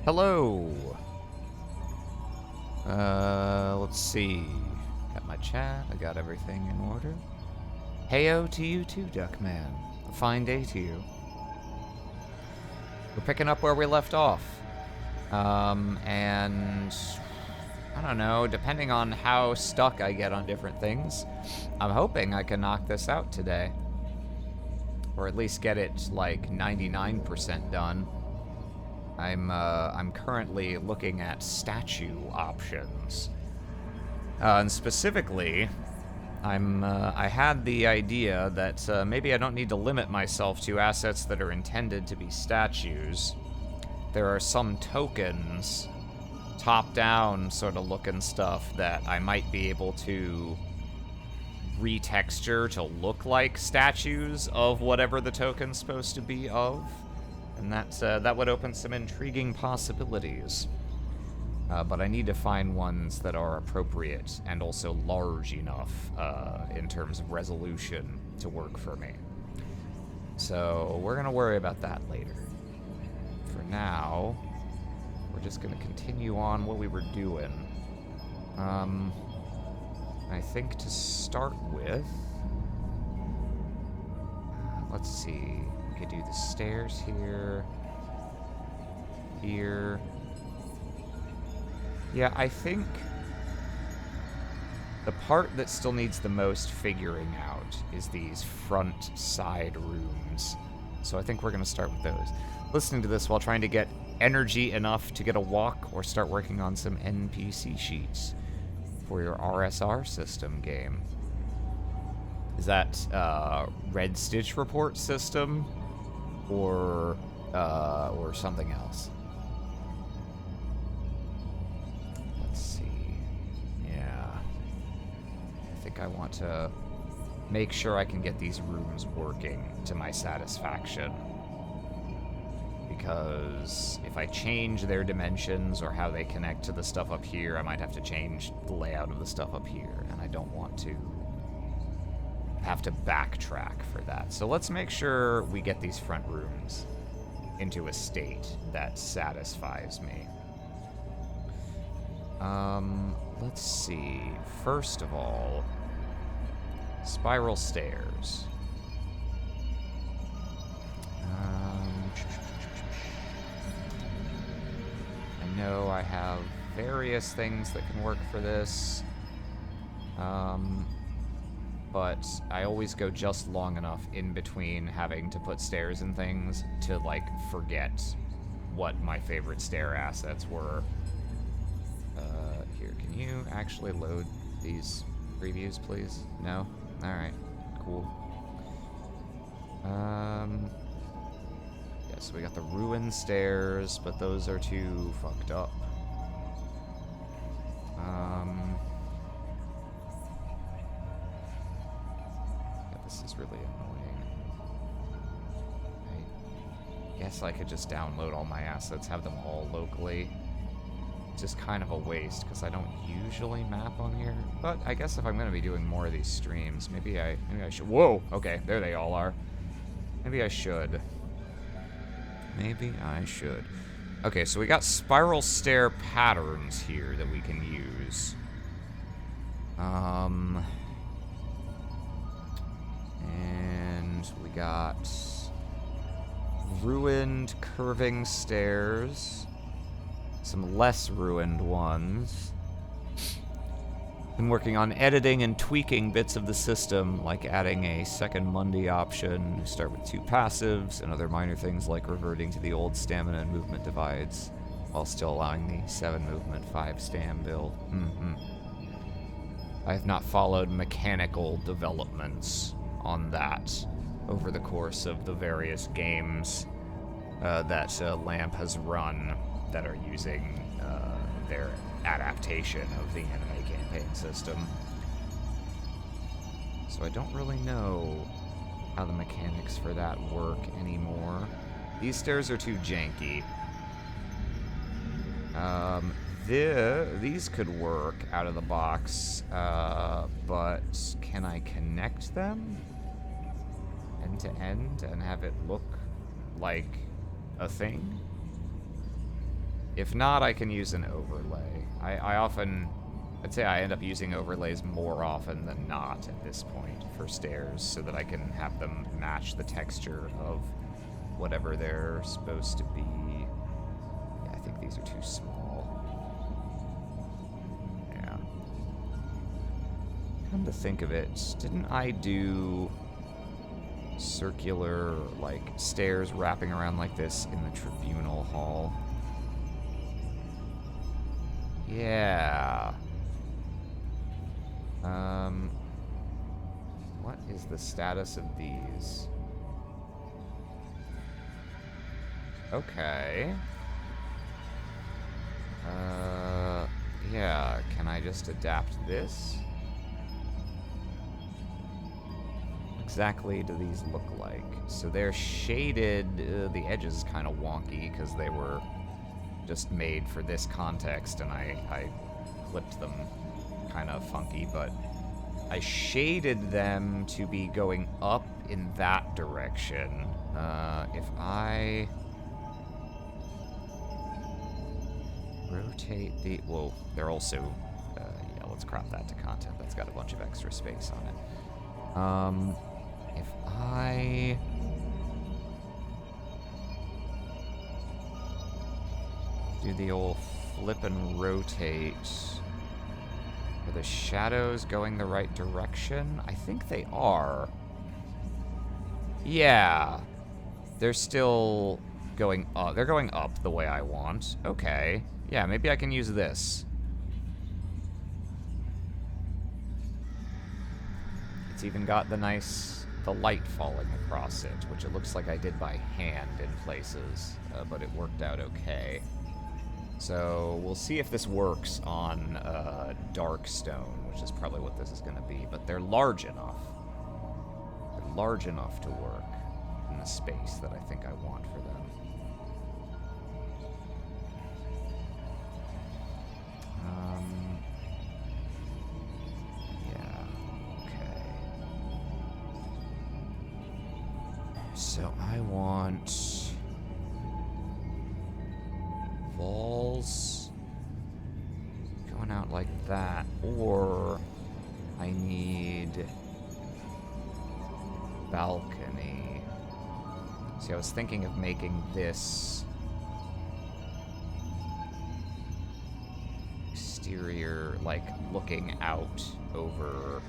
Hello. Let's see. Got my chat. I got everything in order. Heyo to you too, Duckman. A fine day to you. We're picking up where we left off. And I don't know, depending on how stuck I get on different things, I'm hoping I can knock this out today. Or at least get it like 99% done. I'm currently looking at statue options. And specifically, I had the idea that maybe I don't need to limit myself to assets that are intended to be statues. There are some tokens, top-down sort of looking stuff that I might be able to retexture to look like statues of whatever the token's supposed to be of. And that would open some intriguing possibilities. But I need to find ones that are appropriate and also large enough in terms of resolution to work for me. So we're going to worry about that later. For now, we're just going to continue on what we were doing. I think to start with, let's see. We could do the stairs here. Here. Yeah, I think the part that still needs the most figuring out is these front side rooms. So I think we're going to start with those. Listening to this while trying to get energy enough to get a walk or start working on some NPC sheets for your RSR system game. Is that Red Stitch Report system or something else? Let's see. Yeah. I think I want to make sure I can get these rooms working to my satisfaction. Because if I change their dimensions or how they connect to the stuff up here, I might have to change the layout of the stuff up here, and I don't want to have to backtrack for that. So let's make sure we get these front rooms into a state that satisfies me. Let's see. First of all, spiral stairs. I know I have various things that can work for this. But I always go just long enough in between having to put stairs and things to, like, forget what my favorite stair assets were. Here, can you actually load these previews, please? No? Alright, cool. Yeah, so we got the ruined stairs, but those are too fucked up. This is really annoying. I guess I could just download all my assets, have them all locally. It's just kind of a waste, because I don't usually map on here. But I guess if I'm going to be doing more of these streams, maybe I should. Whoa! Okay, there they all are. Maybe I should. Maybe I should. Okay, so we got spiral stair patterns here that we can use. And we got ruined curving stairs, some less ruined ones. Been working on editing and tweaking bits of the system, like adding a second Monday option, start with 2 passives, and other minor things like reverting to the old stamina and movement divides, while still allowing the 7 movement, 5 stam build. I have not followed mechanical developments on that over the course of the various games that LAMP has run that are using their adaptation of the anime campaign system. So I don't really know how the mechanics for that work anymore. These stairs are too janky. These could work out of the box, but can I connect them end to end and have it look like a thing? If not, I can use an overlay. I'd say I end up using overlays more often than not at this point for stairs, so that I can have them match the texture of whatever they're supposed to be. Yeah, I think these are too small. Yeah. Come to think of it, didn't I do circular, like, stairs wrapping around like this in the tribunal hall? Yeah. What is the status of these? Okay. Yeah, can I just adapt this? What exactly do these look like? So they're shaded, the edges kind of wonky because they were just made for this context and I clipped them kind of funky, but I shaded them to be going up in that direction. If I rotate the... Whoa, they're also... yeah, let's crop that to content. That's got a bunch of extra space on it. If I... do the old flip and rotate... Are the shadows going the right direction? I think they are. Yeah. They're still going up. They're going up the way I want. Okay. Yeah, maybe I can use this. It's even got the light falling across it, which it looks like I did by hand in places, but it worked out okay. So we'll see if this works on dark stone, which is probably what this is going to be. But they're large enough. They're large enough to work in the space that I think I want for them. Yeah, okay. So I want... walls going out like that, or I need balcony. See, I was thinking of making this exterior, like looking out over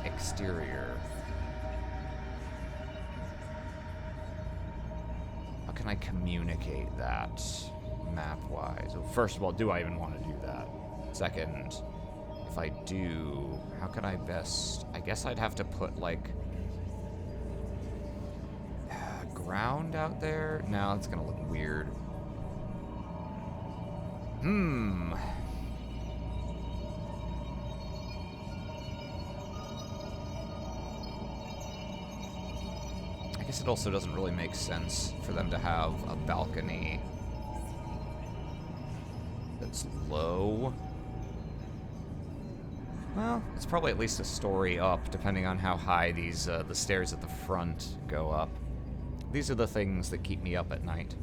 exterior. Can I communicate that map-wise? Well, first of all, do I even want to do that? Second, if I do, how can I best... I guess I'd have to put, like, ground out there? No, it's gonna look weird. It also doesn't really make sense for them to have a balcony that's low. Well, it's probably at least a story up, depending on how high these the stairs at the front go up. These are the things that keep me up at night.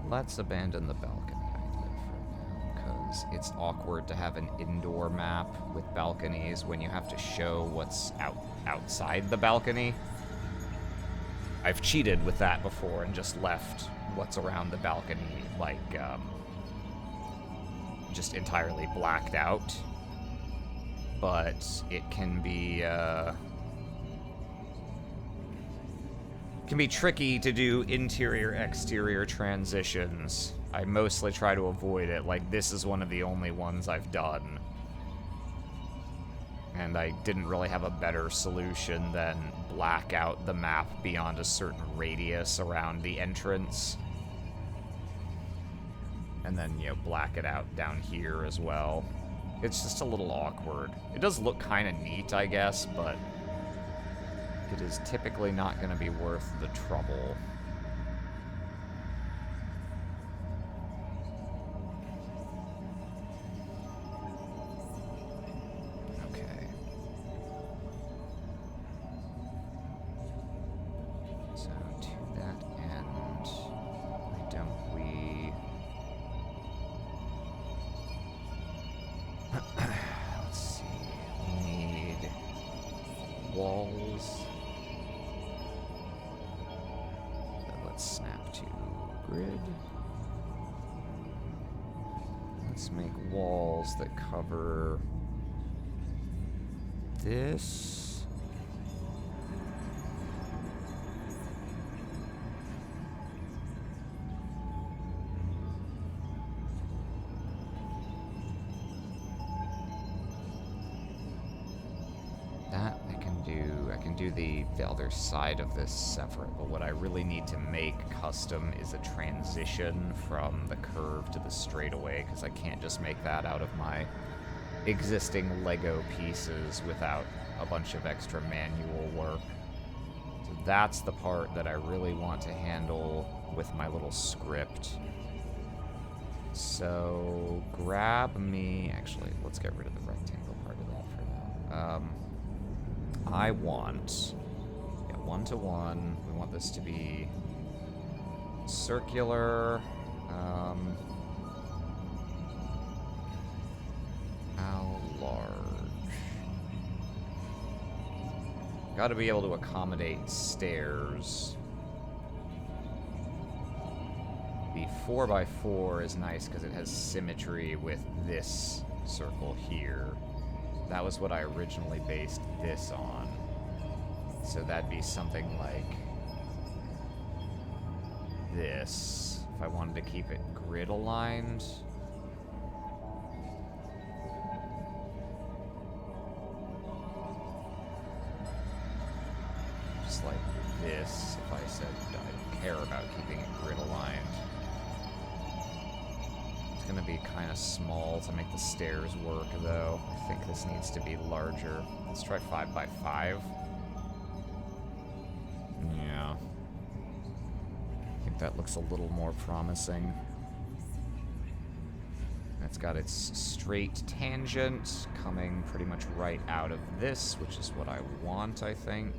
Let's abandon the balcony idea for now, because it's awkward to have an indoor map with balconies when you have to show what's outside the balcony. I've cheated with that before and just left what's around the balcony, like, just entirely blacked out. But it can be tricky to do interior-exterior transitions. I mostly try to avoid it. Like, this is one of the only ones I've done. And I didn't really have a better solution than black out the map beyond a certain radius around the entrance. And then, you know, black it out down here as well. It's just a little awkward. It does look kind of neat, I guess, but it is typically not going to be worth the trouble. walls. Then let's snap to grid. Let's make walls that cover this. That I can do. I can do the other side of this separate, but what I really need to make custom is a transition from the curve to the straightaway, because I can't just make that out of my existing Lego pieces without a bunch of extra manual work. So that's the part that I really want to handle with my little script. So grab me, actually, let's get rid of the rectangle part of that for now. I want, 1 to 1. We want this to be circular. How large? Got to be able to accommodate stairs. The 4x4 is nice because it has symmetry with this circle here. That was what I originally based this on. So that'd be something like this, if I wanted to keep it grid aligned. Just like this, if I said I don't care about keeping it grid aligned. It's gonna be kind of small to make the stairs work, though. I think this needs to be larger. Let's try 5x5. Yeah. I think that looks a little more promising. It's got its straight tangent coming pretty much right out of this, which is what I want, I think.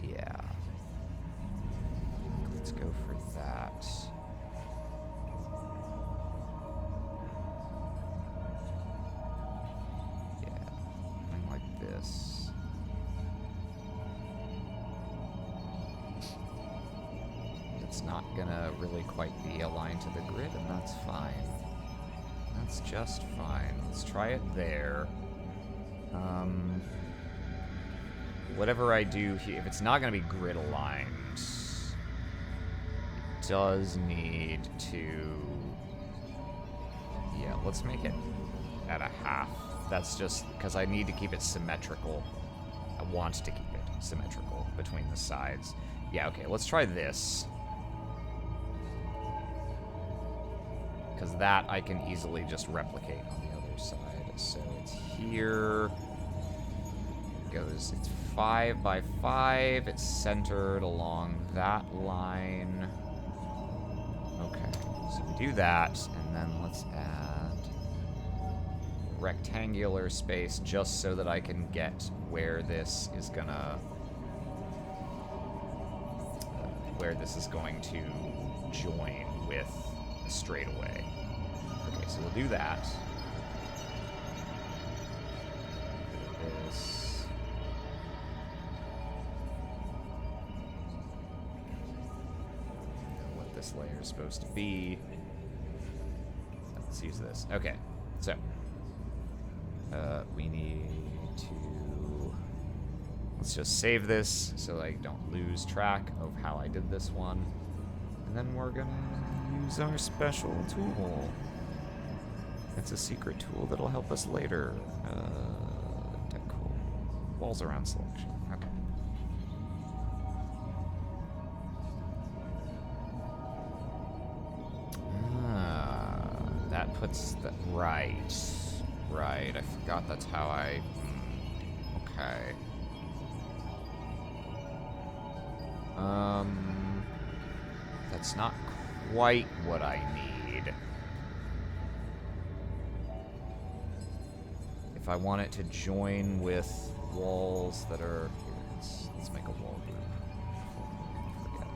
Yeah. Let's go for that. Yeah, something like this. It's not gonna really quite be aligned to the grid, and that's fine. That's just fine. Let's try it there. Whatever I do here, if it's not gonna be grid aligned, it does need to... Yeah, let's make it at a half. That's just because I need to keep it symmetrical. I want to keep it symmetrical between the sides. Yeah, okay, let's try this. Because that I can easily just replicate on the other side. So it's here. It goes, it's 5x5. It's centered along that line. Okay, so we do that, and then let's add rectangular space just so that I can get where this is gonna... where this is going to join with the straightaway. Okay, so we'll do that. This. What this layer is supposed to be. Let's use this. Okay, so we need to... Let's just save this so I don't lose track of how I did this one. And then we're gonna use our special tool. It's a secret tool that'll help us later. Deco. Walls around selection. Okay. That puts the... Right. Right. I forgot that's how I... Okay. That's not quite what I need. If I want it to join with walls that are... Here, let's make a wall group. Forget.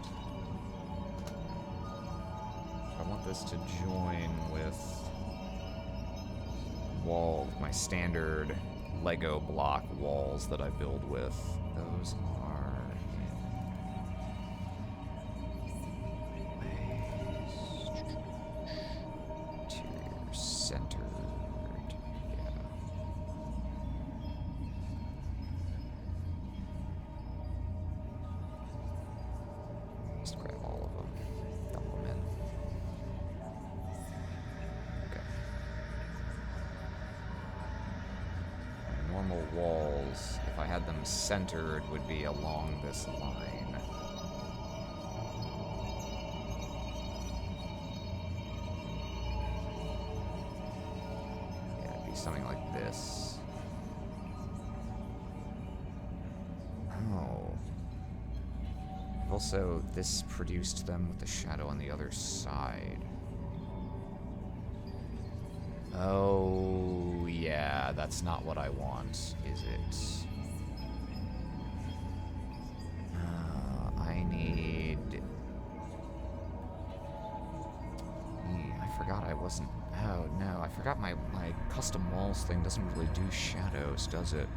If I want this to join with wall, my standard Lego block walls that I build with. Those are interior centered. Yeah. Just grab all of them, dump them in. Okay. Normal walls, if I had them centered, would be along this line. Yeah, it'd be something like this. Oh. Also, this produced them with the shadow on the other side. Oh, yeah, that's not what I want, is it? I need... I forgot I wasn't... Oh, no, I forgot my custom walls thing doesn't really do shadows, does it?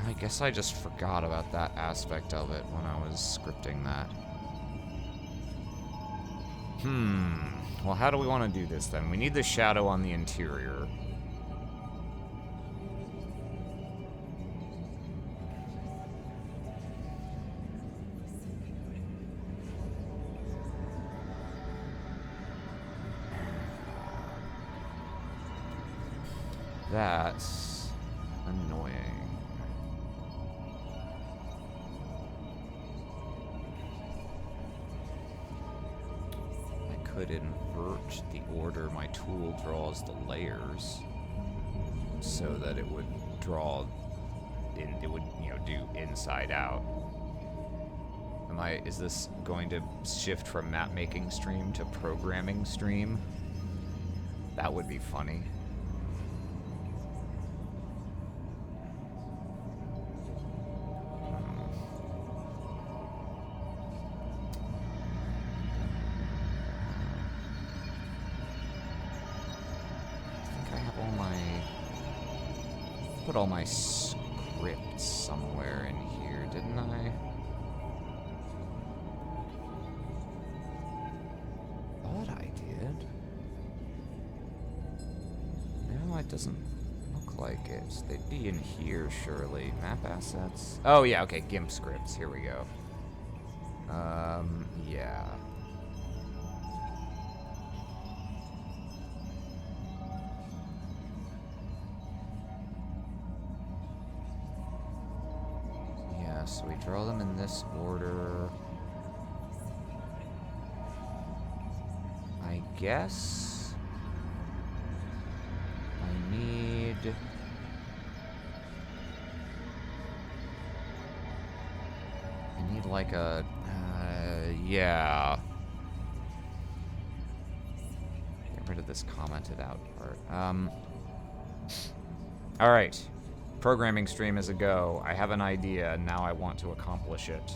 I guess I just forgot about that aspect of it when I was scripting that. Well, how do we want to do this then? We need the shadow on the interior. That's annoying. Could invert the order my tool draws the layers so that it would draw in, it would, you know, do inside out. Is this going to shift from map making stream to programming stream? That would be funny. All my scripts somewhere in here, didn't I? Thought I did. No, it doesn't look like it. They'd be in here, surely. Map assets. Oh yeah, okay, GIMP scripts. Here we go. Yeah. So we draw them in this order. I guess I need... like a... yeah. Get rid of this commented out part. Alright. Programming stream is a go. I have an idea, and now I want to accomplish it.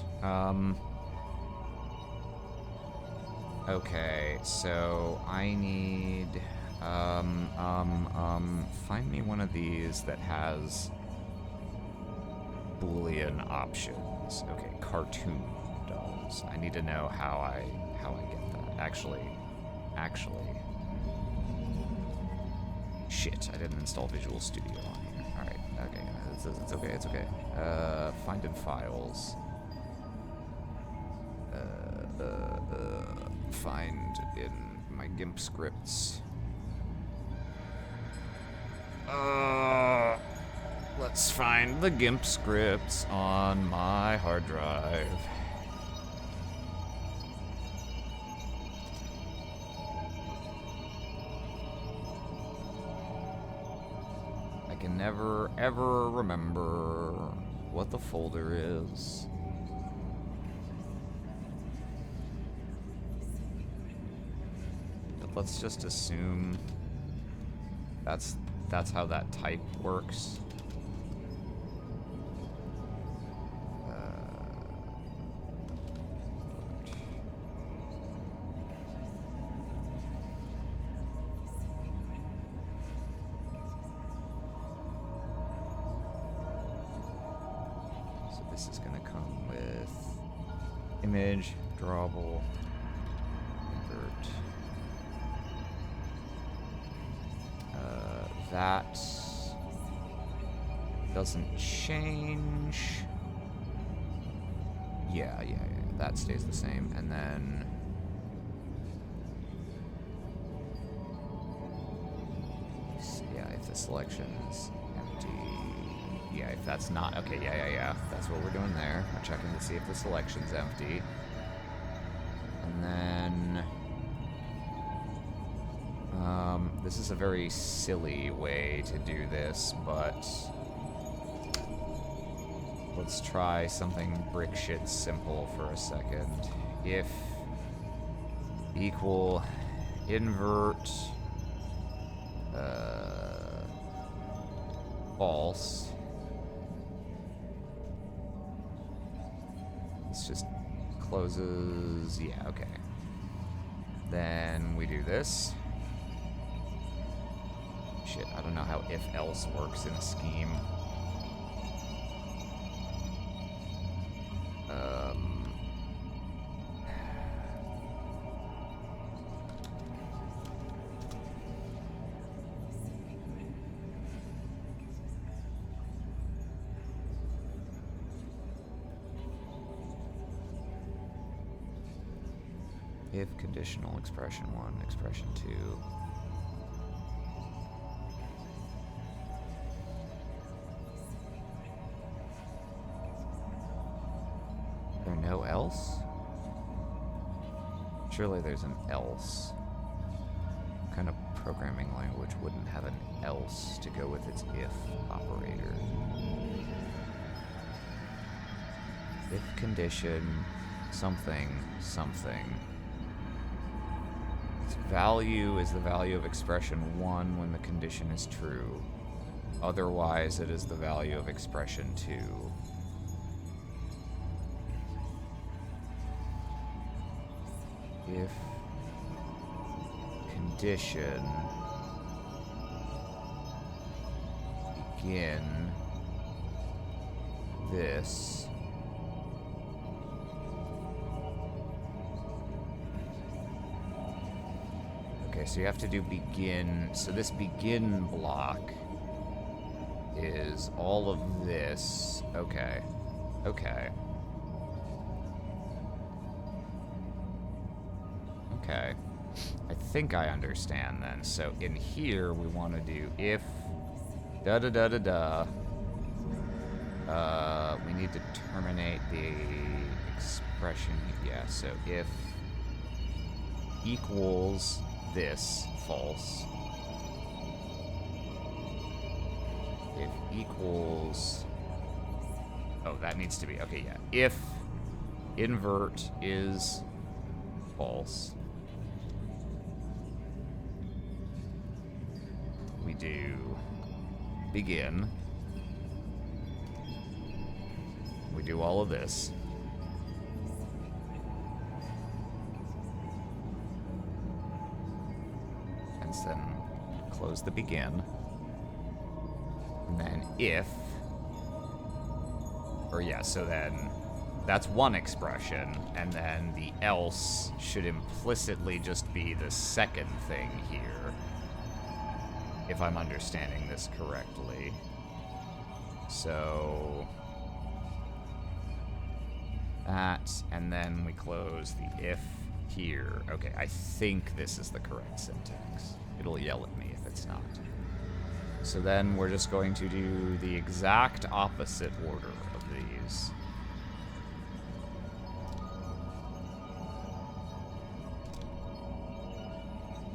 Okay, so I need... find me one of these that has Boolean options. Okay, cartoon does. I need to know how I get that. Actually. Shit, I didn't install Visual Studio on here. Alright, okay, it's okay. Find in files. Find in my GIMP scripts. Let's find the GIMP scripts on my hard drive. I can never, ever remember what the folder is. But let's just assume that's how that type works. This is going to come with image, drawable, invert. That doesn't change. Yeah, that stays the same. And then yeah, if the selection is empty, yeah, if that's not, okay, yeah, that's what we're doing there. We're checking to see if the selection's empty. And then this is a very silly way to do this, but let's try something brick shit simple for a second. If equal invert false. This just closes, yeah, okay. Then we do this. Shit, I don't know how if else works in a scheme. If conditional expression 1, expression 2. There no else? Surely there's an else. What kind of programming language wouldn't have an else to go with its if operator? If condition something something. Its value is the value of expression 1 when the condition is true. Otherwise, it is the value of expression 2. If condition begin this okay, so you have to do begin. So this begin block is all of this. Okay. Okay. Okay. I think I understand then. So in here we want to do if we need to terminate the expression. Yeah, so if equals this false. If equals, oh, that needs to be, okay, yeah. If invert is false, we do begin. We do all of this. And then close the begin. And then if, or yeah, so then that's one expression, and then the else should implicitly just be the second thing here, if I'm understanding this correctly. So that, and then we close the if here. Okay, I think this is the correct syntax. It'll yell at me if it's not. So then we're just going to do the exact opposite order of these.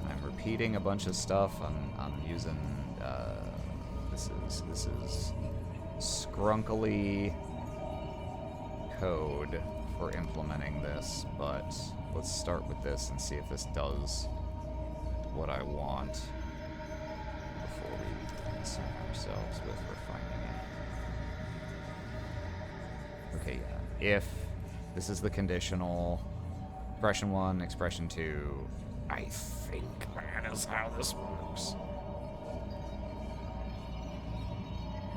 I'm repeating a bunch of stuff. I'm using this is scrunkily code for implementing this, but let's start with this and see if this does what I want before we concern ourselves with refining it. Okay, yeah. If this is the conditional expression 1, expression 2, I think that is how this works.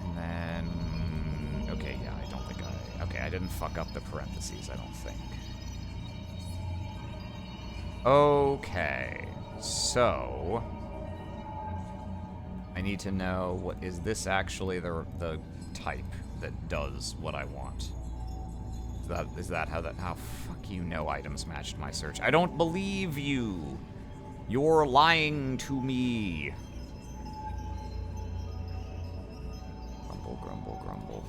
And then, okay, yeah, I don't think I, okay, I didn't fuck up the parentheses, I don't think. Okay, so I need to know, what is this actually the type that does what I want? Is that how fuck you, no items matched my search. I don't believe you. You're lying to me. Grumble, grumble, grumble.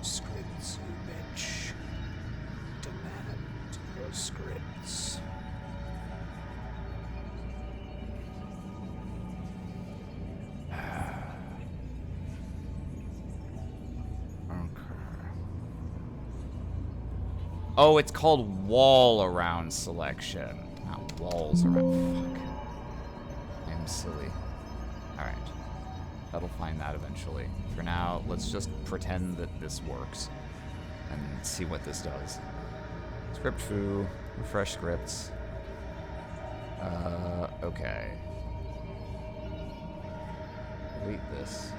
Scripts, you bitch. Demand your scripts. Oh, it's called wall around selection. Not walls around. Fuck. I'm silly. Alright. That'll find that eventually. For now, let's just pretend that this works. And see what this does. Script foo. Refresh scripts. Okay. Delete this.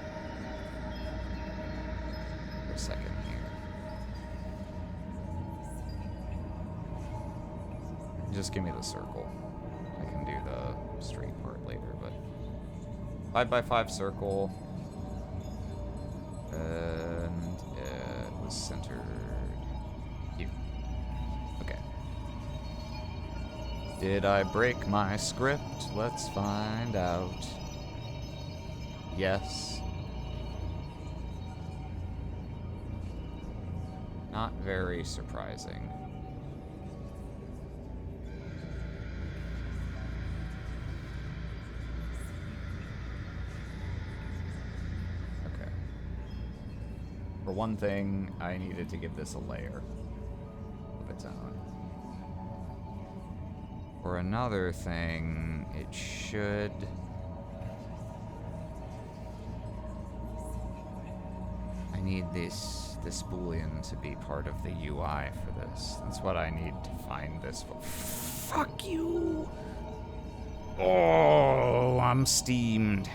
For a second here. Just give me the circle. I can do the straight part later, but 5x5 circle, and it was centered here. Okay. Did I break my script? Let's find out. Yes. Not very surprising. For one thing, I needed to give this a layer of its own. For another thing, it should... I need this Boolean to be part of the UI for this. That's what I need to find this for. Fuck you! Oh, I'm steamed.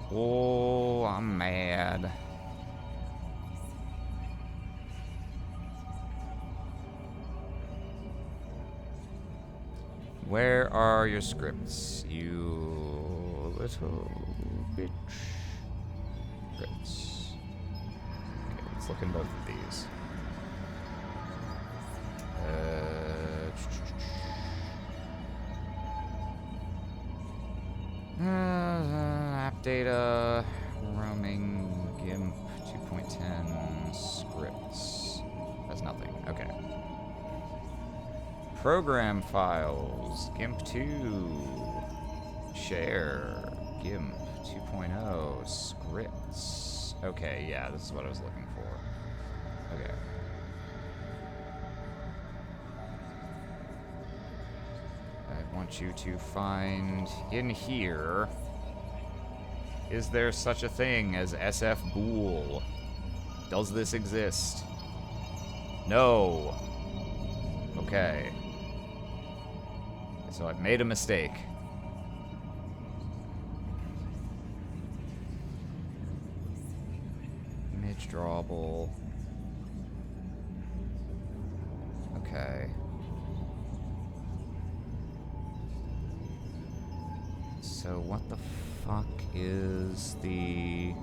Oh, I'm mad. Where are your scripts, you little bitch? Scripts. Okay, let's look in both of these. App data, roaming, GIMP 2.10, scripts. That's nothing. Okay. Program files, GIMP 2, share, GIMP 2.0, scripts. Okay, yeah, this is what I was looking for. Okay. I want you to find in here, is there such a thing as sfbool? Does this exist? No. Okay. So I've made a mistake. Image drawable. Okay. So what the fuck is the...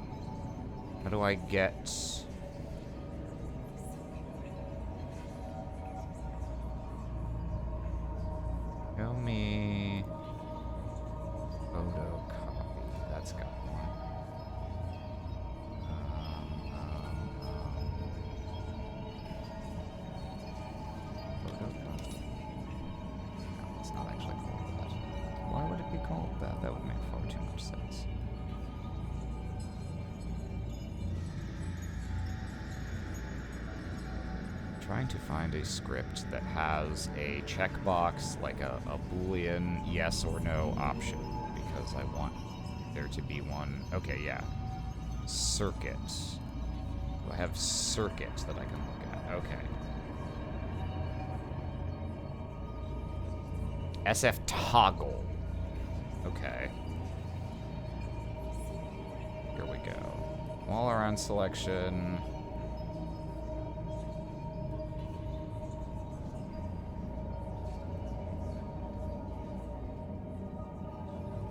How do I get... Show me photo copy. That's got one. Photo copy. No, it's not actually called that. Why would it be called that? That would make far too much sense. Trying to find a script that has a checkbox, like a Boolean yes or no option, because I want there to be one. Okay, yeah. Circuit. Do I have circuit that I can look at? Okay. SF toggle. Okay. Here we go. All around selection.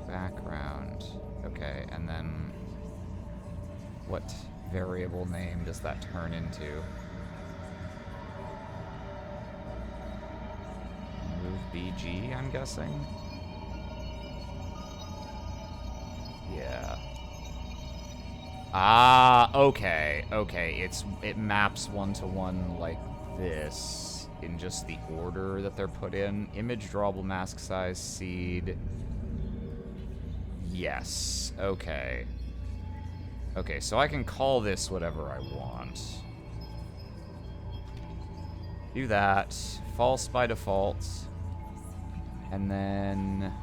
Background. Okay, and then what variable name does that turn into? Move BG, I'm guessing? Yeah. Ah, okay, okay. It maps one-to-one like this in just the order that they're put in. Image, drawable, mask size, seed. Yes, okay. Okay, so I can call this whatever I want. Do that. False by default. And then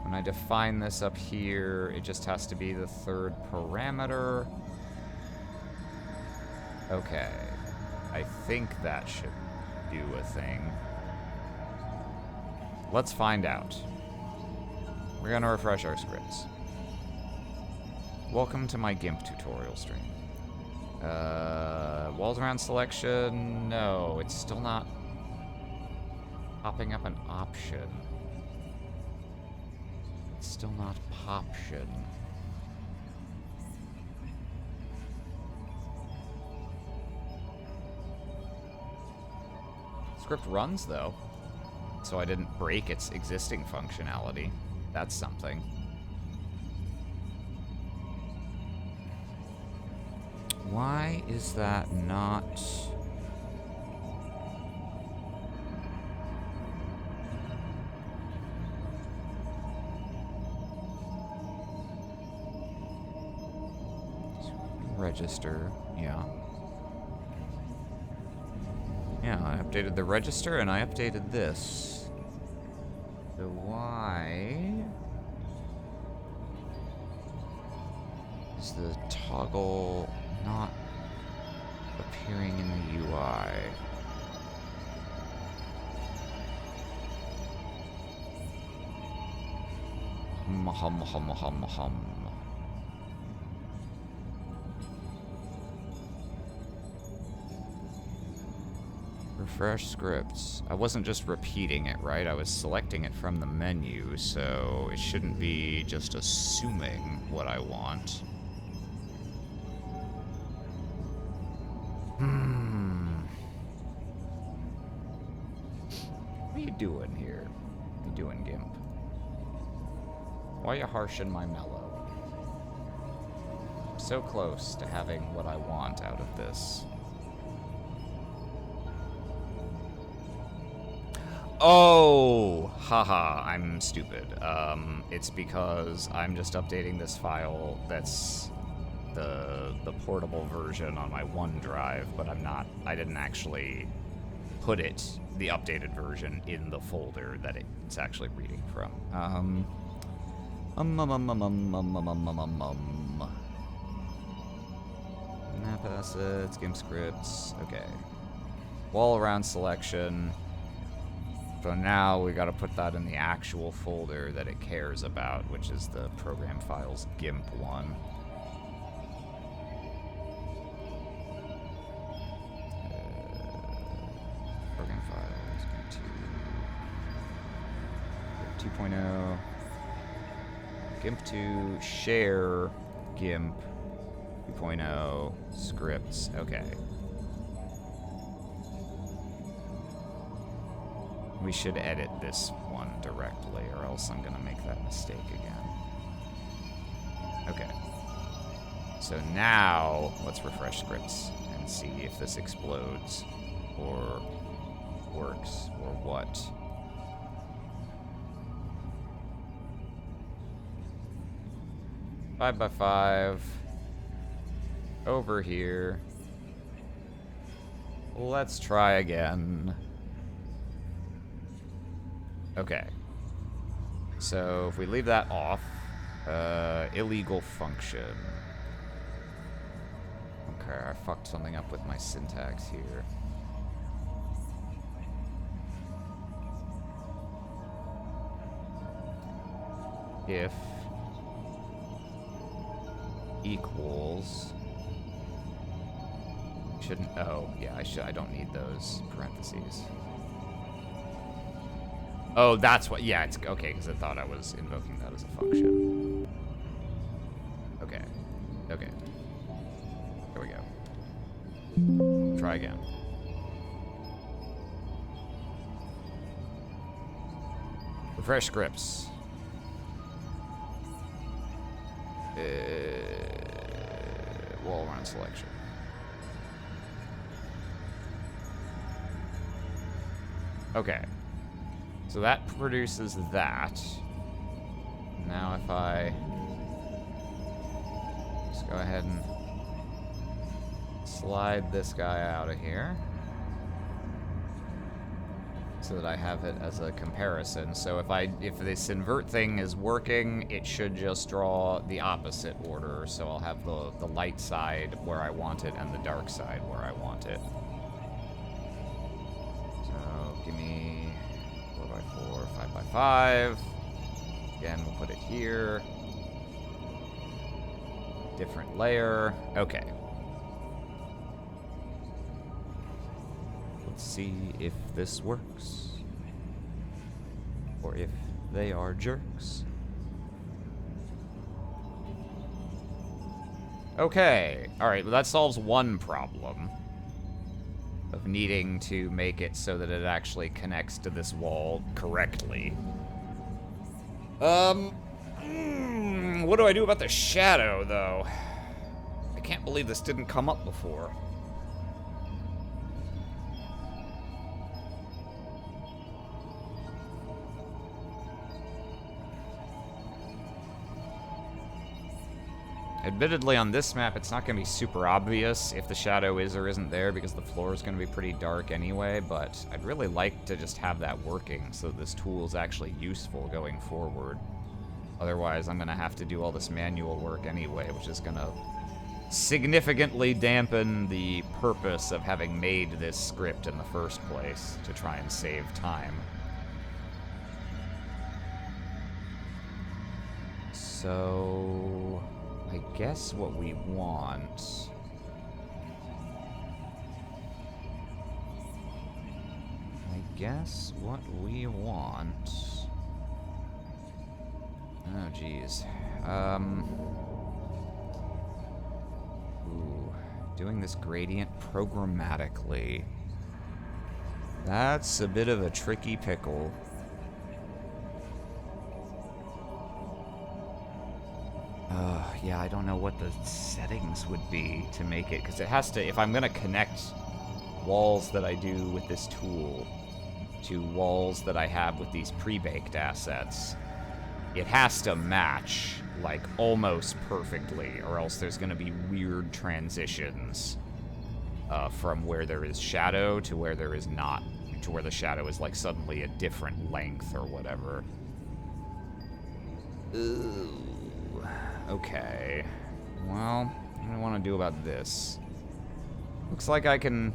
when I define this up here, it just has to be the third parameter. Okay. I think that should do a thing. Let's find out. We're gonna refresh our scripts. Welcome to my GIMP tutorial stream. Walls around selection, no, it's still not popping up an option. It's still not poption. Script runs though, so I didn't break its existing functionality. That's something. Why is that not... Register, yeah. Yeah, I updated the register and I updated this. So why is the toggle not appearing in the UI? Hum. Refresh scripts. I wasn't just repeating it, right? I was selecting it from the menu, so it shouldn't be just assuming what I want. What are you doing here? What are you doing, GIMP? Why are you harshing my mellow? I'm so close to having what I want out of this. Oh, haha, I'm stupid. It's because I'm just updating this file that's the portable version on my OneDrive, but I didn't actually put it, the updated version, in the folder that it's actually reading from. Map assets, GIMP scripts, okay. Wall around selection. So now we gotta put that in the actual folder that it cares about, which is the program files GIMP one. Program files GIMP 2.0. GIMP 2 share GIMP 2.0 scripts. Okay. We should edit this one directly, or else I'm gonna make that mistake again. Okay. So now, let's refresh scripts and see if this explodes, or works, or what. Five by 5. Over here. Let's try again. Okay. So if we leave that off, illegal function. Okay, I fucked something up with my syntax here. If equals shouldn't. Oh, yeah, I don't need those parentheses. Oh, that's what. Yeah, it's okay because I thought I was invoking that as a function. Okay. Okay. Here we go. Try again. Refresh scripts. Wall run selection. Okay. So that produces that. Now if I just go ahead and slide this guy out of here so that I have it as a comparison. So if this invert thing is working, it should just draw the opposite order. So I'll have the light side where I want it and the dark side where I want it. So give me 4x4, 5x5. Again, we'll put it here. Different layer. Okay. Let's see if this works. Or if they are jerks. Okay. Alright, well that solves one problem. Of needing to make it so that it actually connects to this wall correctly. What do I do about the shadow, though? I can't believe this didn't come up before. Admittedly, on this map, it's not going to be super obvious if the shadow is or isn't there because the floor is going to be pretty dark anyway, but I'd really like to just have that working so this tool is actually useful going forward. Otherwise, I'm going to have to do all this manual work anyway, which is going to significantly dampen the purpose of having made this script in the first place to try and save time. So I guess what we want... Oh, geez. Doing this gradient programmatically. That's a bit of a tricky pickle. Yeah, I don't know what the settings would be to make it, because it has to, if I'm going to connect walls that I do with this tool to walls that I have with these pre-baked assets, it has to match, like, almost perfectly, or else there's going to be weird transitions from where there is shadow to where there is not, to where the shadow is, like, suddenly a different length or whatever. Ooh. Okay. Well, what do I want to do about this? Looks like I can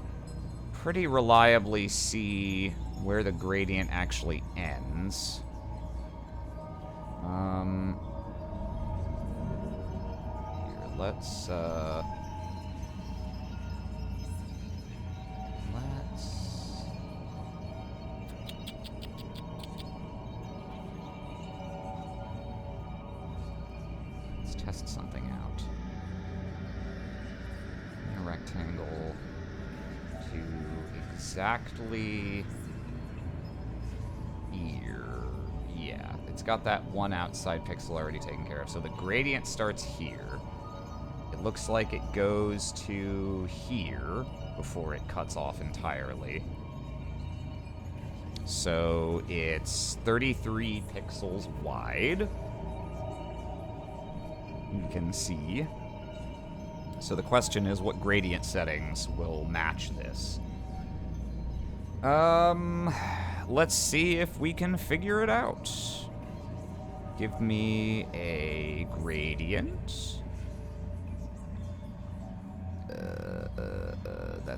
pretty reliably see where the gradient actually ends. Here, let's test something out. In a rectangle to exactly here. Yeah, it's got that one outside pixel already taken care of. So the gradient starts here. It looks like it goes to here before it cuts off entirely. So it's 33 pixels wide. You can see. So the question is, what gradient settings will match this? Let's see if we can figure it out. Give me a gradient.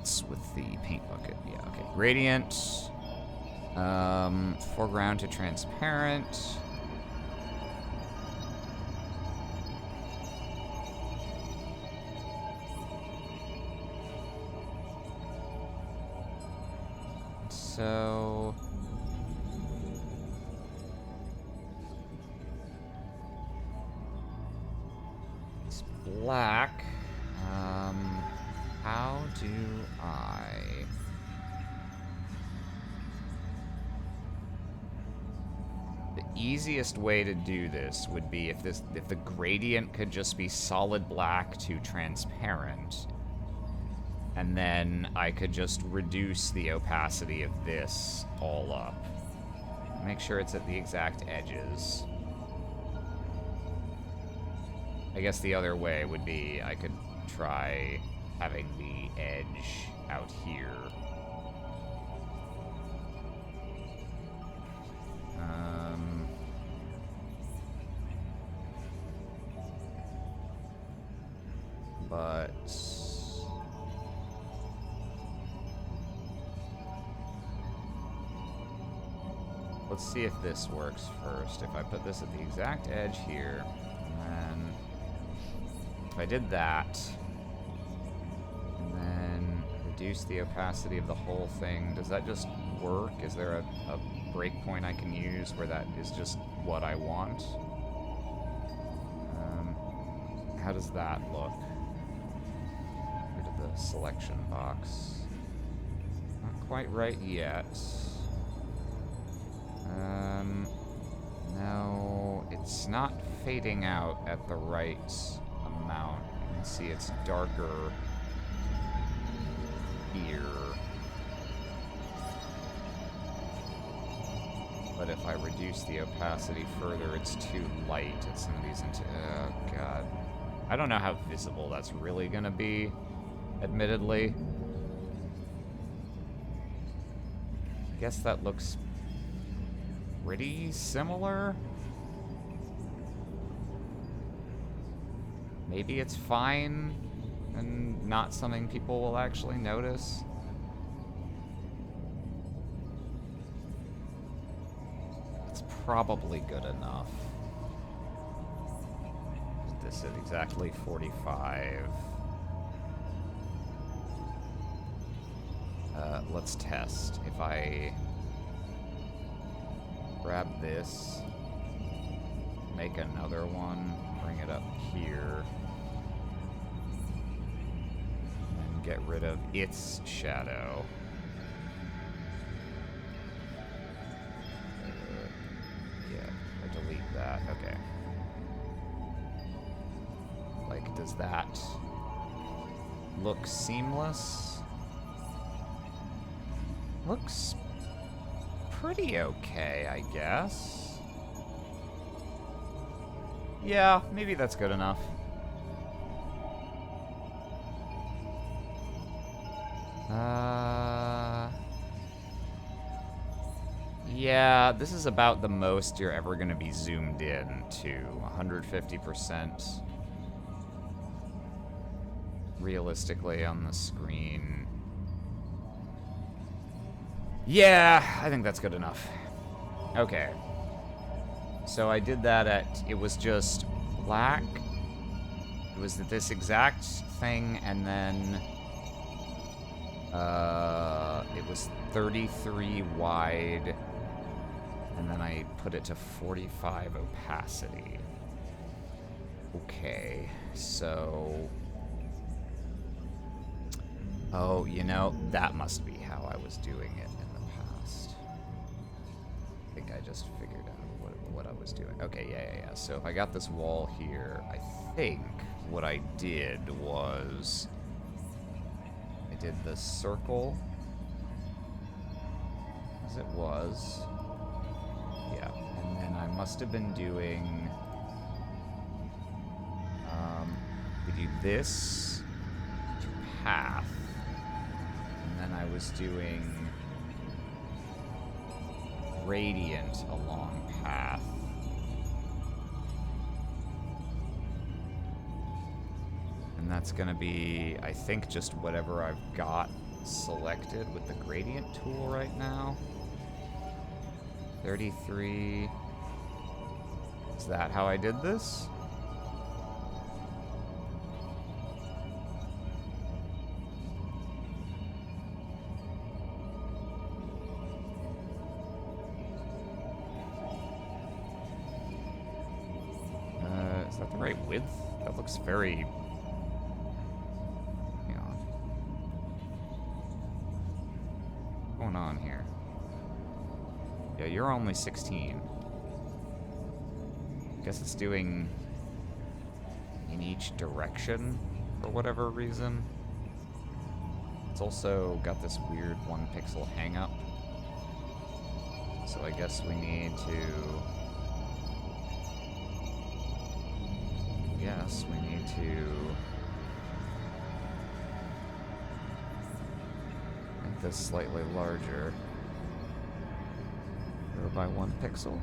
gradients with the paint bucket. Yeah, okay. Gradient. Foreground to transparent. So... it's black. How do I... the easiest way to do this would be if the gradient could just be solid black to transparent. And then I could just reduce the opacity of this all up. Make sure it's at the exact edges. I guess the other way would be I could try having the edge out here. But... let's see if this works first. If I put this at the exact edge here, and then if I did that, and then reduce the opacity of the whole thing, does that just work? Is there a breakpoint I can use where that is just what I want? How does that look? Rid of the selection box. Not quite right yet. No, it's not fading out at the right amount. You can see it's darker here. But if I reduce the opacity further, it's too light at some of these oh god. I don't know how visible that's really gonna be, admittedly. I guess that looks pretty similar. Maybe it's fine and not something people will actually notice. It's probably good enough. This is exactly 45. Let's test. If I grab this, make another one, bring it up here, and get rid of its shadow. Yeah, I delete that. Okay. Like, does that look seamless? Looks pretty okay, I guess. Yeah, maybe that's good enough. Yeah, this is about the most you're ever going to be zoomed in to 150% realistically on the screen. Yeah, I think that's good enough. Okay. So I did that at, it was just black. It was this exact thing, and then it was 33 wide, and then I put it to 45 opacity. Okay, so... oh, you know, that must be how I was doing it in the past. I think I just figured out what I was doing. Okay, yeah. So if I got this wall here, I think what I did was I did the circle as it was. Yeah, and then I must have been doing we do this to path. And then I was doing gradient along path. And that's gonna be, I think, just whatever I've got selected with the gradient tool right now. 33. Is that how I did this? Is that the right width? That looks very... Hang on. What's going on here? Yeah, you're only 16. Guess it's doing in each direction for whatever reason. It's also got this weird 1 pixel hang up. So I guess we need to... Yes, we need to make this slightly larger. Go by 1 pixel.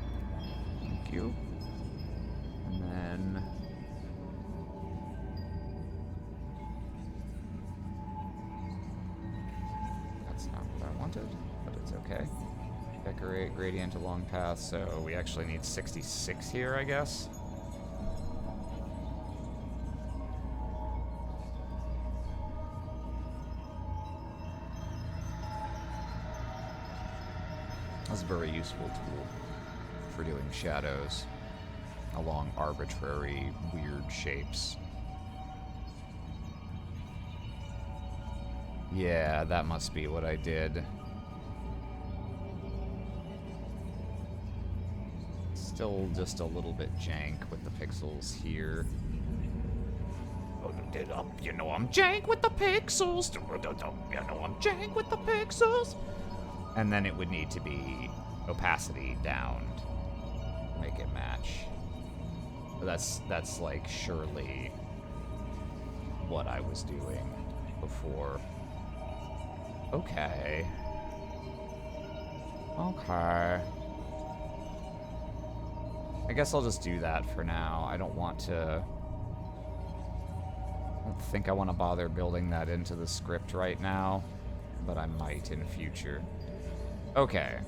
Thank you. And then that's not what I wanted, but it's okay. Decorate gradient along path, so we actually need 66 here, I guess. That's a very useful tool for doing shadows along arbitrary, weird shapes. Yeah, that must be what I did. Still just a little bit jank with the pixels here. You know I'm jank with the pixels. You know I'm jank with the pixels. And then it would need to be opacity down to make it match. But that's like surely what I was doing before. Okay. Okay. I guess I'll just do that for now. I don't think I want to bother building that into the script right now, but I might in future. Okay.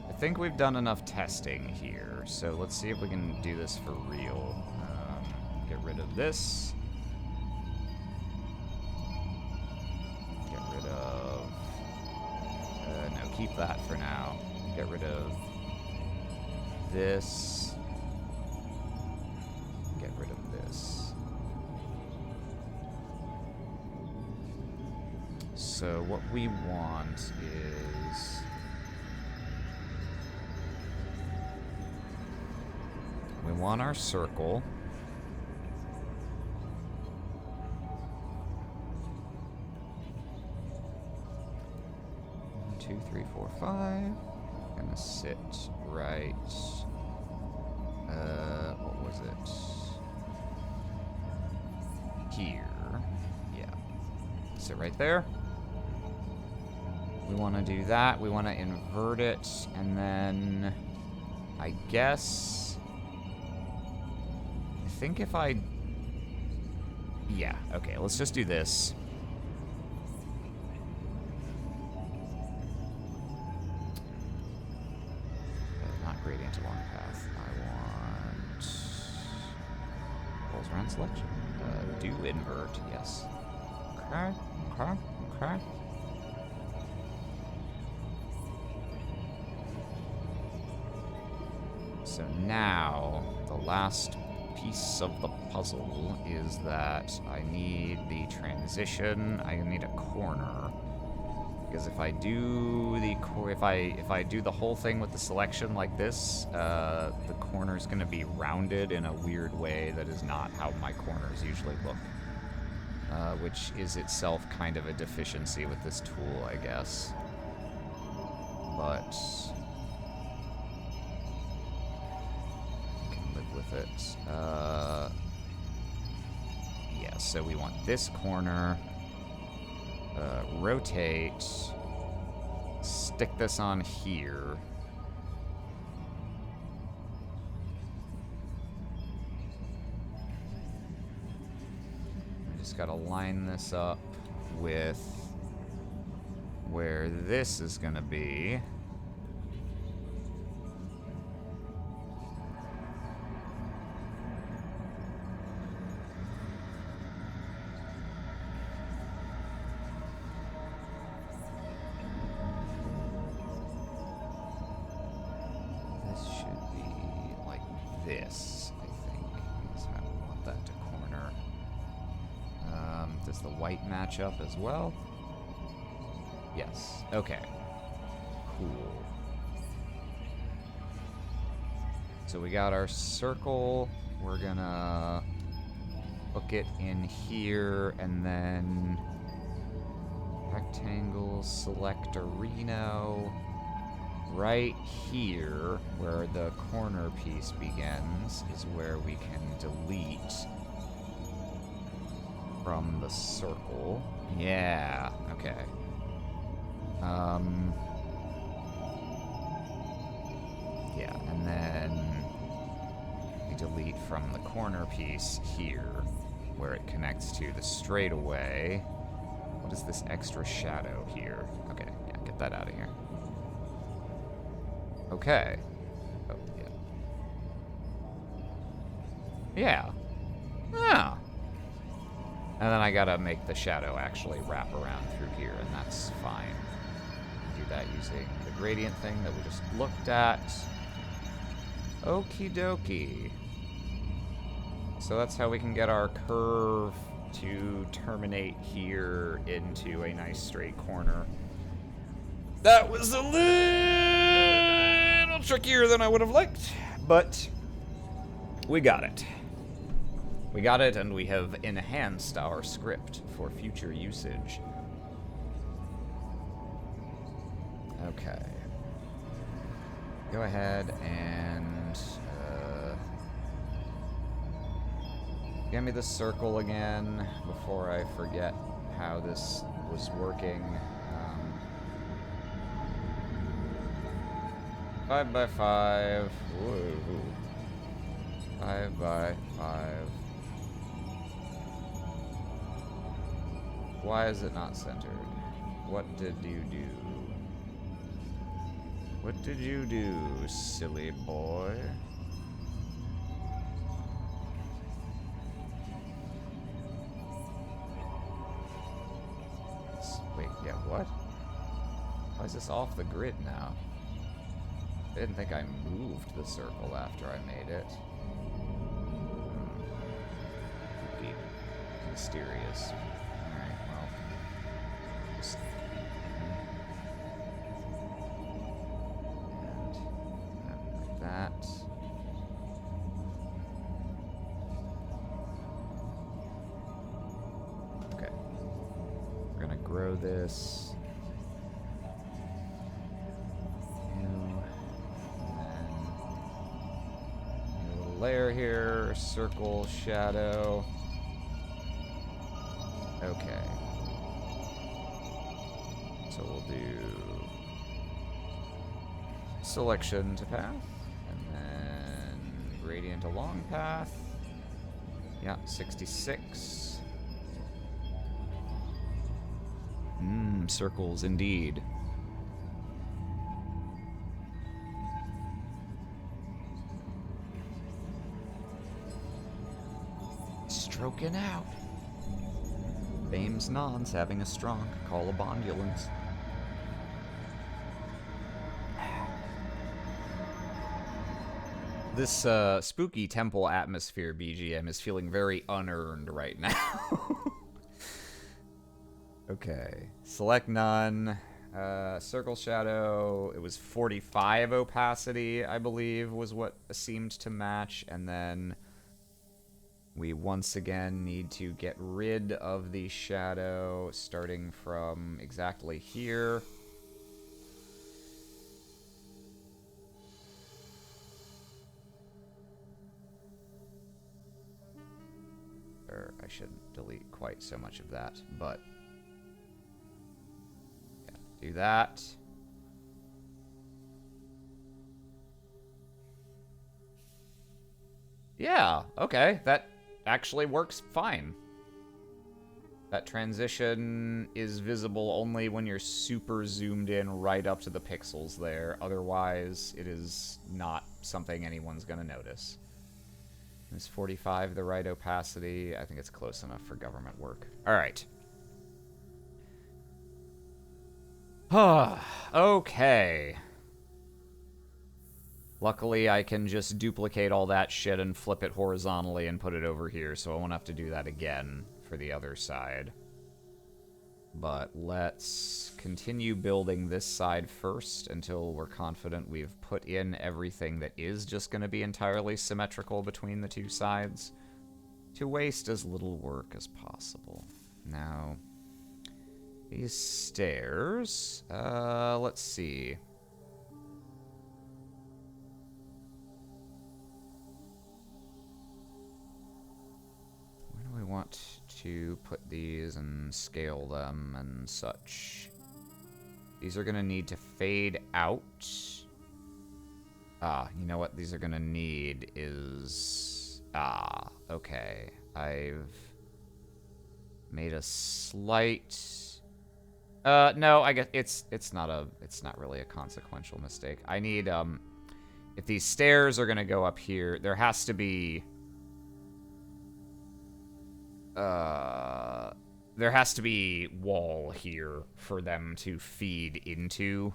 I think we've done enough testing here, so let's see if we can do this for real. Get rid of this. Get rid of... no, keep that for now. Get rid of this. Get rid of this. So what we want is... we want our circle. 1, 2, 3, 4, 5. Gonna sit right. What was it? Here. Yeah. Sit right there. We want to do that. We want to invert it, and then I guess. I think if I... yeah, okay, let's just do this. Not gradient along path. I want... pulls around selection. Do invert, yes. Okay, okay, okay. So now, the last piece of the puzzle is that I need the transition. I need a corner, because if I do the if I do the whole thing with the selection like this, the corner is going to be rounded in a weird way that is not how my corners usually look, which is itself kind of a deficiency with this tool, I guess. But with it. Yeah, so we want this corner, rotate, stick this on here. I just gotta line this up with where this is gonna be. This should be like this, I think. So I don't want that to corner. Does the white match up as well? Yes. Okay. Cool. So we got our circle. We're gonna hook it in here and then rectangle, select a Reno. Right here, where the corner piece begins, is where we can delete from the circle. Yeah, okay. Yeah, and then we delete from the corner piece here, where it connects to the straightaway. What is this extra shadow here? Okay, yeah, get that out of here. Okay. Oh, yeah. Yeah. Yeah. And then I gotta make the shadow actually wrap around through here, and that's fine. Do that using the gradient thing that we just looked at. Okie dokie. So that's how we can get our curve to terminate here into a nice straight corner. That was a little trickier than I would have liked, but we got it. We got it, and we have enhanced our script for future usage. Okay. Go ahead and give me the circle again before I forget how this was working. 5 by 5. Whoa. 5 by 5. Why is it not centered? What did you do? What did you do, silly boy? Wait, yeah, what? Why is this off the grid now? I didn't think I moved the circle after I made it. Spooky. Mysterious. Alright, well. Just... and like that. Okay. We're gonna grow this. Layer here, circle, shadow. Okay. So we'll do selection to path, and then gradient along path. Yeah, 66. Circles indeed. Stroking out. Bames Non's having a strong call of ambulance. This spooky temple atmosphere BGM is feeling very unearned right now. Okay, select none. Circle shadow, it was 45 opacity, I believe, was what seemed to match, and then we once again need to get rid of the shadow starting from exactly here. Or I shouldn't delete quite so much of that, but yeah, do that. Yeah, okay, that actually works fine. That transition is visible only when you're super zoomed in right up to the pixels there. Otherwise, it is not something anyone's going to notice. Is 45 the right opacity? I think it's close enough for government work. All right. Okay. Luckily, I can just duplicate all that shit and flip it horizontally and put it over here, so I won't have to do that again for the other side. But let's continue building this side first until we're confident we've put in everything that is just going to be entirely symmetrical between the two sides to waste as little work as possible. Now, these stairs, let's see. Where do we want to put these and scale them and such? These are going to need to fade out. You know what these are going to need is... okay. I've made a slight... no, I guess it's not really a consequential mistake. I need, if these stairs are going to go up here, there has to be... there has to be wall here for them to feed into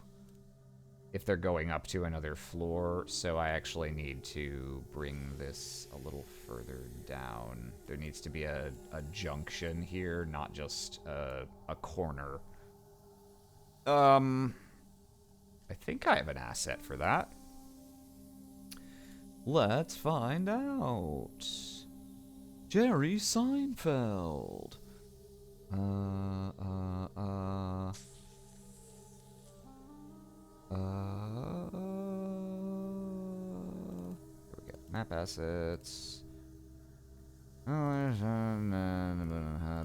if they're going up to another floor, so I actually need to bring this a little further down. There needs to be a junction here, not just a corner. I think I have an asset for that. Let's find out. Jerry Seinfeld. Here we go. Map assets.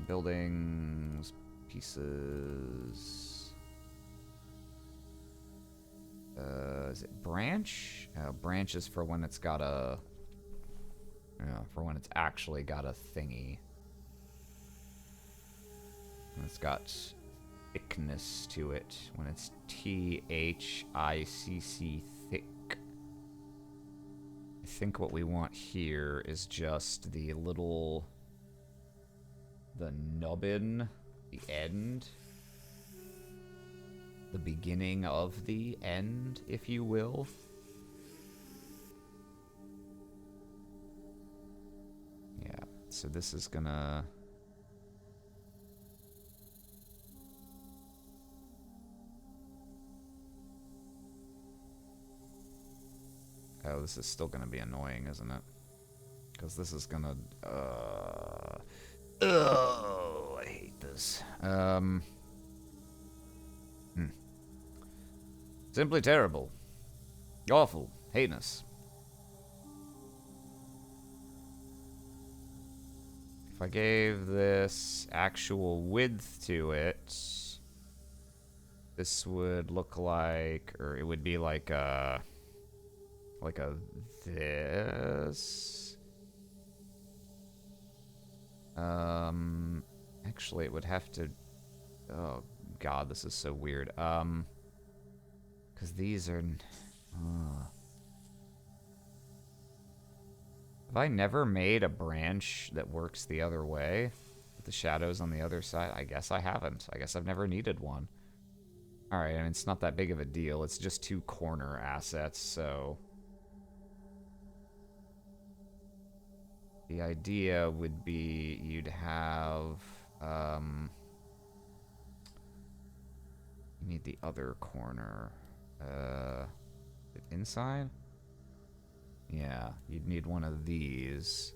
Buildings. Pieces. Is it branch? Branch is for when it's got a... Yeah, for when it's actually got a thingy. When it's got thickness to it. When it's THICC thick. I think what we want here is just the little... the nubbin, the end. The beginning of the end, if you will. Yeah, so this is gonna... Oh, this is still gonna be annoying, isn't it? Because this is gonna... Oh, I hate this. Simply terrible. Awful. Heinous. If I gave this actual width to it, this would look like, or it would be like a this. Actually, it would have to, oh god, this is so weird. Because these are... Have I never made a branch that works the other way? With the shadows on the other side? I guess I haven't. I guess I've never needed one. Alright, I mean, it's not that big of a deal. It's just two corner assets, so... The idea would be you'd have... you need the other corner. Inside? Yeah, you'd need one of these.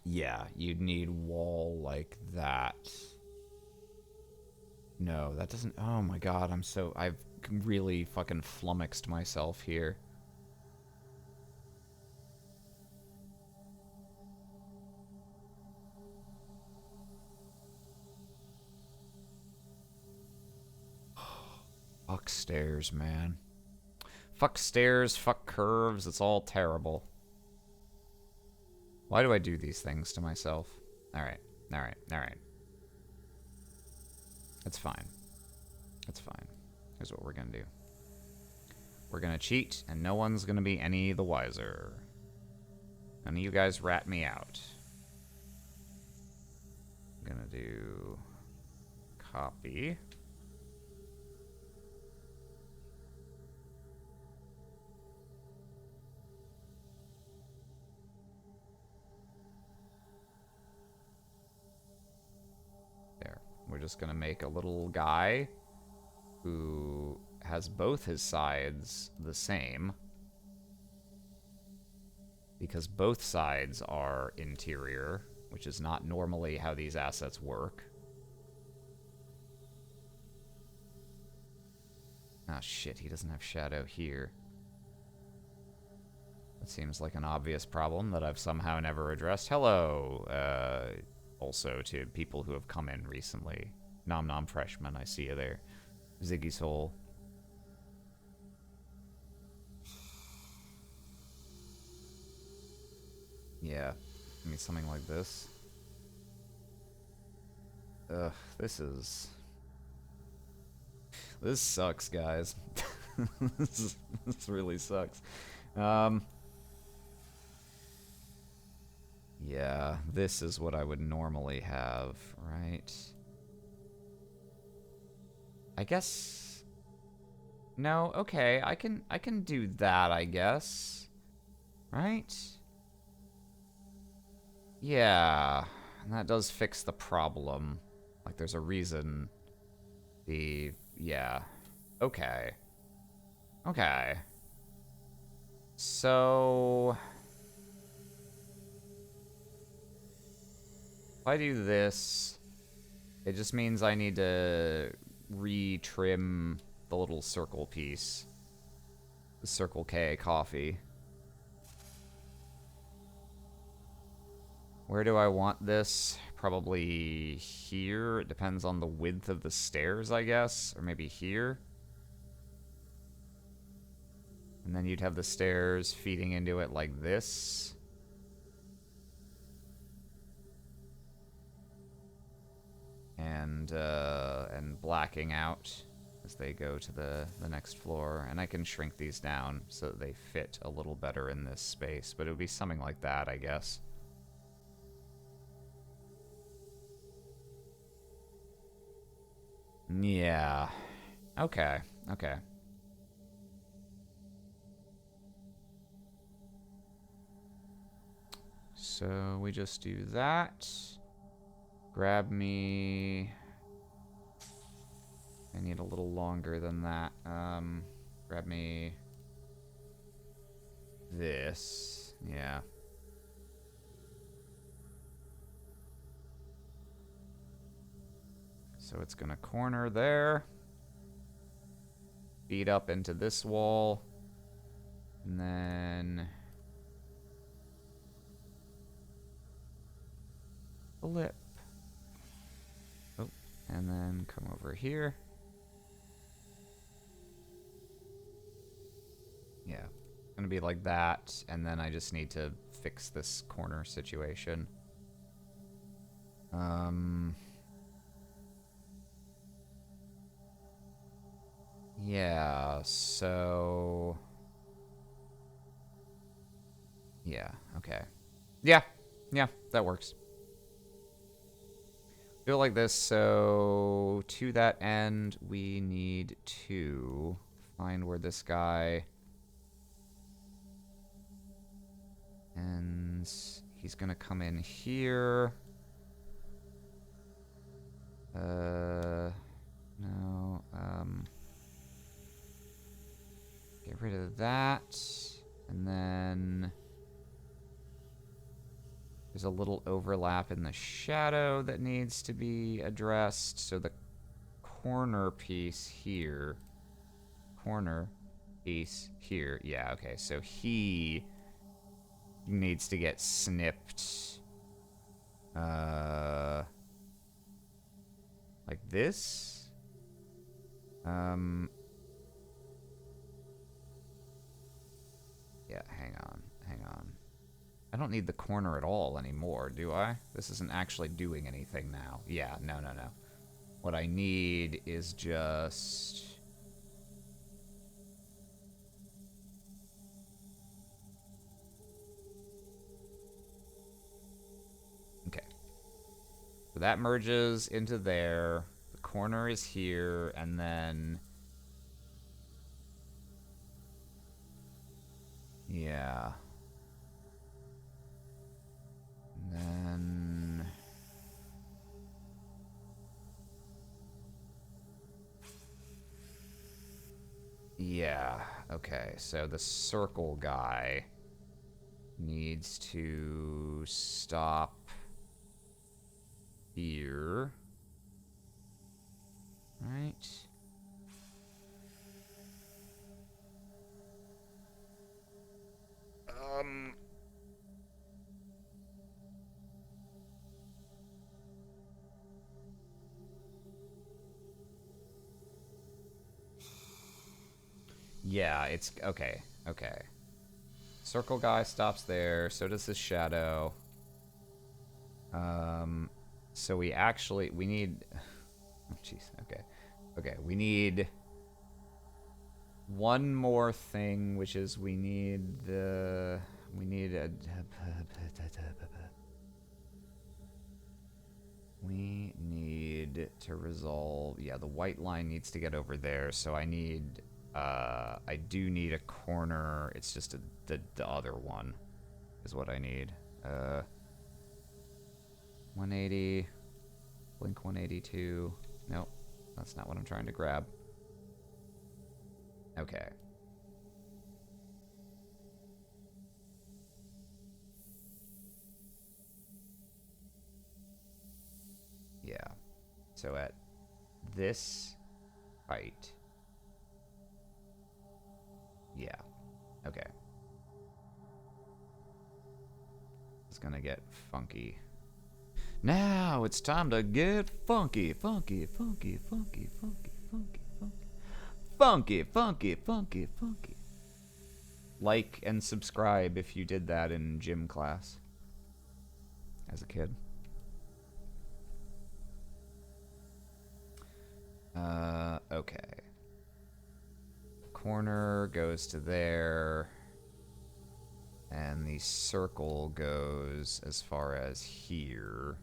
Yeah, you'd need wall like that. No, that doesn't... Oh my god, I've really fucking flummoxed myself here. Fuck stairs, man. Fuck stairs, fuck curves, it's all terrible. Why do I do these things to myself? Alright, alright, alright. It's fine. It's fine. Here's what we're gonna do. We're gonna cheat, and no one's gonna be any the wiser. None of you guys rat me out. I'm gonna do... copy. There. We're just gonna make a little guy who has both his sides the same, because both sides are interior, which is not normally how these assets work. Ah, shit, he doesn't have shadow here. That seems like an obvious problem that I've somehow never addressed. Hello, also to people who have come in recently. Nom Nom Freshman, I see you there. Ziggy's Hole. Yeah, give me something like this. Ugh, this sucks, guys. this really sucks. Yeah, this is what I would normally have, right? I guess... No, okay, I can do that, I guess. Right? Yeah, and that does fix the problem. Like, there's a reason yeah. Okay. Okay. So... if I do this, it just means I need to re-trim the little circle piece. The Circle K coffee. Where do I want this? Probably here. It depends on the width of the stairs, I guess. Or maybe here. And then you'd have the stairs feeding into it like this. And blacking out as they go to the next floor. And I can shrink these down so that they fit a little better in this space. But it would be something like that, I guess. Yeah. Okay. Okay. So we just do that. Grab me... I need a little longer than that. Grab me... this. Yeah. So it's gonna corner there. Feed up into this wall. And then... flip. Oh, and then come over here. Yeah, it's gonna be like that, and then I just need to fix this corner situation. Yeah, so... yeah, okay. Yeah, that works. Do it like this, so to that end, we need to find where this guy... and he's gonna come in here. No, get rid of that, and then there's a little overlap in the shadow that needs to be addressed, so the corner piece here, yeah, okay, so he needs to get snipped, like this, I don't need the corner at all anymore, do I? This isn't actually doing anything now. Yeah, no. What I need is just... Okay. So that merges into there. The corner is here, and then... Yeah. And then... Yeah, okay, so the circle guy needs to stop here. Right. Yeah, it's... Okay, okay. Circle guy stops there, so does his shadow. So we actually... We need... Oh, jeez, okay. Okay, we need... one more thing, which is we need the... We need a... We need to resolve... Yeah, the white line needs to get over there, so I need... I do need a corner. It's just the other one is what I need. 180. Blink 182. Nope. That's not what I'm trying to grab. Okay. Yeah. So at this height... Yeah. Okay. It's gonna get funky. Now it's time to get funky, funky, funky, funky, funky, funky, funky. Funky, funky, funky, funky. Like and subscribe if you did that in gym class as a kid. Okay. Corner goes to there, and the circle goes as far as here.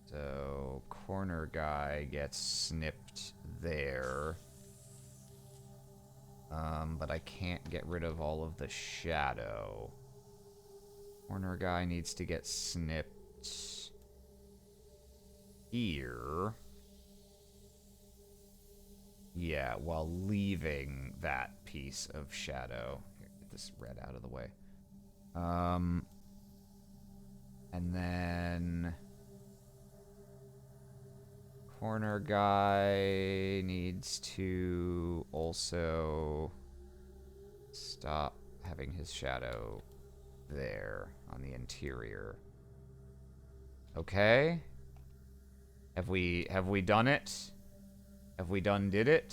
So corner guy gets snipped there, but I can't get rid of all of the shadow. Corner guy needs to get snipped here. Yeah, while leaving that piece of shadow. Here, get this red out of the way. And then... corner guy needs to also stop having his shadow there on the interior. Okay. Have we done it? Have we did it?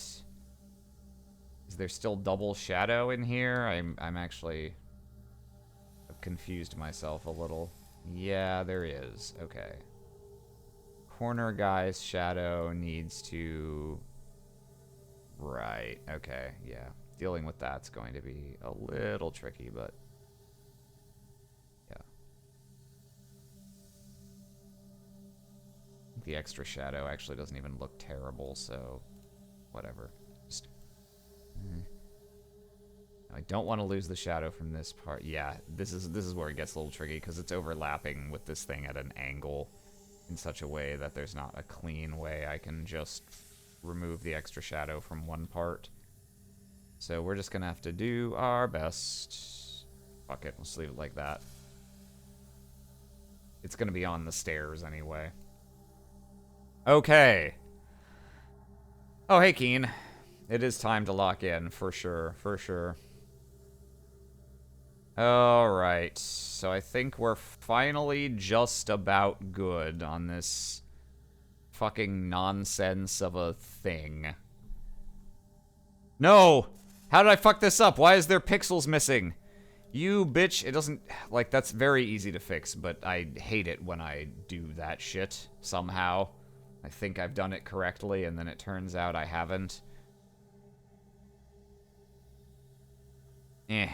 Is there still double shadow in here? I'm actually... I've confused myself a little. Yeah, there is. Okay. Corner guy's shadow needs to... Right. Okay, yeah. Dealing with that's going to be a little tricky, but... Yeah. The extra shadow actually doesn't even look terrible, so... Whatever. Just... I don't want to lose the shadow from this part. Yeah, this is where it gets a little tricky, because it's overlapping with this thing at an angle in such a way that there's not a clean way I can just remove the extra shadow from one part. So we're just gonna have to do our best. Fuck it, let's leave it like that. It's gonna be on the stairs anyway. Okay. Oh, hey, Keen. It is time to lock in, for sure, for sure. Alright, so I think we're finally just about good on this fucking nonsense of a thing. No! How did I fuck this up? Why is there pixels missing? You bitch. It doesn't... Like, that's very easy to fix, but I hate it when I do that shit somehow. I think I've done it correctly, and then it turns out I haven't. Eh.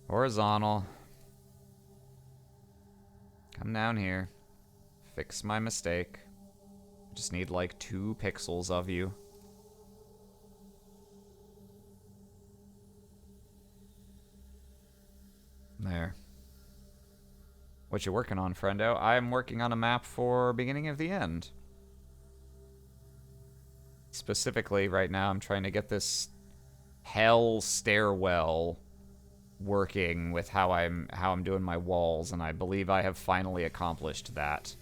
Horizontal. Come down here. Fix my mistake. I just need like 2 pixels of you. There. What you working on, friendo? I'm working on a map for Beginning of the End. Specifically, right now, I'm trying to get this hell stairwell working with how I'm doing my walls, and I believe I have finally accomplished that.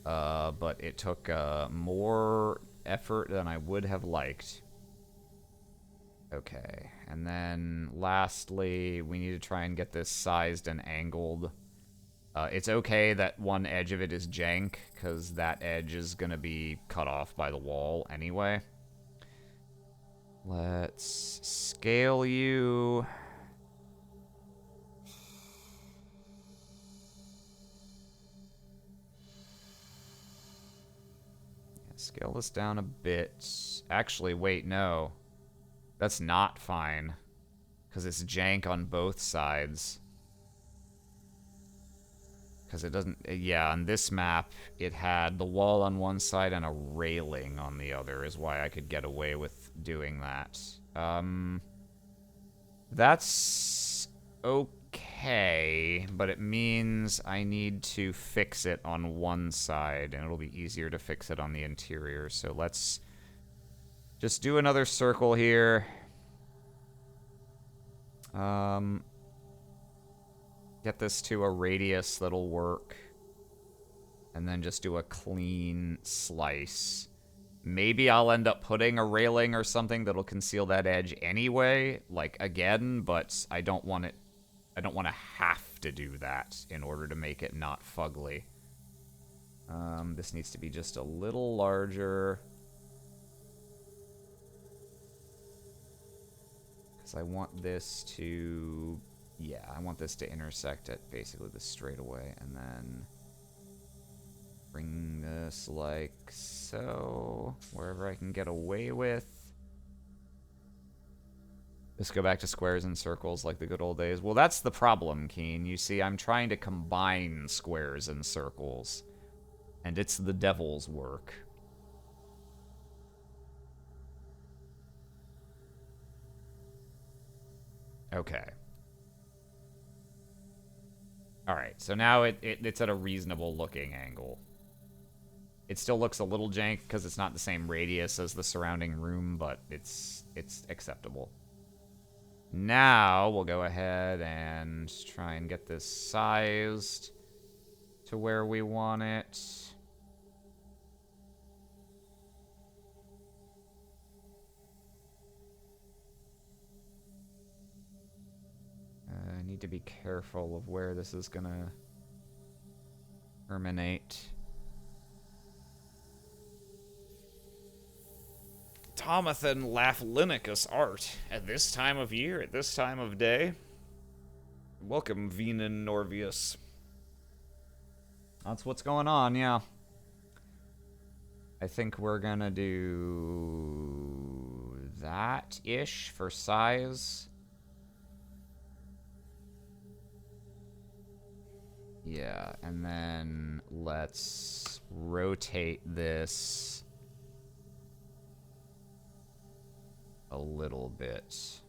But it took more effort than I would have liked. Okay, and then lastly, we need to try and get this sized and angled. It's okay that one edge of it is jank, because that edge is going to be cut off by the wall anyway. Let's scale you. Scale this down a bit. Actually, wait, no. That's not fine. Because it's jank on both sides. Because it doesn't... Yeah, on this map, it had the wall on one side and a railing on the other, is why I could get away with doing that. That's okay, but it means I need to fix it on one side, and it'll be easier to fix it on the interior. So let's just do another circle here. Get this to a radius that'll work. And then just do a clean slice. Maybe I'll end up putting a railing or something that'll conceal that edge anyway, like again, but I don't want to have to do that in order to make it not fugly. This needs to be just a little larger. Because I want this to... Yeah, I want this to intersect at basically the straightaway, and then bring this like so, wherever I can get away with. Just go back to squares and circles like the good old days. Well, that's the problem, Keen. You see, I'm trying to combine squares and circles, and it's the devil's work. Okay. Alright, so now it's at a reasonable looking angle. It still looks a little jank because it's not the same radius as the surrounding room, but it's acceptable. Now we'll go ahead and try and get this sized to where we want it. I need to be careful of where this is gonna terminate. Tomathan Laphlinicus art at this time of year, at this time of day. Welcome, Venan Norvius. That's what's going on, yeah. I think we're gonna do that-ish for size. Yeah, and then let's rotate this a little bit so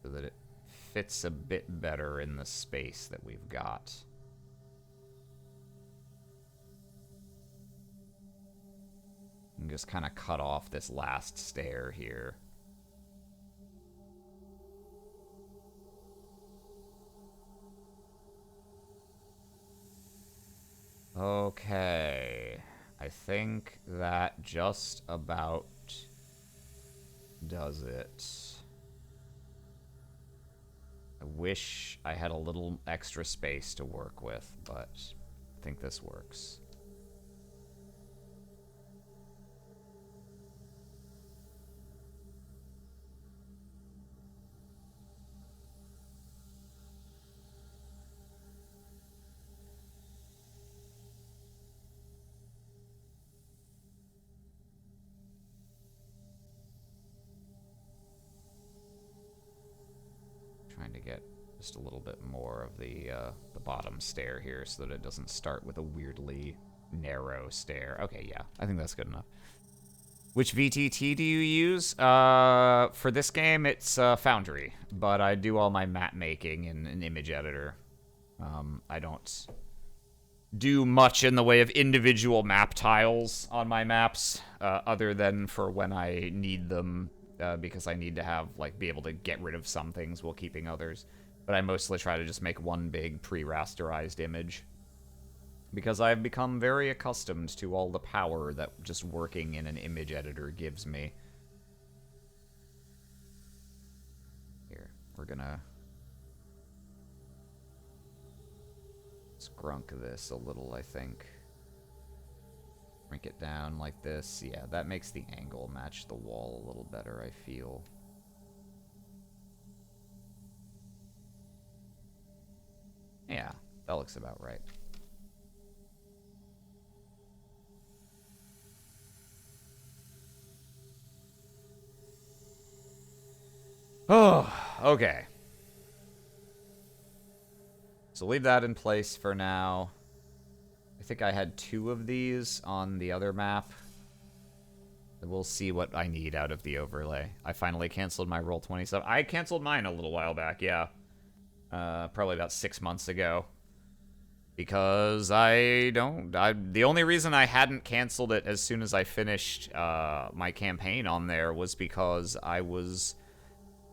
that it fits a bit better in the space that we've got. And just kind of cut off this last stair here. Okay, I think that just about does it. I wish I had a little extra space to work with, but I think this works. trying to get just a little bit more of the bottom stair here so that it doesn't start with a weirdly narrow stair. Okay, yeah, I think that's good enough. Which VTT do you use? For this game, it's Foundry, but I do all my map making in an image editor. I don't do much in the way of individual map tiles on my maps, other than for when I need them, because I need to have, like, be able to get rid of some things while keeping others. But I mostly try to just make one big pre-rasterized image, because I've become very accustomed to all the power that just working in an image editor gives me. Here, we're gonna scrunk this a little, I think. Shrink it down like this. Yeah, that makes the angle match the wall a little better, I feel. Yeah, that looks about right. Oh, okay. So leave that in place for now. I think I had 2 of these on the other map. We'll see what I need out of the overlay. I finally canceled my Roll27. I canceled mine a little while back, yeah. Probably about 6 months ago. Because the only reason I hadn't canceled it as soon as I finished my campaign on there was because I was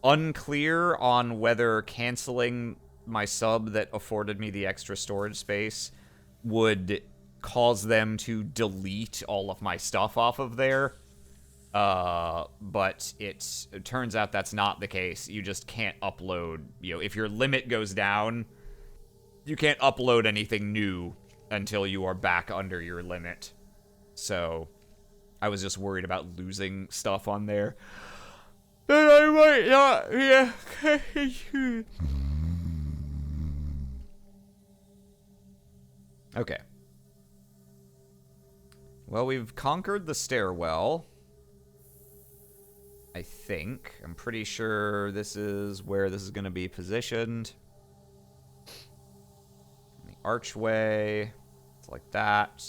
unclear on whether canceling my sub that afforded me the extra storage space would cause them to delete all of my stuff off of there. But it turns out that's not the case. You just can't upload, if your limit goes down, you can't upload anything new until you are back under your limit. So I was just worried about losing stuff on there. Then I might not, yeah. Okay. Well, we've conquered the stairwell. I think. I'm pretty sure this is where this is going to be positioned. The archway. It's like that.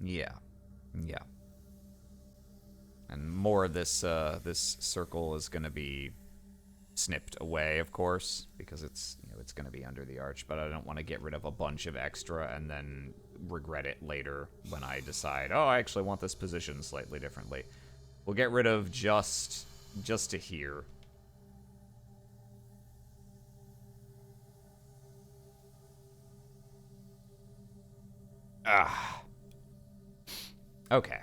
Yeah. Yeah. And more of this this circle is going to be snipped away, of course, because it's it's going to be under the arch, but I don't want to get rid of a bunch of extra and then regret it later when I decide, oh, I actually want this position slightly differently. We'll get rid of just to here. Ah. Okay.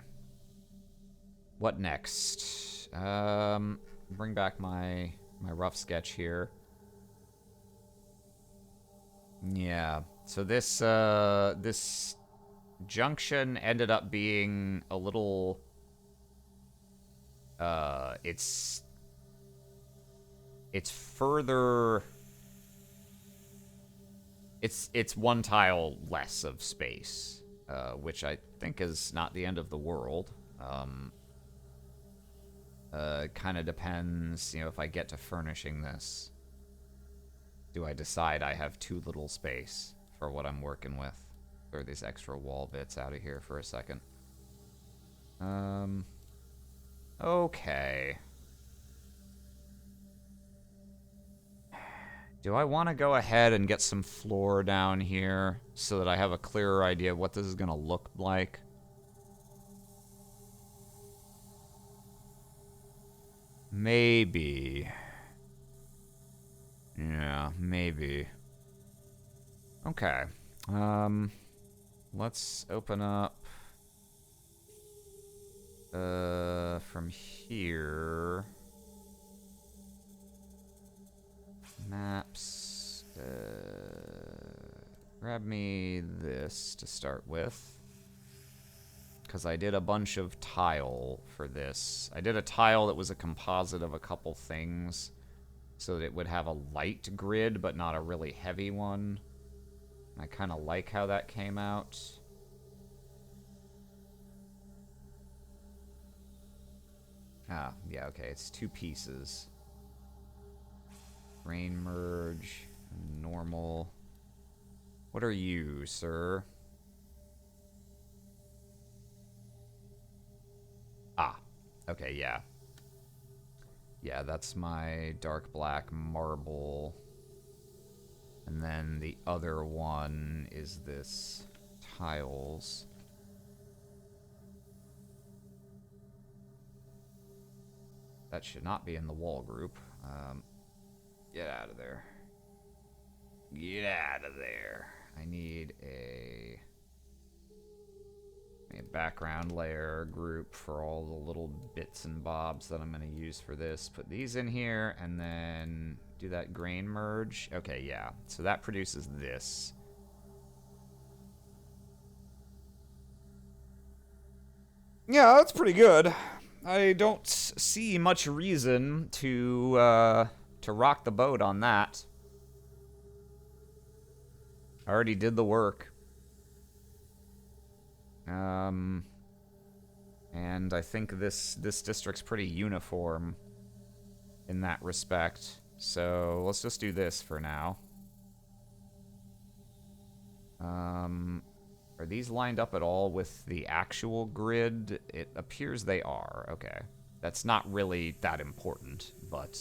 What next? Bring back my rough sketch here. Yeah. So this this junction ended up being a little it's further, it's one tile less of space, which I think is not the end of the world. Kind of depends, if I get to furnishing this. Do I decide I have too little space for what I'm working with? Throw these extra wall bits out of here for a second. Okay. Do I want to go ahead and get some floor down here so that I have a clearer idea of what this is going to look like? Maybe. Yeah, maybe. Okay. Let's open up from here. Maps. Grab me this to start with. Because I did a bunch of tile for this. I did a tile that was a composite of a couple things, so that it would have a light grid, but not a really heavy one. I kind of like how that came out. Ah, yeah, okay, it's 2 pieces. Grain merge, normal. What are you, sir? Ah, okay, yeah. Yeah, that's my dark black marble. And then the other one is this tiles. That should not be in the wall group. Get out of there. Get out of there. I need a background layer group for all the little bits and bobs that I'm going to use for this. Put these in here and then do that grain merge. Okay, yeah. So that produces this. Yeah, that's pretty good. I don't see much reason to rock the boat on that. I already did the work. And I think this district's pretty uniform in that respect. So let's just do this for now. Are these lined up at all with the actual grid? It appears they are. Okay. That's not really that important, but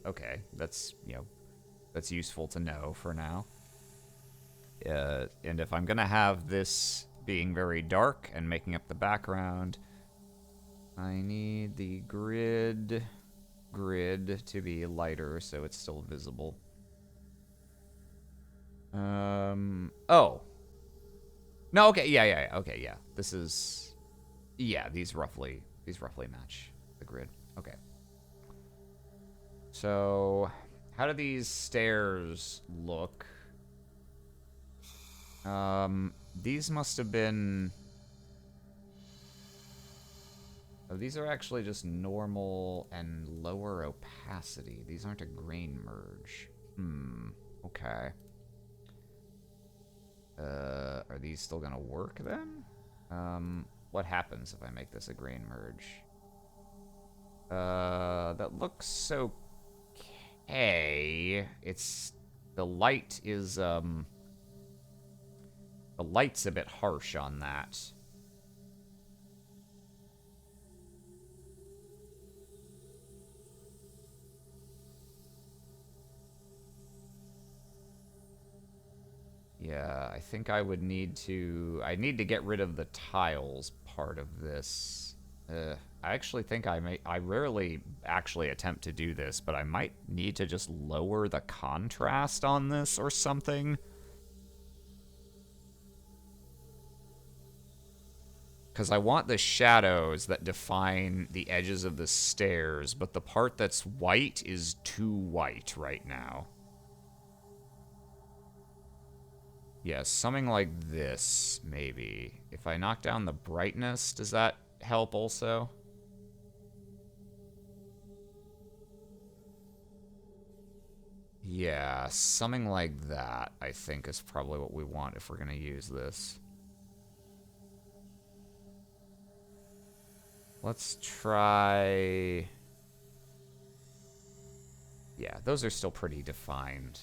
okay. That's, you know, that's useful to know for now. And if I'm gonna have this being very dark and making up the background, I need the grid to be lighter so it's still visible. Oh. No, okay, yeah, okay, yeah. This is, yeah, these roughly match the grid. Okay. So, how do these stairs look? These must have been... Oh, these are actually just normal and lower opacity. These aren't a grain merge. Okay. Are these still gonna work then? What happens if I make this a grain merge? That looks okay. It's... The light is, the light's a bit harsh on that. Yeah, I think I would need to... I need to get rid of the tiles part of this. I actually think I rarely actually attempt to do this, but I might need to just lower the contrast on this or something. Because I want the shadows that define the edges of the stairs, but the part that's white is too white right now. Yeah, something like this, maybe. If I knock down the brightness, does that help also? Yeah, something like that, I think, is probably what we want if we're going to use this. Let's try... Yeah, those are still pretty defined.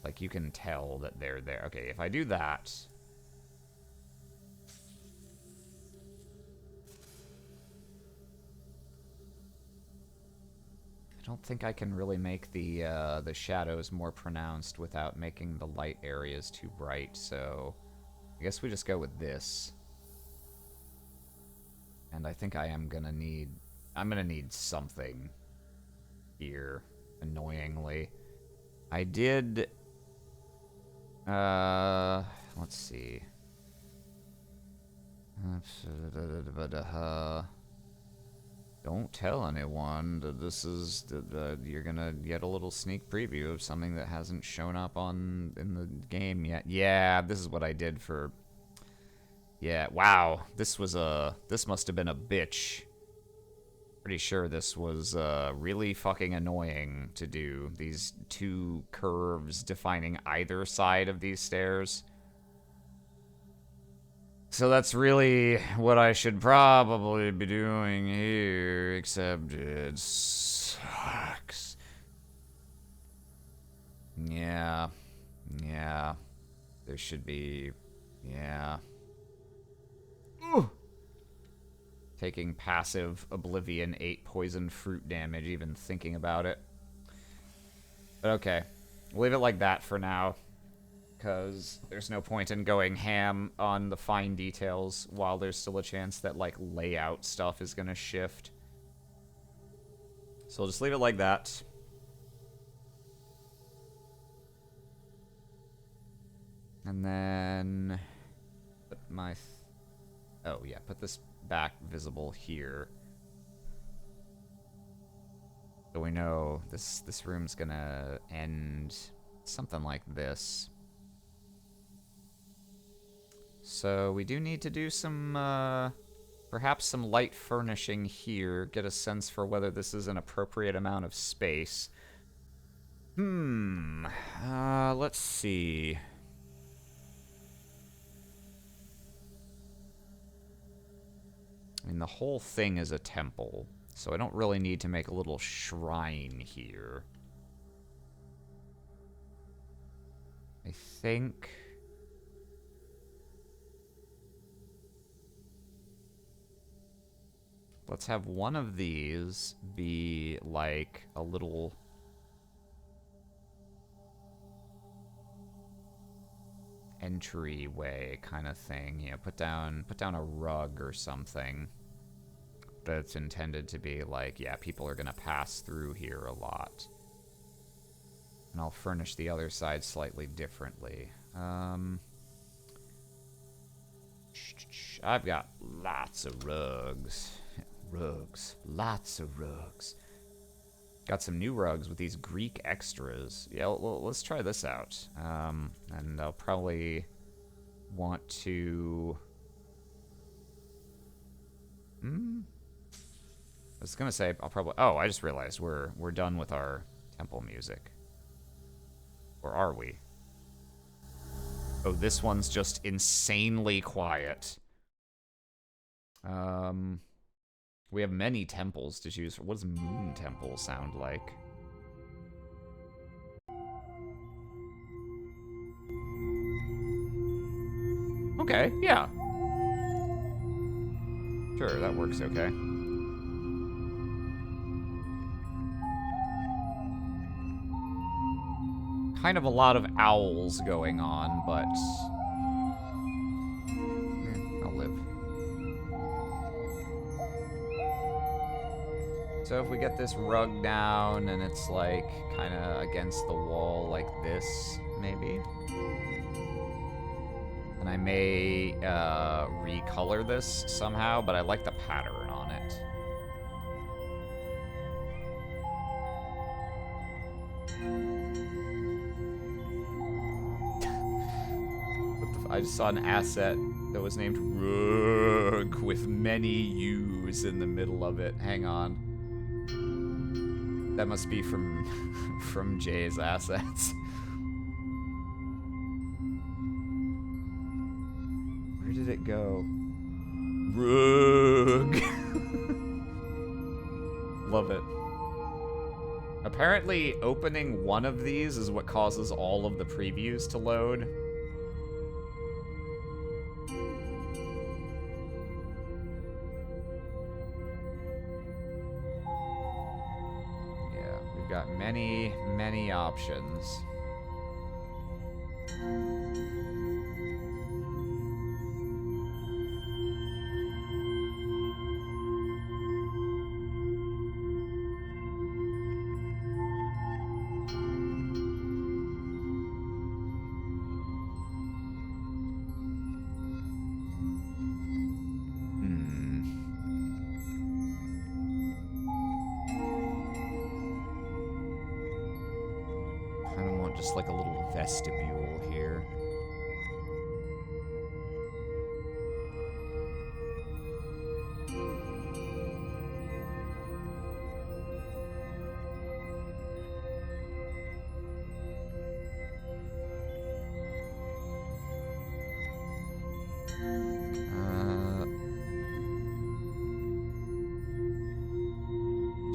Like, you can tell that they're there. Okay, if I do that... I don't think I can really make the shadows more pronounced without making the light areas too bright, so... I guess we just go with this. And I think I am gonna need... I'm gonna need something here, annoyingly. I did... let's see. Don't tell anyone that this is... you're gonna get a little sneak preview of something that hasn't shown up in the game yet. Yeah, this is what I did for... Yeah, wow. This must have been a bitch. Pretty sure this was really fucking annoying to do. These two curves defining either side of these stairs. So that's really what I should probably be doing here, except it sucks. Yeah. Yeah. There should be... Yeah. Ooh. Taking passive Oblivion 8 poison fruit damage, even thinking about it. But okay. We'll leave it like that for now. Because there's no point in going ham on the fine details while there's still a chance that, like, layout stuff is going to shift. So we'll just leave it like that. And then... Put my... Oh, yeah, put this back visible here. So we know this room's going to end something like this. So we do need to do some, perhaps some light furnishing here, get a sense for whether this is an appropriate amount of space. Let's see. I mean, the whole thing is a temple, so I don't really need to make a little shrine here. I think... Let's have one of these be like a little entryway kind of thing. You know, put down a rug or something that's intended to be like, yeah, people are gonna pass through here a lot. And I'll furnish the other side slightly differently. I've got lots of rugs. Rugs. Lots of rugs. Got some new rugs with these Greek extras. Yeah, well, let's try this out. And I'll probably want to... I was gonna say, I'll probably... Oh, I just realized we're done with our temple music. Or are we? Oh, this one's just insanely quiet. We have many temples to choose from. What does Moon Temple sound like? Okay, yeah. Sure, that works okay. Kind of a lot of owls going on, but... I'll live. So if we get this rug down and it's like kind of against the wall like this, maybe. And I may recolor this somehow, but I like the pattern on it. I just saw an asset that was named Rug with many U's in the middle of it. Hang on. That must be from from Jay's assets. Where did it go? Rug. Love it. Apparently, opening one of these is what causes all of the previews to load. Got many, many options. Just like a little vestibule here.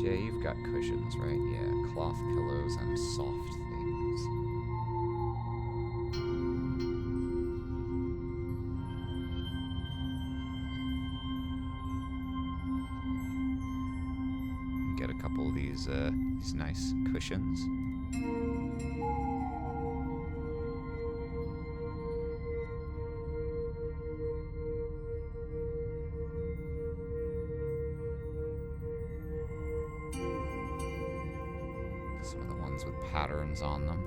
Jay, you've got cushions, right? Yeah, cloth pillows and soft things. Get a couple of these nice cushions. Some of the ones with patterns on them.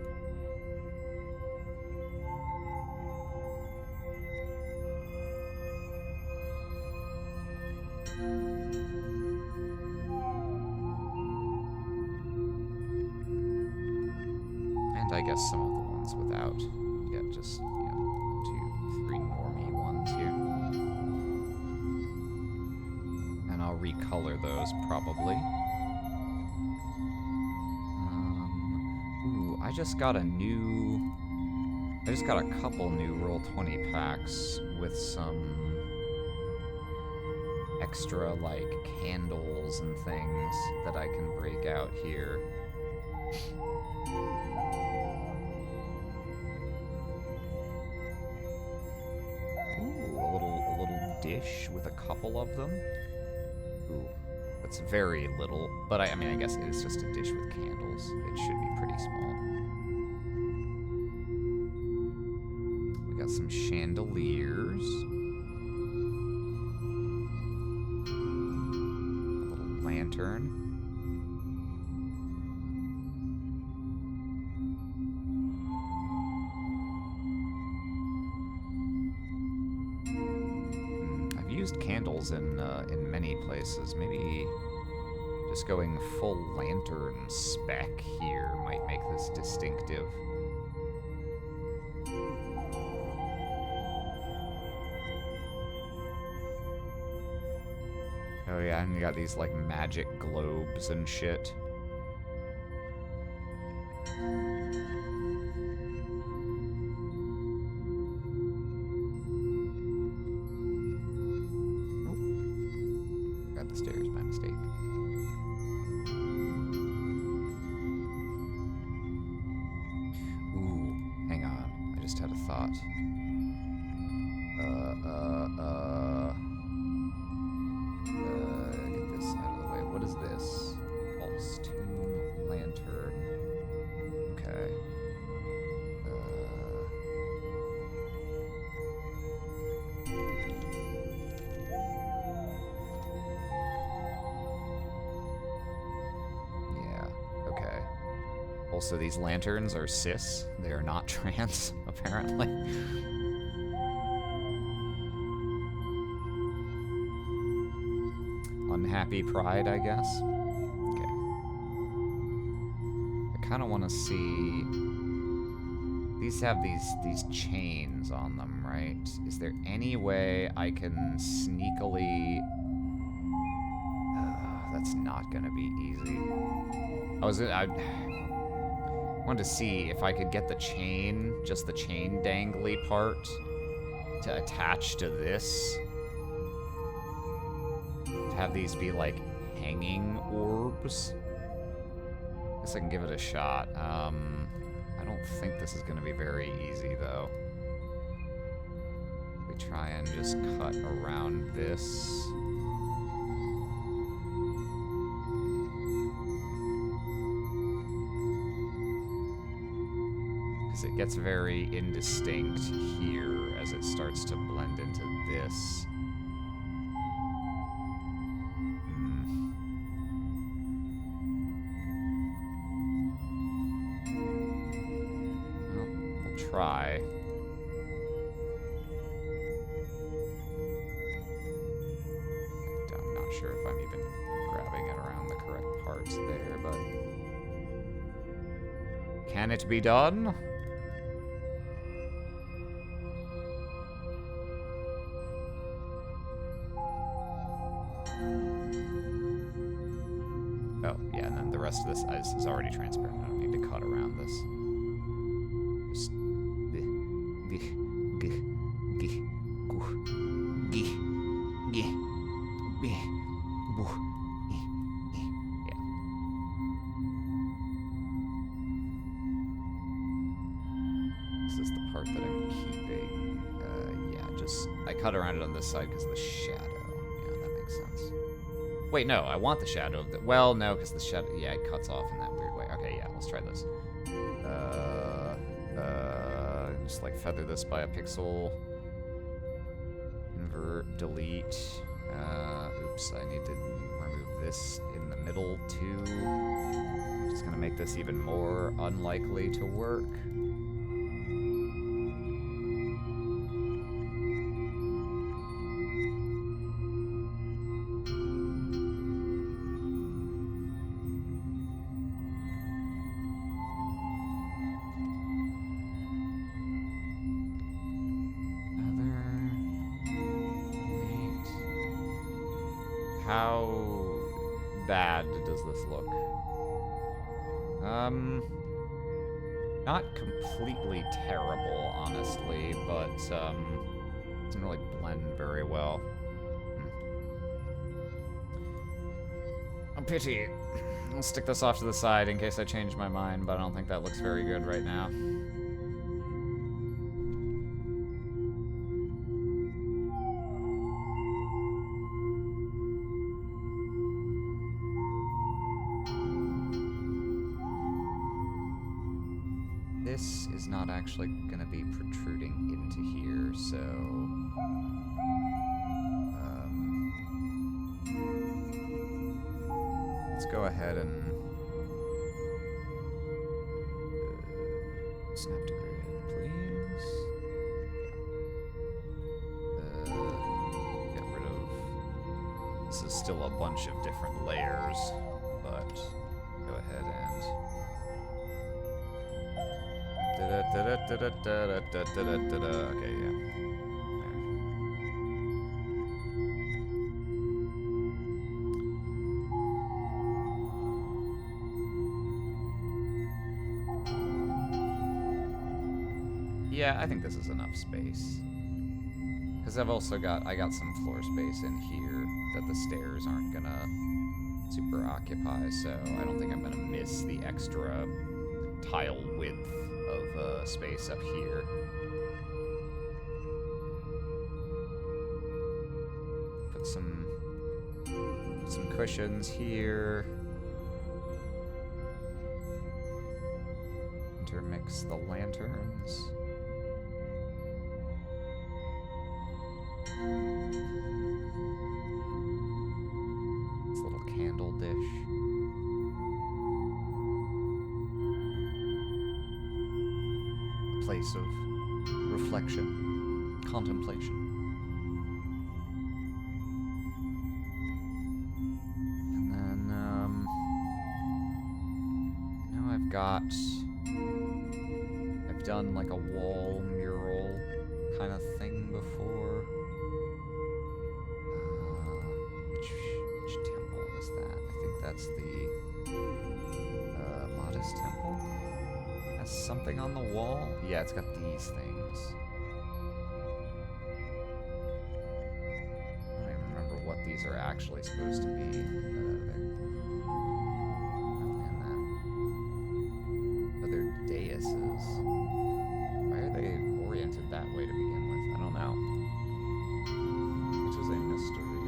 And I guess some of the ones without. You get just, 1, 2, 3 normie ones here. And I'll recolor those probably. I just got a couple new Roll20 packs with some extra, like, candles and things that I can break out here. Ooh, a little dish with a couple of them. Ooh, that's very little, but I mean, I guess it is just a dish with candles. It should be pretty small. Got some chandeliers. A little lantern. I've used candles in many places. Maybe just going full lantern spec here might make this distinctive. Oh yeah, and you got these, like, magic globes and shit. Oh. Got the stairs by mistake. Ooh, hang on. I just had a thought. Get this out of the way. What is this? False tomb lantern. Okay. Yeah, okay. Also, these lanterns are cis. They are not trans, apparently. Unhappy pride, I guess. Okay. I kind of want to see. These have these chains on them, right? Is there any way I can sneakily? That's not gonna be easy. I wanted to see if I could get the chain, just the chain dangly part, to attach to this. Have these be like hanging orbs. Guess I can give it a shot. I don't think this is going to be very easy though. We try and just cut around this. Because it gets very indistinct here as it starts to blend into this. Try. I'm not sure if I'm even grabbing it around the correct parts there, but can it be done? Oh, yeah, and then the rest of this is already transparent. I don't need to cut around this. I cut around it on this side because of the shadow. Yeah, that makes sense. Wait, no, I want the shadow of the... Well, no, because the shadow... Yeah, it cuts off in that weird way. Okay, yeah, let's try this. Just, like, feather this by a pixel. Invert, delete. Oops, I need to remove this in the middle, too. Just gonna make this even more unlikely to work. How bad does this look? Not completely terrible, honestly, but, doesn't really blend very well. A pity. I'll stick this off to the side in case I change my mind, but I don't think that looks very good right now. This is not actually going to be protruding into here, so... let's go ahead and... snap to grid, please. Get rid of... This is still a bunch of different layers, but go ahead and... Okay, yeah. Yeah, I think this is enough space. Because I got some floor space in here that the stairs aren't gonna super occupy, so I don't think I'm gonna miss the extra tile width of space up here. Put some cushions here. Intermix the lanterns. This little candle dish. Place of reflection, contemplation. And then, now I've done like a wall mural kind of thing before. Which temple is that? I think that's the Modest Temple. Has something on the wall? Yeah, it's got these things. I don't even remember what these are actually supposed to be. They're daises. Why are they oriented that way to begin with? I don't know. It is a mystery.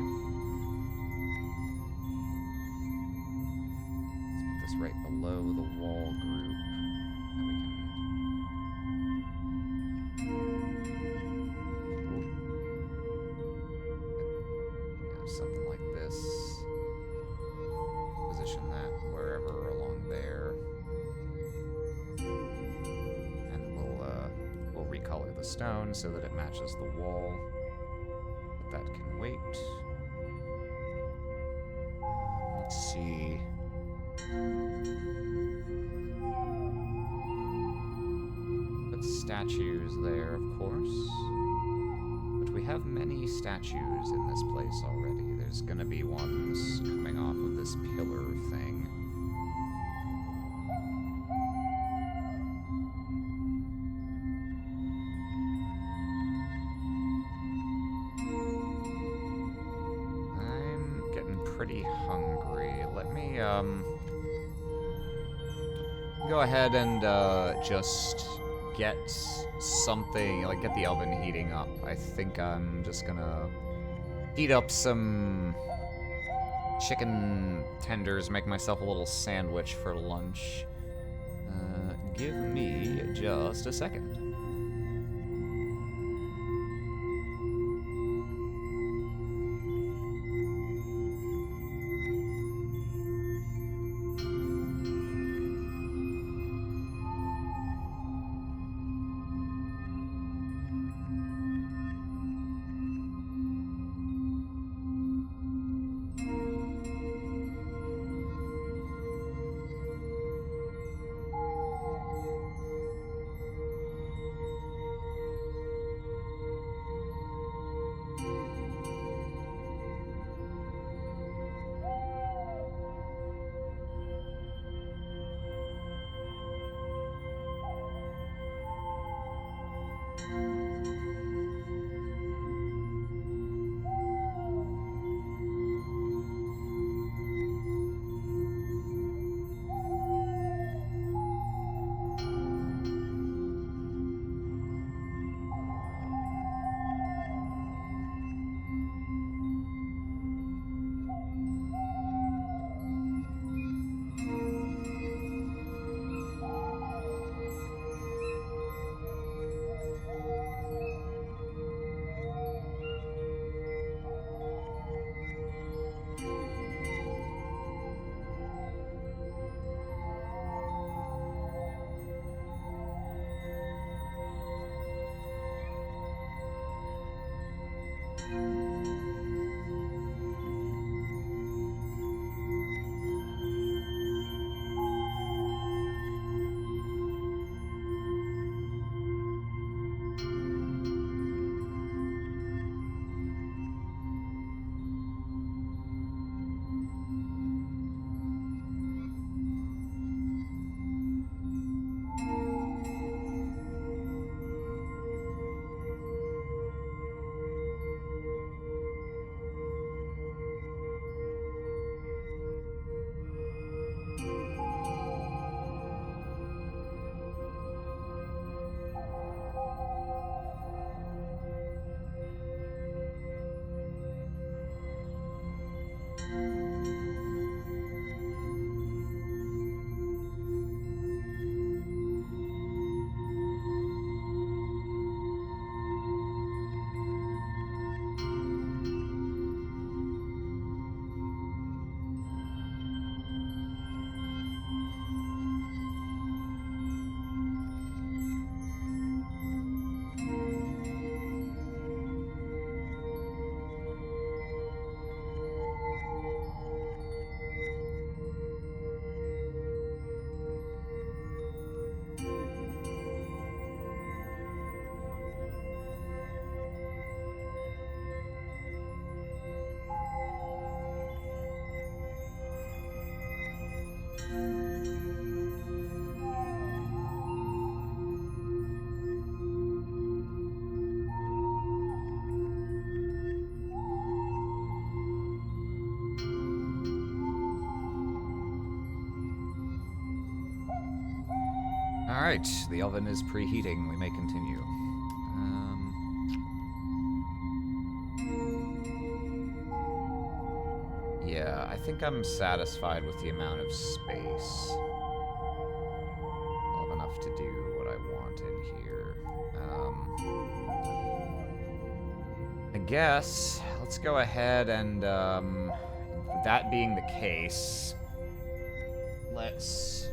Let's put this right below the wall group. Something like this. Position that wherever along there. And we'll recolor the stone so that it matches the wall. But that can wait. Let's see. Put statues there, of course. We have many statues in this place already. There's gonna be ones coming off of this pillar thing. I'm getting pretty hungry. Let me, go ahead and, just get something, like get the oven heating up. I think I'm just gonna heat up some chicken tenders, make myself a little sandwich for lunch. Give me just a second. Alright, the oven is preheating. We may continue. Yeah, I think I'm satisfied with the amount of space. I'll have enough to do what I want in here. I guess, let's go ahead and, that being the case, let's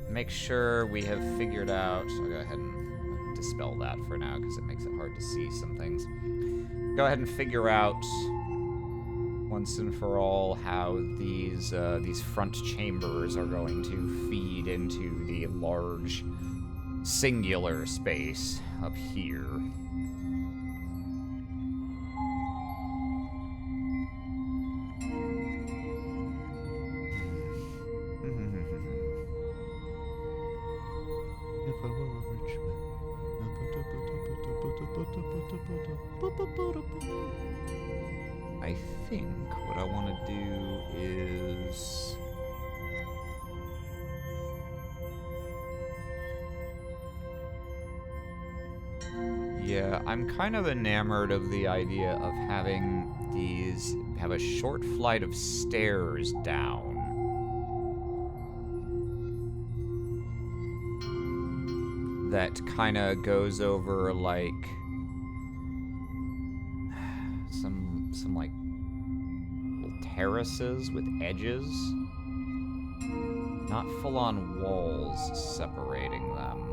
make sure we have figured out. I'll go ahead and dispel that for now because it makes it hard to see some things. Go ahead and figure out once and for all how these front chambers are going to feed into the large singular space up here. I think what I want to do is Yeah, I'm kind of enamored of the idea of having these have a short flight of stairs down. That kind of goes over like some like little terraces with edges. Not full-on walls separating them.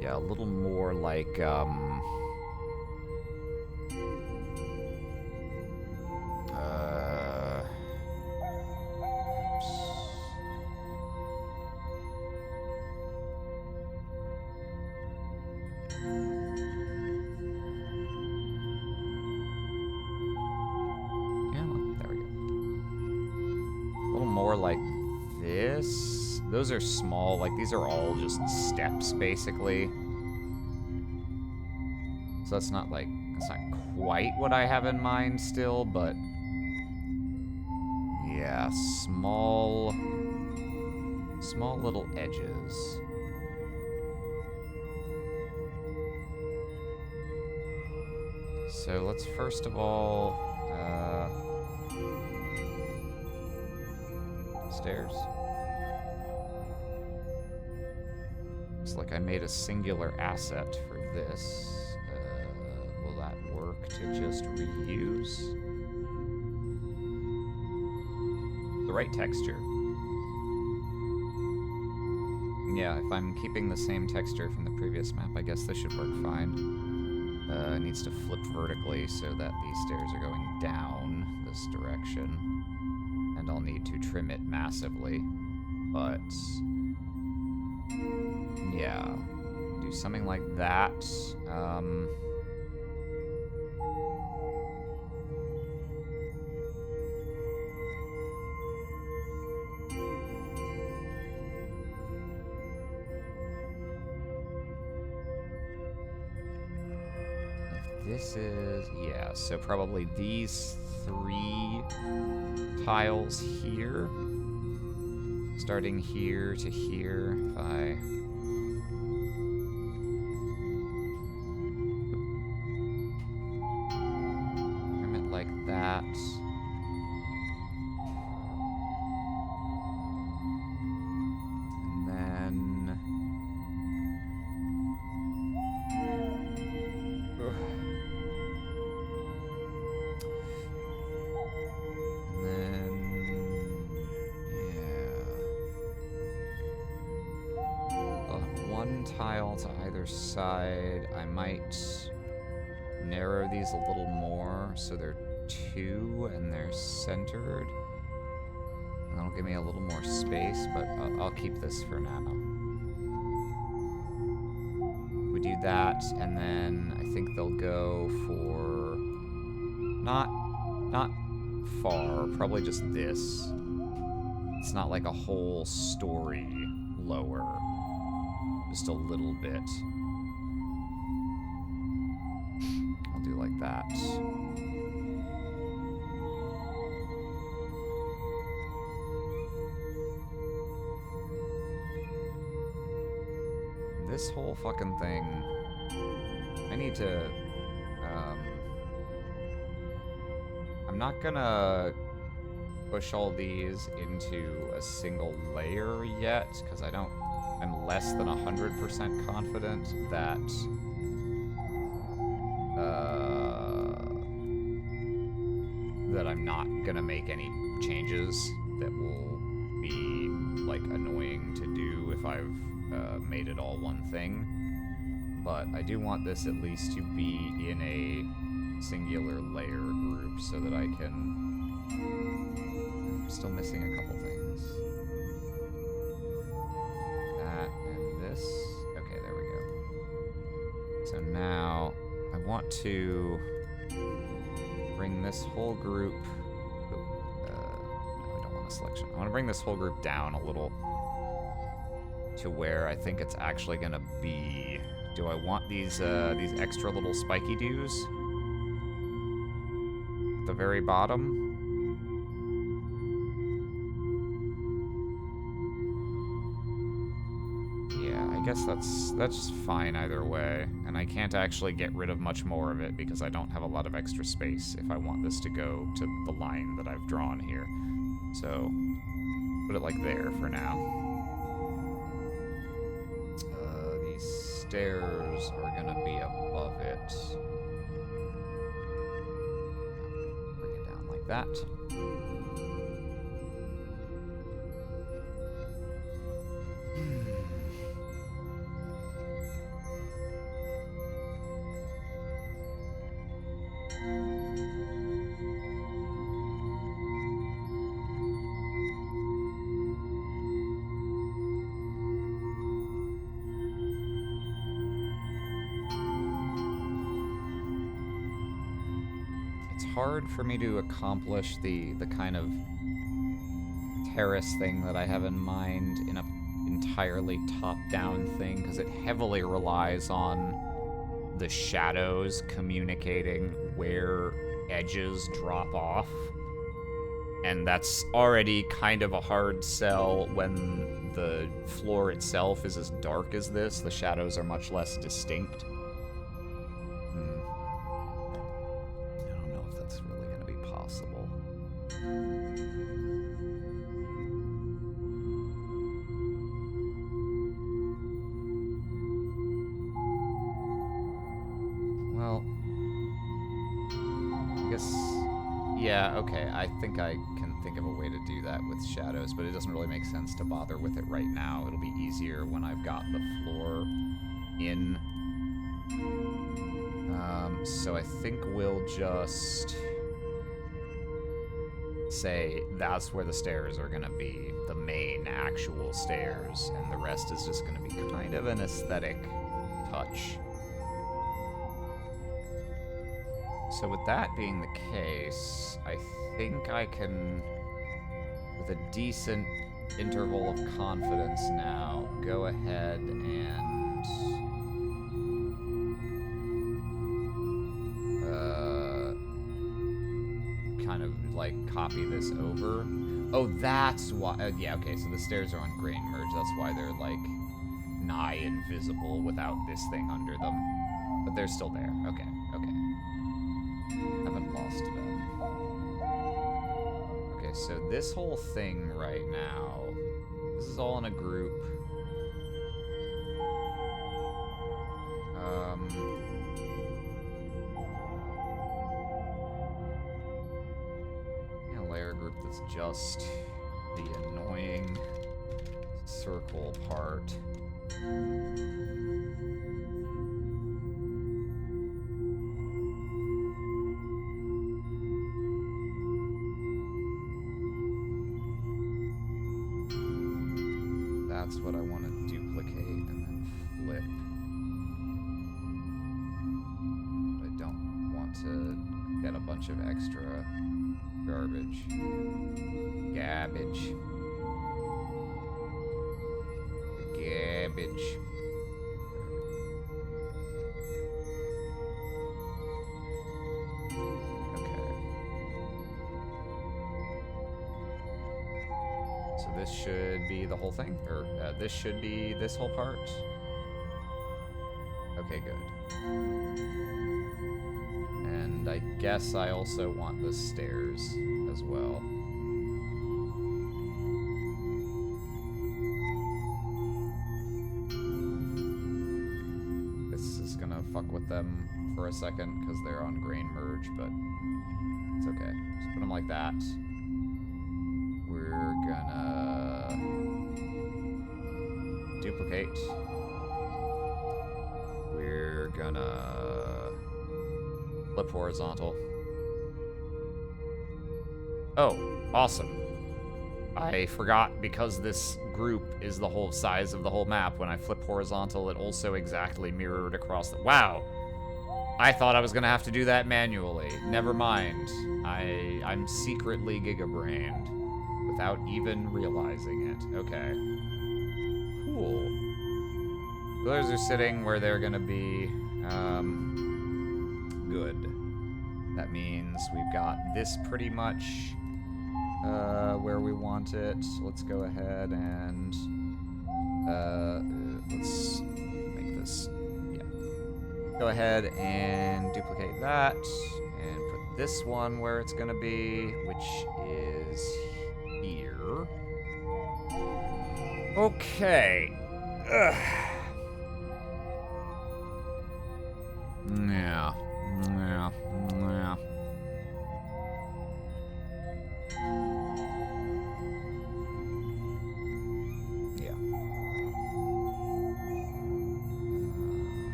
Yeah, a little more like, yeah, there we go. A little more like this. Those are small, like these are all just steps, basically. So that's not like, that's not quite what I have in mind still, but yeah, small little edges. So let's first of all, stairs. Looks like I made a singular asset for this. Will that work to just reuse? The right texture. Yeah, if I'm keeping the same texture from the previous map, I guess this should work fine. It needs to flip vertically so that these stairs are going down this direction. And I'll need to trim it massively. But yeah, do something like that. This is, yeah, so probably these 3 tiles here. Starting here to here, if I... trim it like that. And then... tile to either side. I might narrow these a little more so they're 2 and they're centered. And that'll give me a little more space, but I'll keep this for now. We do that, and then I think they'll go for not far, probably just this. It's not like a whole story lower. Just a little bit. I'll do like that. This whole fucking thing, I need to, I'm not gonna push all these into a single layer yet, because I'm less than 100% confident that that I'm not gonna make any changes that will be like annoying to do if I've made it all one thing. But I do want this at least to be in a singular layer group so that I can... I'm still missing a couple things. That and this. Okay, there we go. So now I want to bring this whole group... no, I don't want a selection. I want to bring this whole group down a little to where I think it's actually going to be. Do I want these extra little spiky dews at the very bottom? guess that's fine either way. And I can't actually get rid of much more of it because I don't have a lot of extra space if I want this to go to the line that I've drawn here. So, put it like there for now. These stairs are gonna be above it. Bring it down like that. Hard for me to accomplish the kind of terrace thing that I have in mind in a entirely top-down thing, because it heavily relies on the shadows communicating where edges drop off, and that's already kind of a hard sell when the floor itself is as dark as this. The shadows are much less distinct. Okay, I think I can think of a way to do that with shadows, but it doesn't really make sense to bother with it right now. It'll be easier when I've got the floor in. So I think we'll just say that's where the stairs are gonna be, the main actual stairs, and the rest is just gonna be kind of an aesthetic touch. So with that being the case, I think I can, with a decent interval of confidence now, go ahead and kind of like copy this over. Oh, that's why. Yeah, okay, so the stairs are on grain merge. That's why they're like nigh invisible without this thing under them. But they're still there. Okay, okay. Haven't lost them. Okay, so this whole thing right now, this is all in a group. Yeah, layer group that's just the annoying circle part. That's what I want to duplicate and then flip. But I don't want to get a bunch of extra garbage. Garbage. Garbage. This should be the whole thing, or this should be this whole part. Okay, good. And I guess I also want the stairs as well. This is gonna fuck with them for a second because they're on grain merge, but it's okay. Just put them like that. We're gonna duplicate. We're gonna flip horizontal. Oh, awesome. I forgot, because this group is the whole size of the whole map. When I flip horizontal, it also exactly mirrored across the... Wow! I thought I was gonna have to do that manually. Never mind. I'm secretly gigabrained without even realizing it. Okay. Cool. Pillars are sitting where they're gonna be. Good. That means we've got this pretty much where we want it. Let's go ahead and let's make this, yeah. Go ahead and duplicate that, and put this one where it's gonna be, which is here. Okay. Ugh. Yeah. Yeah. Yeah. Yeah.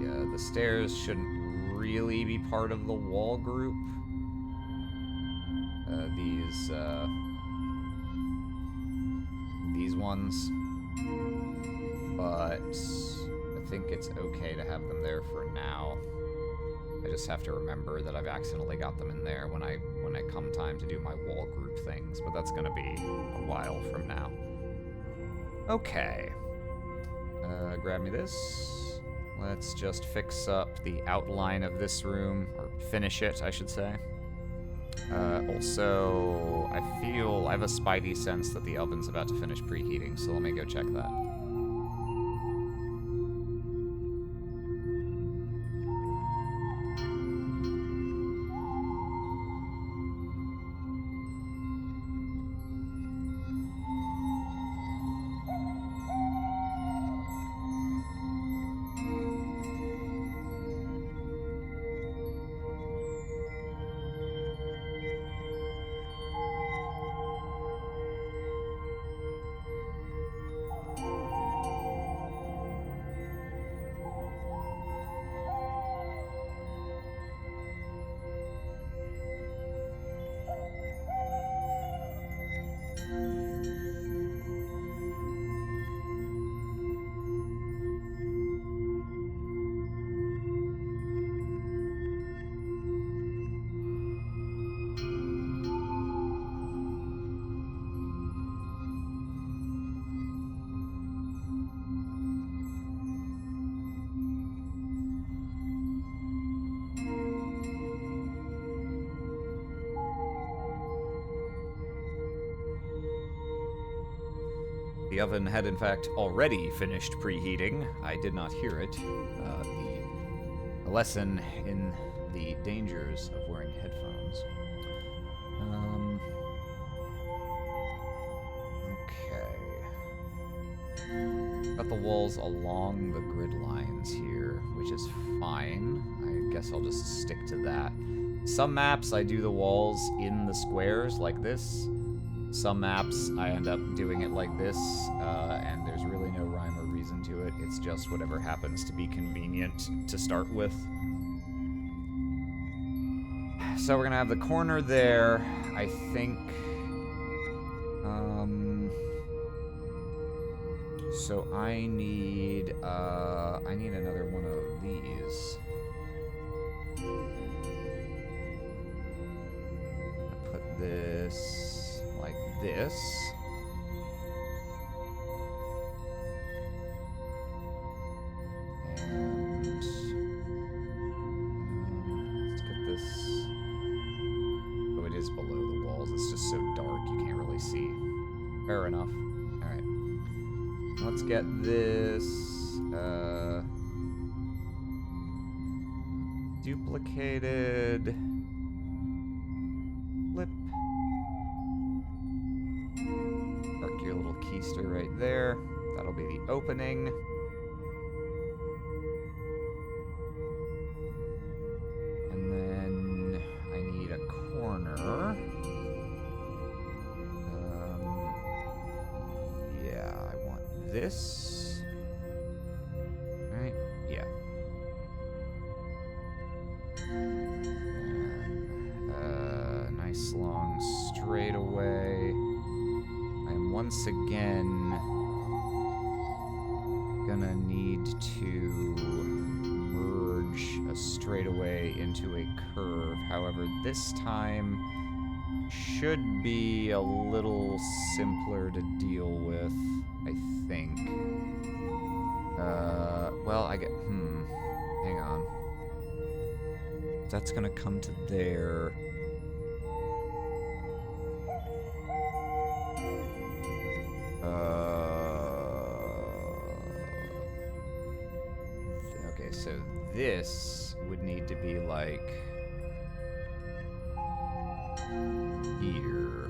Yeah, the stairs shouldn't really be part of the wall group. These ones. But I think it's okay to have them there for now. I just have to remember that I've accidentally got them in there when I come time to do my wall group things, but that's gonna be a while from now. Okay. Grab me this. Let's just fix up the outline of this room, or finish it, I should say. Also, I have a spidey sense that the oven's about to finish preheating, so let me go check that. The oven had, in fact, already finished preheating. I did not hear it. The lesson in the dangers of wearing headphones. Okay. Got the walls along the grid lines here, which is fine. I guess I'll just stick to that. Some maps, I do the walls in the squares like this. Some maps, I end up doing it like this, and there's really no rhyme or reason to it. It's just whatever happens to be convenient to start with. So we're gonna have the corner there, I think. So I need another one of these. I'll put this like this. And let's get this. Oh, it is below the walls. It's just so dark you can't really see. Fair enough. Alright. Let's get this duplicated. Flip. Mark your little keister right there. That'll be the opening. And then I need a corner. Yeah, I want this. Right? Yeah. And, nice long straightaway. I'm once again gonna need to merge a straightaway into a curve. However, this time should be a little simpler to deal with, I think. Well, hang on. That's gonna come to there. so this would need to be like here.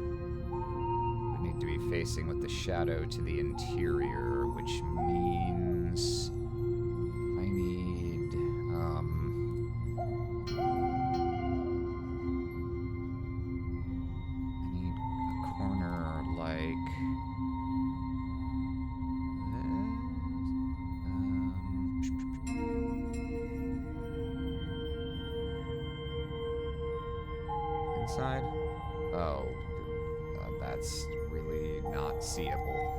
Would need to be facing with the shadow to the interior, which means I need a corner like this. Inside? Oh, that's really not seeable.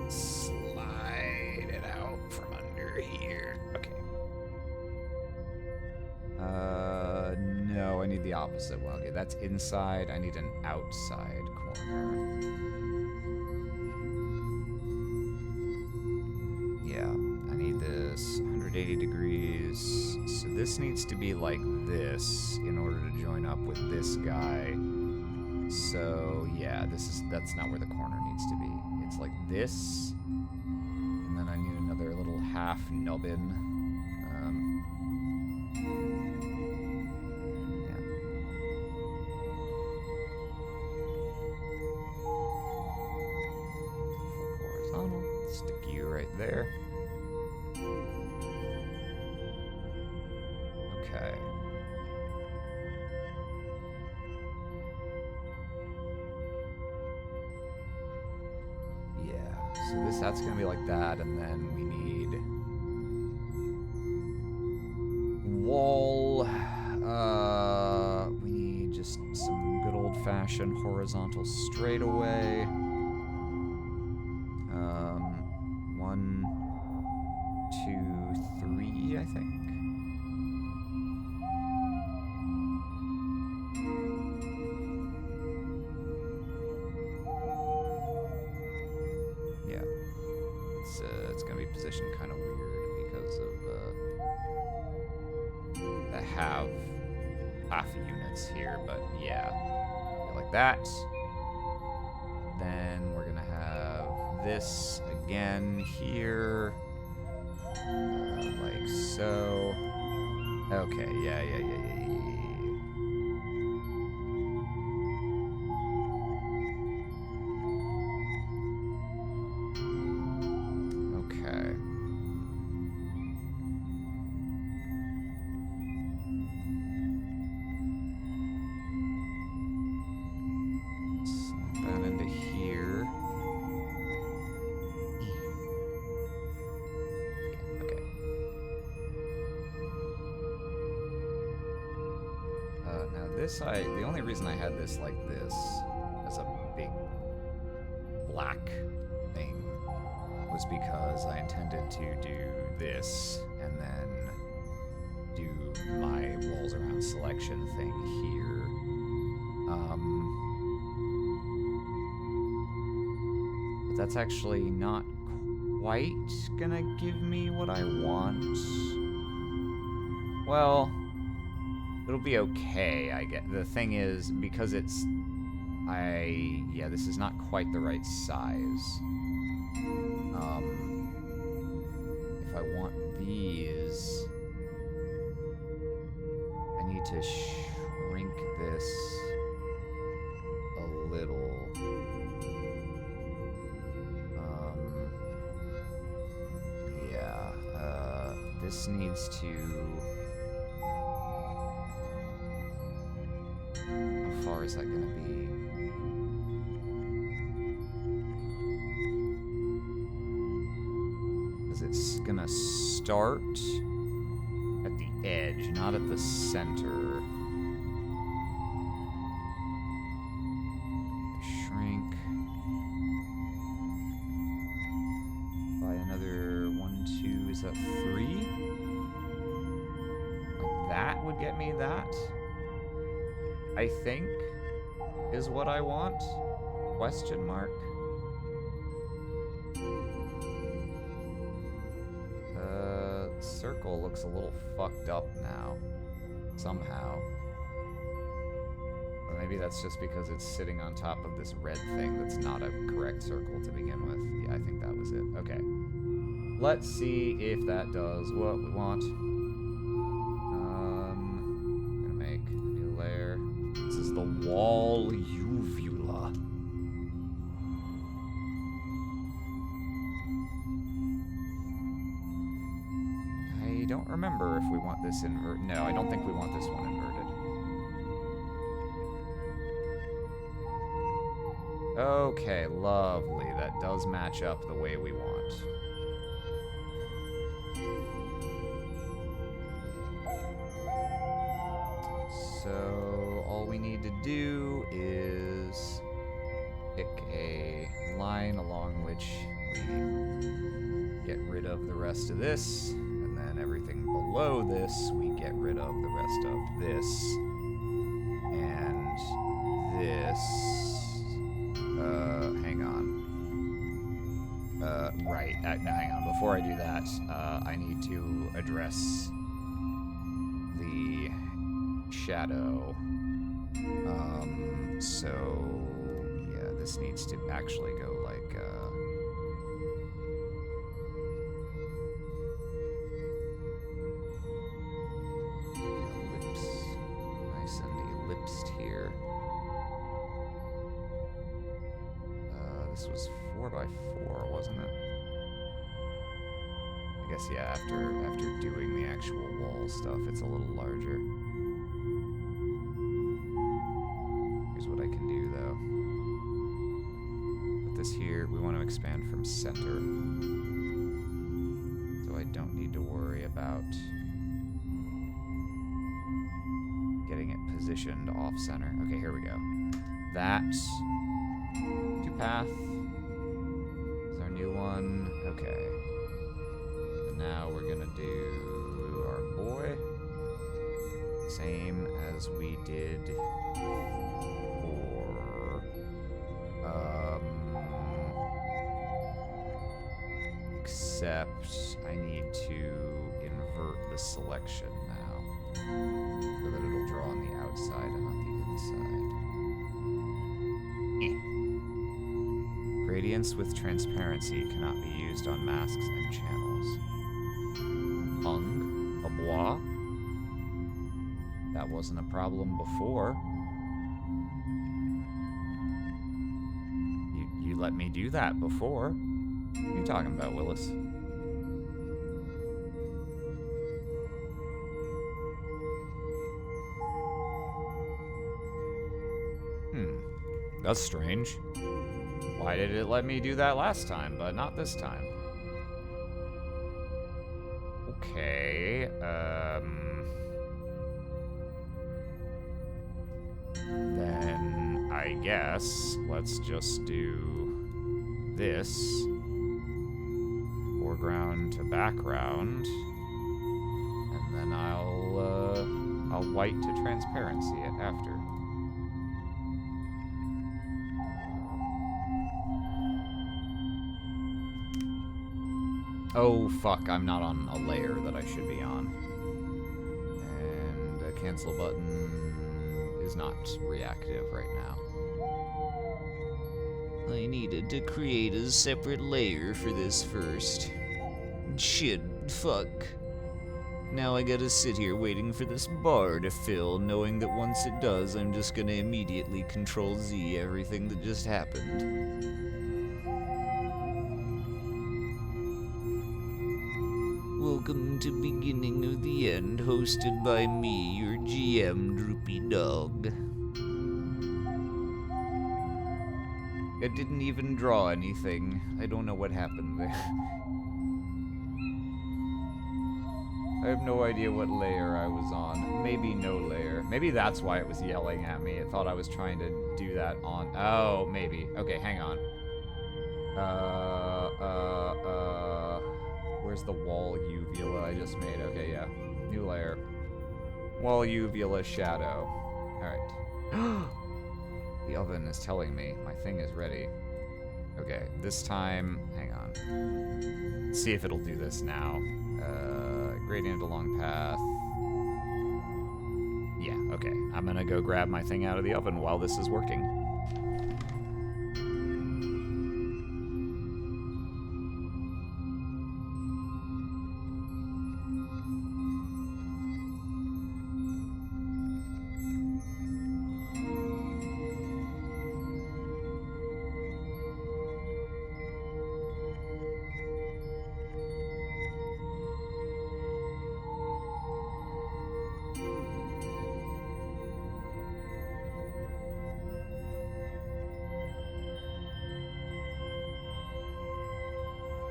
Slide it out from under here. Okay. No, I need the opposite one. Okay, that's inside. I need an outside corner. Yeah, I need this 180 degrees. So this needs to be like this in order to join up with this guy. So yeah, that's not where the corner needs to be. It's like this, and then I need another little half nubbin. Yeah. Full horizontal. Stick you right there. Okay. So that's gonna be like that, and then we need wall. We need just some good old-fashioned horizontal straightaway. 1, 2, 3, I think. It's gonna be positioned kind of weird because of the half units here, but yeah, like that. Then we're gonna have this again here, like so. Okay, yeah. The only reason I had this like this as a big black thing was because I intended to do this and then do my walls around selection thing here. But that's actually not quite gonna give me what I want. Well, it'll be okay, I get. The thing is, because this is not quite the right size. If I want these, I need to shrink this a little. This needs to... How far is that going to be? Because it's going to start at the edge, not at the center. Shrink by another 1, 2, is that 3? Like that would get me that, I think, is what I want? Question mark. Circle looks a little fucked up now, somehow. Or maybe that's just because it's sitting on top of this red thing that's not a correct circle to begin with. Yeah, I think that was it. Okay. Let's see if that does what we want. I'm gonna make a new layer. This is the wall uvula. I don't remember if we want this inverted. No, I don't think we want this one inverted. Okay, lovely. That does match up the way we want. So all we need to do is pick a line along which we get rid of the rest of this, and then everything below this we get rid of the rest of this, and this. Hang on. Right. No, hang on. Before I do that, I need to address the shadow. So, yeah, this needs to actually go like, ellipse. Nice and ellipsed here. This was 4x4, wasn't it? I guess, yeah, after doing the actual wall stuff, it's a little larger. Here's what I can do, though. Put this here. We want to expand from center. So I don't need to worry about getting it positioned off-center. Okay, here we go. That's two-path. Is our new one. Okay. And now we're gonna do our boy. Same as we did for except I need to invert the selection now so that it'll draw on the outside and not the inside. Gradients with transparency cannot be used on masks and channels. Hung, a bois. That wasn't a problem before. You let me do that before. What are you talking about, Willis? That's strange. Why did it let me do that last time, but not this time? Okay, then I guess let's just do this. Foreground to background. And then I'll white to transparency it after. Oh, fuck, I'm not on a layer that I should be on. And the cancel button is not reactive right now. I needed to create a separate layer for this first. Shit, fuck. Now I gotta sit here waiting for this bar to fill, knowing that once it does, I'm just gonna immediately Control-Z everything that just happened. Welcome to Beginning of the End, hosted by me, your GM, Droopy Dog. I didn't even draw anything. I don't know what happened there. I have no idea what layer I was on. Maybe no layer. Maybe that's why it was yelling at me. It thought I was trying to do that on... Oh, maybe. Okay, hang on. Where's the wall uvula I just made? Okay, yeah. New layer. Wall uvula shadow. Alright. The oven is telling me my thing is ready. Okay, this time... Hang on. Let's see if it'll do this now. Gradient along path. Yeah, okay. I'm gonna go grab my thing out of the oven while this is working.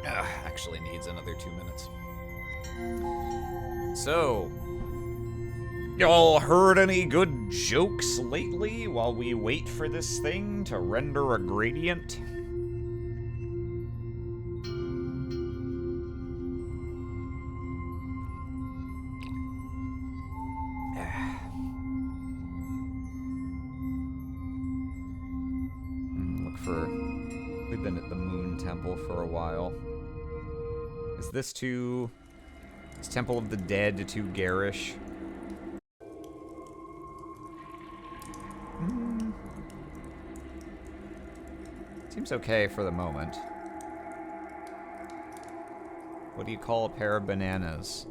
Actually needs another 2 minutes. So, y'all heard any good jokes lately while we wait for this thing to render a gradient? We've been at the Moon Temple for a while. Is this Temple of the Dead too garish? Seems okay for the moment. What do you call a pair of bananas?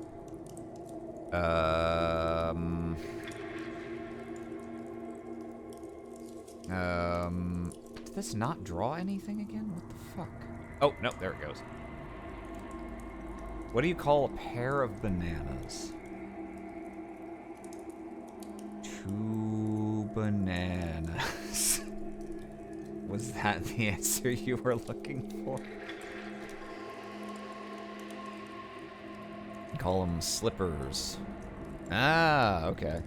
Did this not draw anything again? What the fuck? Oh, no, there it goes. What do you call a pair of bananas? Two bananas. Was that the answer you were looking for? Call them slippers. Ah, okay.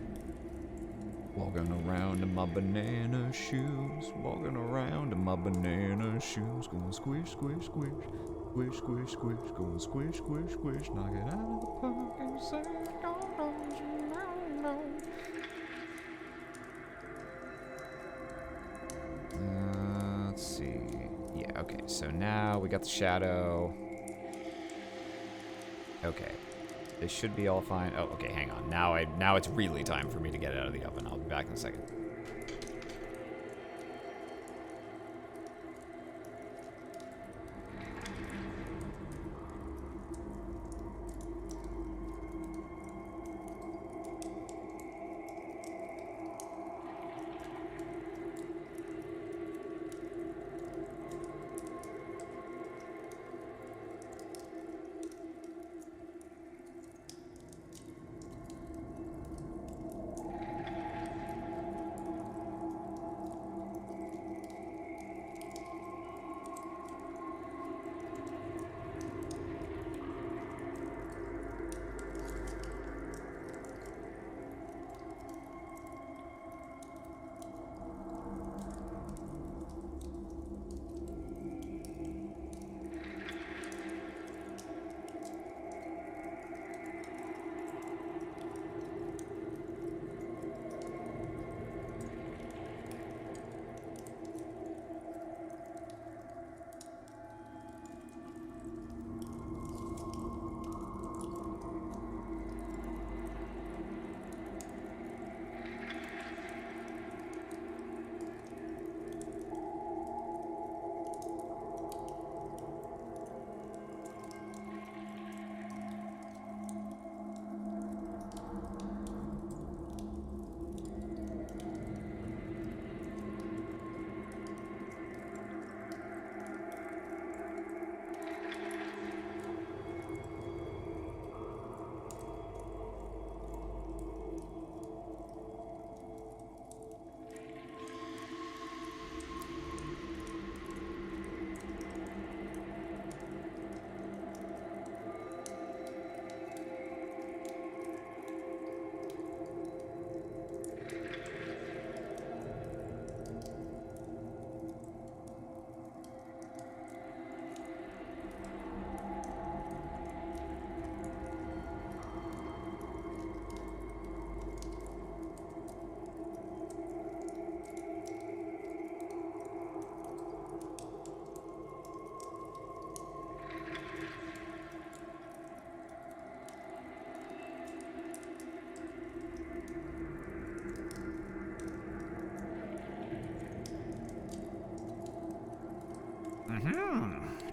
Walking around in my banana shoes. Walking around in my banana shoes. Going squish, squish, squish. Squish, squish, squish. Going squish, squish, squish. Knock it out of the park and say, let's see. Yeah, okay. So now we got the shadow. Okay. This should be all fine. Oh, okay, hang on. Now it's really time for me to get it out of the oven. I'll be back in a second.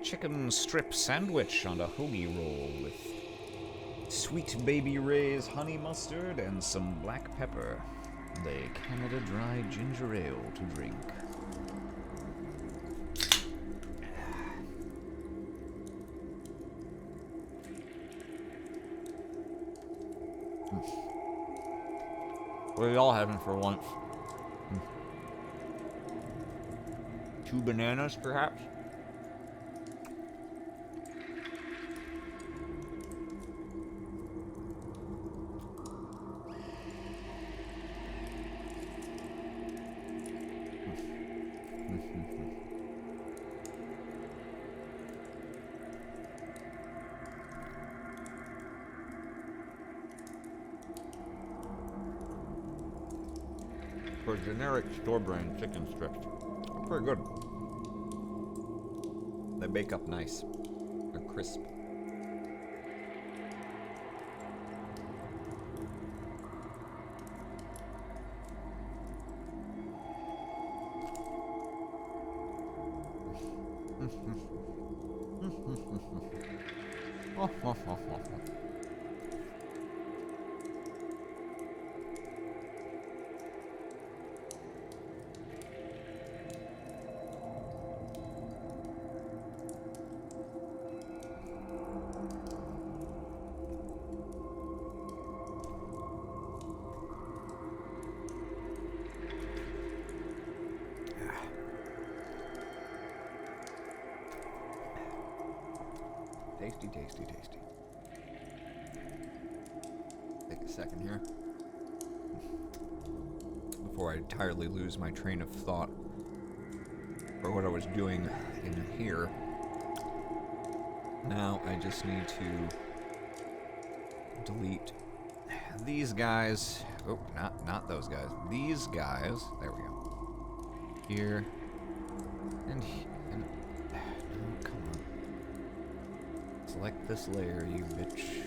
Chicken strip sandwich on a hoagie roll with sweet baby Ray's honey mustard and some black pepper. And a Canada Dry ginger ale to drink. What are y'all having for lunch? 2 bananas, perhaps? for generic store-brand chicken strips. They're pretty good. They bake up nice. They're crisp. Tasty, tasty, tasty. Take a second here. Before I entirely lose my train of thought for what I was doing in here. Now I just need to delete these guys. Oh, not those guys. These guys. There we go. Here. And oh, come on. Select this layer, you bitch.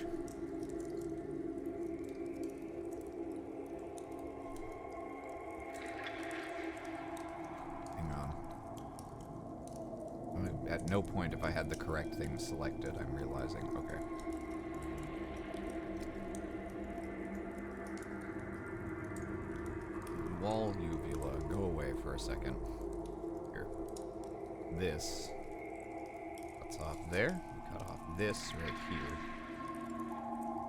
Hang on. At no point if I had the correct thing selected, I'm realizing. Okay. Wall uvula. Go away for a second. Here. This. Cuts off there. Cut off this right here.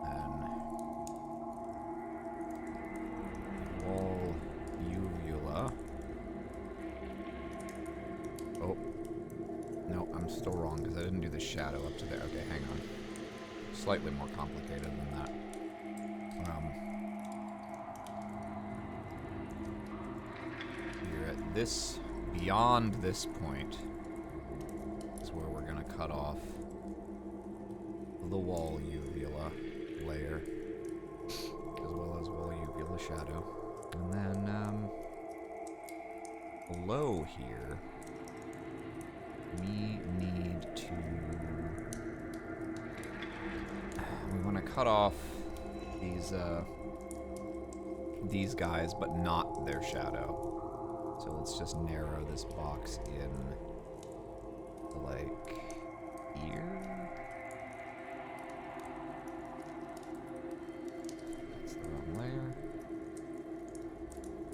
Then wall uvula. Oh. No, I'm still wrong because I didn't do the shadow up to there. Okay, hang on. Slightly more complicated than that. Here at this, beyond this point, is where we're gonna cut off the wall uvula layer, as well as wall uvula shadow. And then, below here, we need to... we want to cut off these guys, but not their shadow. So let's just narrow this box in, like, here? That's the wrong layer.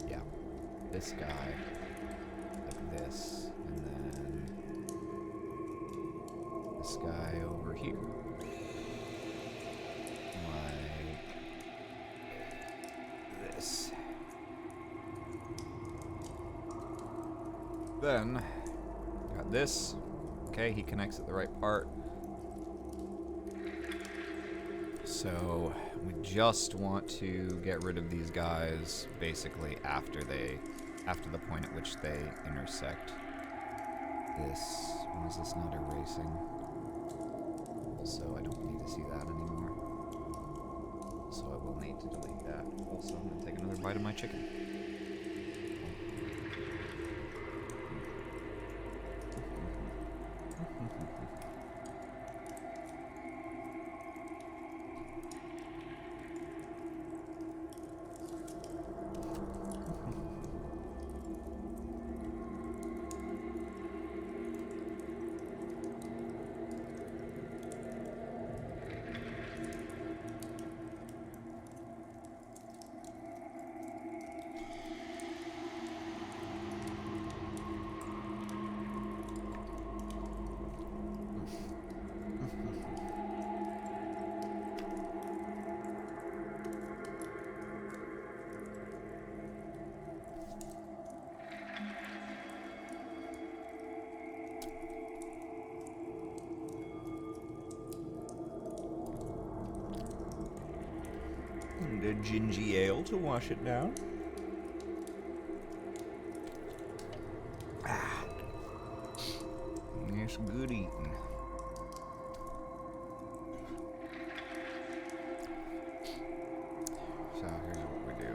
Yeah, this guy, like this, and then this guy over here. Like this. Then, got this. Okay, he connects at the right part. So, we just want to get rid of these guys, basically, after the point at which they intersect. This, why is this not erasing? Also, I don't need to see that anymore. So I will need to delete that. Also, I'm gonna take another bite of my chicken. And a gingy ale to wash it down. Ah. It's good eating. So here's what we do.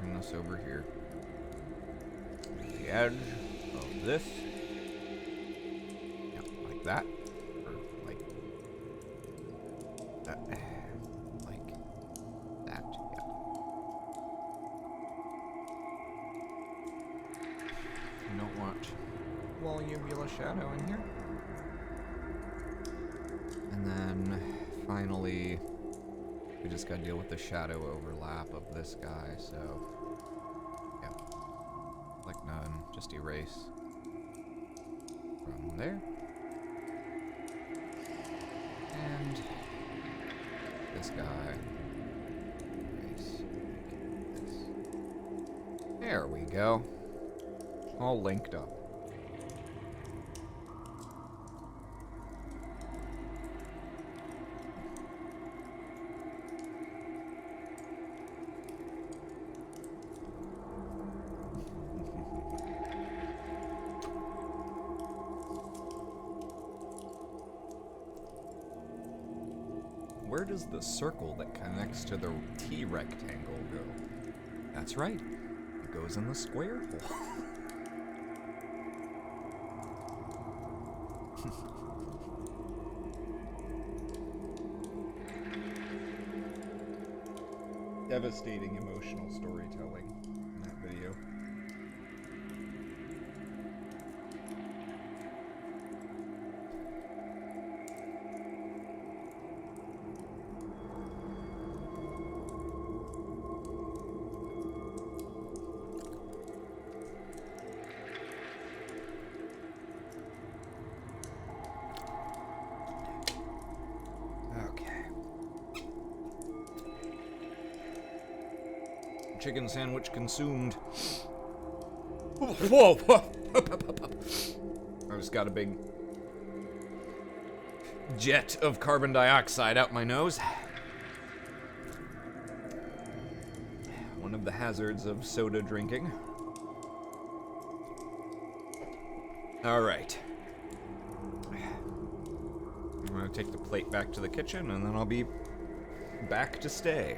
Bring this over here. edge of this. Yeah, like that. Or like that. Like that, yeah. You don't want volumula shadow in here. And then finally, we just gotta deal with the shadow overlap of this guy, so yeah. Like none, just erase from there. And this guy, erase like this. There we go. All linked up. Where does the circle that connects to the T rectangle go? That's right. It goes in the square hole. Devastating emotional storytelling in that video. Chicken sandwich consumed. Whoa! I just got a big jet of carbon dioxide out my nose. One of the hazards of soda drinking. All right. I'm gonna take the plate back to the kitchen, and then I'll be back to stay.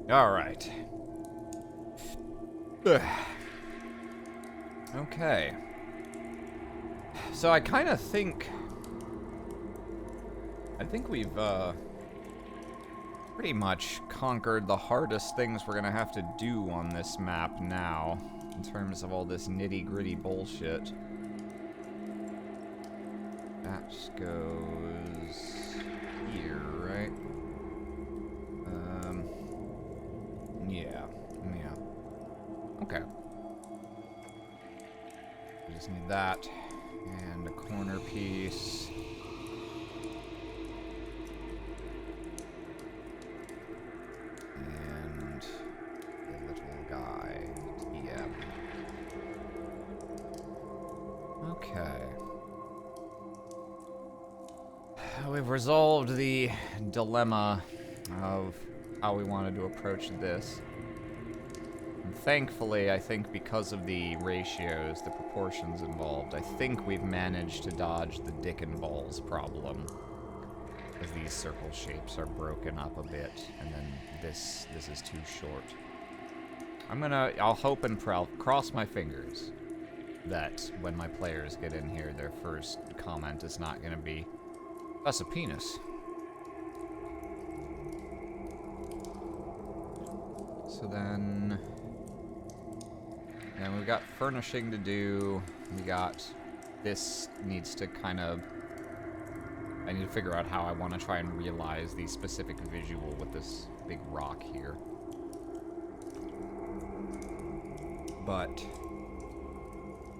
All right. Ugh. Okay. So I kind of think we've pretty much conquered the hardest things we're gonna have to do on this map now, in terms of all this nitty-gritty bullshit. That goes here, right? Yeah. Okay. We just need that, and a corner piece. And the little guy, TM. Okay. We've resolved the dilemma of how we wanted to approach this. And thankfully, I think because of the ratios, the proportions involved, I think we've managed to dodge the dick and balls problem. As these circle shapes are broken up a bit, and then this is too short. I'll hope and cross my fingers that when my players get in here, their first comment is not gonna be, "That's a penis." So then we've got furnishing to do. We got this needs to kind of, I need to figure out how I want to try and realize the specific visual with this big rock here. But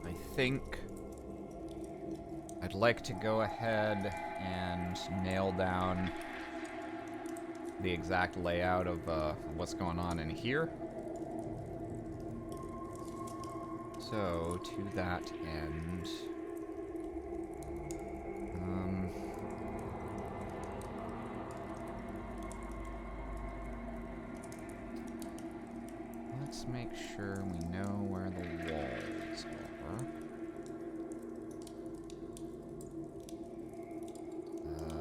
I think I'd like to go ahead and nail down the exact layout of what's going on in here. So, to that end, let's make sure we know where the walls are.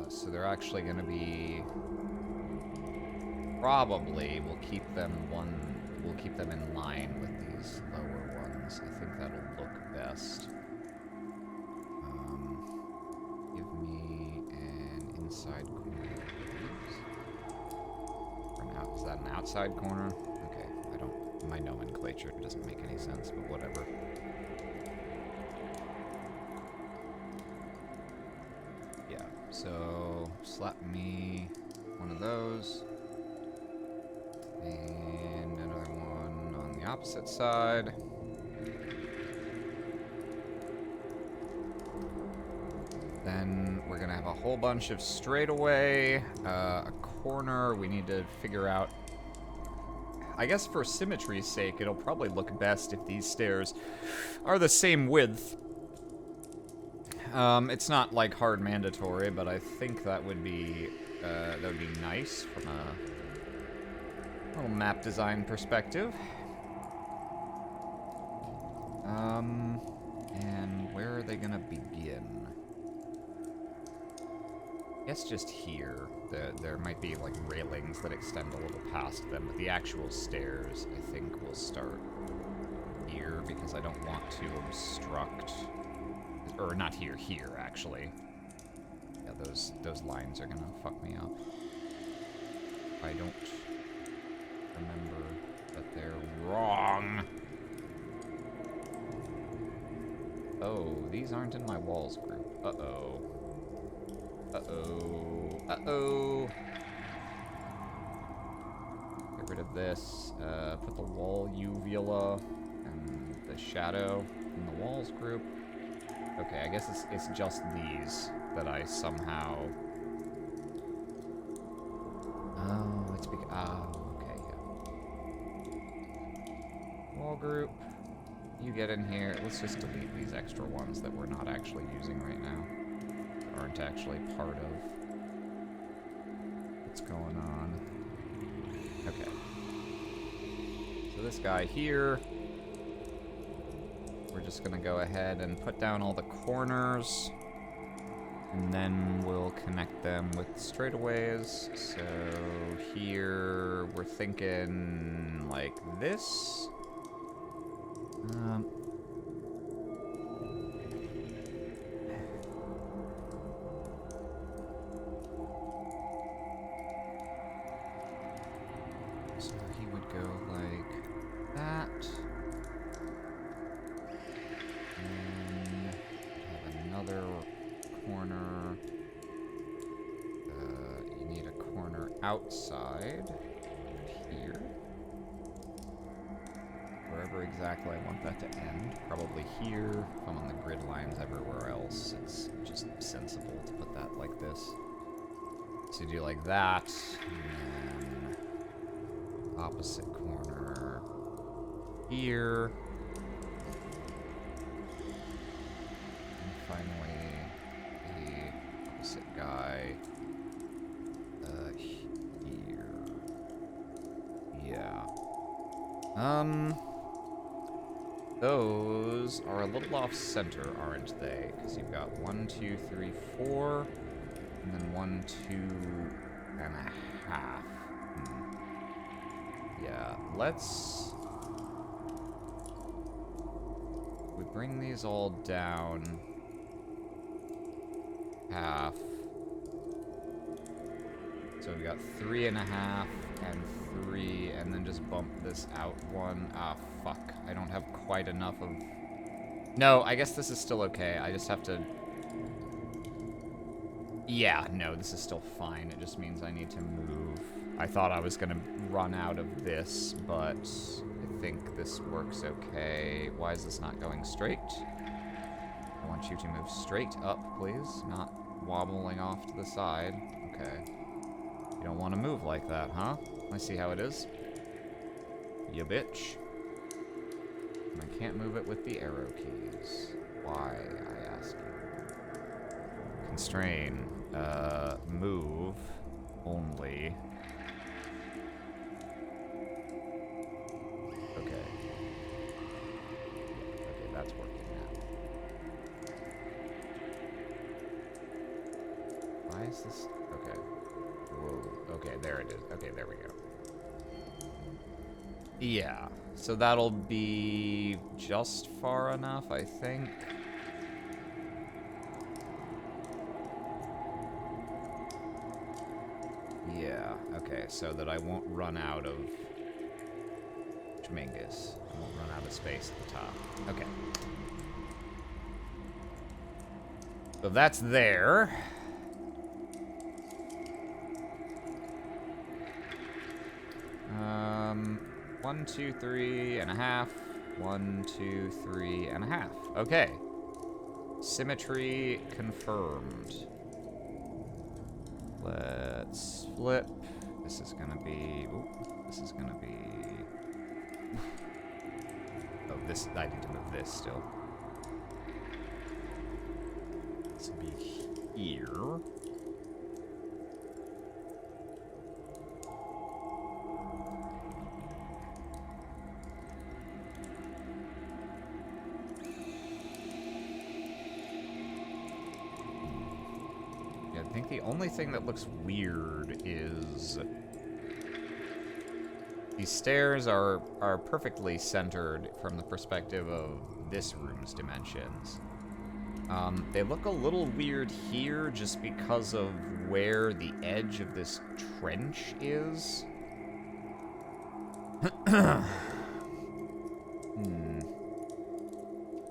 So they're actually going to be, probably, we'll keep them in line with these lower ones. I think that'll look best. Give me an inside corner, please. Is that an outside corner? Okay, my nomenclature doesn't make any sense, but whatever. Yeah, so slap me one of those. And another one on the opposite side. Then we're gonna have a whole bunch of straightaway, a corner. We need to figure out, I guess for symmetry's sake, it'll probably look best if these stairs are the same width. It's not like hard mandatory, but I think that would be nice from a little map design perspective. And where are they gonna begin? I guess just here. There might be like railings that extend a little past them, but the actual stairs, I think, will start here because I don't want to obstruct, or not here, actually. Yeah, those lines are gonna fuck me up. I don't remember that they're wrong. Oh, these aren't in my walls group. Uh-oh. Uh-oh. Uh-oh. Get rid of this. Put the wall uvula and the shadow in the walls group. Okay, I guess it's just these that I somehow... Oh, it's because... Oh, okay, yeah. Wall group. You get in here. Let's just delete these extra ones that we're not actually using right now. Aren't actually part of what's going on. Okay. So this guy here, we're just gonna go ahead and put down all the corners, and then we'll connect them with straightaways. So here, we're thinking like this. So he would go like that. And have another corner. You need a corner outside here. Wherever exactly I want that to end. Probably here. If I'm on the grid lines everywhere else, it's just sensible to put that like this. So do like that, and then opposite corner here. And finally, the opposite guy here. Yeah. Those are a little off center, aren't they? Because you've got 1, 2, 3, 4, and then 1, 2.5. Yeah, let's... We bring these all down half. So we've got 3.5 and 3, and then just bump this out 1. Ah, fuck. I don't have quite enough of... No, I guess this is still okay. I just have to... Yeah, no, this is still fine. It just means I need to move. I thought I was gonna run out of this, but I think this works okay. Why is this not going straight? I want you to move straight up, please. Not wobbling off to the side. Okay. You don't want to move like that, huh? I see how it is. You bitch. And I can't move it with the arrow keys. Why, I ask you. Constrain. Move. Only. Okay. Okay, that's working now. Why is this? Okay. Whoa. Okay, there it is. Okay, there we go. Yeah. So that'll be just far enough, I think. Yeah. Okay, so that I won't run out of Mingus. I won't run out of space at the top. Okay. So that's there. One, two, 3.5. 1, 2, 3.5. Okay. Symmetry confirmed. Let's flip. This is gonna be. Ooh, this is gonna be. Oh, this. I need to move this still. This will be here. I think the only thing that looks weird is these stairs are perfectly centered from the perspective of this room's dimensions. They look a little weird here just because of where the edge of this trench is.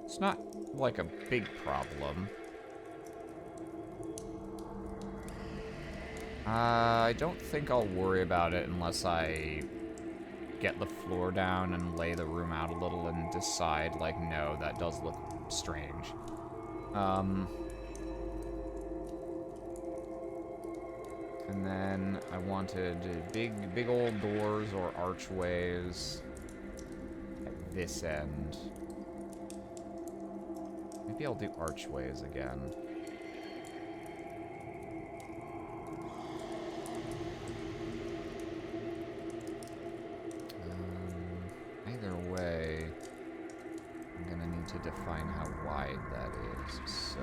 It's not like a big problem. I don't think I'll worry about it unless I get the floor down and lay the room out a little and decide, like, no, that does look strange. And then I wanted big old doors or archways at this end. Maybe I'll do archways again. Either way, I'm gonna need to define how wide that is, so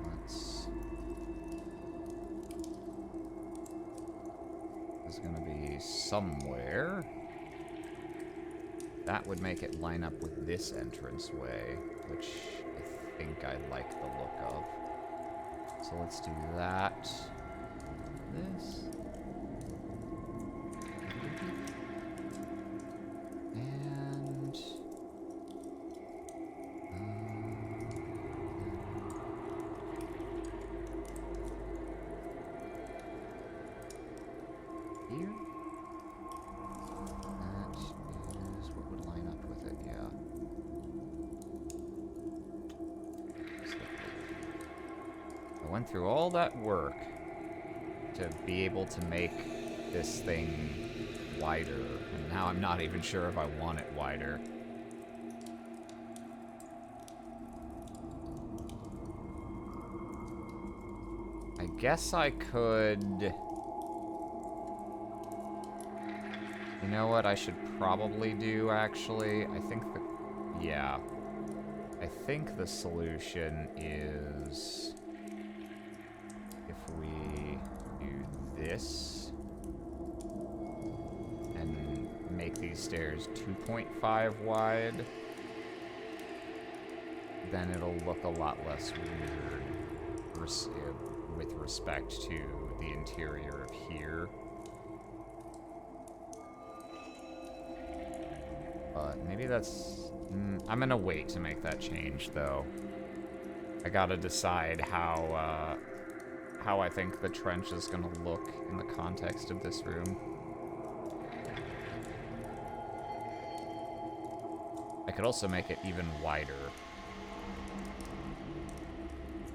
let's... There's gonna be somewhere. That would make it line up with this entranceway, which I think I like the look of. So let's do that. This. And... here? That is what would line up with it, yeah. I went through all that work to be able to make this thing wider, and now I'm not even sure if I want it wider. I guess I could... You know what I should probably do, actually? I think the... Yeah. I think the solution is... if we do this... and make these stairs 2.5 wide... then it'll look a lot less weird with respect to the interior of here. But maybe that's... I'm gonna wait to make that change, though. I gotta decide how I think the trench is gonna look in the context of this room. I could also make it even wider.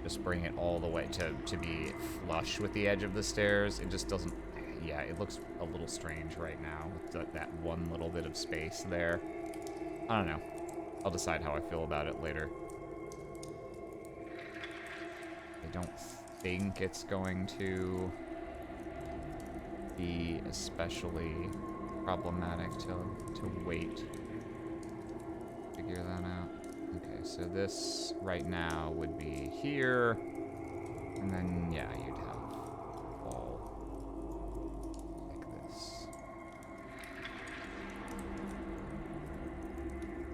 Just bring it all the way to be flush with the edge of the stairs. It just doesn't... Yeah, it looks a little strange right now with that one little bit of space there. I don't know. I'll decide how I feel about it later. I don't think it's going to be especially problematic to wait. Figure that out. Okay, so this right now would be here, and then yeah, you'd have all like this.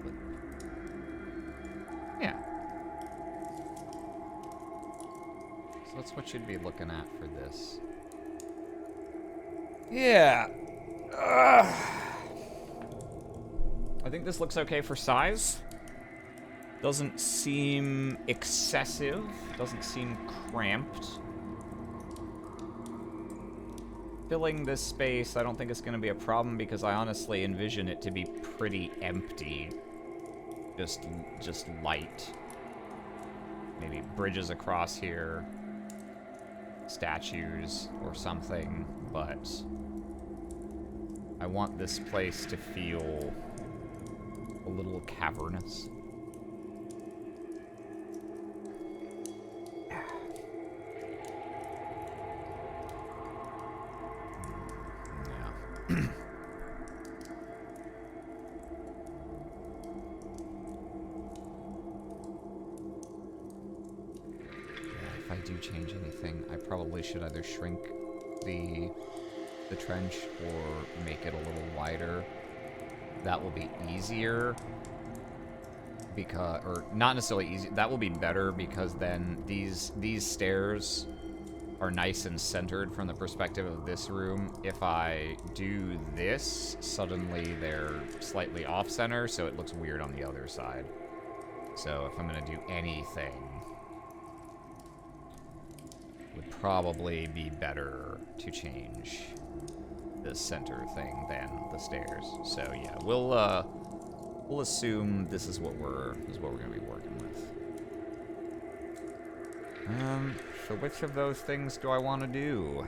But, yeah. So that's what you'd be looking at for this. Yeah. I think this looks okay for size. Doesn't seem excessive. Doesn't seem cramped. Filling this space, I don't think it's going to be a problem because I honestly envision it to be pretty empty. Just light. Maybe bridges across here. Statues or something, but I want this place to feel a little cavernous. If I do change anything, I probably should either shrink the trench or make it a little wider. That will be easier because, or not necessarily easy, that will be better because then these stairs are nice and centered from the perspective of this room. If I do this, suddenly they're slightly off-center, so it looks weird on the other side. So if I'm gonna do anything, it would probably be better to change this center thing than the stairs. So yeah, we'll assume this is what we're gonna be working with. So which of those things do I want to do?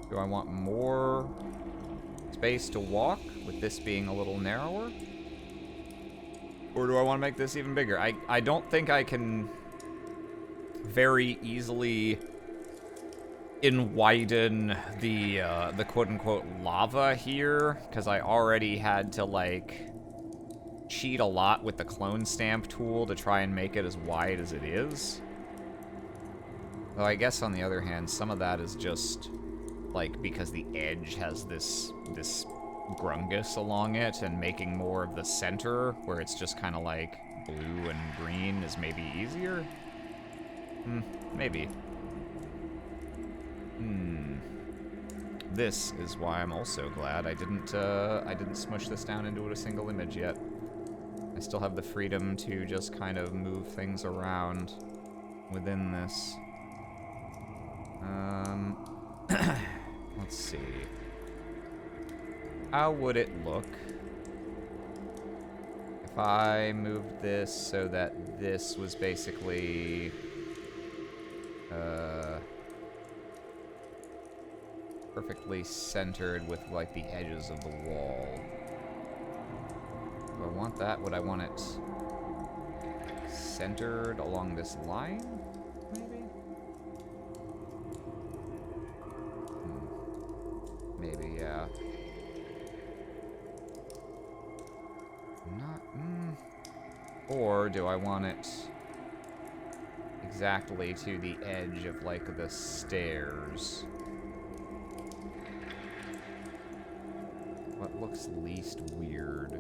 Do I want more space to walk, with this being a little narrower? Or do I want to make this even bigger? I don't think I can very easily widen the quote-unquote lava here, because I already had to, like, cheat a lot with the clone stamp tool to try and make it as wide as it is. Though I guess on the other hand, some of that is just like because the edge has this grungus along it, and making more of the center where it's just kind of like blue and green is maybe easier. Maybe. This is why I'm also glad I didn't smush this down into a single image yet. I still have the freedom to just kind of move things around within this. Let's see. How would it look if I moved this so that this was basically perfectly centered with like the edges of the wall? Do I want that? Would I want it centered along this line, maybe? Maybe, yeah. Not, Or do I want it exactly to the edge of, like, the stairs? What looks least weird?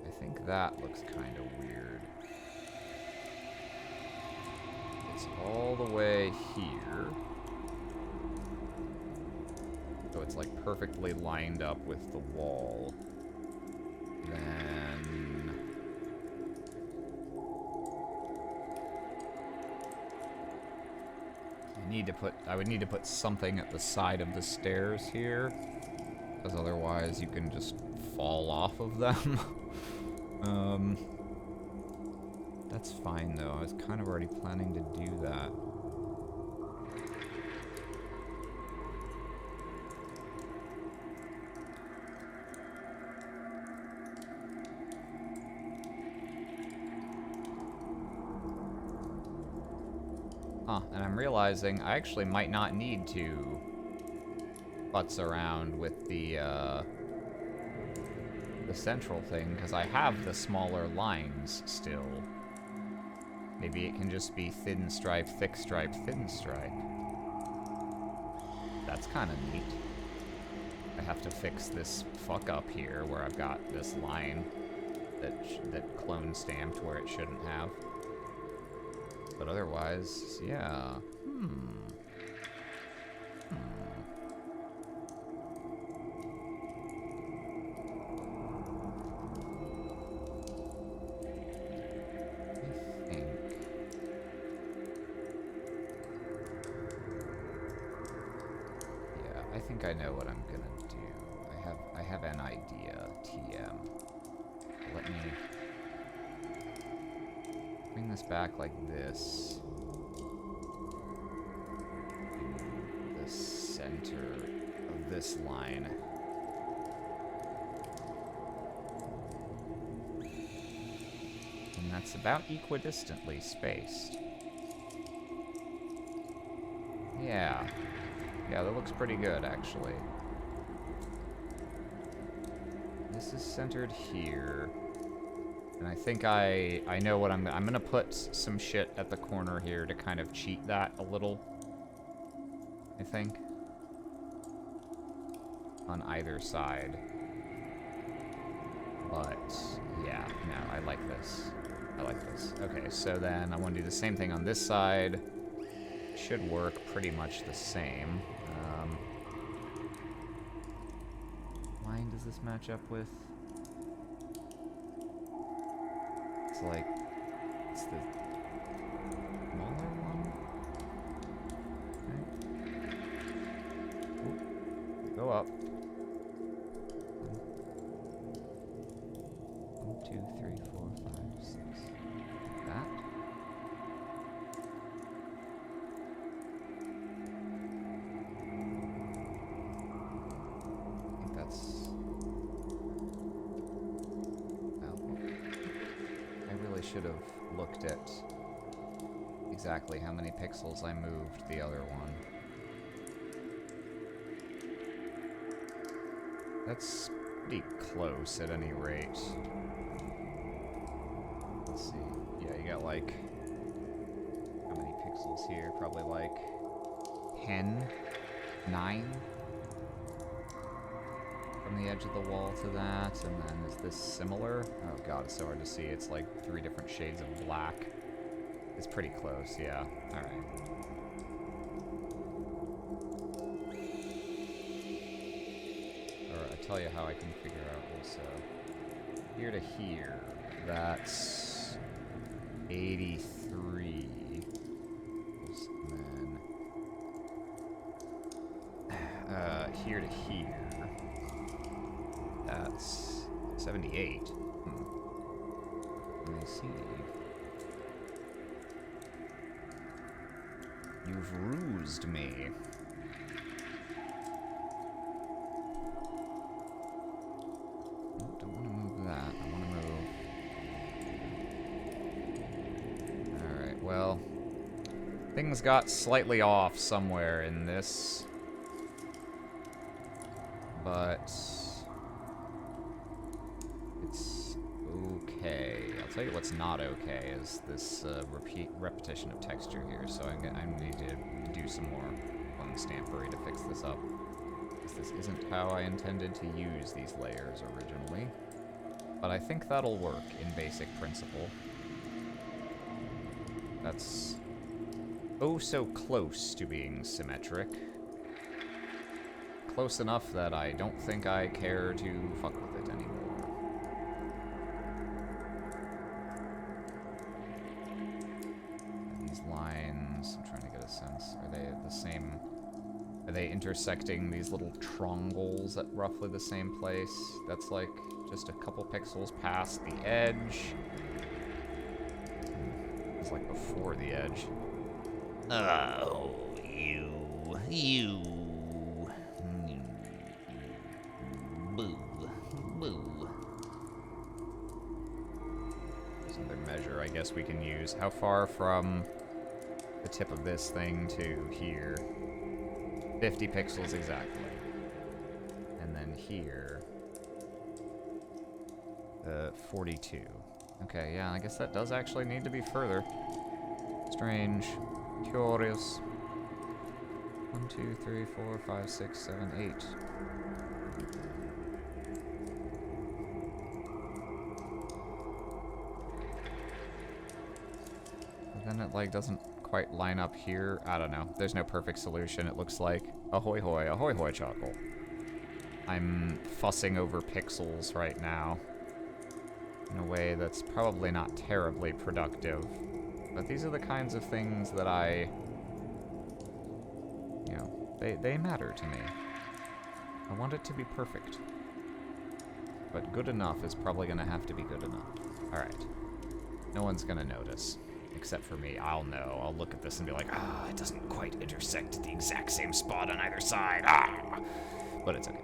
I think that looks kind of weird. It's all the way here. So it's like perfectly lined up with the wall. Then I would need to put something at the side of the stairs here, because otherwise you can just fall off of them. That's fine though. I was kind of already planning to do that. Huh, and I'm realizing I actually might not need to futz around with the central thing, because I have the smaller lines still. Maybe it can just be thin stripe, thick stripe, thin stripe. That's kind of neat. I have to fix this fuck up here where I've got this line that clone stamped where it shouldn't have. But otherwise, yeah. I think I know what I'm gonna do. I have an idea, TM. Let me bring this back like this. To the center of this line. And that's about equidistantly spaced. Yeah. Yeah, that looks pretty good, actually. This is centered here. And I think I know what I'm gonna put some shit at the corner here to kind of cheat that a little. I think. On either side. But, yeah, no, I like this. I like this. Okay, so then I want to do the same thing on this side. Should work pretty much the same. Line does this match up with? It's like, it's the smaller one? Okay. Ooh. Go up. 1, 2, 3, 4, 5, 6. That. Should have looked at exactly how many pixels I moved the other one. That's pretty close at any rate. Let's see. Yeah, you got like, how many pixels here? Probably like 10, 9 from the edge of the wall to that, and then is this similar? Oh god, it's so hard to see. It's like 3 different shades of black. It's pretty close, yeah. Alright. Or I'll tell you how I can figure out also. Here to here, that's 83. And then here to here. That's 78. Let me see. You've rused me. Don't want to move that. I want to move. Alright, well. Things got slightly off somewhere in this. But it's okay. I'll tell you what's not okay is this repetition of texture here. So I need to do some more clone stampery to fix this up. Because this isn't how I intended to use these layers originally. But I think that'll work in basic principle. That's oh so close to being symmetric. Close enough that I don't think I care to fuck with it anymore. These lines things? I'm trying to get a sense. Are they the same? Are they intersecting these little triangles at roughly the same place? That's like just a couple pixels past the edge. It's like before the edge. Oh, you. Boo. There's another measure I guess we can use. How far from the tip of this thing to here? 50 pixels exactly. And then here, 42. Okay, yeah, I guess that does actually need to be further. Strange. Curious. 1, 2, 3, 4, 5, 6, 7, 8. But then it, like, doesn't quite line up here. I don't know. There's no perfect solution, it looks like. Ahoy hoy, chuckle. I'm fussing over pixels right now in a way that's probably not terribly productive. But these are the kinds of things that you know, they matter to me. I want it to be perfect. But good enough is probably gonna have to be good enough. Alright. No one's gonna notice. Except for me, I'll know. I'll look at this and be like, it doesn't quite intersect at the exact same spot on either side. But it's okay.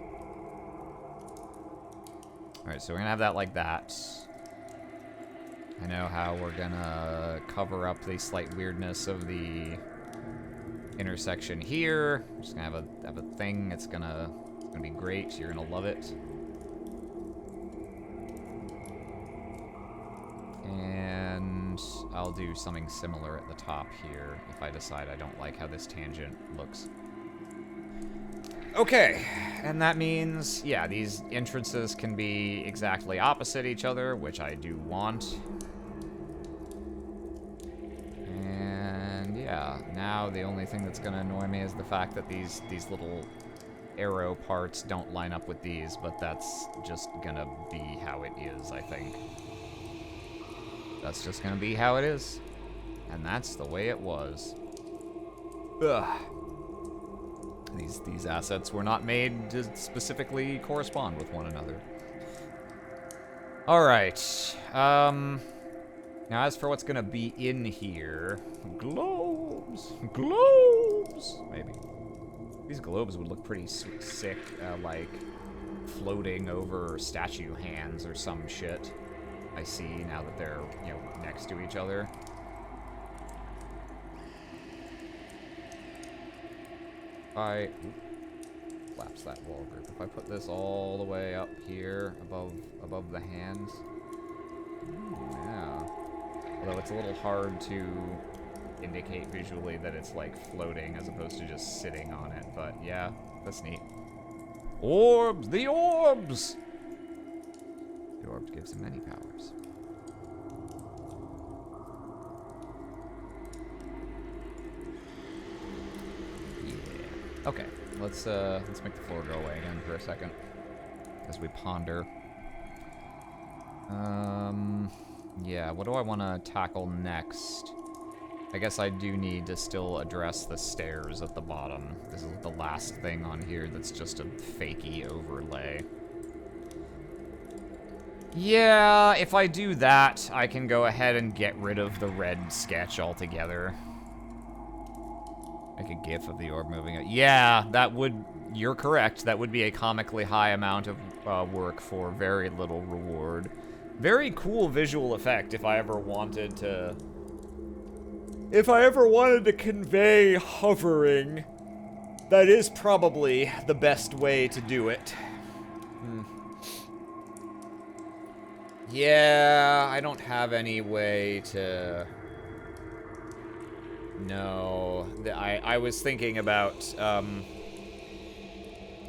Alright, so we're gonna have that like that. I know how we're gonna cover up the slight weirdness of the intersection here. I'm just gonna have a thing. It's gonna be great. You're gonna love it. And I'll do something similar at the top here if I decide I don't like how this tangent looks. Okay, and that means, yeah, these entrances can be exactly opposite each other, which I do want. And yeah, now the only thing that's gonna annoy me is the fact that these little arrow parts don't line up with these, but that's just gonna be how it is, I think. That's just gonna be how it is. And that's the way it was. Ugh. These assets were not made to specifically correspond with one another. Alright. Now as for what's gonna be in here... Globes! Globes! Maybe. These globes would look pretty sick, like floating over statue hands or some shit. I see now that they're, you know, next to each other. Collapse that wall group. If I put this all the way up here, above the hands. Yeah. Although it's a little hard to indicate visually that it's like floating as opposed to just sitting on it, but yeah, that's neat. Orbs! The orbs! The orb gives him many powers. Yeah. Okay, let's make the floor go away again for a second as we ponder. Yeah, what do I want to tackle next? I guess I do need to still address the stairs at the bottom. This is the last thing on here that's just a fakey overlay. Yeah, if I do that, I can go ahead and get rid of the red sketch altogether. Make a gif of the orb moving. Yeah, that would... You're correct. That would be a comically high amount of work for very little reward. Very cool visual effect if I ever wanted to... If I ever wanted to convey hovering, that is probably the best way to do it. Yeah, I don't have any way to... No, I was thinking about,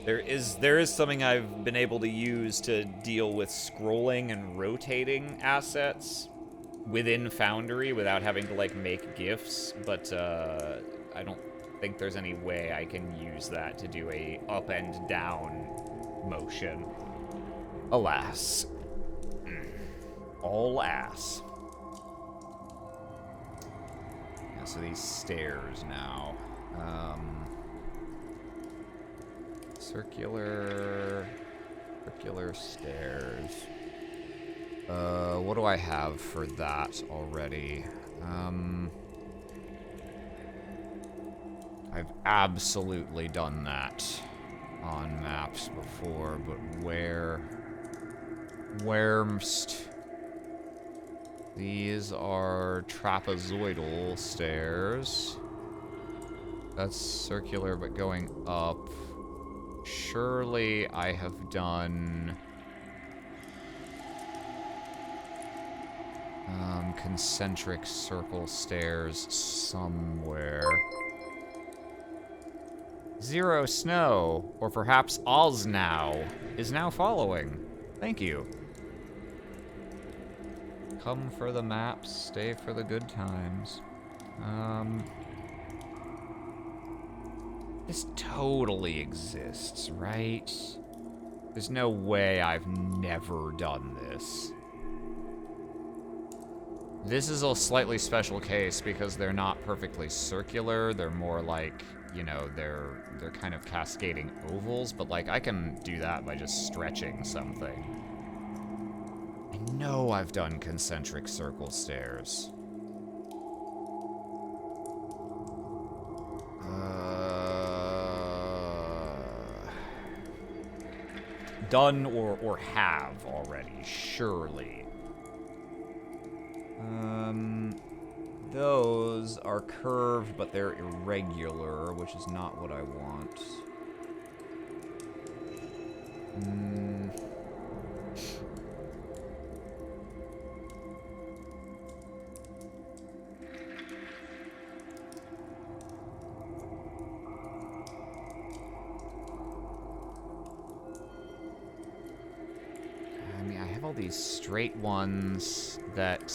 there is something I've been able to use to deal with scrolling and rotating assets within Foundry without having to, like, make GIFs, but, I don't think there's any way I can use that to do a up and down motion. Alas. All ass. So these stairs now. Circular stairs. What do I have for that already? I've absolutely done that on maps before, but where'st? These are trapezoidal stairs. That's circular, but going up. Surely I have done concentric circle stairs somewhere. Zero Snow, or perhaps Oznaw, is now following. Thank you. Come for the maps, stay for the good times. This totally exists, right? There's no way I've never done this. This is a slightly special case because they're not perfectly circular. They're more like, you know, they're kind of cascading ovals, but like I can do that by just stretching something. I know I've done concentric circle stairs. Done or have already, surely. Those are curved, but they're irregular, which is not what I want. I mean, I have all these straight ones that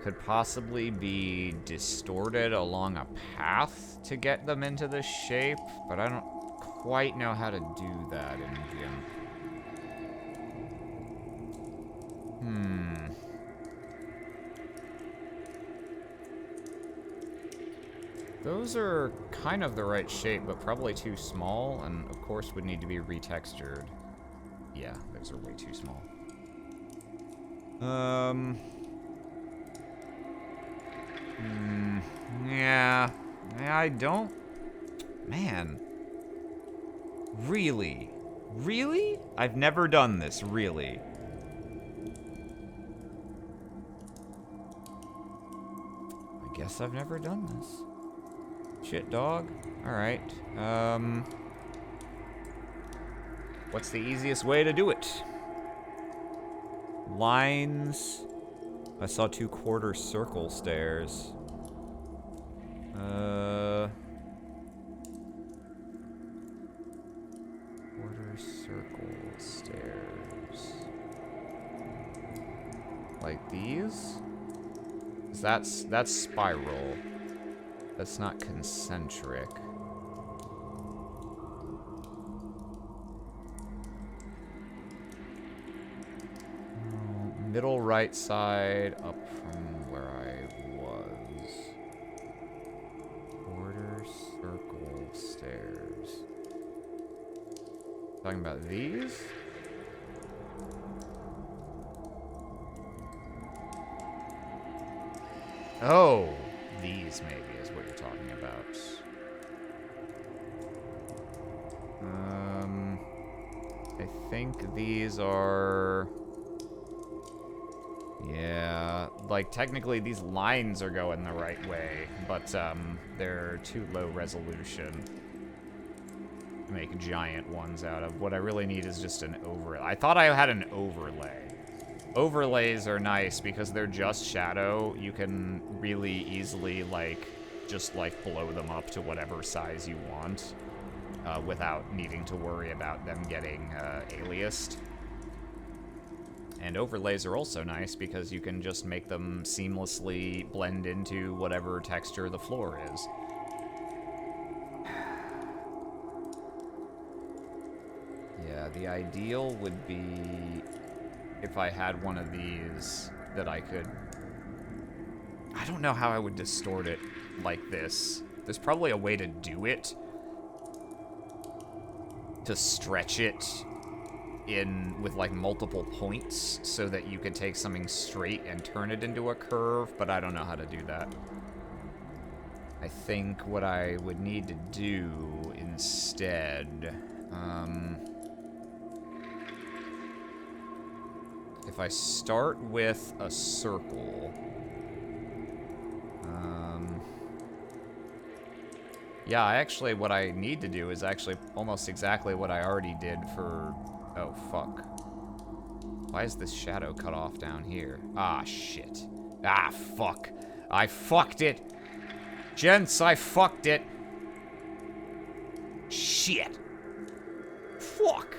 could possibly be distorted along a path to get them into this shape, but I don't quite know how to do that in GIMP. Those are kind of the right shape, but probably too small, and of course would need to be retextured. Yeah, those are way too small. Yeah, I don't... Man. Really? Really? I've never done this, really. I guess I've never done this. Shit, dog. Alright. What's the easiest way to do it? Lines. I saw 2/4 circle stairs. Quarter circle stairs. Like these? That's spiral. That's not concentric. Middle right side up from where I was. Quarter circle stairs. Talking about these? Oh, these maybe is what you're talking about. I think these are... Yeah, like technically these lines are going the right way, but they're too low resolution to make giant ones out of. What I really need is just an overlay. I thought I had an overlay. Overlays are nice because they're just shadow. You can really easily just blow them up to whatever size you want without needing to worry about them getting aliased. And overlays are also nice because you can just make them seamlessly blend into whatever texture the floor is. Yeah, the ideal would be if I had one of these that I could... I don't know how I would distort it like this. There's probably a way to do it. To stretch it in with like multiple points so that you can take something straight and turn it into a curve, but I don't know how to do that. I think what I would need to do instead, if I start with a circle, yeah, what I need to do is actually almost exactly what I already did for, oh, fuck. Why is this shadow cut off down here? Ah, shit. Ah, fuck. I fucked it. Gents, I fucked it. Shit. Fuck.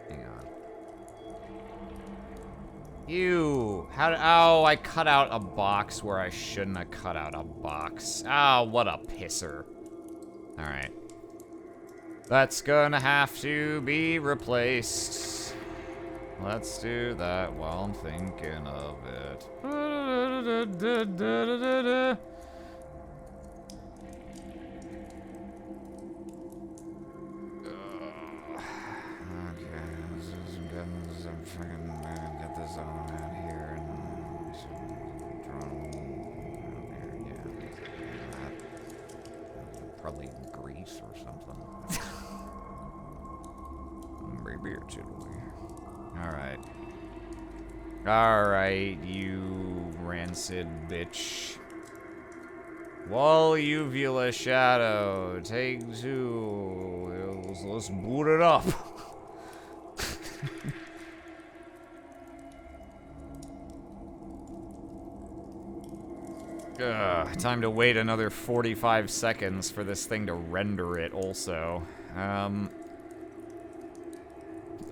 Hang on. Ew. Oh, I cut out a box where I shouldn't have cut out a box. Ah, what a pisser. Alright. That's gonna have to be replaced. Let's do that while I'm thinking of it. Get this on out here and probably grease or something. Maybe it should be. Alright. Alright, you rancid bitch. Wall uvula shadow. Take 2. Let's boot it up. Time to wait another 45 seconds for this thing to render it also.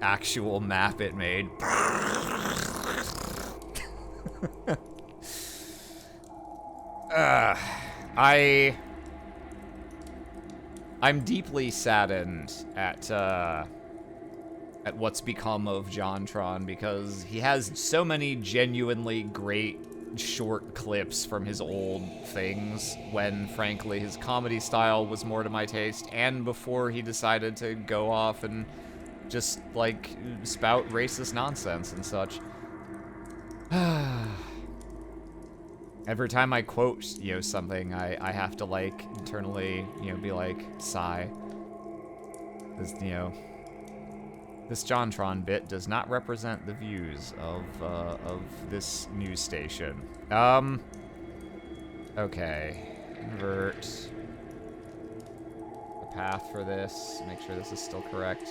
Actual map it made. I'm deeply saddened at what's become of JonTron because he has so many genuinely great short clips from his old things when, frankly, his comedy style was more to my taste, and before he decided to go off and just, like, spout racist nonsense and such. Every time I quote, you know, something, I have to, like, internally, you know, be like, sigh. This, you know, this JonTron bit does not represent the views of this news station. Okay. Invert the path for this. Make sure this is still correct.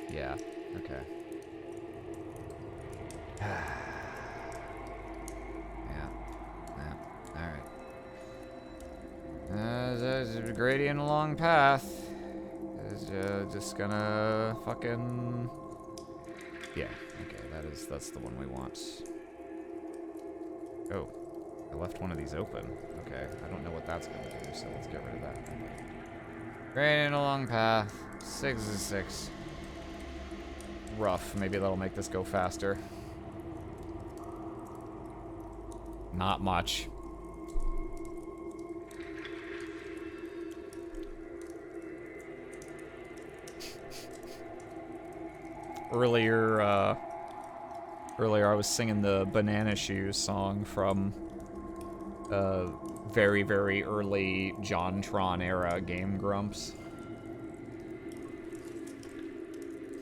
Yeah, okay. Alright. Gradient along path. Just gonna fucking... Yeah, okay, that's the one we want. Oh, I left one of these open. Okay, I don't know what that's gonna do, so let's get rid of that. Gradient along path. 6 is 6. Rough, maybe that'll make this go faster. Not much. Earlier I was singing the Banana Shoes song from very, very early JonTron era Game Grumps.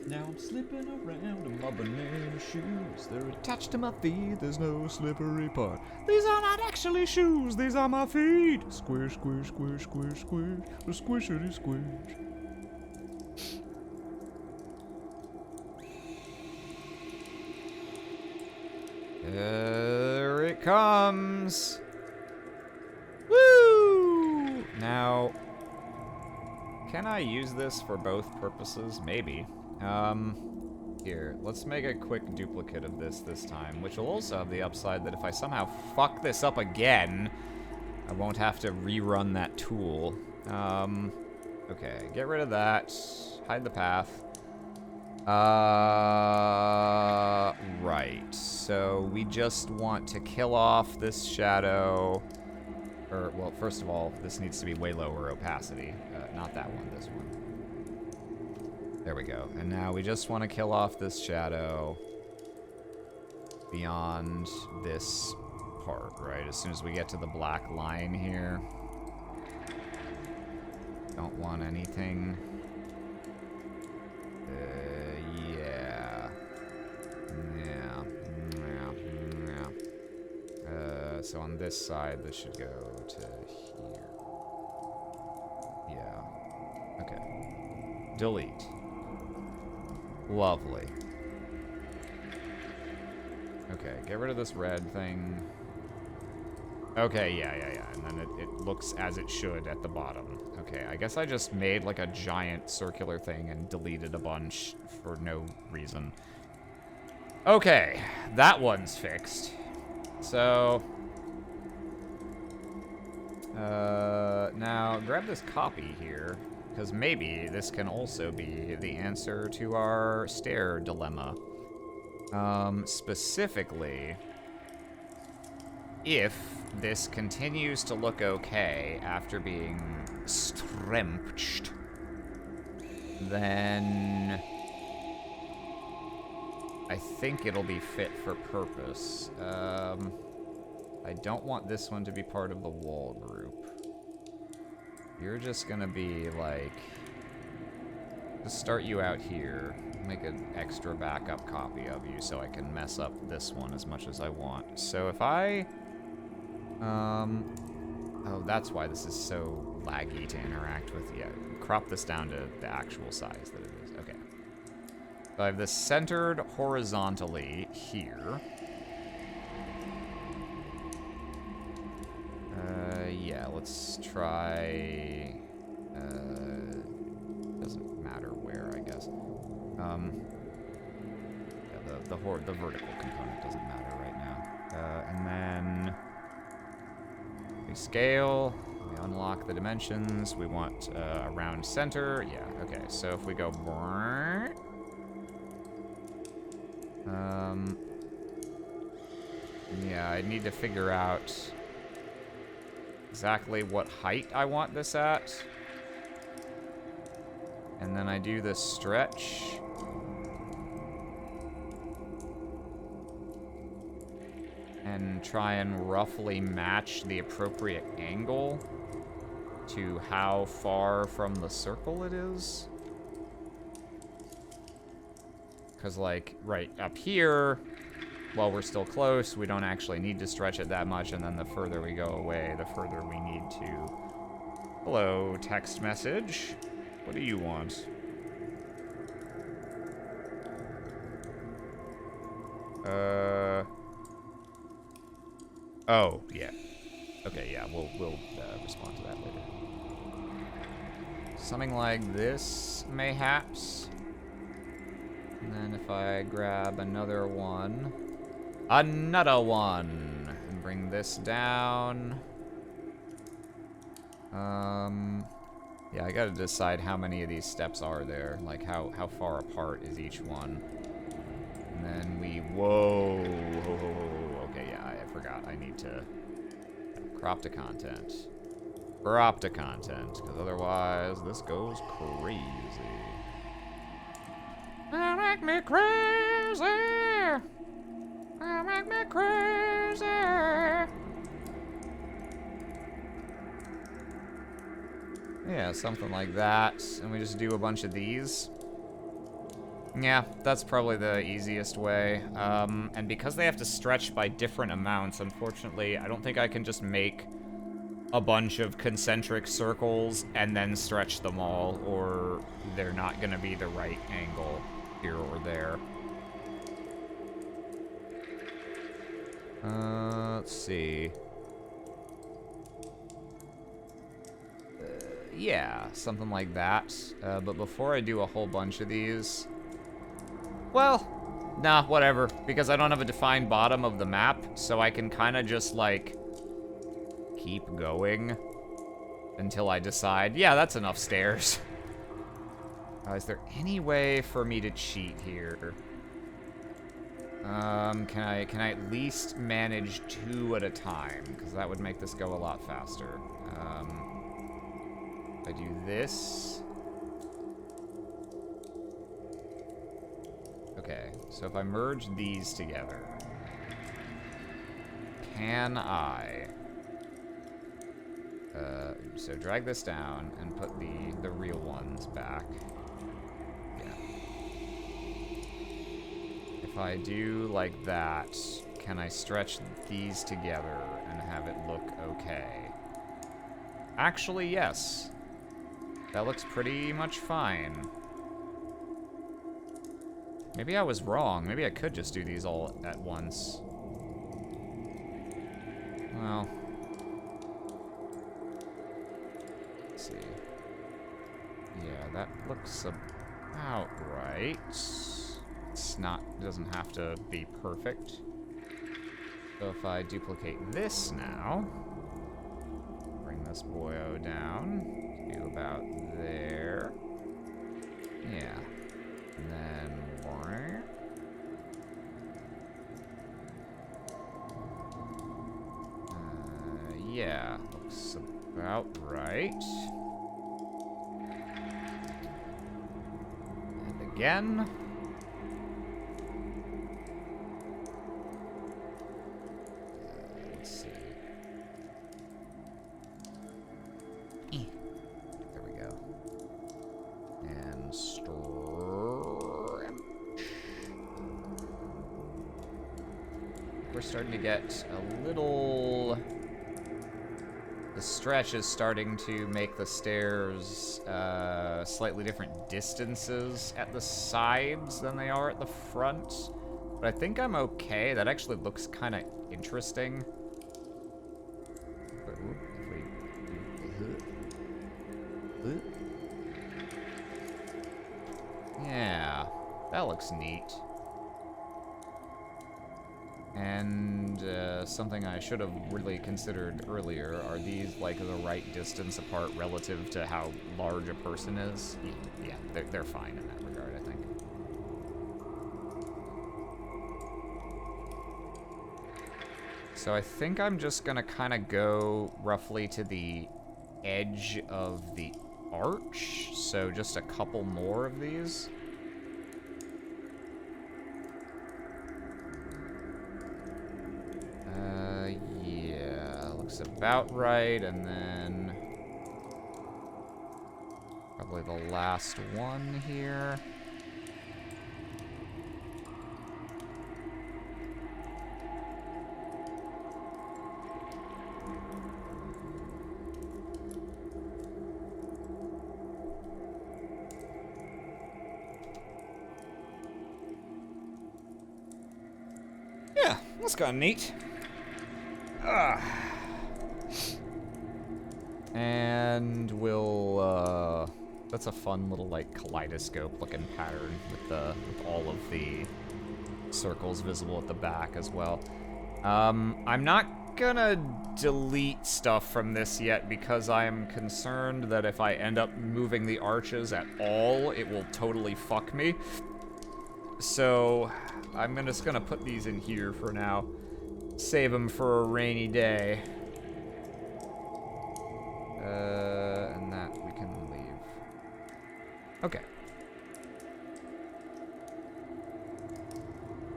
Now I'm slipping around in my banana shoes. They're attached to my feet, there's no slippery part. These are not actually shoes, these are my feet. Squish, squish, squish, squish, squish. Squishity squish. There it comes. Woo! Now, can I use this for both purposes? Maybe. Here, let's make a quick duplicate of this time, which will also have the upside that if I somehow fuck this up again, I won't have to rerun that tool. Okay, get rid of that. Hide the path. Right. So we just want to kill off this shadow. Or, well, first of all, this needs to be way lower opacity. Not that one, this one. There we go. And now we just want to kill off this shadow beyond this part, right? As soon as we get to the black line here. Don't want anything. So on this side, this should go to here. Yeah. Okay. Delete. Lovely. Okay, get rid of this red thing. Okay, yeah. And then it looks as it should at the bottom. Okay, I guess I just made like a giant circular thing and deleted a bunch for no reason. Okay, that one's fixed. So... now, grab this copy here, because maybe this can also be the answer to our stair dilemma. Specifically, if this continues to look okay after being stremped, then I think it'll be fit for purpose. I don't want this one to be part of the wall group. You're just gonna be like, just start you out here, make an extra backup copy of you so I can mess up this one as much as I want. So if I, oh, that's why this is so laggy to interact with. Yeah, crop this down to the actual size that it is. Okay. So I have this centered horizontally here. Yeah, let's try, doesn't matter where, I guess. Yeah, the vertical component doesn't matter right now. And then we scale, we unlock the dimensions, we want a round center. Yeah, okay, so if we go, yeah, I need to figure out exactly what height I want this at. And then I do this stretch. And try and roughly match the appropriate angle to how far from the circle it is. Because, like, right up here, while we're still close, we don't actually need to stretch it that much, and then the further we go away, the further we need to. Hello, text message. What do you want? Oh, yeah. Okay, yeah, we'll respond to that later. Something like this, mayhaps. And then if I grab another one, and bring this down. Yeah, I gotta decide how many of these steps are there, like how far apart is each one. And then we, whoa, okay, yeah, I forgot, I need to crop to content. Crop to content, because otherwise this goes crazy. They make me crazy. They make me crazy. Yeah, something like that. And we just do a bunch of these. Yeah, that's probably the easiest way. And because they have to stretch by different amounts, unfortunately, I don't think I can just make a bunch of concentric circles and then stretch them all, or they're not gonna be the right angle here or there. Let's see. Yeah, something like that. But before I do a whole bunch of these, well, nah, whatever, because I don't have a defined bottom of the map, so I can kind of just, like, keep going until I decide, yeah, that's enough stairs. Is there any way for me to cheat here? Can I at least manage 2 at a time? Because that would make this go a lot faster. If I do this. Okay, so if I merge these together, can I? So drag this down and put the real ones back. Yeah. If I do like that, can I stretch these together and have it look okay? Actually, yes. That looks pretty much fine. Maybe I was wrong. Maybe I could just do these all at once. Well. Let's see. Yeah, that looks about right. It's not, it doesn't have to be perfect. So if I duplicate this now, bring this boyo down to about there. Yeah. And then yeah, looks about right. And again. Let's see. There we go. And we're starting to get a little... The stretch is starting to make the stairs slightly different distances at the sides than they are at the front. But I think I'm okay. That actually looks kind of interesting. But, yeah, that looks neat. And something I should have really considered earlier, are these like the right distance apart relative to how large a person is? Yeah, they're fine in that regard, I think. So I think I'm just gonna kind of go roughly to the edge of the arch, so just a couple more of these. Yeah, looks about right, and then probably the last one here. Yeah, that's kind of neat. And we'll, that's a fun little, like, kaleidoscope-looking pattern with all of the circles visible at the back as well. I'm not gonna delete stuff from this yet because I am concerned that if I end up moving the arches at all, it will totally fuck me. So I'm just gonna put these in here for now. Save them for a rainy day. And that we can leave. Okay.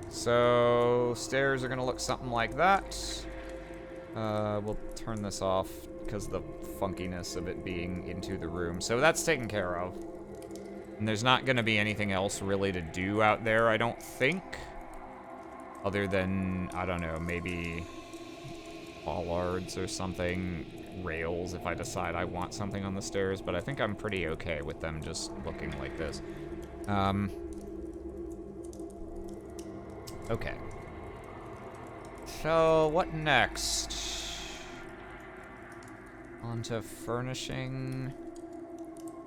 So, stairs are gonna look something like that. We'll turn this off because of the funkiness of it being into the room. So that's taken care of. And there's not gonna be anything else really to do out there, I don't think. Other than, I don't know, maybe bollards or something, rails if I decide I want something on the stairs, but I think I'm pretty okay with them just looking like this. Okay. So, what next? Onto furnishing.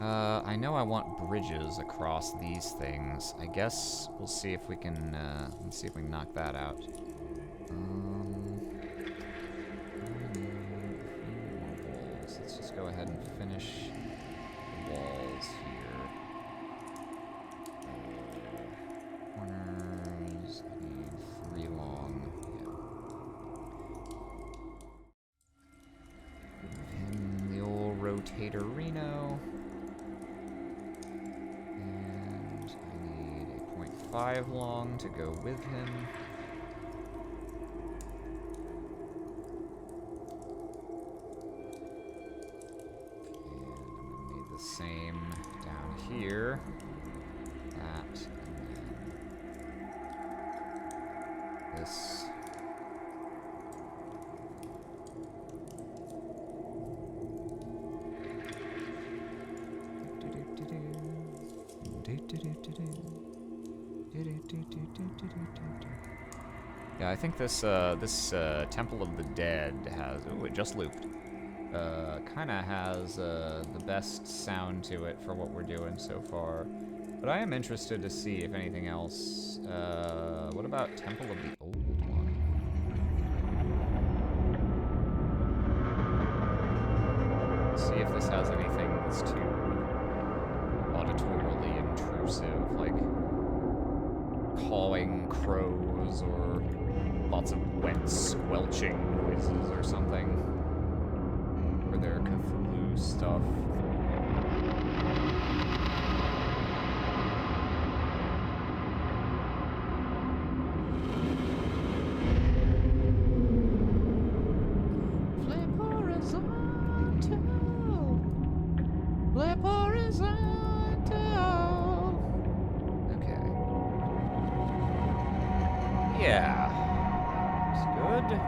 I know I want bridges across these things. I guess we'll see if we can, let's see if we can knock that out. Let's just go ahead and finish the walls here. Corners, I need Gatorino. And I need a 0.5 long to go with him. Same down here. That, and then this. Yeah, I think this Temple of the Dead has. Oh, it just looped. Kind of has the best sound to it for what we're doing so far. But I am interested to see if anything else. What about Temple of the Old One? See if this has anything that's too auditorily intrusive, like cawing crows or lots of wet squelching noises or something. Or their Cthulhu stuff. Flip horizontal. Flip horizontal. Okay. Yeah. Looks good.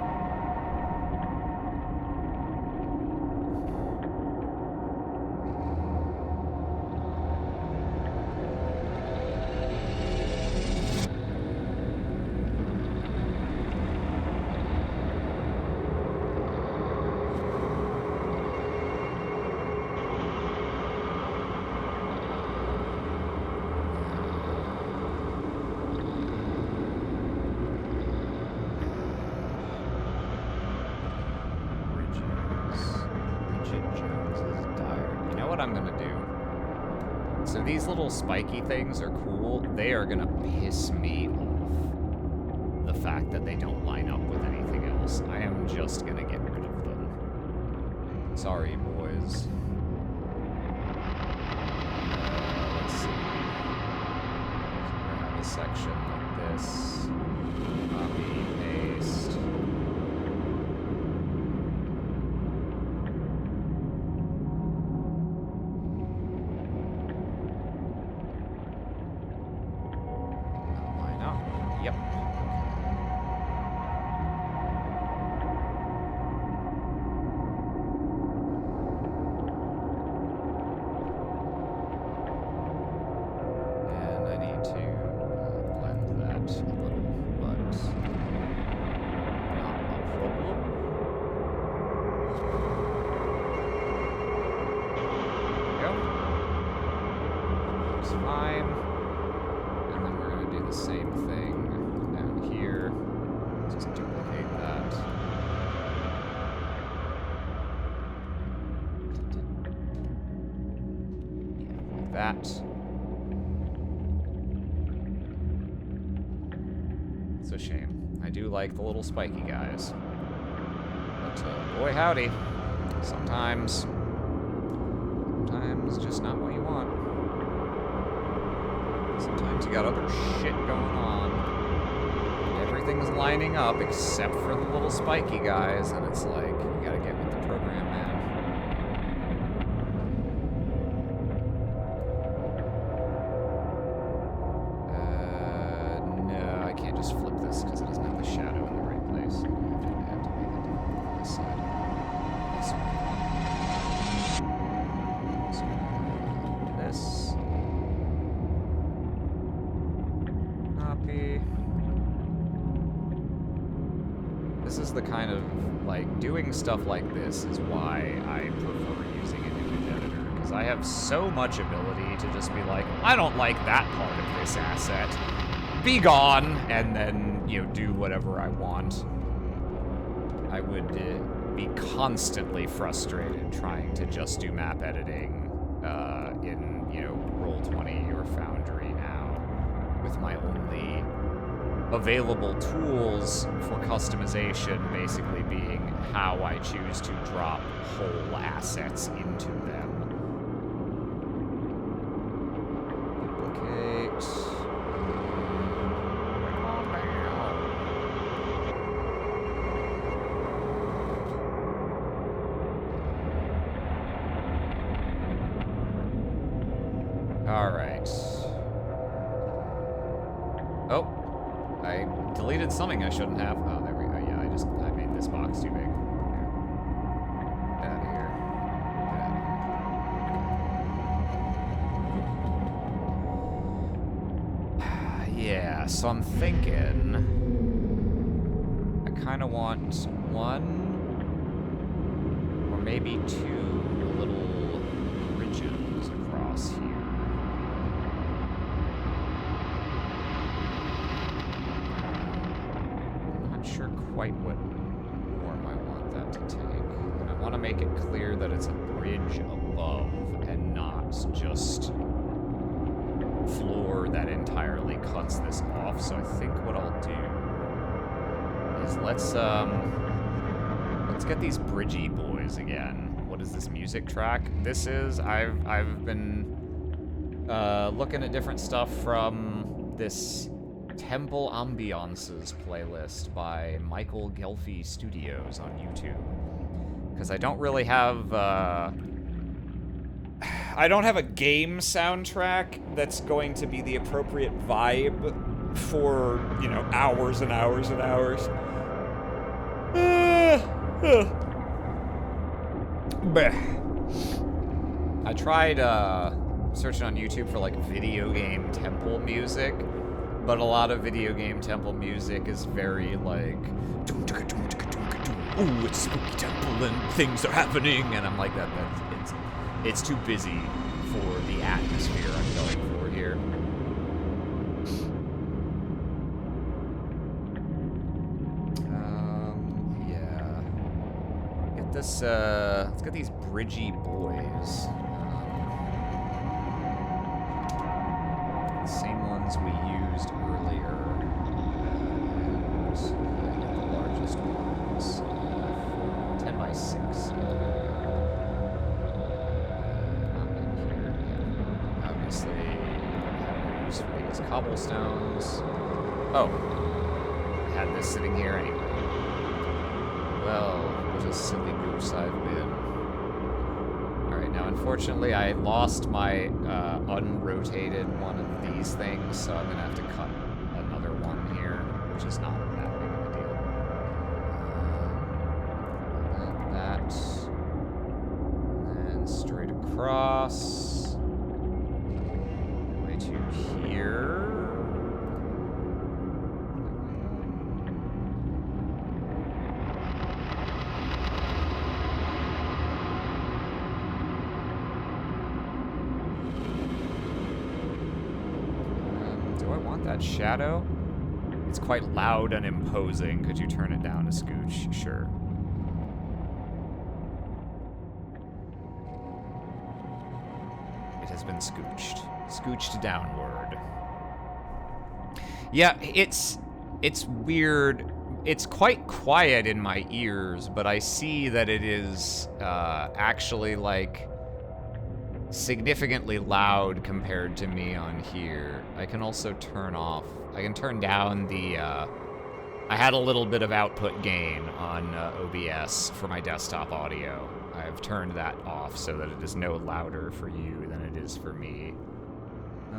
These little spiky things are cool. They are gonna piss me off. The fact that they don't line up with anything else. I am just gonna get rid of them. Sorry, boys. Let's see. Grab a section like this. Copy, paste. It's a shame. I do like the little spiky guys. But, boy howdy. Sometimes just not what you want. Sometimes you got other shit going on. And everything's lining up except for the little spiky guys, and it's like, you gotta get with the program, man. Because it doesn't have the shadow in the right place. I have to make it on this side. This one. So do this. Copy. This is the kind of, like, doing stuff like this is why I prefer using an image editor. Because I have so much ability to just be like, I don't like that part of this asset. Be gone, and then, you know, do whatever I want. I would be constantly frustrated trying to just do map editing in, you know, Roll20 or Foundry now, with my only available tools for customization basically being how I choose to drop whole assets into them. deleted something I shouldn't have. Oh, there we go. Yeah, I made this box too big. Here. Get out of here. Get out of here. Yeah, so I'm thinking I kind of want one or maybe two little bridges across here. Sure quite what form I want that to take. And I want to make it clear that it's a bridge above and not just floor that entirely cuts this off. So I think what I'll do is let's get these bridgy boys again. What is this music track? This is I've been looking at different stuff from this Temple Ambiances playlist by Michael Gelfi Studios on YouTube. Because I don't really have, I don't have a game soundtrack that's going to be the appropriate vibe for, you know, hours and hours and hours. I tried, searching on YouTube for, like, video game temple music. But a lot of video game temple music is very like, ooh, it's spooky temple and things are happening, and I'm like it's too busy for the atmosphere I'm going for here. Yeah. Get this. Let's get these bridgy boys. Same ones we used earlier. And the largest ones. 10 by 6. Not in here. Yeah. Obviously, I don't have any use for these cobblestones. Oh. I had this sitting here anyway. Well, what a silly goose I've been. Now, unfortunately, I lost my unrotated one of these things, so I'm going to have to cut another one here, which is not that big of a deal. That. And then straight across. Way to here. That shadow? It's quite loud and imposing. Could you turn it down a scooch? Sure. It has been scooched. Scooched downward. Yeah, it's weird. It's quite quiet in my ears, but I see that it is actually like significantly loud compared to me on here. I can also turn down the, I had a little bit of output gain on OBS for my desktop audio. I've turned that off so that it is no louder for you than it is for me. Do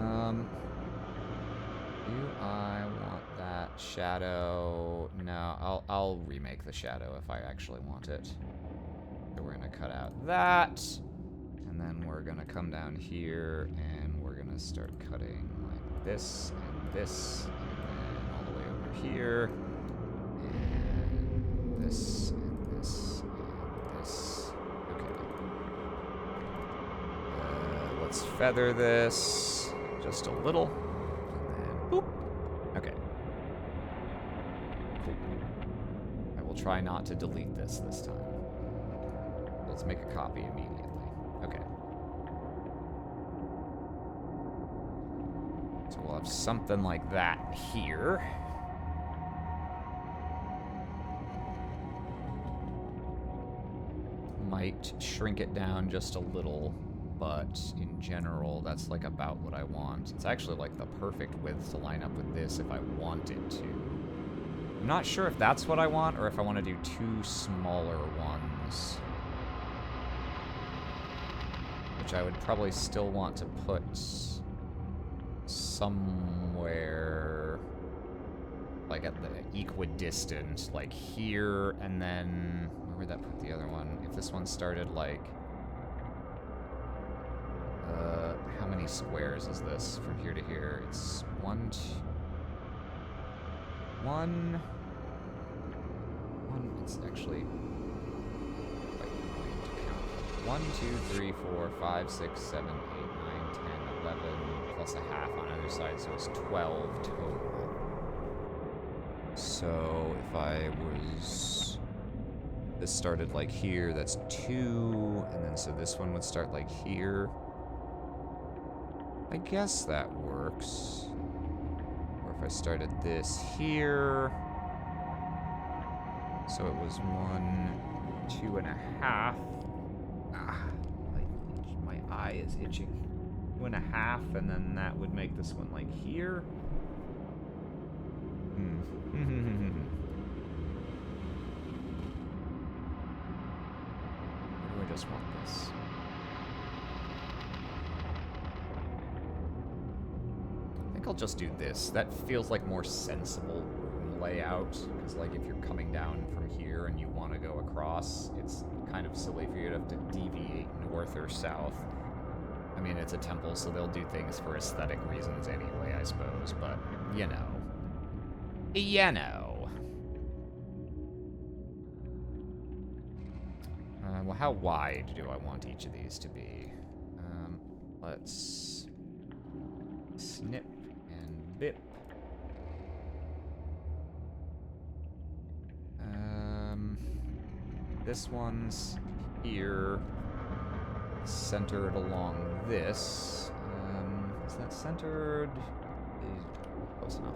I want that shadow? No, I'll remake the shadow if I actually want it. So we're gonna cut out that. And then we're gonna come down here and we're gonna start cutting like this and this, and then all the way over here, and this and this and this. Okay. Let's feather this just a little, and then boop. Okay. Cool. I will try not to delete this time. Let's make a copy immediately. Okay. So we'll have something like that here. Might shrink it down just a little, but in general, that's like about what I want. It's actually like the perfect width to line up with this if I wanted to. I'm not sure if that's what I want or if I want to do two smaller ones. Which I would probably still want to put somewhere like at the equidistant, like here, and then where would that put the other one? If this one started like, how many squares is this from here to here? It's one. It's actually quite annoying to count. 1, 2, 3, 4, 5, 6, 7, 8, 9, 10, 11, plus a half on either side, so it's 12 total. So if I was, this started like here, that's 2, and then so this one would start like here. I guess that works. Or if I started this here, so it was 1, 2.5. My eye is itching. 2.5, and then that would make this one like here. Where do I just want this? I think I'll just do this. That feels like more sensible room layout, because like if you're coming down from here and you want to go across, it's kind of silly for you to have to deviate north or south. I mean, it's a temple, so they'll do things for aesthetic reasons anyway, I suppose, but you know. You know. Well, how wide do I want each of these to be? Let's snip and bip. This one's here, centered along this. Is that centered? Close enough.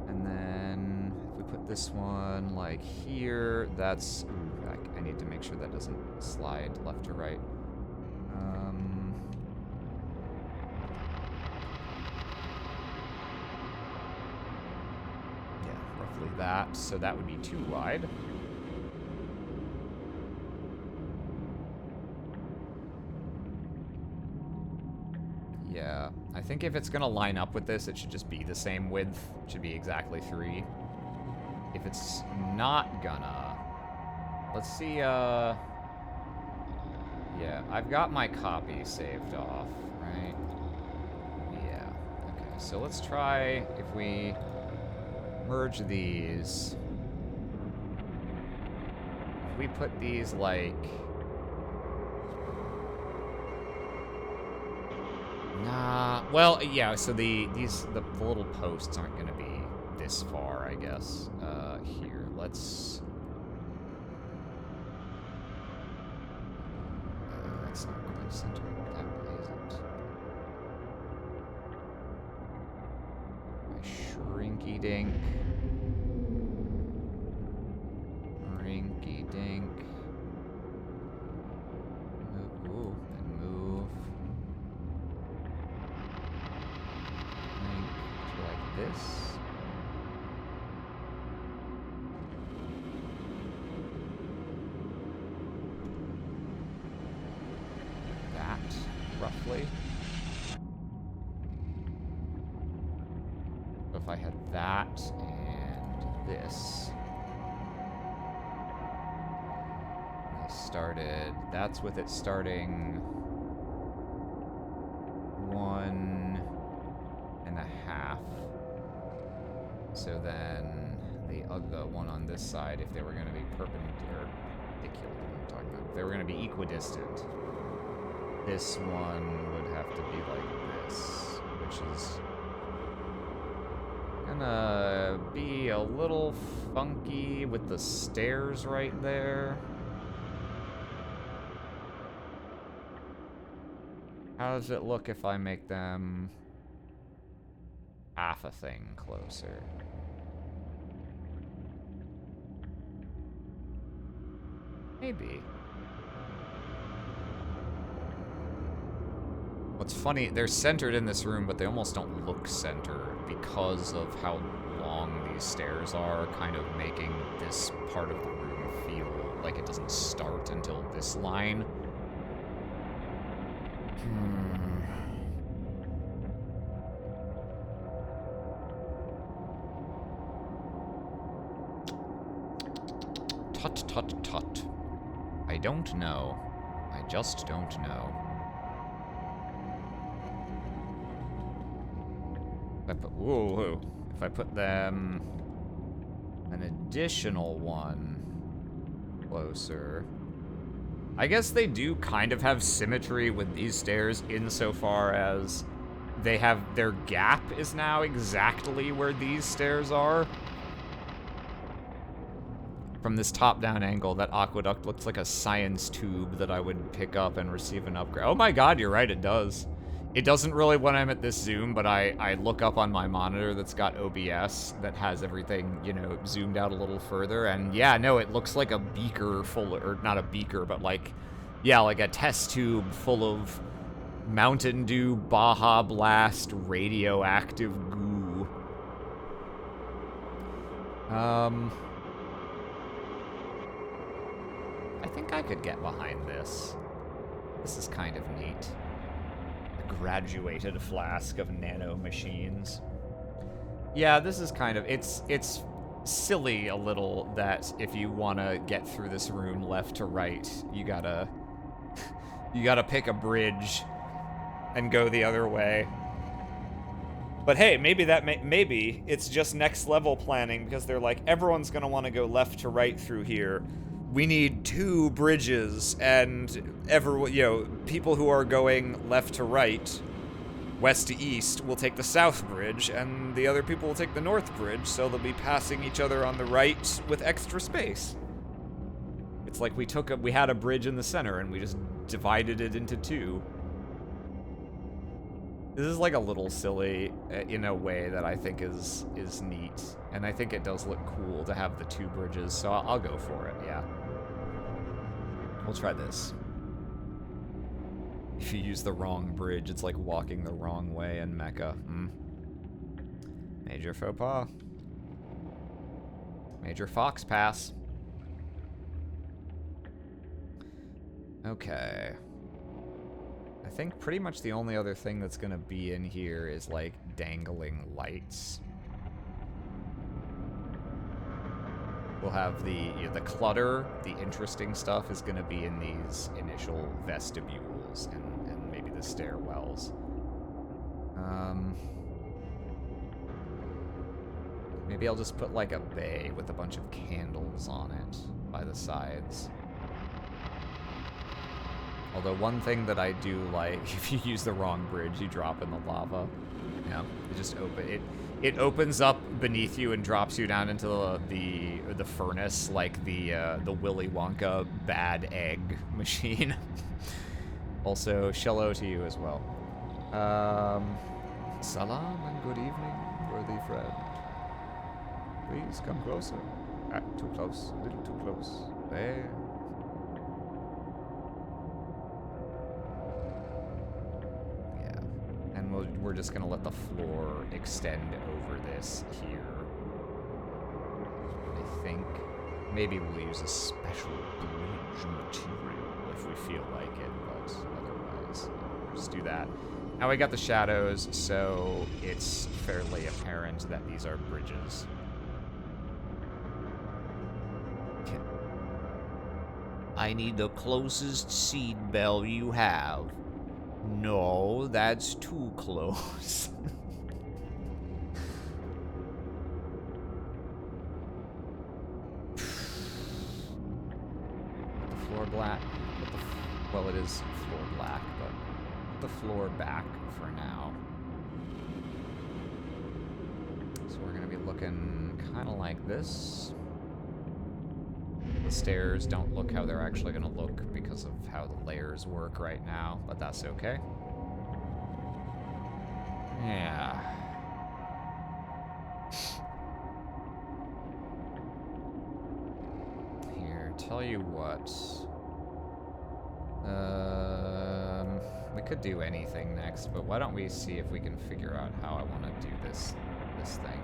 And then if we put this one like here, that's, ooh, I need to make sure that doesn't slide left to right. Yeah, roughly that. So that would be too wide. Yeah, I think if it's gonna line up with this, it should just be the same width. It should be exactly 3. If it's not gonna, let's see, yeah, I've got my copy saved off, right? Yeah, okay, so let's try if we merge these. If we put these like, nah, well, yeah, so the little posts aren't gonna be this far, I guess. Here, let's... that's not quite centered. That isn't. My shrinky-dink. Rinky-dink. Ooh, and move. Like this. That, roughly. So if I had that and this. I started, that's with it starting 1.5. So then the one on this side, if they were going to be perpendicular, I'm talking about, if they were going to be equidistant, this one would have to be like this, which is gonna be a little funky with the stairs right there. How does it look if I make them half a thing closer? Maybe. What's funny, they're centered in this room, but they almost don't look centered because of how long these stairs are, kind of making this part of the room feel like it doesn't start until this line. Tut, tut, tut. I don't know. I just don't know. Whoa. If I put them an additional one closer. I guess they do kind of have symmetry with these stairs insofar as they have their gap is now exactly where these stairs are. From this top-down angle, that aqueduct looks like a science tube that I would pick up and receive an upgrade. Oh my god, you're right, it does. It doesn't really when I'm at this zoom, but I look up on my monitor that's got OBS that has everything, you know, zoomed out a little further, and yeah, no, it looks like a beaker full of, or not a beaker, but like, yeah, like a test tube full of Mountain Dew Baja Blast radioactive goo. I think I could get behind this. This is kind of neat. A graduated flask of nano machines. Yeah, this is kind of, it's silly a little that if you want to get through this room left to right, you gotta pick a bridge and go the other way. But hey, maybe maybe it's just next level planning because they're like, everyone's gonna want to go left to right through here. We need 2 bridges, and people who are going left to right, west to east, will take the south bridge, and the other people will take the north bridge, so they'll be passing each other on the right with extra space. It's like we had a bridge in the center, and we just divided it into 2. This is like a little silly in a way that I think is neat, and I think it does look cool to have the 2 bridges, so I'll go for it, yeah. We'll try this. If you use the wrong bridge, it's like walking the wrong way in Mecca. Major faux pas. Major fox pass. Okay. I think pretty much the only other thing that's gonna be in here is like dangling lights. We'll have the clutter, the interesting stuff is gonna be in these initial vestibules and maybe the stairwells. Maybe I'll just put like a bay with a bunch of candles on it by the sides. Although one thing that I do like, if you use the wrong bridge, you drop in the lava. Yeah, it just it opens up beneath you and drops you down into the furnace like the Willy Wonka bad egg machine. Also, shallow to you as well. Salam and good evening, worthy friend. Please come closer. Too close, a little too close. There. We're just gonna let the floor extend over this here. I think maybe we'll use a special bridge material if we feel like it, but otherwise, we'll just do that. Now we got the shadows, so it's fairly apparent that these are bridges. I need the closest seed bell you have. No, that's too close. The floor black. Well, it is floor black, but the floor back for now. So we're gonna be looking kind of like this. The stairs don't look how they're actually going to look because of how the layers work right now, but that's okay. Yeah. Here, tell you what. We could do anything next, but why don't we see if we can figure out how I want to do this thing.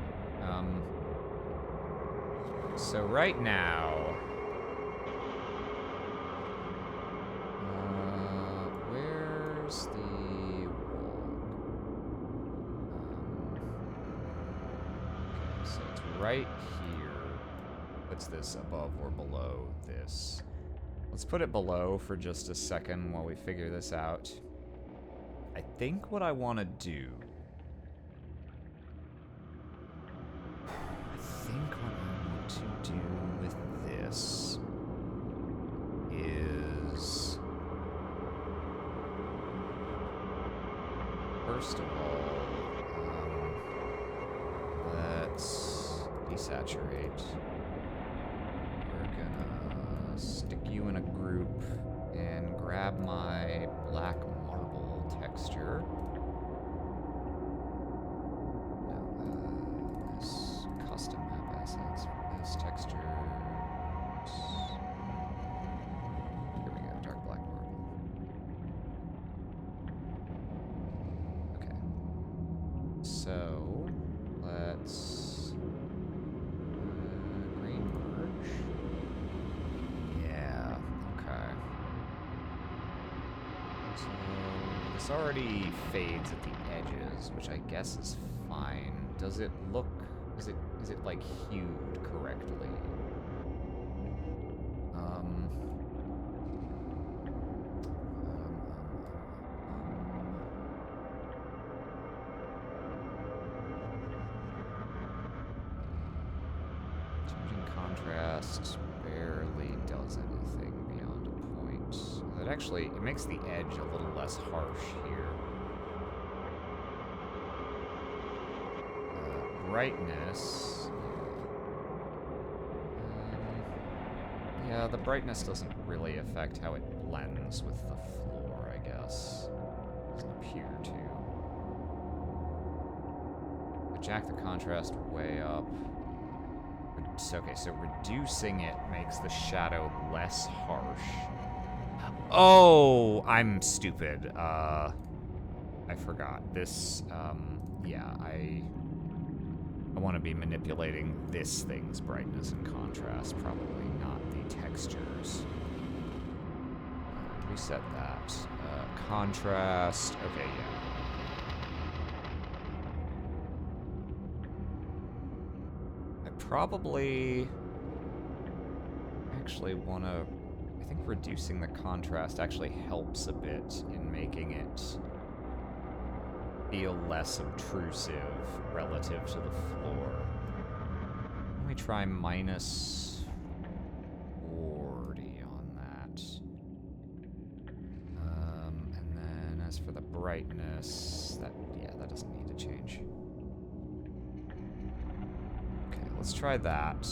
So right now... where's the wall? Okay, so it's right here. puts this above or below this. Let's put it below for just a second while we figure this out. I think what I want to do... I think what I want to do with this is... First of all, let's desaturate. We're gonna stick you in a group and grab my black marble texture. Now, this custom map assets for this texture. Here we go, dark black marble. Okay. So, let's green merge. Yeah, okay. So this already fades at the edges, which I guess is fine. Does it look, is it like hued correctly? Changing contrast barely does anything beyond a point. It actually, it makes the edge a little less harsh here. Brightness. Yeah, the brightness doesn't really affect how it blends with the floor, I guess. Doesn't appear to. But jack the contrast way up. Okay, so reducing it makes the shadow less harsh. Oh, I'm stupid. I forgot. This, yeah, I want to be manipulating this thing's brightness and contrast, probably not the textures. Reset that. Contrast. Okay, yeah. I probably actually want to... I think reducing the contrast actually helps a bit in making it feel less obtrusive relative to the floor. Let me try minus 40 on that. And then as for the brightness, that doesn't need to change. Okay, let's try that.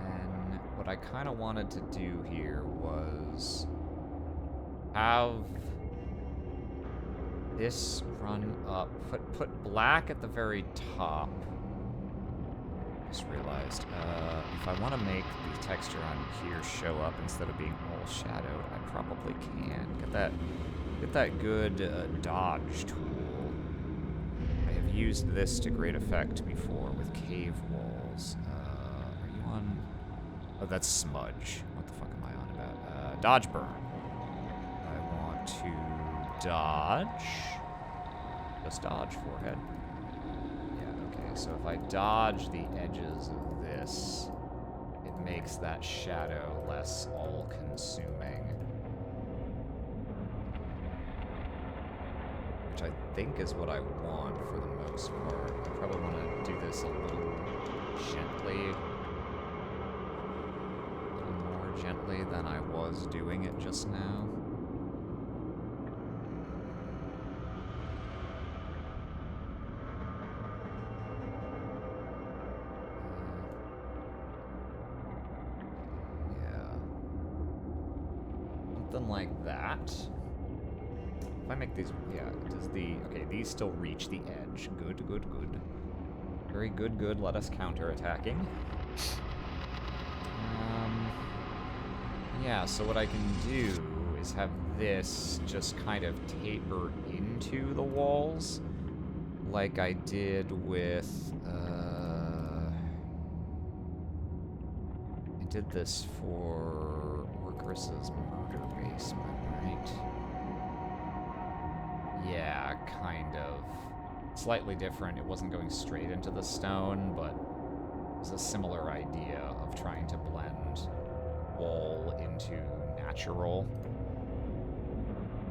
And then what I kind of wanted to do here was have this run up, put black at the very top. Just realized, if I want to make the texture on here show up instead of being all shadowed, I probably can. Get that good dodge tool. I have used this to great effect before with cave walls. Are you on? Oh, that's smudge. What the fuck am I on about? Dodge burn. To dodge. Just dodge, forehead. Yeah, okay, so if I dodge the edges of this, it makes that shadow less all-consuming. Which I think is what I want for the most part. I probably want to do this a little gently. A little more gently than I was doing it just now. Like that. If I make these, yeah, does the, okay, these still reach the edge. Good, good, good. Very good, good. Let us counter-attacking. Yeah, so what I can do is have this just kind of taper into the walls, like I did with, I did this for Orgris's murder basement, right? Yeah, kind of. Slightly different. It wasn't going straight into the stone, but it was a similar idea of trying to blend wall into natural.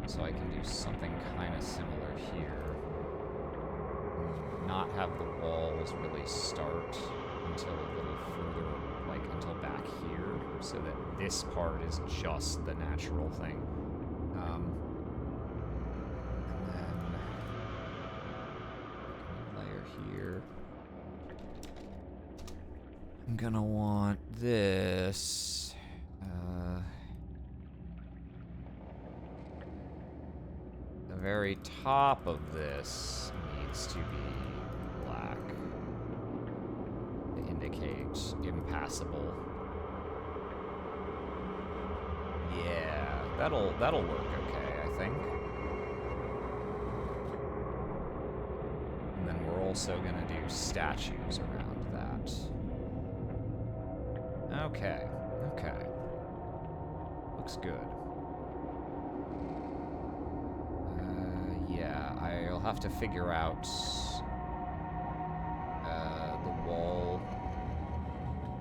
So I can do something kind of similar here. Not have the walls really start until a little further, like until back here, so that this part is just the natural thing. And then layer here. I'm gonna want this. The very top of this needs to be black to indicate impassable. Yeah, that'll work okay, I think. And then we're also gonna do statues around that. Okay, okay. Looks good. Yeah, I'll have to figure out the wall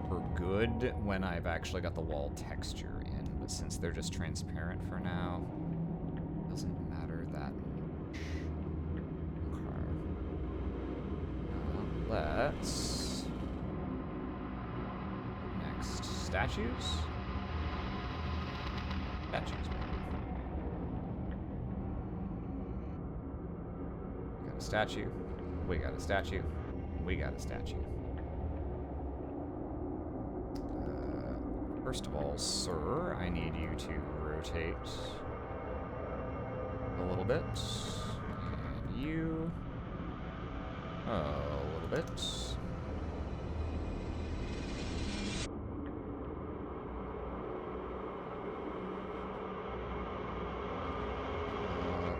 for good when I've actually got the wall texture in, but since they're just transparent for now, it doesn't matter that much. Okay. Let's... Next, statues? Statues, maybe. Got a statue. We got a statue. We got a statue. First of all, sir, I need you to rotate a little bit. And you... a little bit.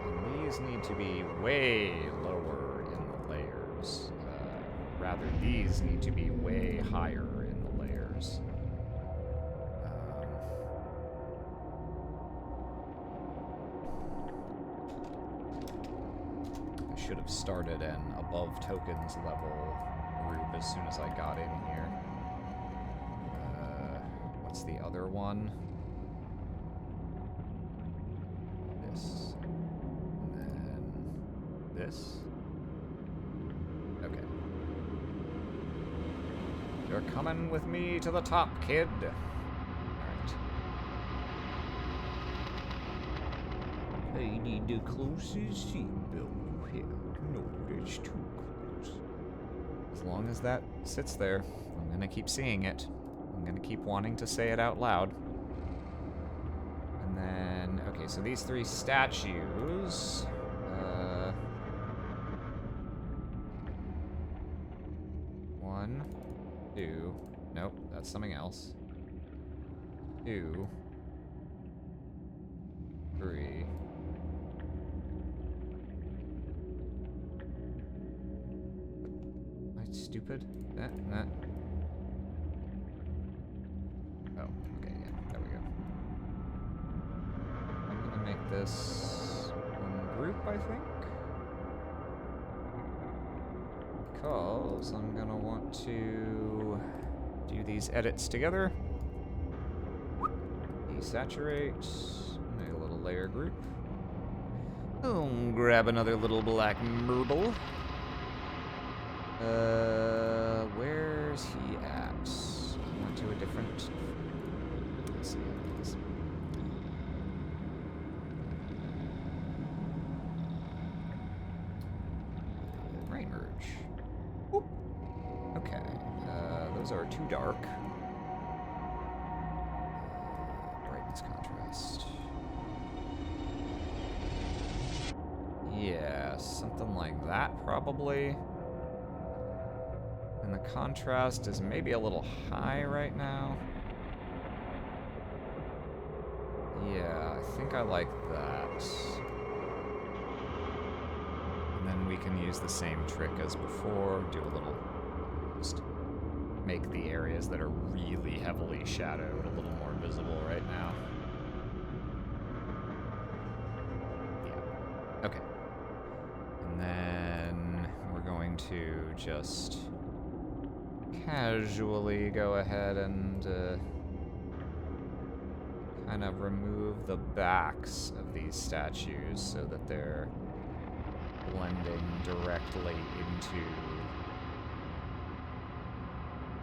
And these need to be way lower in the layers. Rather, these need to be way higher in the layers. Should have started an above tokens level group as soon as I got in here. What's the other one? This. And then this. Okay. You're coming with me to the top, kid. Alright. I need the closest seatbelt. No, it's too close. As long as that sits there, I'm gonna keep seeing it. I'm gonna keep wanting to say it out loud. And then, okay, so these three statues. One, two. Nope, that's something else. 2, 3. Stupid. Nah. Oh, okay, yeah, there we go. I'm gonna make this one group, I think. Because I'm gonna want to do these edits together. Desaturate. Make a little layer group. Oh, grab another little black marble. Where's he at? Went to a different... Let's see. Rain merge. Whoop. Okay. Those are too dark. Brightness contrast. Yeah, something like that, probably. And the contrast is maybe a little high right now. Yeah, I think I like that. And then we can use the same trick as before, do a little, just make the areas that are really heavily shadowed a little more visible right now. Yeah, okay. And then going to just casually go ahead and kind of remove the backs of these statues so that they're blending directly into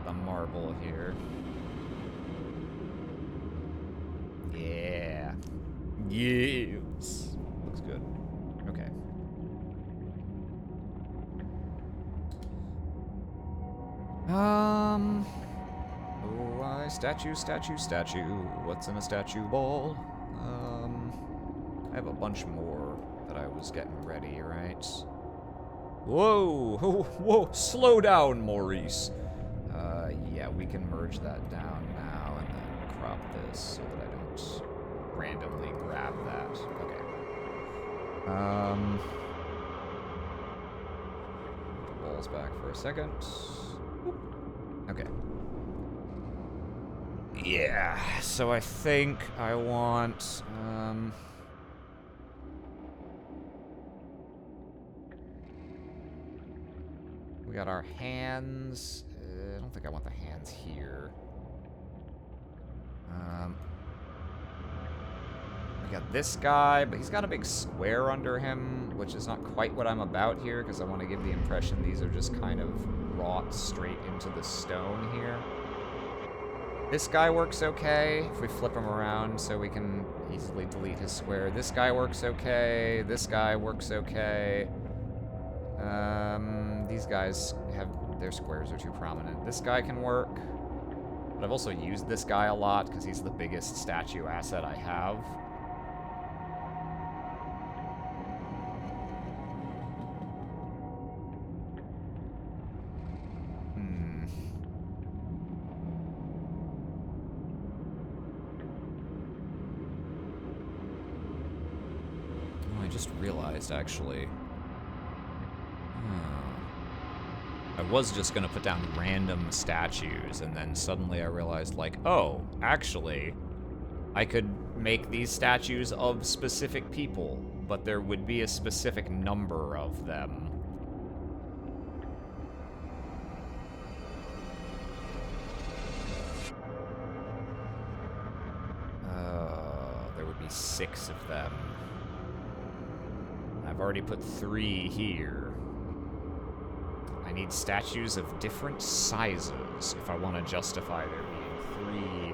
the marble here. Yeah. Yes. Looks good. Okay. Oh, statue. What's in a statue ball? I have a bunch more that I was getting ready, right? Whoa! Whoa! Slow down, Maurice! Yeah, we can merge that down now and then crop this so that I don't randomly grab that. Okay. Put the balls back for a second. Okay. Yeah, so I think I want, we got our hands. I don't think I want the hands here. We got this guy, but he's got a big square under him, which is not quite what I'm about here, because I want to give the impression these are just kind of wrought straight into the stone here. This guy works okay, if we flip him around so we can easily delete his square. This guy works okay, this guy works okay. These guys have, their squares are too prominent. This guy can work, but I've also used this guy a lot because he's the biggest statue asset I have. I just realized, actually. I was just gonna put down random statues, and then suddenly I realized, like, oh, actually, I could make these statues of specific people, but there would be a specific number of them. There would be 6 of them. I've already put 3 here. I need statues of different sizes if I want to justify there being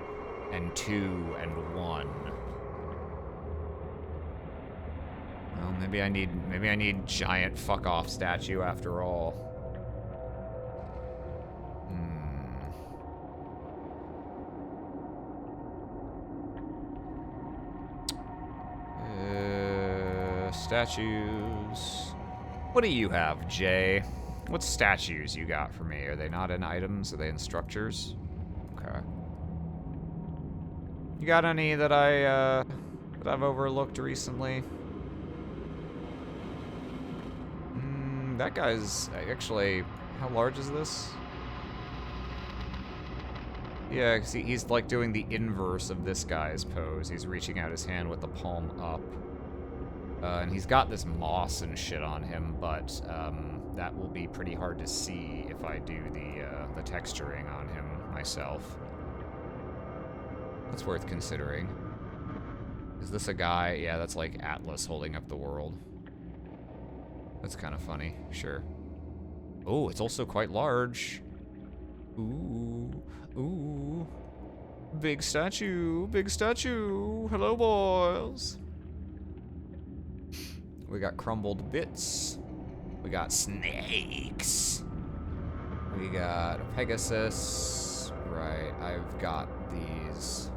3 and 2 and 1. Well, maybe I need giant fuck off statue after all. Statues. What do you have, Jay? What statues you got for me? Are they not in items? Are they in structures? Okay. You got any that I've overlooked recently? That guy's actually, how large is this? Yeah, 'cause he's like doing the inverse of this guy's pose. He's reaching out his hand with the palm up. And he's got this moss and shit on him, but that will be pretty hard to see if I do the texturing on him myself. That's worth considering. Is this a guy? Yeah, that's like Atlas holding up the world. That's kind of funny. Sure. Oh, it's also quite large. Ooh. Ooh. Big statue. Big statue. Hello, boys. We got crumbled bits. We got snakes. We got a Pegasus. Right, I've got these.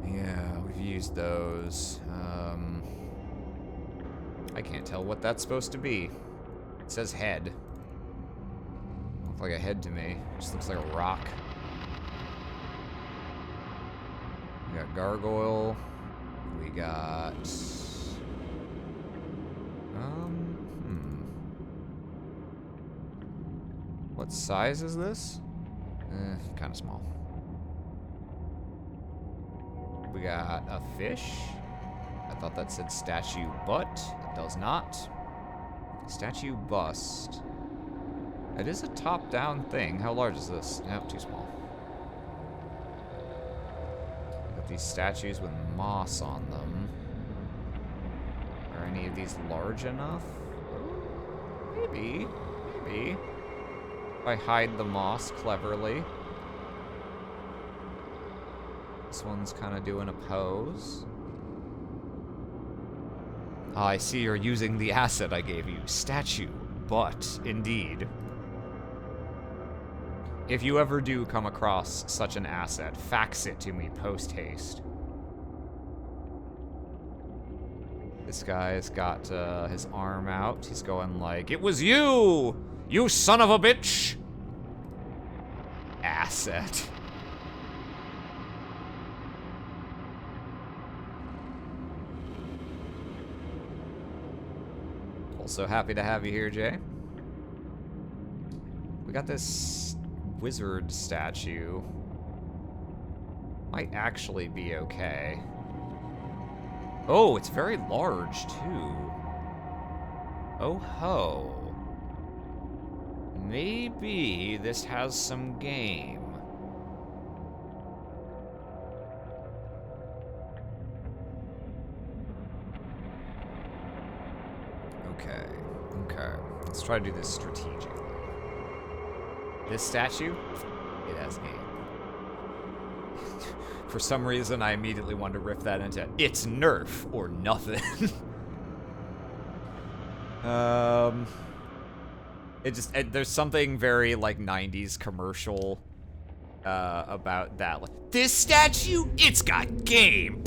Yeah, we've used those. I can't tell what that's supposed to be. It says head. Looks like a head to me. It just looks like a rock. We got gargoyle. We got... What size is this? Kind of small. We got a fish. I thought that said statue, but it does not. Statue bust. It is a top-down thing. How large is this? Nope, too small. Got these statues with moss on them. Are any of these large enough? Maybe. Maybe. If I hide the moss cleverly. This one's kind of doing a pose. I see you're using the asset I gave you. Statue. But, indeed. If you ever do come across such an asset, fax it to me post-haste. This guy's got his arm out. He's going like, "It was you! You son of a bitch!" Asset. Also happy to have you here, Jay. We got this wizard statue. Might actually be okay. Oh, it's very large, too. Oh ho. Maybe this has some game. Okay, okay. Let's try to do this strategically. This statue, it has game. For some reason, I immediately wanted to riff that into it's Nerf or nothing. There's something very like 90s commercial about that. Like, this statue, it's got game.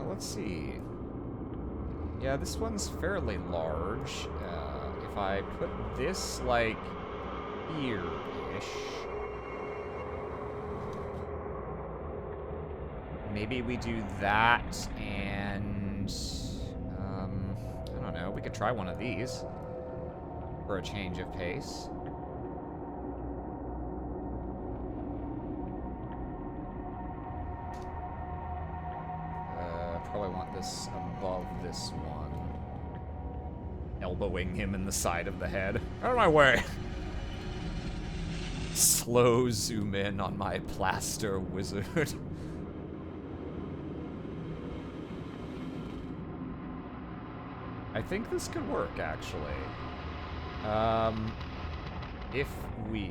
Let's see. Yeah, this one's fairly large. If I put this, like, here-ish. Maybe we do that, and... I don't know, we could try one of these. For a change of pace. Probably want this above this one. Elbowing him in the side of the head. Out of my way! Slow zoom in on my plaster wizard. I think this could work, actually. If we...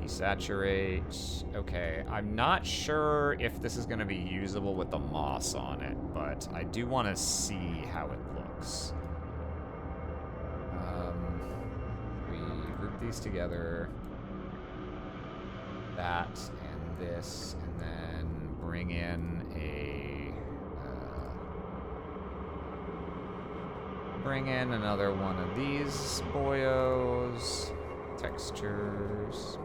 desaturate. Okay, I'm not sure if this is going to be usable with the moss on it, but I do want to see how it looks. We group these together. That and this, and then bring in another one of these boyos. Textures.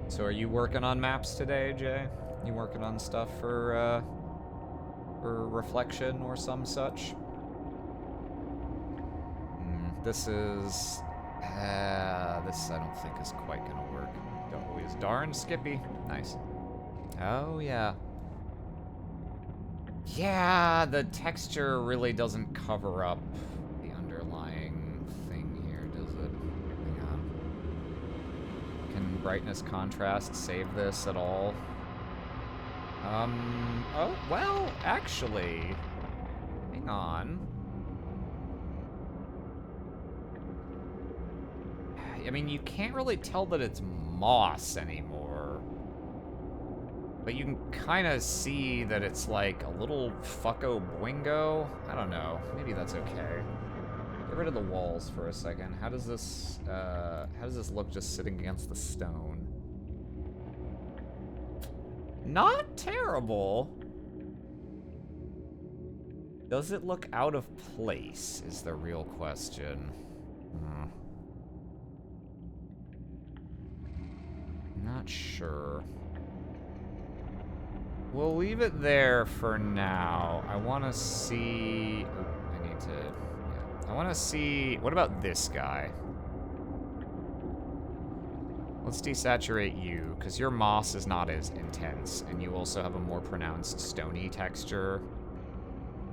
So are you working on maps today, Jay? You working on stuff for reflection or some such? This is... this I don't think is quite gonna work. Always darn Skippy. Nice. Oh, yeah. Yeah, the texture really doesn't cover up the underlying thing here, does it? Hang on. Can brightness contrast save this at all? Oh, well, actually, hang on. I mean, you can't really tell that it's moss anymore. But you can kind of see that it's like a little fucko boingo. I don't know. Maybe that's okay. Get rid of the walls for a second. How does this look just sitting against the stone? Not terrible. Does it look out of place is the real question. Not sure. We'll leave it there for now. I want to see... Oh, I need to... Yeah. I want to see... What about this guy? Let's desaturate you, because your moss is not as intense, and you also have a more pronounced stony texture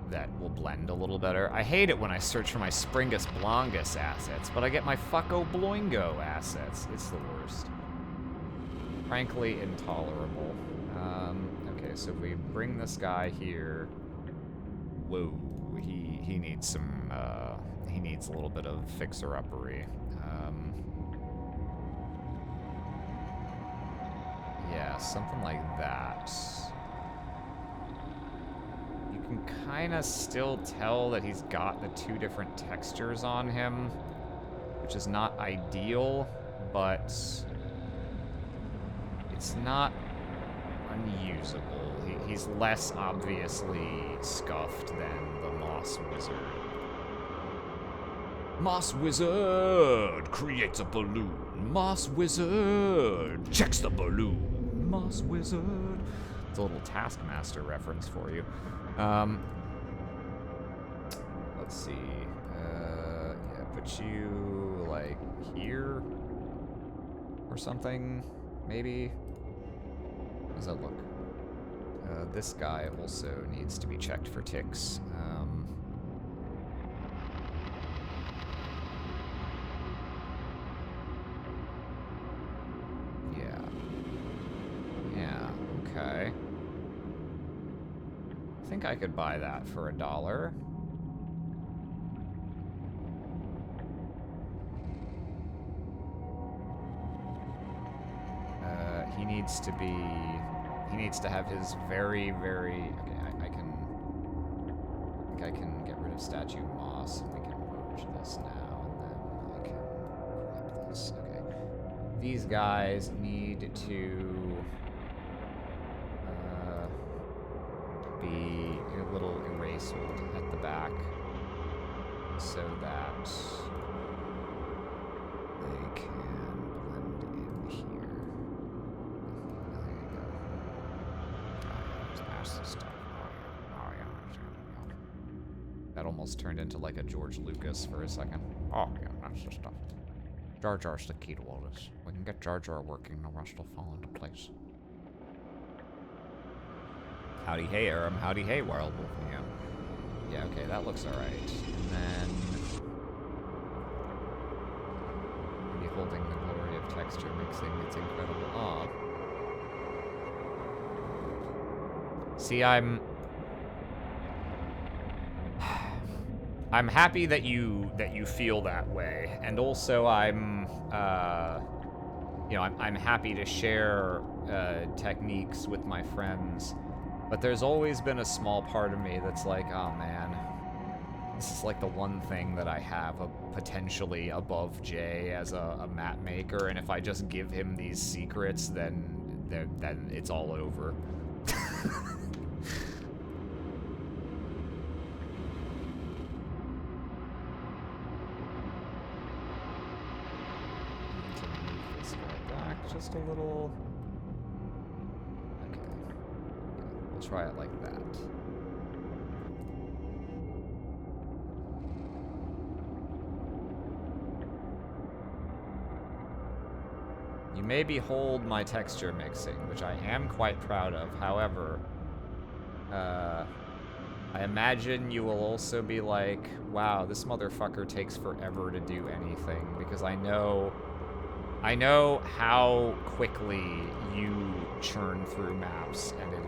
that will blend a little better. I hate it when I search for my Springus Blongus assets, but I get my Fucko Bloingo assets. It's the worst. Frankly, intolerable. Okay, so if we bring this guy here... Whoa, he needs some, he needs a little bit of fixer-uppery. Yeah, something like that. You can kind of still tell that he's got the two different textures on him, which is not ideal, but it's not unusable. He's less obviously scuffed than the Moss Wizard. Moss Wizard creates a balloon. Moss Wizard checks the balloon. Moss Wizard. It's a little Taskmaster reference for you. Let's see. Yeah, put you like here or something, maybe. How does that look? This guy also needs to be checked for ticks. Yeah, okay. I think I could buy that for $1. He needs to have his very, very... Okay, I think I can get rid of statue moss, and we can merge this now, and then I can grab this. Okay. These guys need to be a little erased at the back so that they can blend in here. There you go. That's the stuff. Oh, yeah. That almost turned into like a George Lucas for a second. Oh, yeah, that's the stuff. Jar Jar's the key to all this. We can get Jar Jar working, the rest will fall into place. Howdy hey, Aram. Howdy hey, Wild Wolf. Yeah, okay, that looks alright. And then... Beholding the glory of texture mixing, it's incredible awe. See, I'm happy that you feel that way, and also I'm happy to share techniques with my friends. But there's always been a small part of me that's like, oh man, this is like the one thing that I have potentially above Jay as a map maker, and if I just give him these secrets, then it's all over. Move this guy back just a little. Try it like that. You may behold my texture mixing, which I am quite proud of. However, I imagine you will also be like, wow, this motherfucker takes forever to do anything, because I know how quickly you churn through maps, and it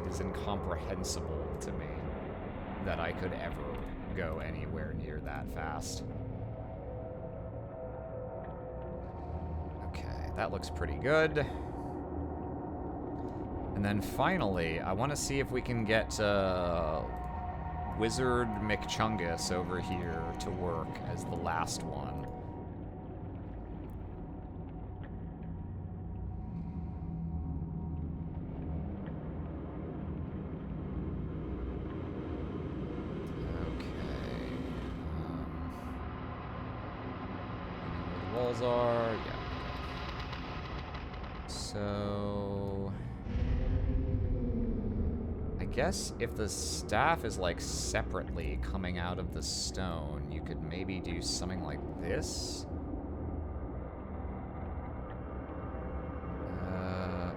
is incomprehensible to me that I could ever go anywhere near that fast. Okay, that looks pretty good. And then finally, I want to see if we can get Wizard McChungus over here to work as the last one. Are, yeah. So I guess if the staff is like separately coming out of the stone, you could maybe do something like this.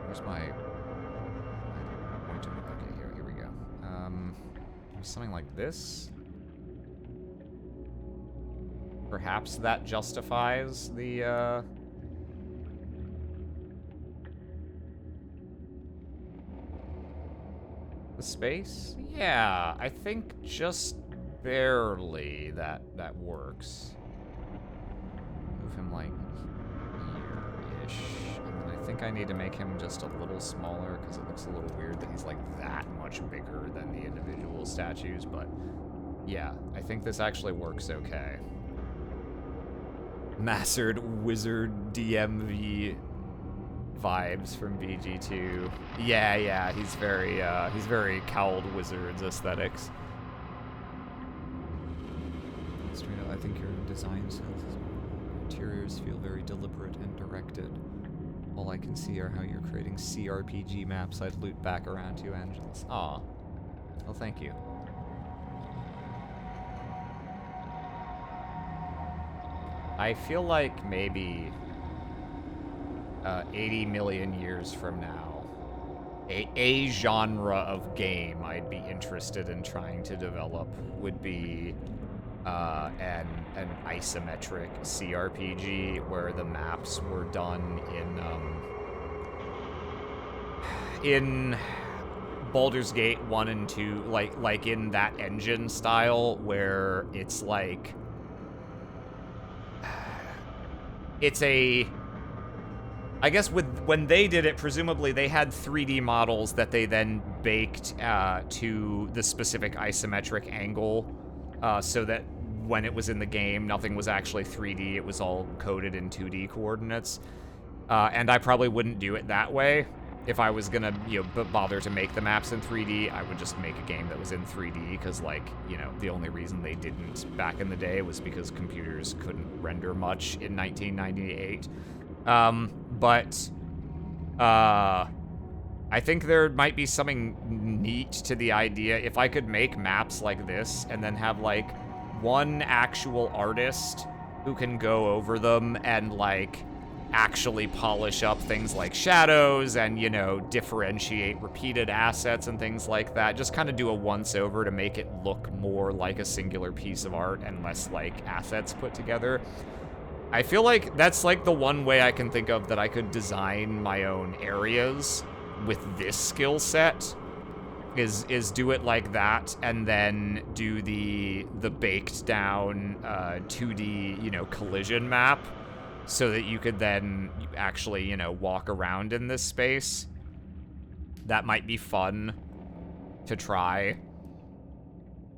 Where's my pointer? Okay, here we go. Something like this. Perhaps that justifies the space? Yeah, I think just barely that works. Move him like here-ish. And then I think I need to make him just a little smaller because it looks a little weird that he's like that much bigger than the individual statues, but yeah, I think this actually works okay. Mastered Wizard DMV vibes from BG2. Yeah, he's very Cowled Wizards aesthetics. Strino, I think your design sense is interiors feel very deliberate and directed. All I can see are how you're creating CRPG maps I'd loop back around to, Angelus. Aw. Well, thank you. I feel like maybe 80 million years from now, a genre of game I'd be interested in trying to develop would be an isometric CRPG where the maps were done in Baldur's Gate 1 and 2, like in that engine style where it's like I guess when they did it, presumably they had 3D models that they then baked to the specific isometric angle, so that when it was in the game, nothing was actually 3D, it was all coded in 2D coordinates. And I probably wouldn't do it that way. If I was gonna, bother to make the maps in 3D, I would just make a game that was in 3D, because, the only reason they didn't back in the day was because computers couldn't render much in 1998. I think there might be something neat to the idea if I could make maps like this and then have, one actual artist who can go over them and, actually polish up things like shadows and, differentiate repeated assets and things like that. Just kind of do a once-over to make it look more like a singular piece of art and less like assets put together. I feel like that's, the one way I can think of that I could design my own areas with this skill set, is do it like that, and then do the baked down 2D, collision map, so that you could then actually, walk around in this space. That might be fun to try.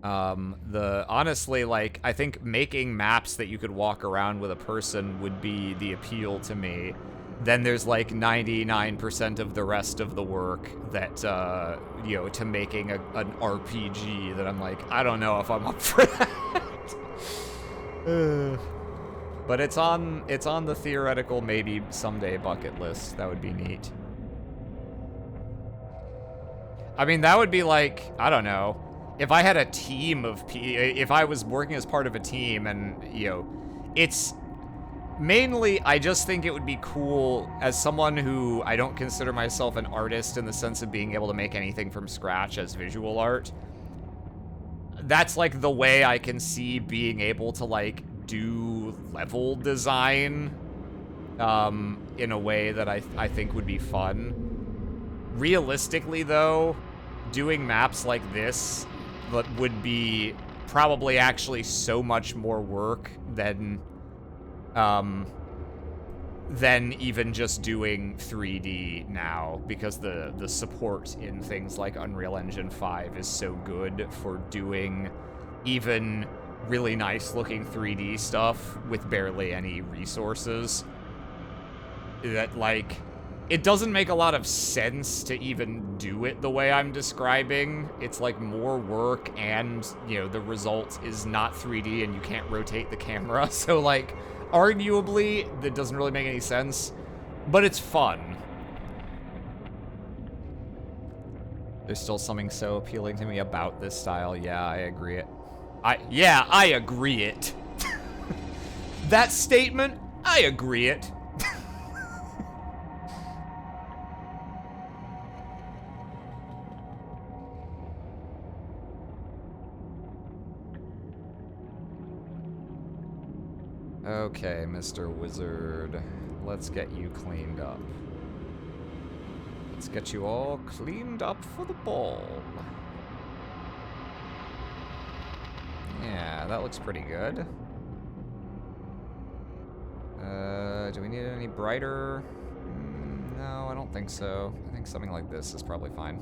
Honestly, I think making maps that you could walk around with a person would be the appeal to me. Then there's 99% of the rest of the work that, to making an RPG that I'm I don't know if I'm up for that. But it's on the theoretical maybe someday bucket list. That would be neat. I mean, that would be I don't know, if I had a team of if I was working as part of a team and, it's mainly, I just think it would be cool as someone who I don't consider myself an artist in the sense of being able to make anything from scratch as visual art. That's the way I can see being able to do level design in a way that I think would be fun. Realistically though, doing maps like this would be probably actually so much more work than even just doing 3D now, because the support in things like Unreal Engine 5 is so good for doing even really nice looking 3D stuff with barely any resources, that it doesn't make a lot of sense to even do it the way I'm describing. It's more work, and the result is not 3D and you can't rotate the camera, so arguably that doesn't really make any sense, but it's fun. There's still something so appealing to me about this style. Yeah, I agree it. I agree it. That statement, I agree it. Okay, Mr. Wizard. Let's get you cleaned up. Let's get you all cleaned up for the ball. Yeah, that looks pretty good. Do we need any brighter? No, I don't think so. I think something like this is probably fine.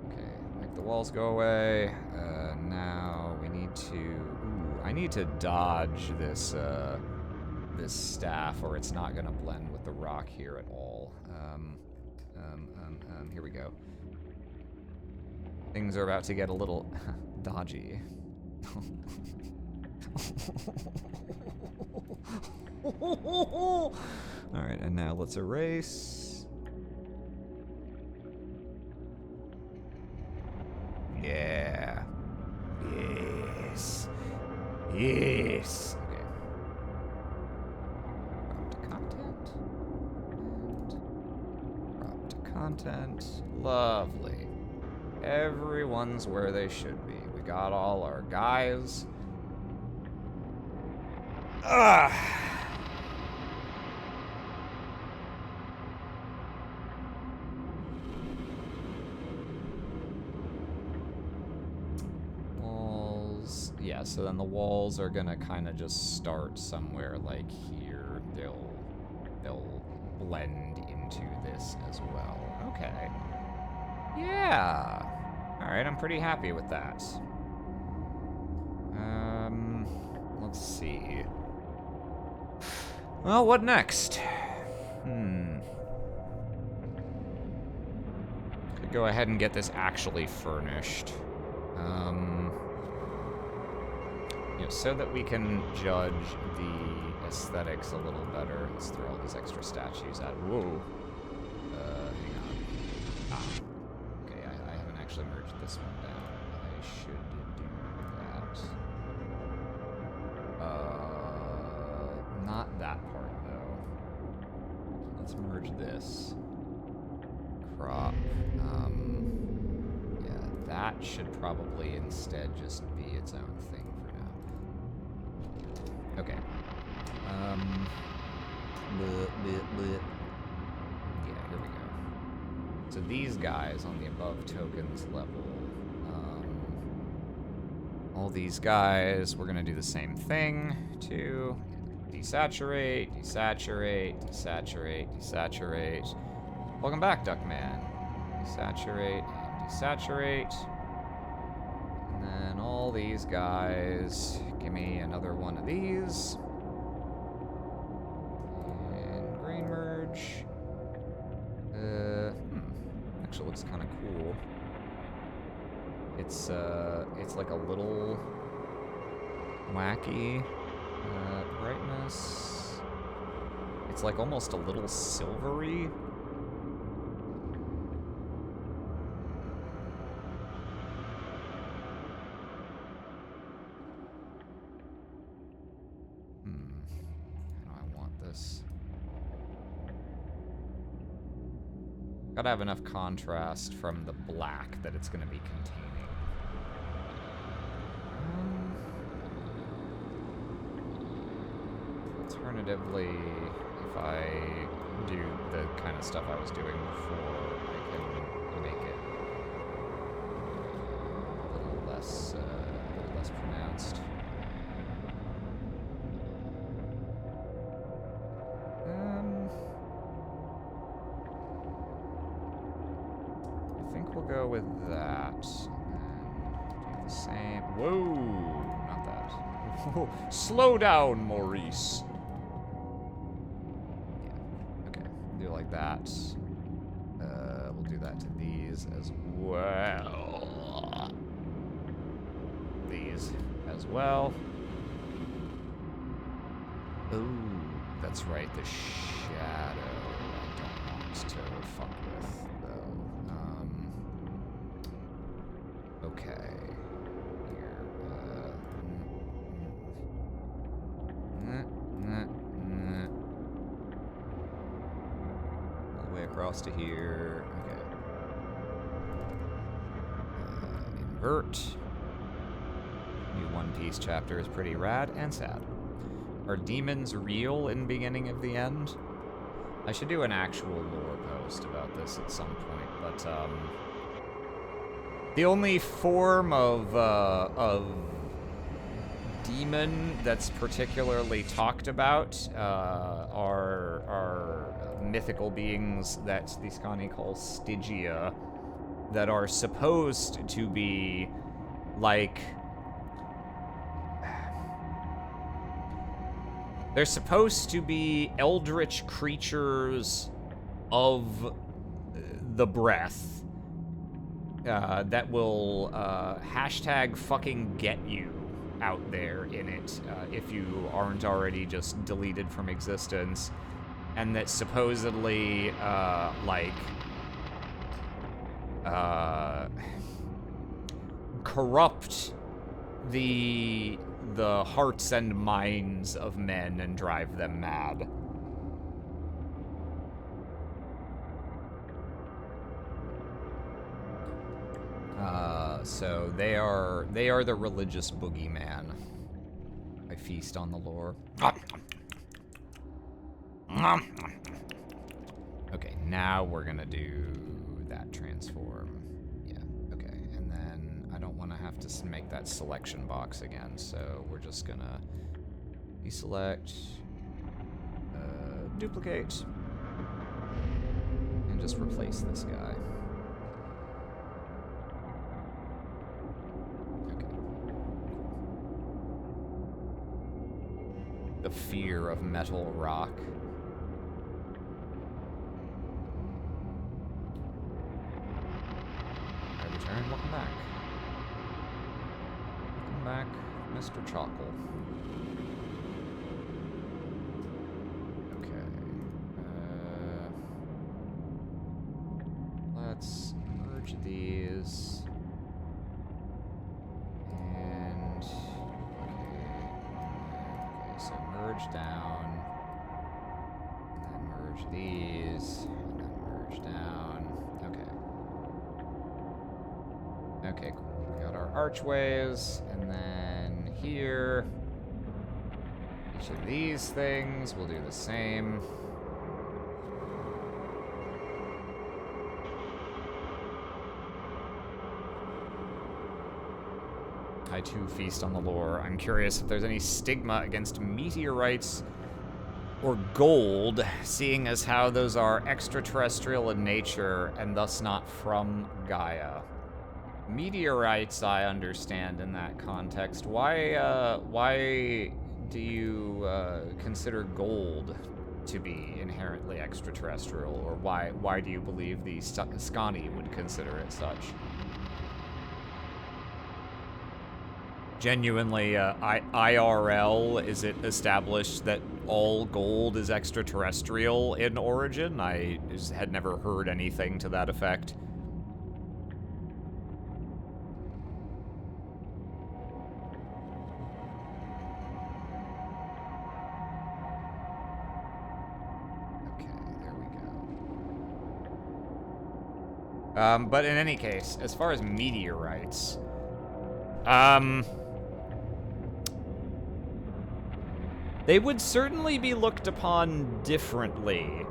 Okay, make the walls go away. Now we need to... Ooh, I need to dodge this, this staff, or it's not gonna blend with the rock here at all. Here we go. Things are about to get a little dodgy. Alright, and now let's erase. Yeah. Yes. Yes. Okay. Drop to content. And drop to content. Lovely. Everyone's where they should be. We got all our guys. Walls. Yeah, so then the walls are gonna kind of just start somewhere like here. They'll blend into this as well. Okay. Yeah. All right, I'm pretty happy with that. Let's see. Well, what next? Could go ahead and get this actually furnished. You know, so that we can judge the aesthetics a little better. Let's throw all these extra statues at. Whoa. Hang on. Ah. Okay, I haven't actually merged this one down. I should do that. Not that part, though. Let's merge this. Crop. Yeah, that should probably instead just be its own thing for now. Okay. Yeah, here we go. So these guys on the above tokens level, all these guys, we're gonna do the same thing to desaturate, desaturate, desaturate, desaturate. Welcome back, Duckman. Desaturate and desaturate. And then all these guys, give me another one of these. And grain merge. Actually looks kind of cool. It's like a little wacky brightness. It's like almost a little silvery. How do I want this? Gotta have enough contrast from the black that it's gonna be containing. Alternatively, if I do the kind of stuff I was doing before, I can make it a little less pronounced. I think we'll go with that. And do the same. Whoa, not that. Slow down, Maurice. Yeah, okay. Do it like that. We'll do that to these as well. These as well. Ooh, that's right, the shadow I don't want to fuck with, though. Okay. Here. All the way across to here. Okay. Invert. New One Piece chapter is pretty rad and sad. Are demons real in Beginning of the End? I should do an actual lore post about this at some point, but the only form of demon that's particularly talked about are mythical beings that the Skani call Stygia, that are supposed to be like... They're supposed to be eldritch creatures of the breath that will hashtag fucking get you out there in it if you aren't already just deleted from existence, and that supposedly corrupt the hearts and minds of men and drive them mad. So they are the religious boogeyman. I feast on the lore. Okay, now we're gonna do that transform. Yeah, okay, and then I don't want to have to make that selection box again, so we're just gonna deselect, duplicate, and just replace this guy. The fear of metal rock. I return. Welcome back. Welcome back, Mr. Chockle. Okay. Let's merge these. And okay, so merge down, and then merge these, and then merge down. Okay, cool. We got our archways, and then here, each of these things will do the same. I too feast on the lore. I'm curious if there's any stigma against meteorites or gold, seeing as how those are extraterrestrial in nature and thus not from Gaia. Meteorites, I understand in that context. Why do you consider gold to be inherently extraterrestrial, or why do you believe the Skani would consider it such? Genuinely, IRL, is it established that all gold is extraterrestrial in origin? I had never heard anything to that effect. Okay, there we go. But in any case, as far as meteorites, they would certainly be looked upon differently.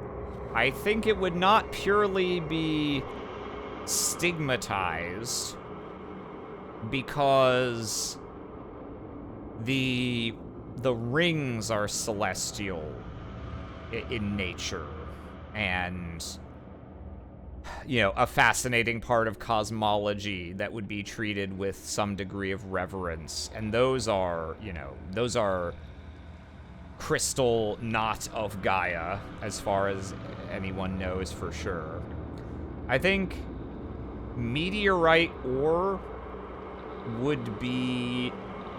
I think it would not purely be stigmatized because the rings are celestial in nature, and you know, a fascinating part of cosmology that would be treated with some degree of reverence, and those are, you know, those are crystal not of Gaia, as far as anyone knows for sure. I think meteorite ore would be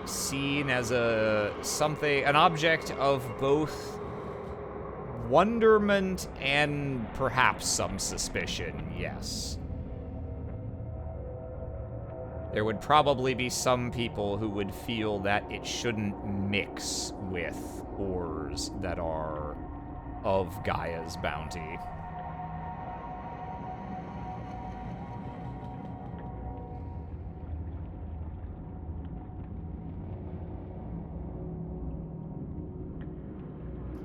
seen as an object of both wonderment and perhaps some suspicion, yes. there would probably be some people who would feel that it shouldn't mix with ores that are of Gaia's bounty.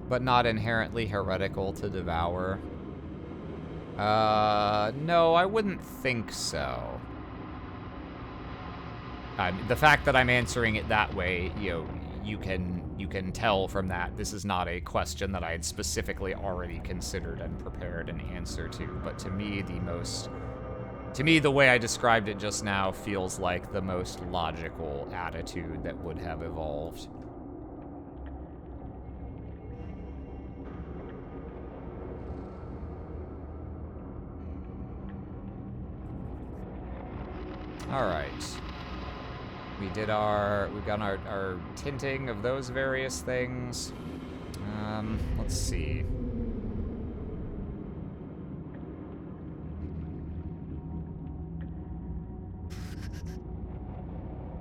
But not inherently heretical to devour. No, I wouldn't think so. The fact that I'm answering it that way, you can tell from that this is not a question that I had specifically already considered and prepared an answer to. But to me, the way I described it just now feels like the most logical attitude that would have evolved. All right. We've got our tinting of those various things. Let's see.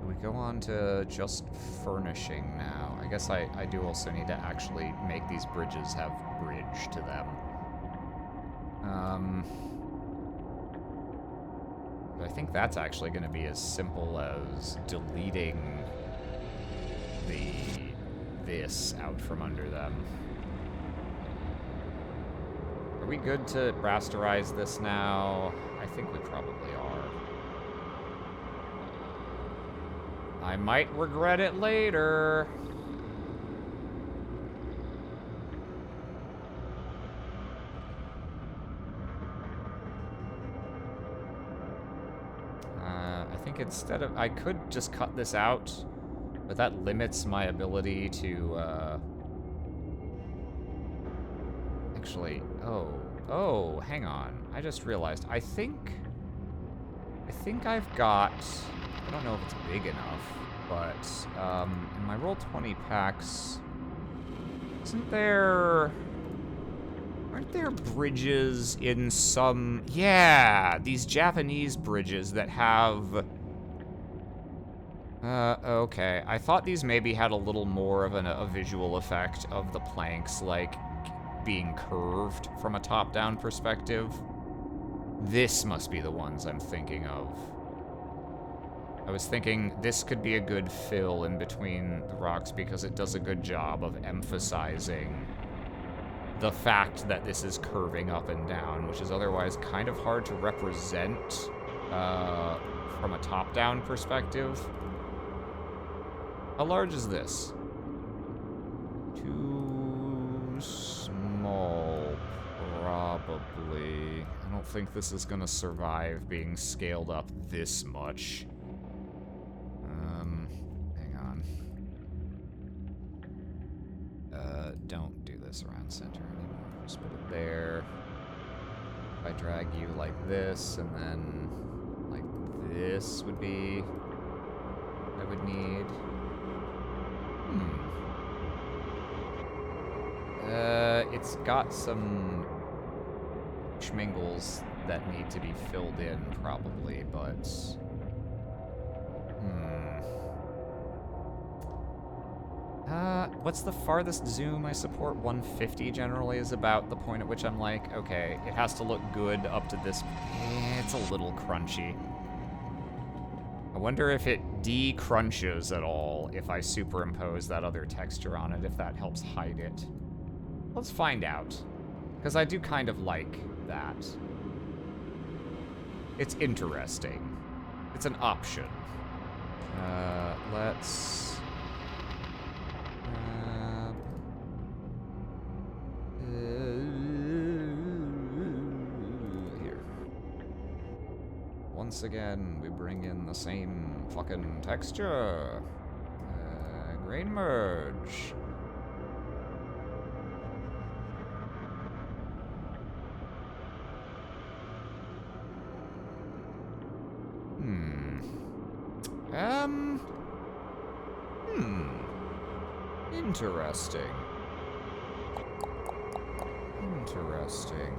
We go on to just furnishing now. I guess I do also need to actually make these bridges have bridge to them. I think that's actually going to be as simple as deleting this out from under them. Are we good to rasterize this now? I think we probably are. I might regret it later. Instead of, I could just cut this out, but that limits my ability to, actually, oh, hang on. I just realized, I think I've got, I don't know if it's big enough, but, in my Roll20 packs, aren't there bridges in some, yeah, these Japanese bridges that have, okay. I thought these maybe had a little more of a visual effect of the planks, like, being curved from a top-down perspective. This must be the ones I'm thinking of. I was thinking this could be a good fill in between the rocks because it does a good job of emphasizing the fact that this is curving up and down, which is otherwise kind of hard to represent from a top-down perspective. How large is this? Too small, probably. I don't think this is gonna survive being scaled up this much. Hang on. Don't do this around center anymore. Just put it there. If I drag you like this, and then like this would be what I would need. It's got some schmingles that need to be filled in, probably, but... what's the farthest zoom I support? 150 generally is about the point at which I'm like, okay, it has to look good up to this... it's a little crunchy. I wonder if it de-crunches at all if I superimpose that other texture on it, if that helps hide it. Let's find out. Because I do kind of like that. It's interesting. It's an option. Let's... here. Once again, we bring in the same fucking texture. Grain merge. Interesting. Interesting.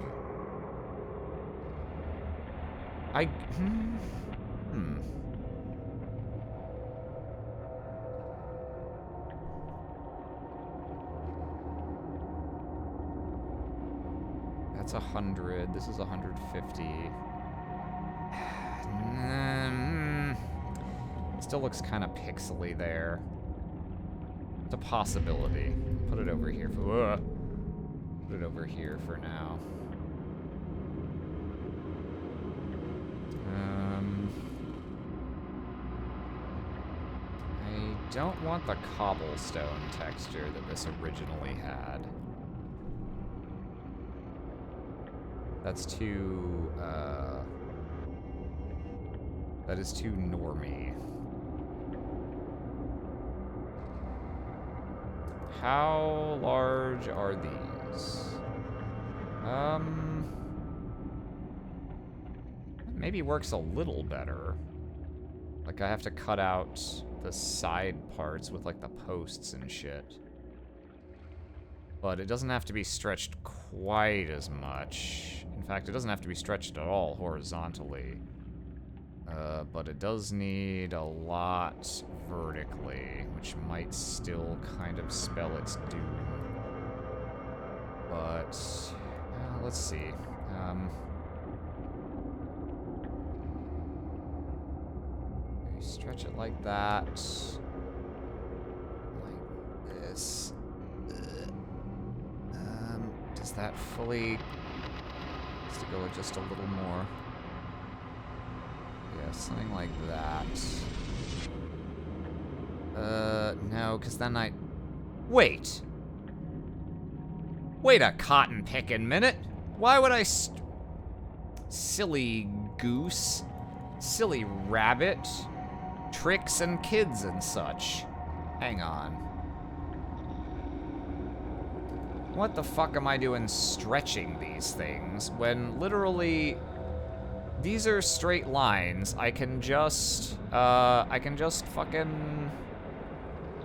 That's 100. This is 150. Still looks kind of pixely there. It's a possibility. Put it over here for. Put it over here for now. I don't want the cobblestone texture that this originally had. That's too, that is too normie. How large are these? Maybe works a little better. Like, I have to cut out the side parts with, like, the posts and shit. But it doesn't have to be stretched quite as much. In fact, it doesn't have to be stretched at all horizontally. But it does need a lot vertically, which might still kind of spell its doom. But, let's see. Stretch it like that. Like this. Does that fully... Has to go just a little more. Yeah, something like that. No, because then I... Wait! Wait a cotton pickin' minute! Why would I Silly goose. Silly rabbit. Tricks and kids and such. Hang on. What the fuck am I doing stretching these things when literally these are straight lines? I can just fucking,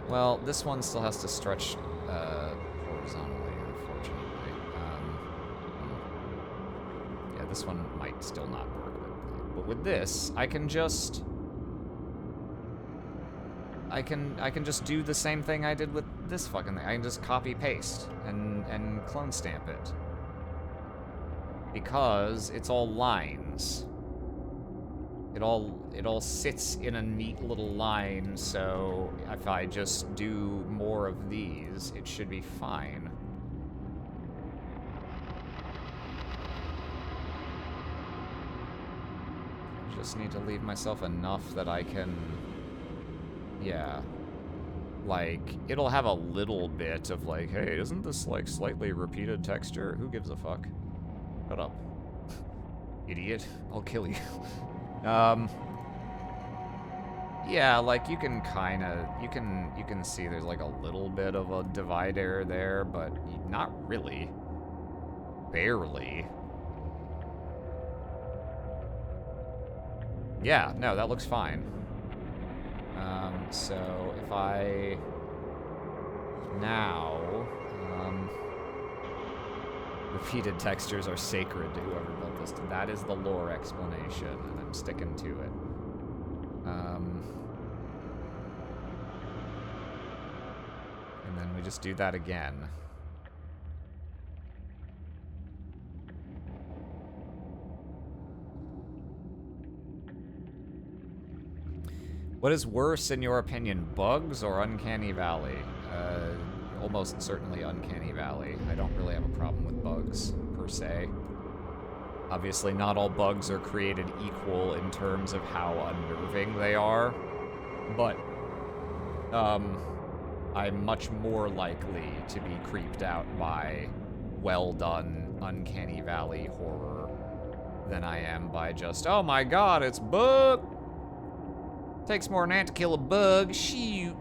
well, this one still has to stretch horizontally, unfortunately. Yeah, this one might still not work, but with this, I can just do the same thing I did with this fucking thing. I can just copy paste and clone stamp it. Because it's all lines. It all sits in a neat little line, so if I just do more of these, it should be fine. Just need to leave myself enough that I can... Yeah. Like, it'll have a little bit of like, hey, isn't this like slightly repeated texture? Who gives a fuck? Shut up. Idiot. I'll kill you. Yeah, like you can kinda, you can see there's like a little bit of a divider there, but not really. Barely. Yeah, no, that looks fine. So if I now, repeated textures are sacred to whoever built this. That is the lore explanation, and I'm sticking to it. And then we just do that again. What is worse, in your opinion, bugs or Uncanny Valley? Almost certainly Uncanny Valley. I don't really have a problem with bugs, per se. Obviously, not all bugs are created equal in terms of how unnerving they are, but I'm much more likely to be creeped out by well-done Uncanny Valley horror than I am by just, oh my god, it's bug! Takes more than that to kill a bug. Shoot.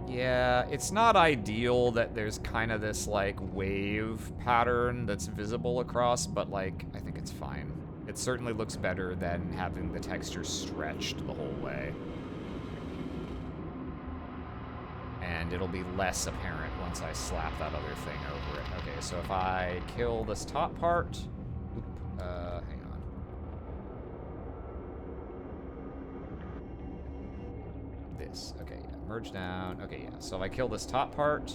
Yeah, it's not ideal that there's kind of this, like, wave pattern that's visible across, but, like, I think it's fine. It certainly looks better than having the texture stretched the whole way. And it'll be less apparent once I slap that other thing over it. Okay, so if I kill this top part... hang on. this. Okay, yeah, merge down. Okay, yeah. So if I kill this top part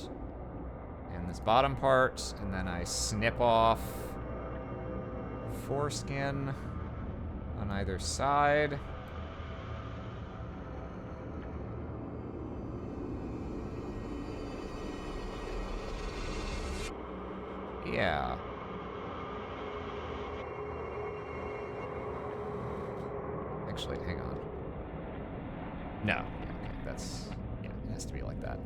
and this bottom part, and then I snip off foreskin on either side. Yeah. Actually, hang on. No. Yeah, okay. That's... Yeah, it has to be like that.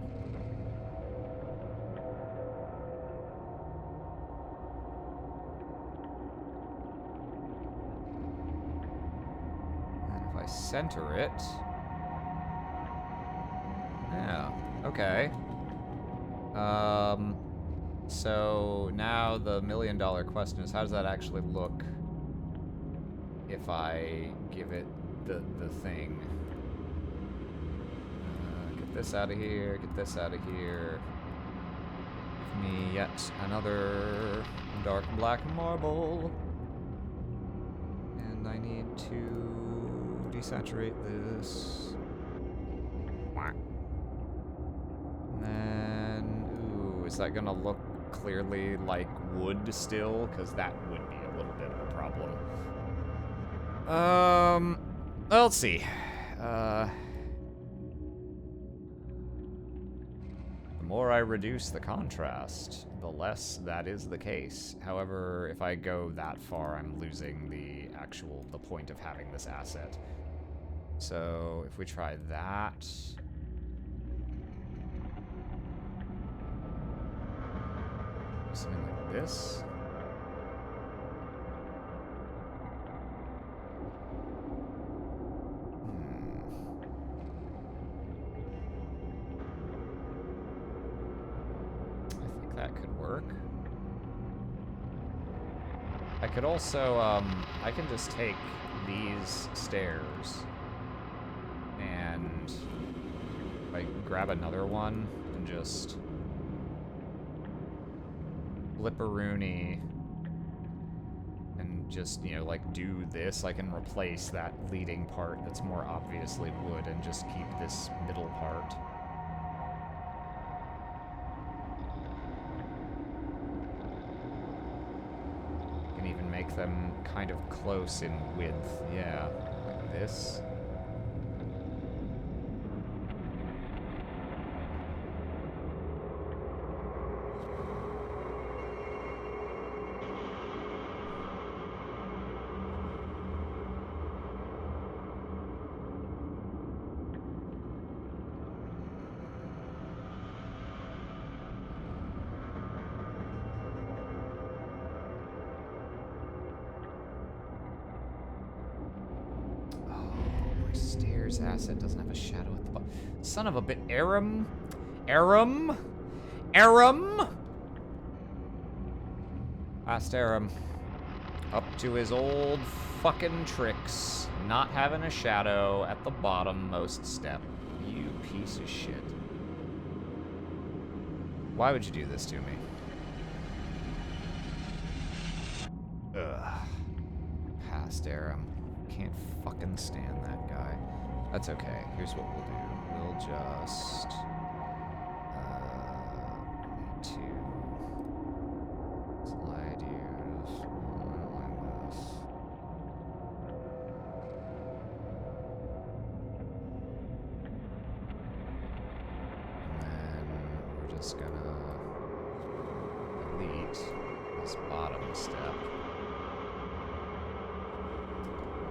And if I center it... Yeah. Okay. So now the million-dollar question is, how does that actually look if I give it the thing? Get this out of here, get this out of here. Give me yet another dark black marble. And I need to desaturate this. And then, ooh, is that gonna look clearly like wood still? Because that would be a little bit of a problem. Well, let's see. The more I reduce the contrast, the less that is the case. However, if I go that far, I'm losing the point of having this asset. So, if we try that... something like this. I think that could work. I could also, I can just take these stairs and like grab another one and just flipperoonie and just, you know, like do this. I can replace that leading part that's more obviously wood and just keep this middle part. Can even make them kind of close in width. Yeah, like this. Asset doesn't have a shadow at the bottom. Son of a bit. Aram? Asked Aram. Up to his old fucking tricks. Not having a shadow at the bottom most step. You piece of shit. Why would you do this to me? Ugh. Past Aram. Can't fucking stand that guy. That's okay. Here's what we'll do. We'll just... need to... slide you like this. And then we're just gonna delete this bottom step.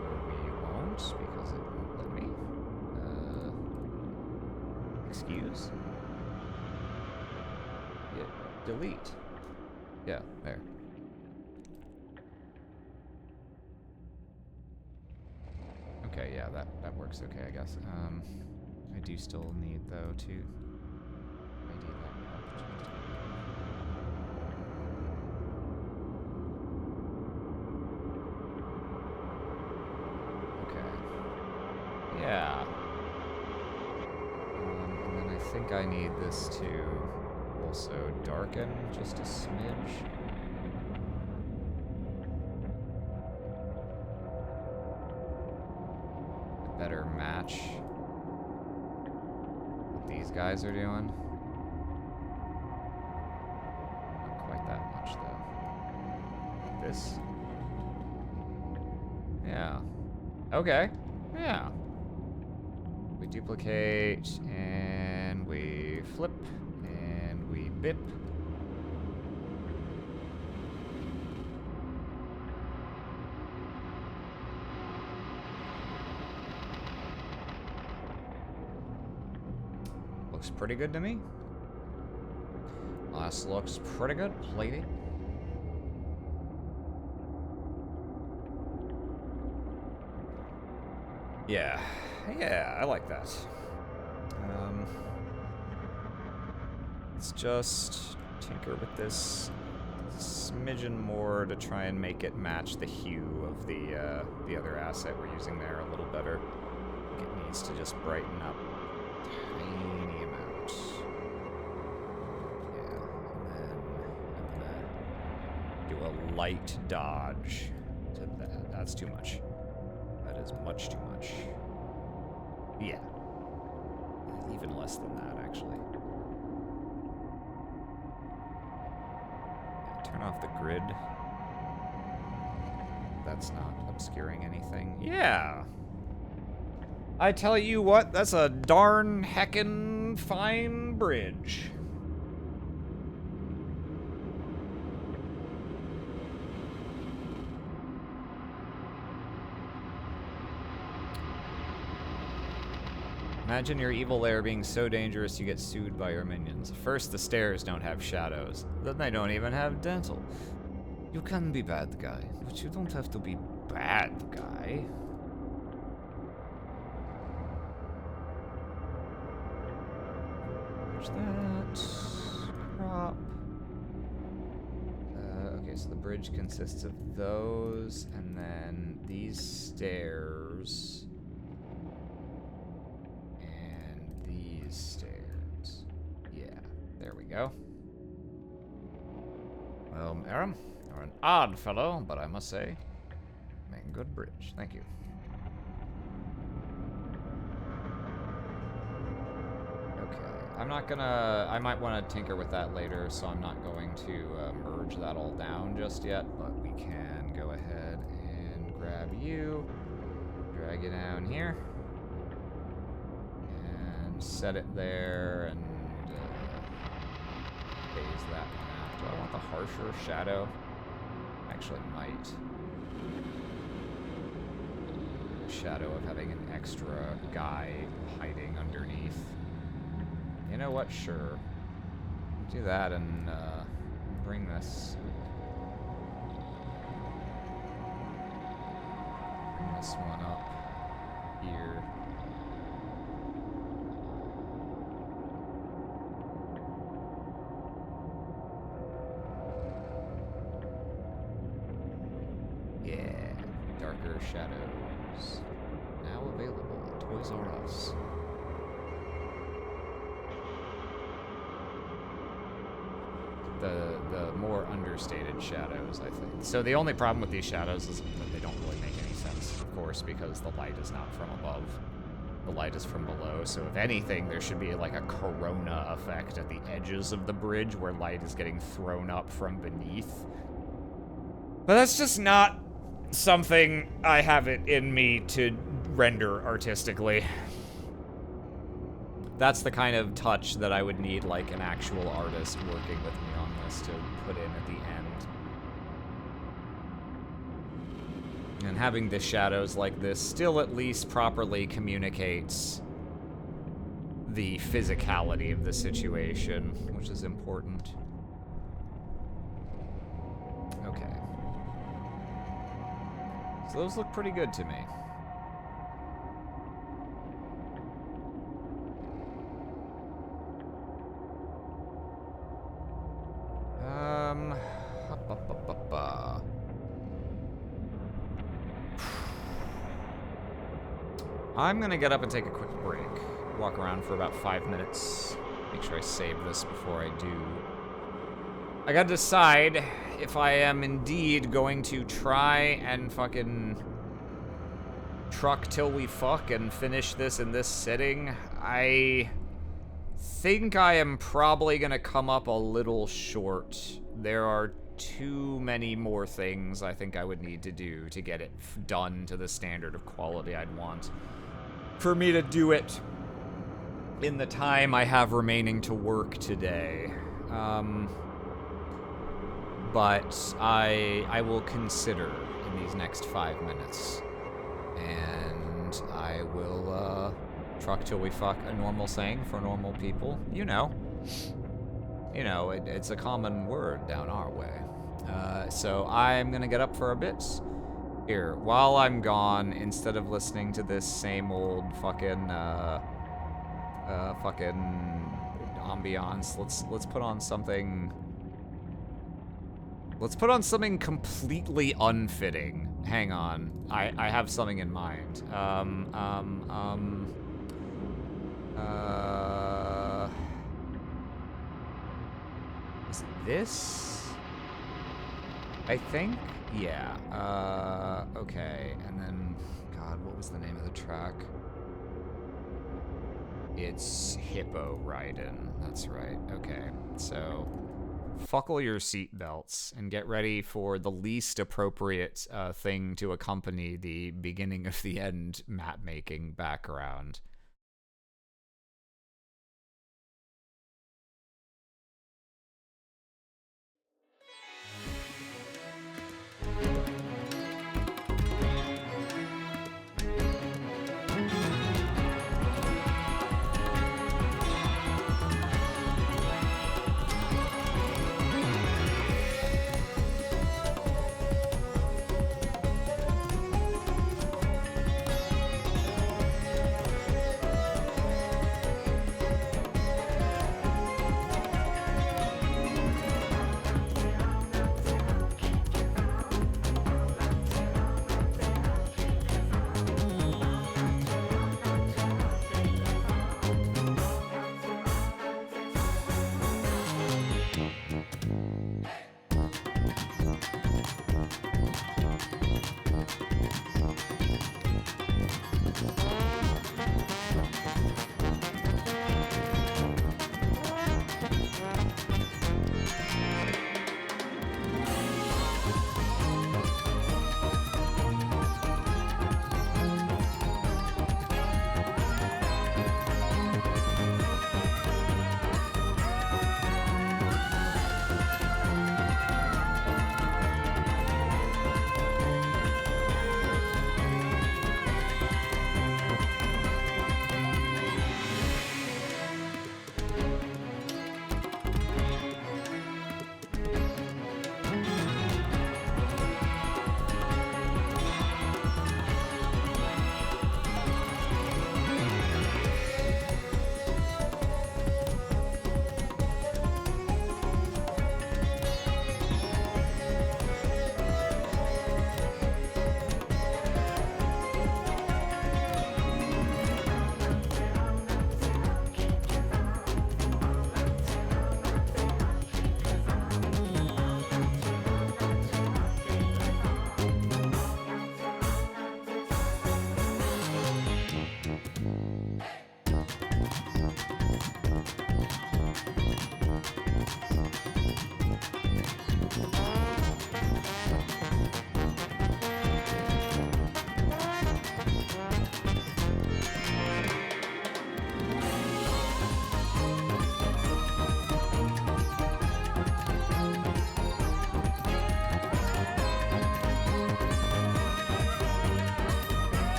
Or we won't, because it won't let me. Excuse? Yeah, delete. Yeah, there. Okay, yeah, that works okay, I guess. I do still need, though, to ID that object. Okay. Yeah. I think I need this to also darken just a smidge. A better match. these guys are doing. Not quite that much, though. This? Yeah. Okay. Yeah. We duplicate, and we flip, and we bip. Looks pretty good to me. Last looks pretty good. Plating. Yeah. Yeah, I like that. Let's just tinker with this smidgen more to try and make it match the hue of the other asset we're using there a little better. I think it needs to just brighten up a tiny amount. Yeah, and then I'm gonna do a light dodge to that. That's too much. That is much too much. Yeah. Even less than that, actually. Turn off the grid. That's not obscuring anything. Yeah. I tell you what, that's a darn heckin' fine bridge. Imagine your evil lair being so dangerous you get sued by your minions. First, the stairs don't have shadows. Then they don't even have dental. You can be bad guy, but you don't have to be bad guy. There's that. Crop. Okay, so the bridge consists of those, and then these stairs. Stairs. Yeah, there we go. Well, Aram, you're an odd fellow, but I must say, making good bridge. Thank you. Okay, I'm not gonna. I might want to tinker with that later, so I'm not going to merge that all down just yet. But we can go ahead and grab you, drag you down here. Set it there and phase that one out. Do I want the harsher shadow? Actually, might. Shadow of having an extra guy hiding underneath. You know what? Sure. Do that and bring this. Bring this one up here. Shadows. Now available at Toys R Us. The more understated shadows, I think. So the only problem with these shadows is that they don't really make any sense, of course, because the light is not from above. The light is from below, so if anything, there should be like a corona effect at the edges of the bridge where light is getting thrown up from beneath. But that's just not something I have it in me to render artistically. That's the kind of touch that I would need like an actual artist working with me on this to put in at the end. And having the shadows like this still at least properly communicates the physicality of the situation, which is important. Okay. So those look pretty good to me. I'm gonna get up and take a quick break. Walk around for about 5 minutes. Make sure I save this before I do. I gotta decide if I am indeed going to try and fucking truck till we fuck and finish this in this sitting. I think I am probably gonna come up a little short. There are too many more things I think I would need to do to get it done to the standard of quality I'd want. For me to do it in the time I have remaining to work today. But I will consider in these next 5 minutes. And I will, truck till we fuck, a normal saying for normal people. You know, it's a common word down our way. So I'm gonna get up for a bit. Here, while I'm gone, instead of listening to this same old fucking ambiance, let's put on something. Let's put on something completely unfitting. Hang on, I have something in mind. Is this? I think? Yeah, okay, and then, God, what was the name of the track? It's Hippo Ridin', that's right, okay, so buckle your seatbelts and get ready for the least appropriate thing to accompany the beginning of the end map-making background.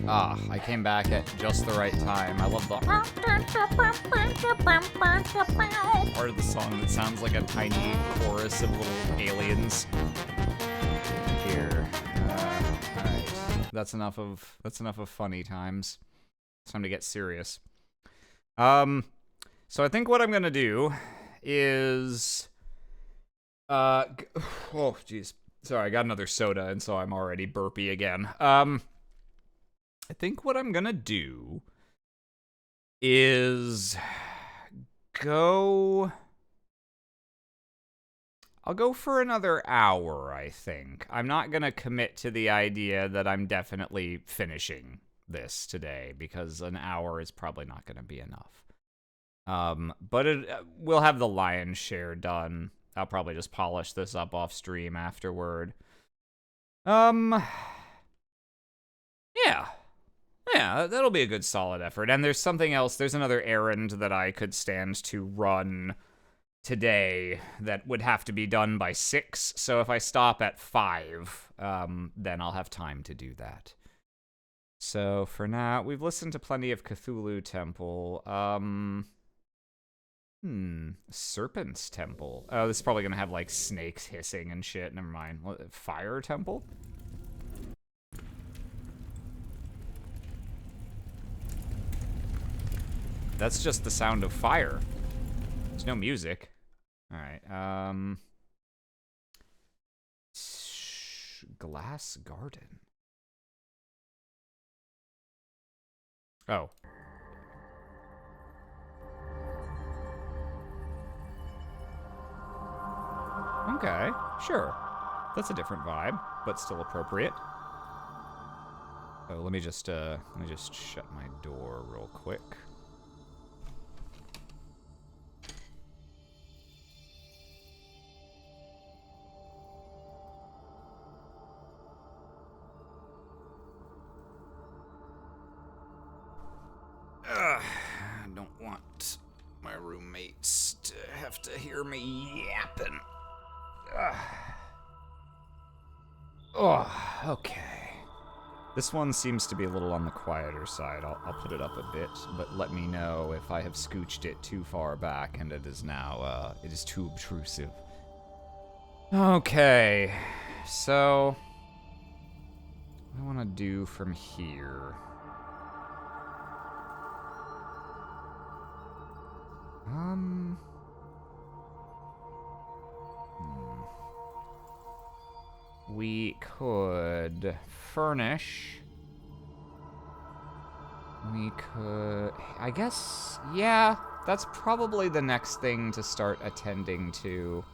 Ah, I came back at just the right time. I love the part of the song that sounds like a tiny chorus of little aliens. Here. Alright. That's enough of funny times. It's time to get serious. So I think what I'm gonna do is oh jeez. Sorry, I got another soda and so I'm already burpy again. I think what I'm gonna do is I'll go for another hour, I think. I'm not gonna commit to the idea that I'm definitely finishing this today, because an hour is probably not gonna be enough. But we'll have the lion's share done. I'll probably just polish this up off stream afterward. Yeah, that'll be a good solid effort. And there's something else, there's another errand that I could stand to run today that would have to be done by 6, so if I stop at 5, then I'll have time to do that. So for now, we've listened to plenty of Cthulhu Temple. Serpent's Temple. Oh, this is probably gonna have like snakes hissing and shit. Never mind. What, Fire Temple? That's just the sound of fire. There's no music. Alright, Glass Garden. Oh. Okay, sure. That's a different vibe, but still appropriate. Oh, let me just shut my door real quick. I don't want my roommates to have to hear me yapping. Oh, okay. This one seems to be a little on the quieter side. I'll put it up a bit, but let me know if I have scooched it too far back and it is now, it is too obtrusive. Okay, so what do I want to do from here? We could furnish. We could, I guess, yeah, that's probably the next thing to start attending to.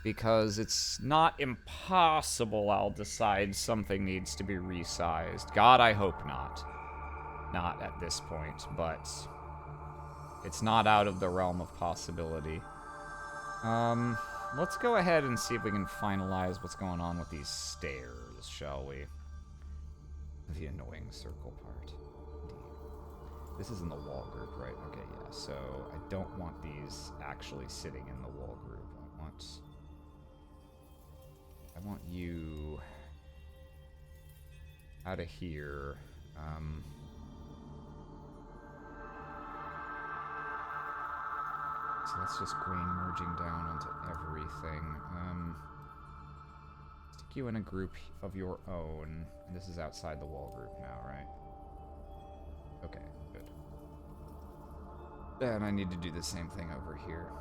Because it's not impossible I'll decide something needs to be resized. God, I hope not. Not at this point, but it's not out of the realm of possibility. Let's go ahead and see if we can finalize what's going on with these stairs, shall we? The annoying circle part. Indeed. This is in the wall group, right? Okay, yeah, so I don't want these actually sitting in the wall group. I want you out of here. So that's just grain merging down onto everything. Stick you in a group of your own. This is outside the wall group now, right? Okay, good. And I need to do the same thing over here.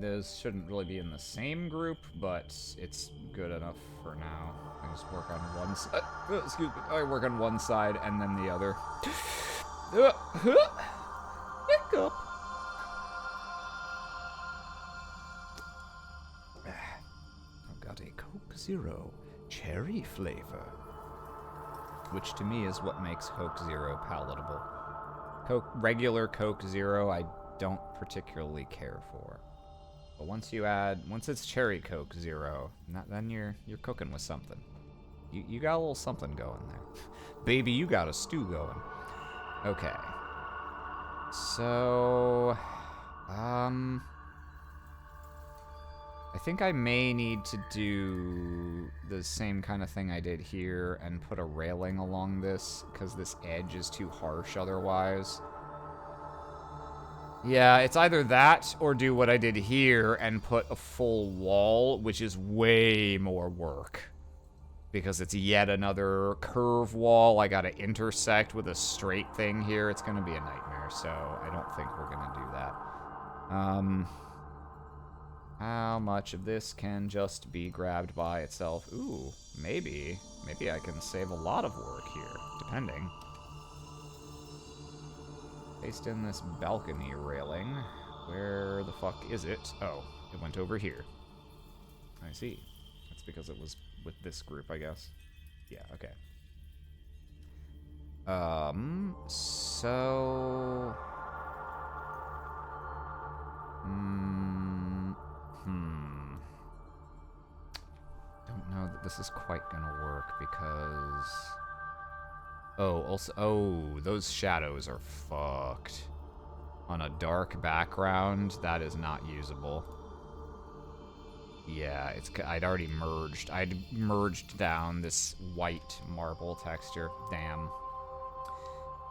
Those shouldn't really be in the same group, but it's good enough for now. I just work on one side. Excuse me. I work on one side and then the other. Hiccup. I've got a Coke Zero cherry flavor, which to me is what makes Coke Zero palatable. Regular Coke Zero, I don't particularly care for. But once it's cherry Coke Zero, then you're cooking with something. You got a little something going there. Baby, you got a stew going. Okay. So I think I may need to do the same kind of thing I did here and put a railing along this, because this edge is too harsh otherwise. Yeah, it's either that or do what I did here and put a full wall, which is way more work. Because it's yet another curve wall I gotta intersect with a straight thing here. It's gonna be a nightmare, so I don't think we're gonna do that. How much of this can just be grabbed by itself? Ooh, maybe. Maybe I can save a lot of work here, depending. Paste in this balcony railing. Where the fuck is it? Oh, it went over here. I see. That's because it was with this group, I guess. Yeah, okay. So... Don't know that this is quite gonna work because... Oh, those shadows are fucked. On a dark background, that is not usable. Yeah, I'd already merged. I'd merged down this white marble texture. Damn.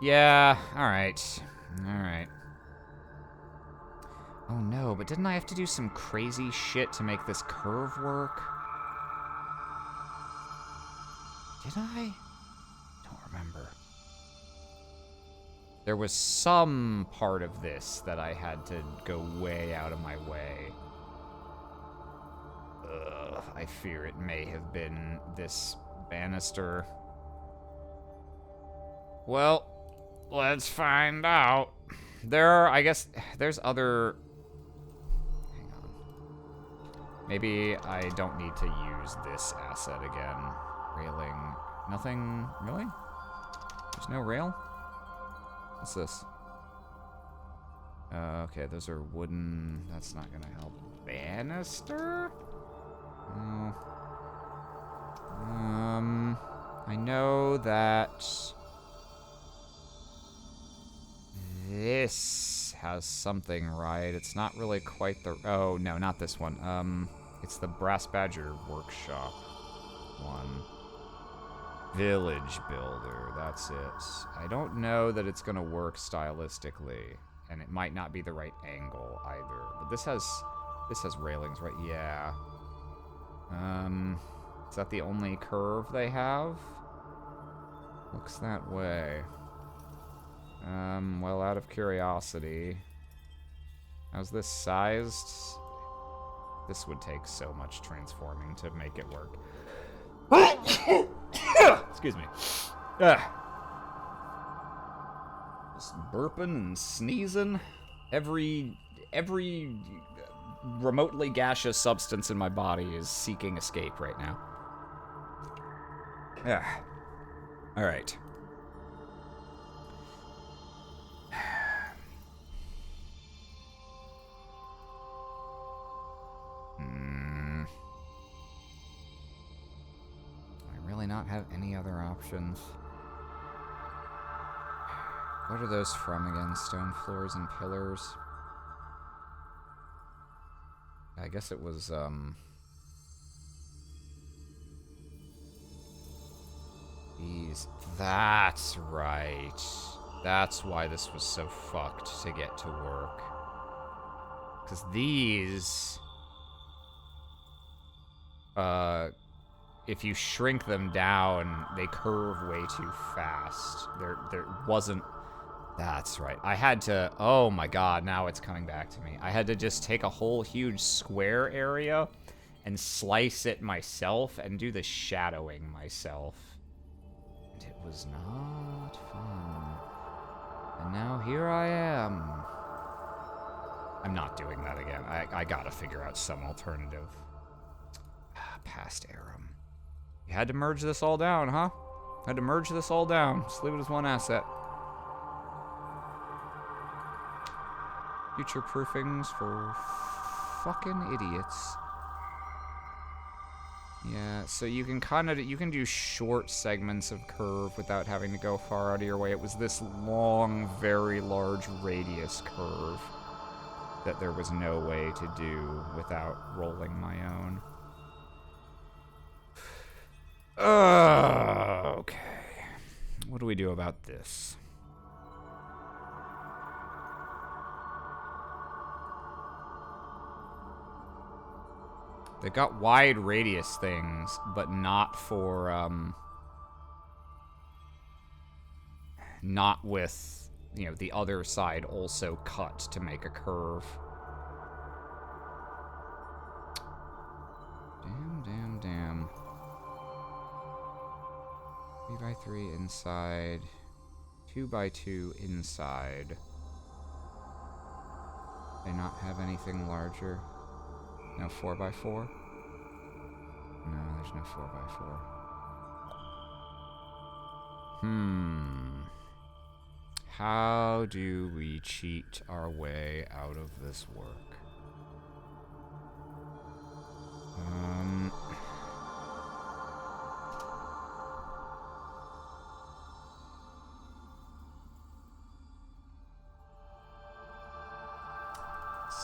Yeah, alright. Alright. Oh no, but didn't I have to do some crazy shit to make this curve work? Did I? Don't remember. There was some part of this that I had to go way out of my way. Ugh, I fear it may have been this banister. Well, let's find out. I guess, there's other... Hang on. Maybe I don't need to use this asset again. Railing. Nothing, really? There's no rail? What's this? Okay, those are wooden. That's not gonna help. Banister? Oh. I know that this has something, right? It's not really quite the... Oh, no, not this one. It's the Brass Badger Workshop one. Village Builder, that's it. I don't know that it's gonna work stylistically, and it might not be the right angle either. But this has railings, right? Yeah. Is that the only curve they have? Looks that way. Well, out of curiosity, how's this sized? This would take so much transforming to make it work. Excuse me. Just burping and sneezing. Every remotely gaseous substance in my body is seeking escape right now. All right. Really not have any other options. What are those from again? Stone floors and pillars? I guess it was, these. That's right. That's why this was so fucked to get to work. Because these... if you shrink them down, they curve way too fast. There wasn't... That's right. I had to... Oh my god, now it's coming back to me. I had to just take a whole huge square area and slice it myself and do the shadowing myself. And it was not fun. And now here I am. I'm not doing that again. I gotta figure out some alternative. Past Aram. You had to merge this all down, huh? Had to merge this all down. Just leave it as one asset. Future proofings for fucking idiots. Yeah, so you can do short segments of curve without having to go far out of your way. It was this long, very large radius curve. that there was no way to do without rolling my own. Okay. What do we do about this? They got wide radius things, but not for, not with, you know, the other side also cut to make a curve. Damn. 3x3 inside. 2x2 inside. They not have anything larger? No 4x4? No, there's no 4x4. How do we cheat our way out of this work?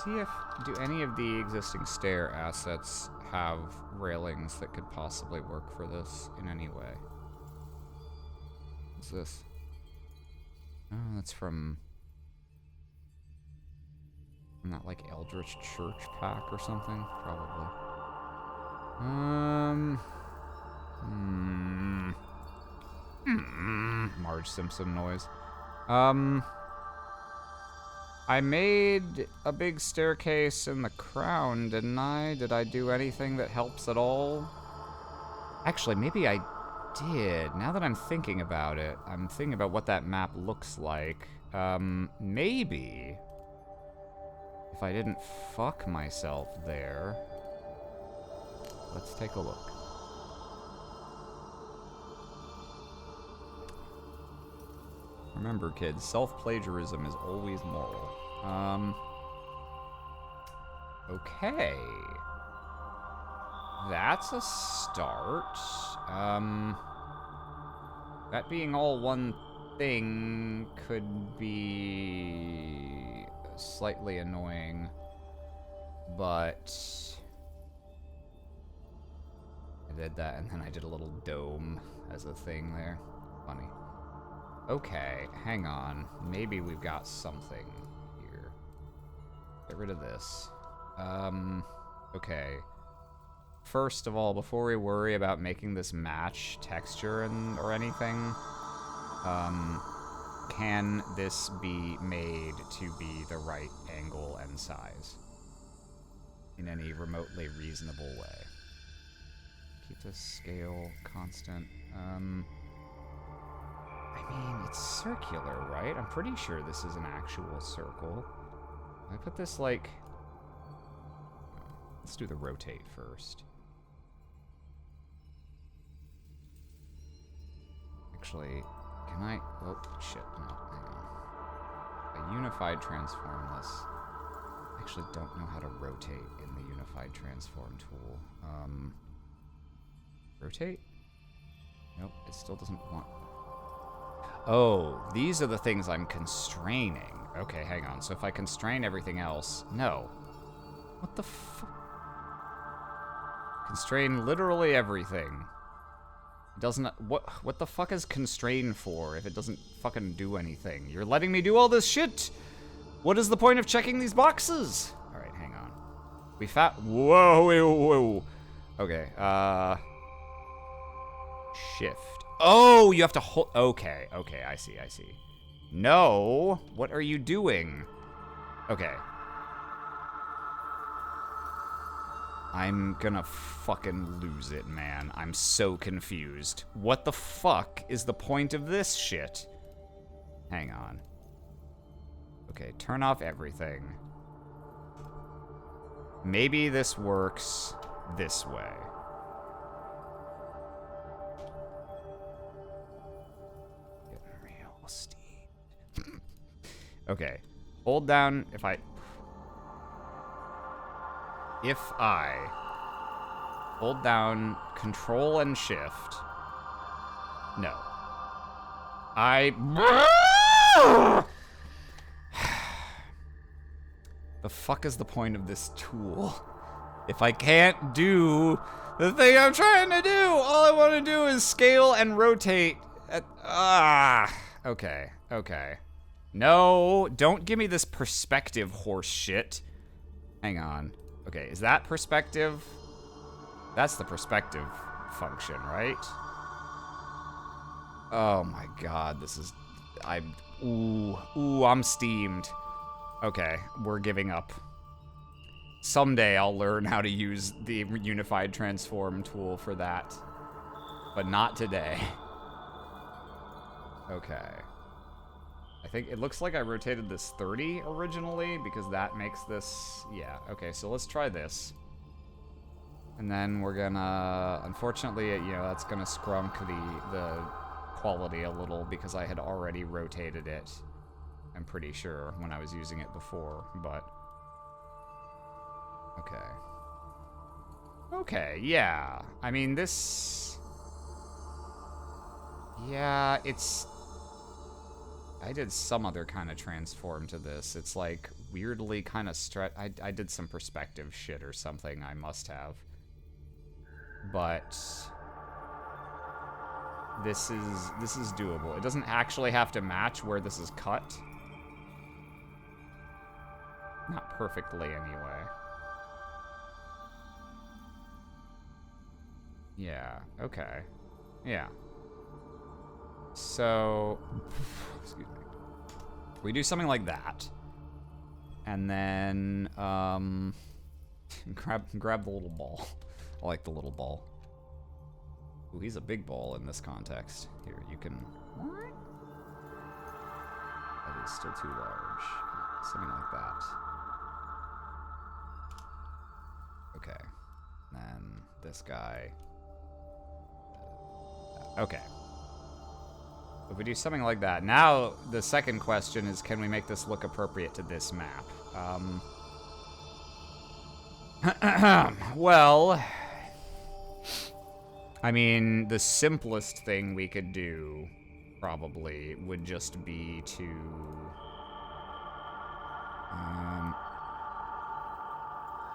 See if, do any of the existing stair assets have railings that could possibly work for this in any way? What's this? Oh, that's from that like Eldritch Church pack or something? Probably. Marge Simpson noise. I made a big staircase in the crown, didn't I? Did I do anything that helps at all? Actually, maybe I did. Now that I'm thinking about it, I'm thinking about what that map looks like. Maybe if I didn't fuck myself there. Let's take a look. Remember, kids, self-plagiarism is always moral. Okay. That's a start. That being all one thing could be slightly annoying, but I did that and then I did a little dome as a thing there. Funny. Okay, hang on. Maybe we've got something here. Get rid of this. Okay. First of all, before we worry about making this match texture or anything, can this be made to be the right angle and size in any remotely reasonable way? Keep the scale constant. I mean, it's circular, right? I'm pretty sure this is an actual circle. I put this like... Let's do the rotate first. Actually, can I... Oh, shit. No, hang on. I unified transform this. I actually don't know how to rotate in the unified transform tool. Rotate? Nope, it still doesn't want... Oh, these are the things I'm constraining. Okay, hang on. So if I constrain everything else... No. What the fuck? Constrain literally everything. It doesn't... What the fuck is constrain for if it doesn't fucking do anything? You're letting me do all this shit! What is the point of checking these boxes? Alright, hang on. We Whoa. Okay, Shift. Oh, you have to hold... Okay, I see. No! What are you doing? Okay. I'm gonna fucking lose it, man. I'm so confused. What the fuck is the point of this shit? Hang on. Okay, turn off everything. Maybe this works this way. Okay, hold down if I hold down Control and Shift. No. The fuck is the point of this tool? If I can't do the thing I'm trying to do, all I want to do is scale and rotate. Okay, okay. No, don't give me this perspective horse shit. Hang on. Okay, is that perspective? That's the perspective function, right? Oh my god, this is... Ooh, I'm steamed. Okay, we're giving up. Someday I'll learn how to use the Unified Transform tool for that. But not today. Okay. I think it looks like I rotated this 30 originally, because that makes this... Yeah, okay, so let's try this. And then we're gonna... Unfortunately, you know, that's gonna scrunk the quality a little, because I had already rotated it. I'm pretty sure, when I was using it before, but... Okay. Okay, yeah. I mean, this... Yeah, it's... I did some other kind of transform to this. It's like weirdly kind of I did some perspective shit or something, I must have. But this is doable. It doesn't actually have to match where this is cut. Not perfectly anyway. Yeah, okay. Yeah. So, excuse me. We do something like that. And then, grab the little ball. I like the little ball. Ooh, he's a big ball in this context. Here, you can... That is still too large. Something like that. Okay. Then this guy... Okay. If we do something like that, now the second question is, can we make this look appropriate to this map? Well, I mean, the simplest thing we could do probably would just be to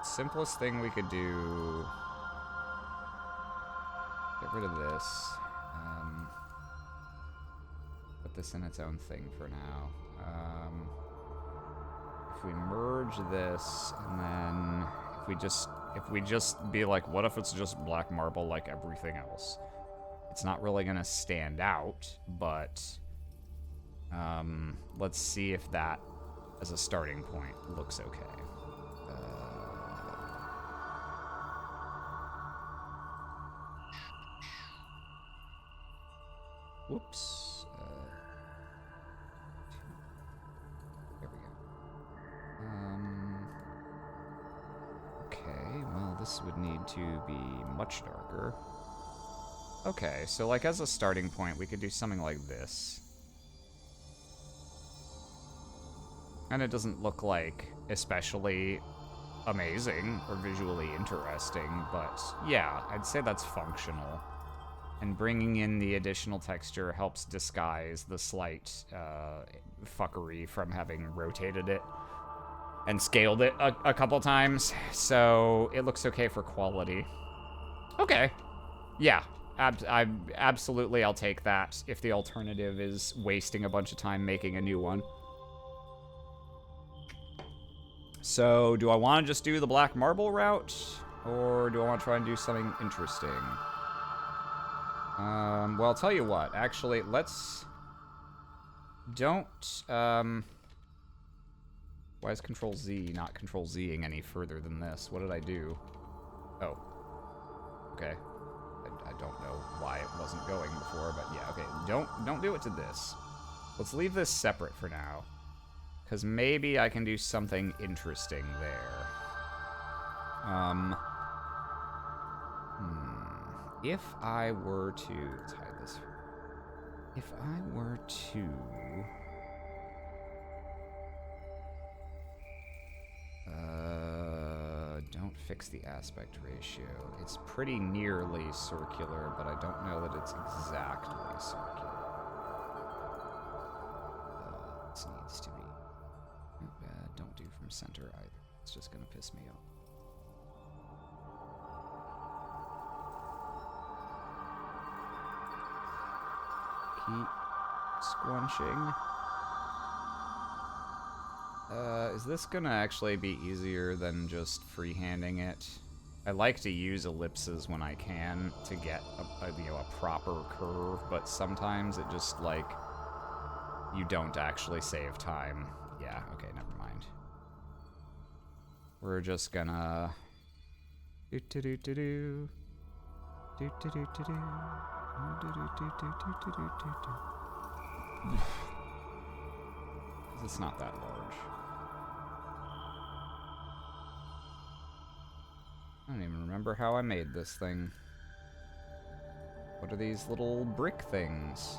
simplest thing we could do, get rid of this. Put this in its own thing for now. If we merge this, and then if we just be like, what if it's just black marble like everything else? It's not really gonna stand out, but let's see if that, as a starting point, looks okay. Whoops. There we go. Okay, well, this would need to be much darker. Okay, so like as a starting point, we could do something like this. And it doesn't look like especially amazing or visually interesting, but yeah, I'd say that's functional. And bringing in the additional texture helps disguise the slight fuckery from having rotated it and scaled it a couple times. So it looks okay for quality. Okay. Yeah, absolutely I'll take that if the alternative is wasting a bunch of time making a new one. So do I want to just do the black marble route, or do I want to try and do something interesting? Well, I'll tell you what. Actually, let's... Don't, Why is Control-Z not Control-Zing any further than this? What did I do? Oh. Okay. I don't know why it wasn't going before, but yeah, okay. Don't do it to this. Let's leave this separate for now. Because maybe I can do something interesting there. If I were to... Let's hide this. If I were to... Don't fix the aspect ratio. It's pretty nearly circular, but I don't know that it's exactly circular. This needs to be... Don't do from center either. It's just gonna piss me off. Keep squunching. Is this gonna actually be easier than just freehanding it? I like to use ellipses when I can to get a proper curve, but sometimes it just, like, you don't actually save time. Yeah, okay, never mind. We're just gonna... do-do-do-do-do. Do-do-do-do-do. Do-do-do-do-do-do-do-do. It's not that large. I don't even remember how I made this thing. What are these little brick things?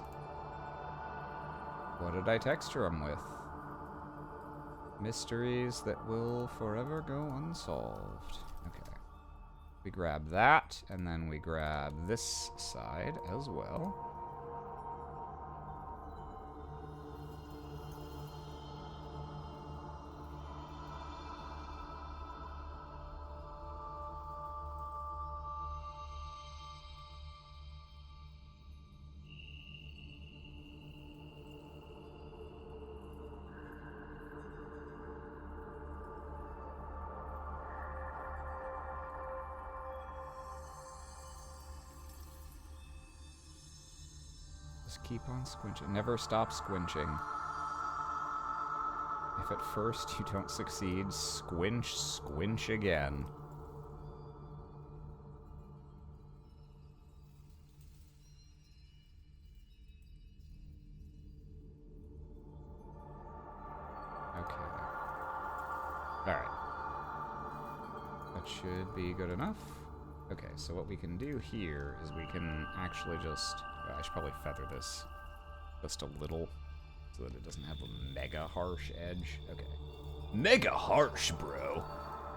What did I texture them with? Mysteries that will forever go unsolved. Okay. We grab that, and then we grab this side as well. Just keep on squinching. Never stop squinching. If at first you don't succeed, squinch again. Okay. Alright. That should be good enough. Okay, so what we can do here is we can actually just... I should probably feather this just a little so that it doesn't have a mega harsh edge. Okay. Mega harsh, bro!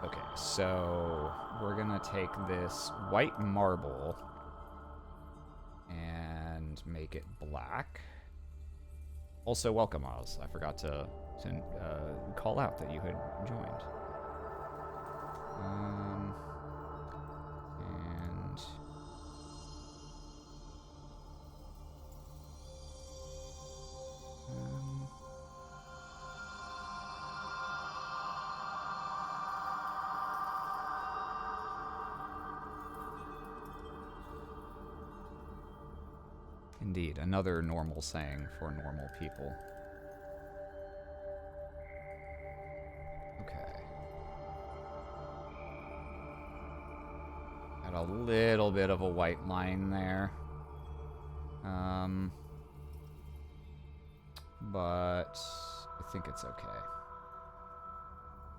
Okay, so we're gonna take this white marble and make it black. Also, welcome, Oz. I forgot to call out that you had joined. And... Indeed, another normal saying for normal people. Okay. Got a little bit of a white line there. But I think it's okay.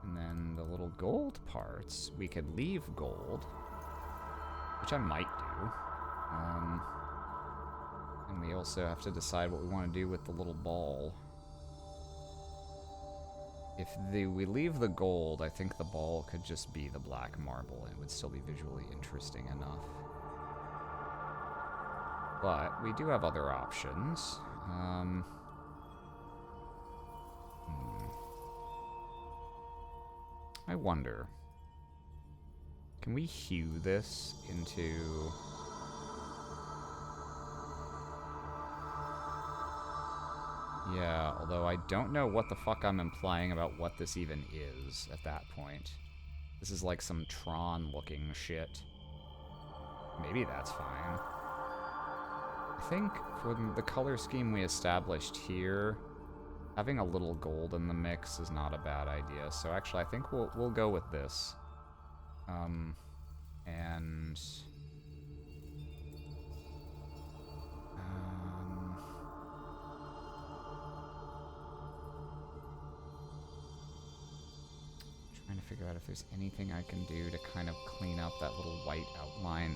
And then the little gold parts, we could leave gold, which I might do. And we also have to decide what we want to do with the little ball. If we leave the gold, I think the ball could just be the black marble, and it would still be visually interesting enough. But we do have other options. I wonder, can we hue this into... Yeah, although I don't know what the fuck I'm implying about what this even is at that point. This is like some Tron-looking shit. Maybe that's fine. I think for the color scheme we established here, having a little gold in the mix is not a bad idea. So actually, I think we'll go with this. And... trying to figure out if there's anything I can do to kind of clean up that little white outline.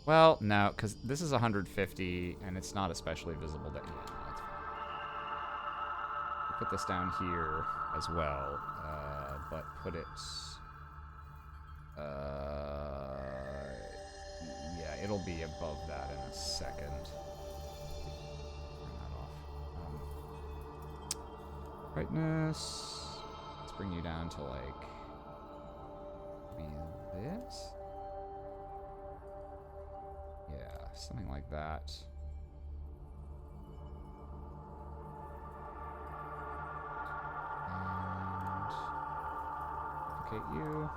Well, no, because this is 150, and it's not especially visible to... Yeah, no, that's fine. I'll put this down here as well, but put it... yeah, it'll be above that in a second. Turn that off. Brightness... Let's bring you down to, like... this? Yeah, something like that. And duplicate you.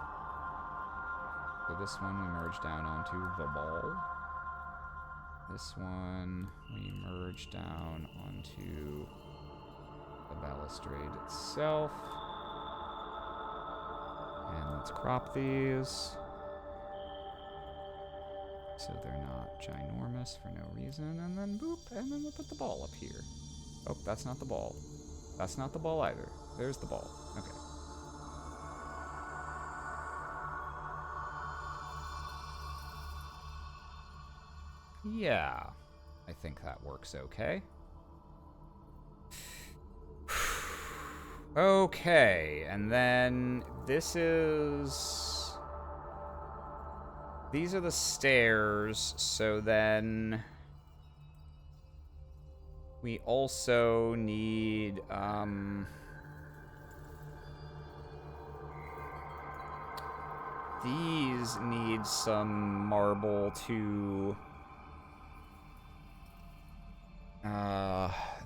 So this one we merge down onto the ball. This one we merge down onto the balustrade itself. And let's crop these so they're not ginormous for no reason. And then boop, and then we'll put the ball up here. Oh, that's not the ball. That's not the ball either. There's the ball. Okay. Yeah, I think that works okay. Okay, and then this is... These are the stairs, so then... We also need, these need some marble to...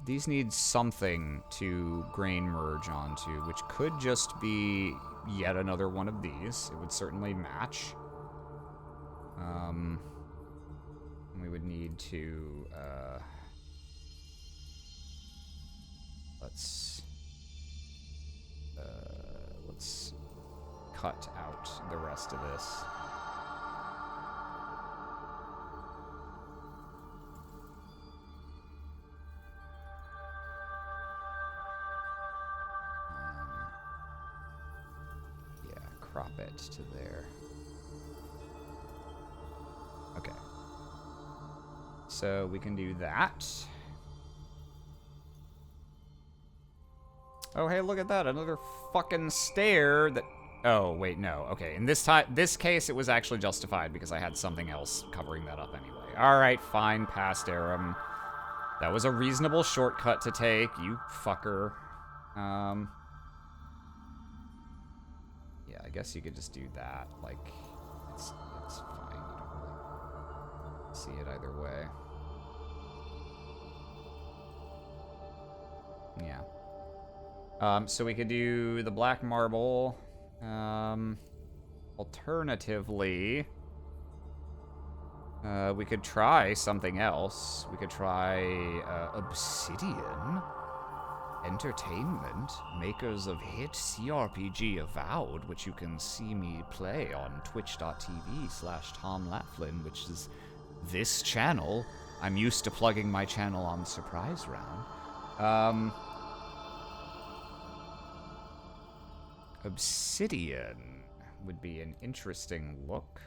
These need something to grain merge onto, which could just be yet another one of these. It would certainly match. We would need to, let's cut out the rest of this. Crop it to there. Okay. So we can do that. Oh, hey, look at that. Another fucking stair that... Oh, wait, no. Okay, in this case, it was actually justified because I had something else covering that up anyway. Alright, fine, past Aram. That was a reasonable shortcut to take, you fucker. Yeah, I guess you could just do that. Like, it's fine. You don't really see it either way. Yeah. So we could do the black marble. Alternatively, we could try something else. We could try Obsidian Entertainment, makers of hit CRPG Avowed, which you can see me play on twitch.tv/Tom Laughlin, which is this channel. I'm used to plugging my channel on Surprise Round. Obsidian would be an interesting look.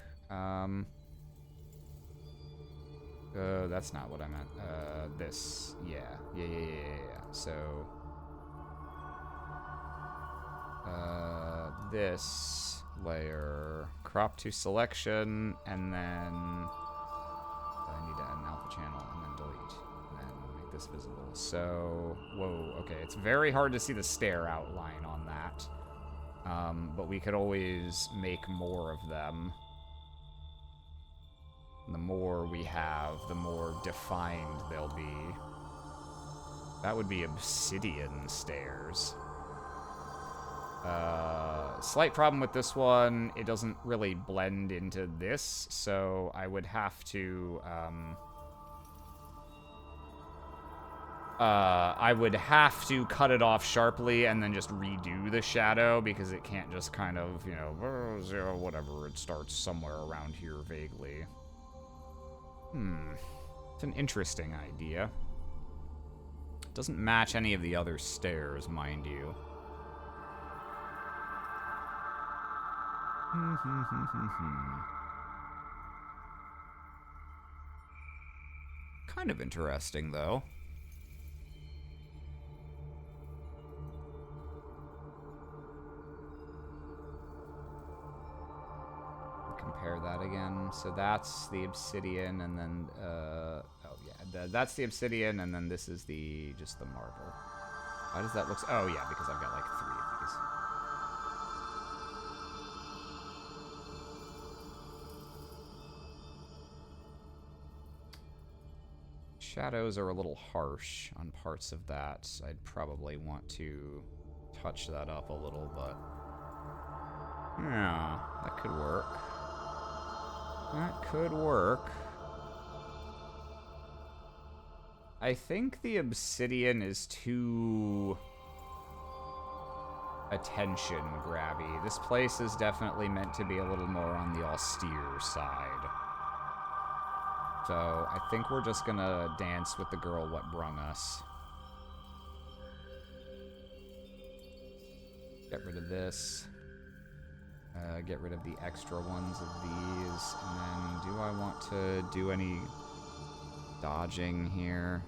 That's not what I meant. This. Yeah. So... this layer, crop to selection, and then I need to add an alpha channel, and then delete, and then make this visible. So, whoa, okay, it's very hard to see the stair outline on that, but we could always make more of them. The more we have, the more defined they'll be. That would be obsidian stairs. Slight problem with this one, it doesn't really blend into this, so I would have to, cut it off sharply and then just redo the shadow, because it can't just kind of, you know, whatever, it starts somewhere around here vaguely. It's an interesting idea. Doesn't match any of the other stairs, mind you. Kind of interesting, though. Compare that again. So that's the obsidian, and then, oh yeah, that's the obsidian, and then this is just the marble. Why does that look so... Oh yeah, because I've got like 3 of these. shadows are a little harsh on parts of that. I'd probably want to touch that up a little, but yeah, that could work. That could work. I think the obsidian is too attention grabby. This place is definitely meant to be a little more on the austere side. So I think we're just gonna dance with the girl what brung us. Get rid of this. Get rid of the extra ones of these. And then do I want to do any dodging here?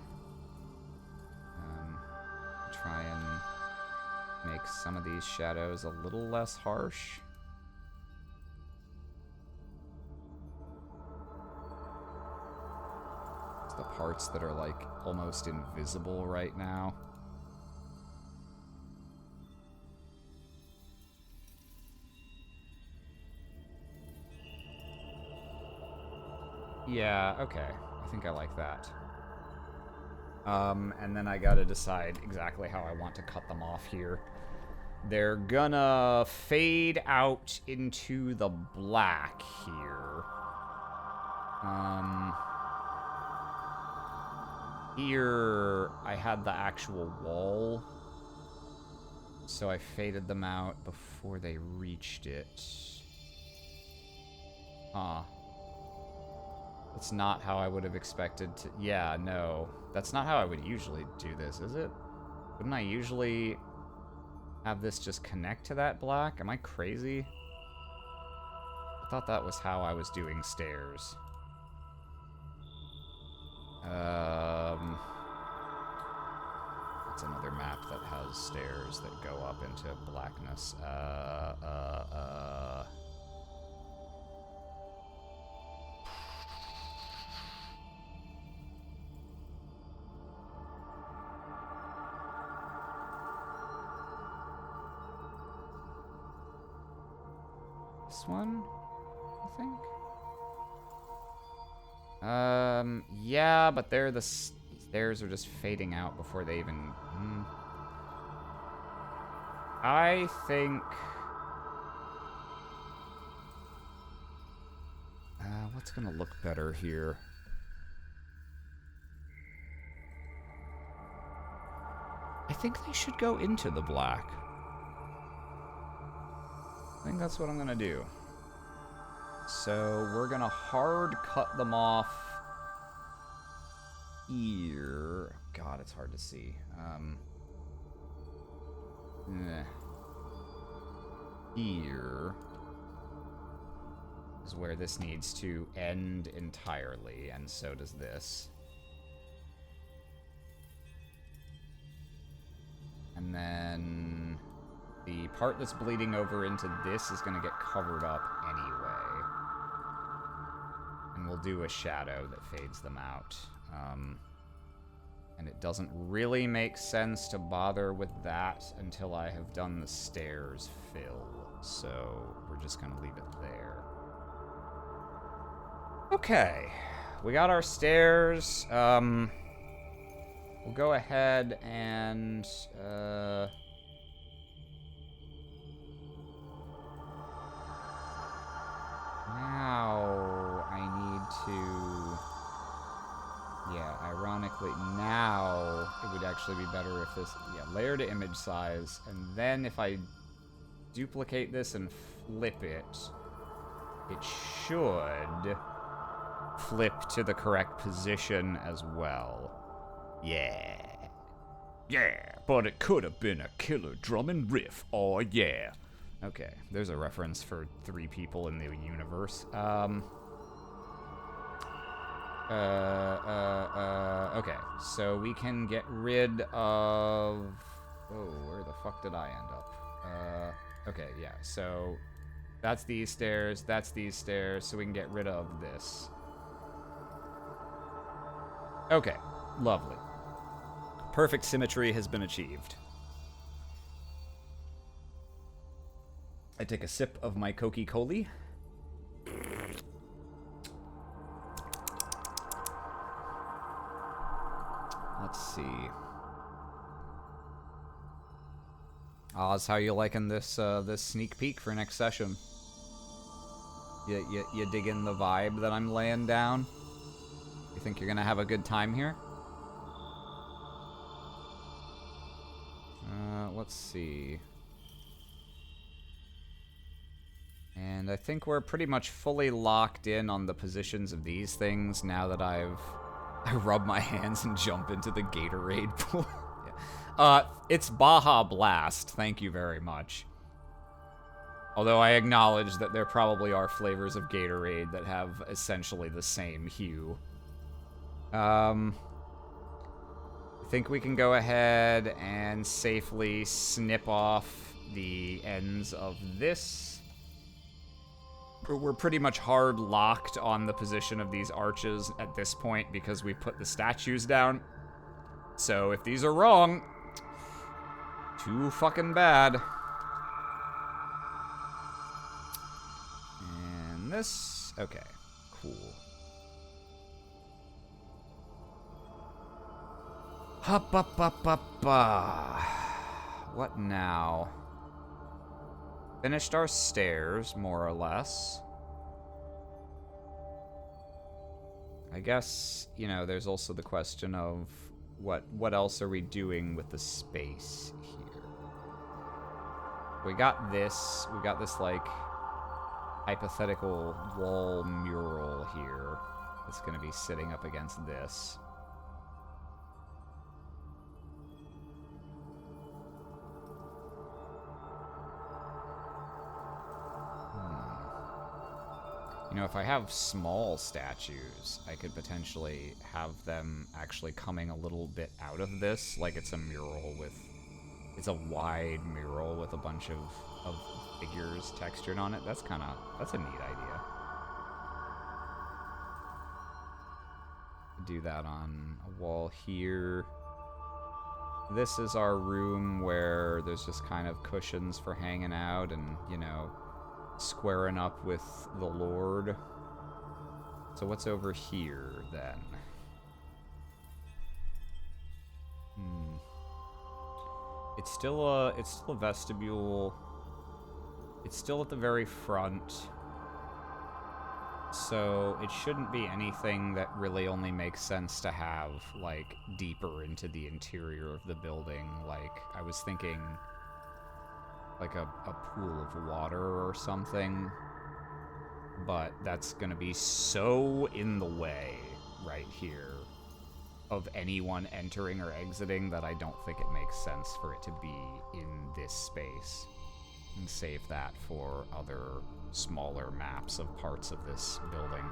Try and make some of these shadows a little less harsh. It's the parts that are like almost invisible right now. Yeah, okay. I think I like that. And then I gotta decide exactly how I want to cut them off here. They're gonna fade out into the black here. Here I had the actual wall, so I faded them out before they reached it. Huh. That's not how I would have expected to... Yeah, no. That's not how I would usually do this, is it? Wouldn't I usually have this just connect to that black? Am I crazy? I thought that was how I was doing stairs. It's another map that has stairs that go up into blackness. This one, I think? Yeah, but they're the stairs are just fading out before they even... I think... what's gonna look better here? I think they should go into the black. I think that's what I'm gonna do. So we're gonna hard cut them off here. God, it's hard to see. Here is where this needs to end entirely, and so does this. And then the part that's bleeding over into this is going to get covered up anyway. And we'll do a shadow that fades them out. And it doesn't really make sense to bother with that until I have done the stairs fill. So we're just going to leave it there. Okay. We got our stairs. We'll go ahead and... now I need to... Yeah, ironically, now it would actually be better if this... Yeah, layer to image size, and then if I duplicate this and flip it, it should flip to the correct position as well. Yeah. Yeah, but it could have been a killer drum and riff. Oh, yeah. Okay, there's a reference for 3 people in the universe. Okay, so we can get rid of... Oh, where the fuck did I end up? Okay, yeah, so that's these stairs, so we can get rid of this. Okay, lovely. Perfect symmetry has been achieved. I take a sip of my Coca-Cola. Let's see. Oz, how you liking this this sneak peek for next session? You digging the vibe that I'm laying down? You think you're gonna have a good time here? Let's see. And I think we're pretty much fully locked in on the positions of these things now that I rub my hands and jump into the Gatorade pool. Yeah. It's Baja Blast. Thank you very much. Although I acknowledge that there probably are flavors of Gatorade that have essentially the same hue. I think we can go ahead and safely snip off the ends of this. We're pretty much hard locked on the position of these arches at this point because we put the statues down. So if these are wrong, too fucking bad. And this, okay, cool. Hup, up, up, up, What now? Finished our stairs, more or less. I guess, you know, there's also the question of what else are we doing with the space here? We got this like hypothetical wall mural here that's gonna be sitting up against this. You know, if I have small statues, I could potentially have them actually coming a little bit out of this, like it's a mural with... It's a wide mural with a bunch of figures textured on it. That's a neat idea. Do that on a wall here. This is our room where there's just kind of cushions for hanging out and, you know, squaring up with the Lord. So what's over here, then? It's still a vestibule. It's still at the very front. So it shouldn't be anything that really only makes sense to have, like, deeper into the interior of the building. Like, I was thinking like a pool of water or something, but that's gonna be so in the way right here of anyone entering or exiting that I don't think it makes sense for it to be in this space, and save that for other smaller maps of parts of this building.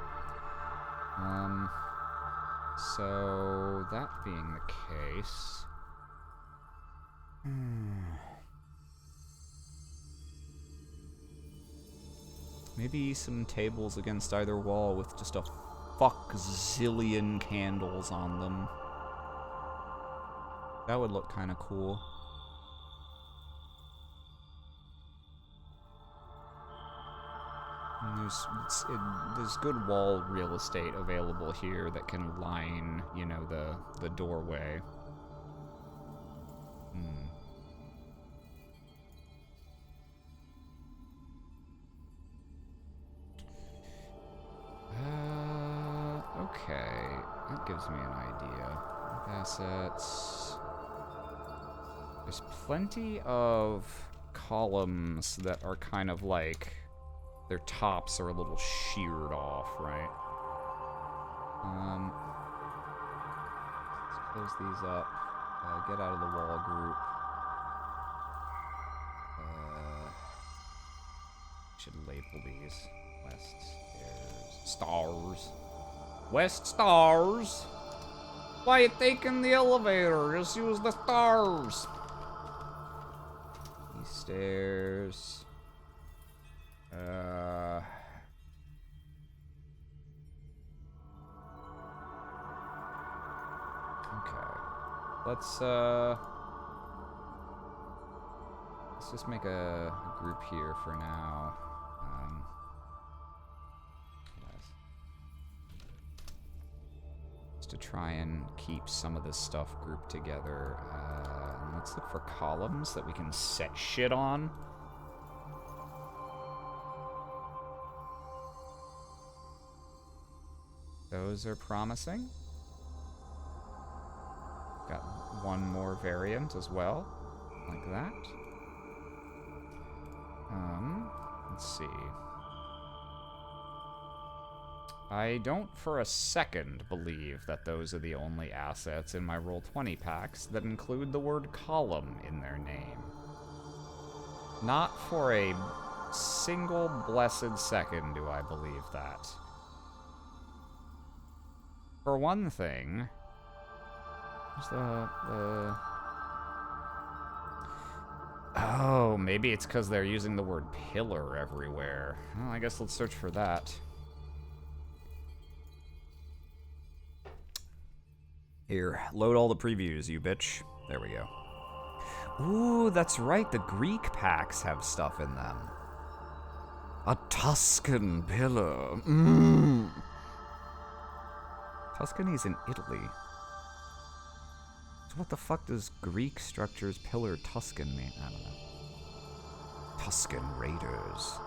So that being the case, maybe some tables against either wall with just a fuck zillion candles on them. That would look kind of cool. And there's good wall real estate available here that can line, you know, the doorway. Okay, that gives me an idea. Assets. There's plenty of columns that are kind of like, their tops are a little sheared off, right? Let's close these up. Get out of the wall group. Should label these west stairs. West stars. Why you taking the elevator? Just use the stars. These stairs. Okay. Let's just make a group here for now. to try and keep some of this stuff grouped together. Let's look for columns that we can set shit on. Those are promising. Got one more variant as well, like that. Let's see. I don't for a second believe that those are the only assets in my Roll20 packs that include the word column in their name. Not for a single blessed second do I believe that. For one thing, there's oh, maybe it's because they're using the word pillar everywhere. Well, I guess let's search for that. Here, load all the previews, you bitch. There we go. Ooh, that's right, the Greek packs have stuff in them. A Tuscan pillar. Tuscany's in Italy. So what the fuck does Greek structures pillar Tuscan mean? I don't know. Tuscan Raiders.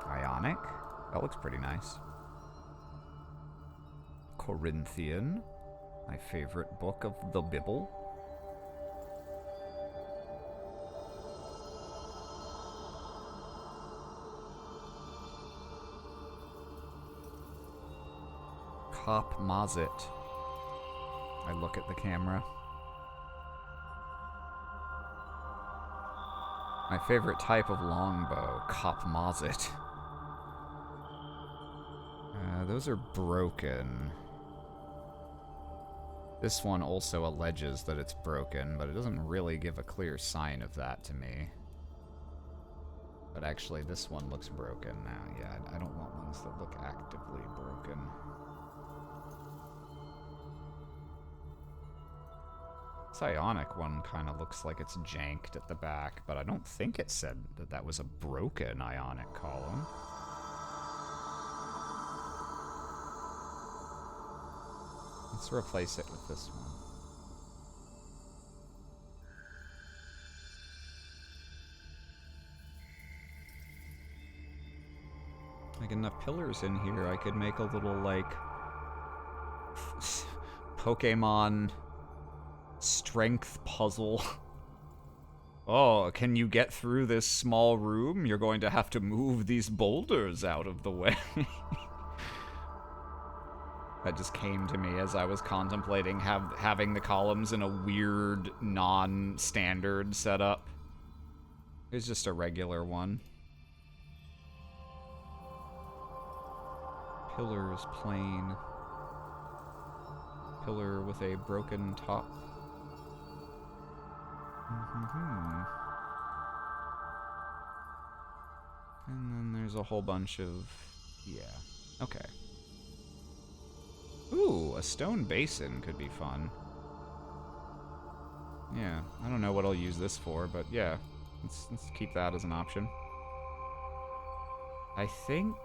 Ionic? That looks pretty nice. Corinthian. My favorite book of the Bible. Cop Mazet. I look at the camera. My favorite type of longbow, Cop Mazet. Those are broken. This one also alleges that it's broken, but it doesn't really give a clear sign of that to me. But actually, this one looks broken now. Yeah, I don't want ones that look actively broken. This Ionic one kind of looks like it's janked at the back, but I don't think it said that that was a broken Ionic column. Let's replace it with this one. Like enough pillars in here, I could make a little like Pokemon strength puzzle. Oh, can you get through this small room? You're going to have to move these boulders out of the way. That just came to me as I was contemplating having the columns in a weird, non-standard setup. It's just a regular one. Pillars, plain. Pillar with a broken top. And then there's a whole bunch of... yeah. Okay. Ooh, a stone basin could be fun. Yeah, I don't know what I'll use this for, but yeah. Let's keep that as an option. I think...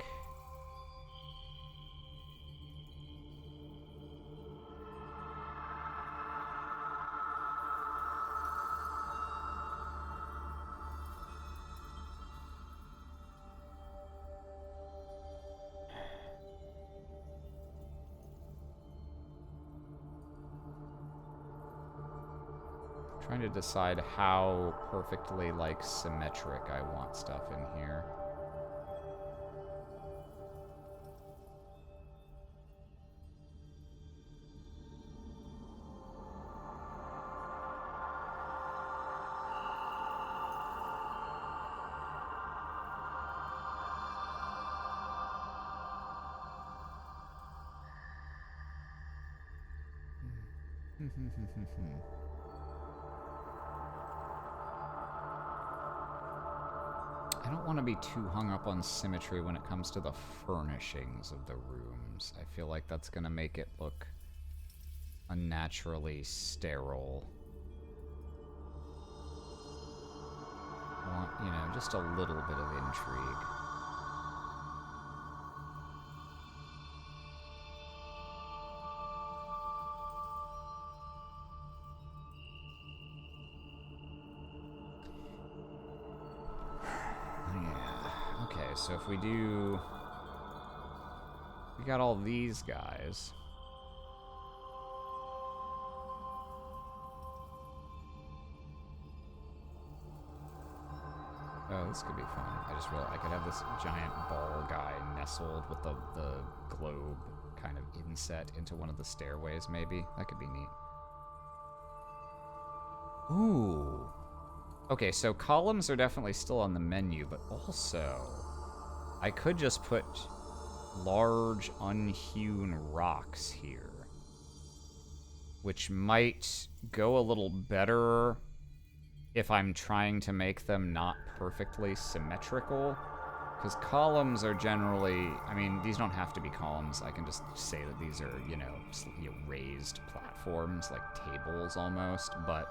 trying to decide how perfectly, like, symmetric I want stuff in here. I don't want to be too hung up on symmetry when it comes to the furnishings of the rooms. I feel like that's going to make it look unnaturally sterile. I want, you know, just a little bit of intrigue. so if we do... We got all these guys. Oh, this could be fun. I just realized I could have this giant ball guy nestled with the globe kind of inset into one of the stairways, maybe. That could be neat. Ooh. Okay, so columns are definitely still on the menu, but also I could just put large unhewn rocks here, which might go a little better if I'm trying to make them not perfectly symmetrical. Because columns are generally, I mean, these don't have to be columns. I can just say that these are, you know, raised platforms, like tables almost, but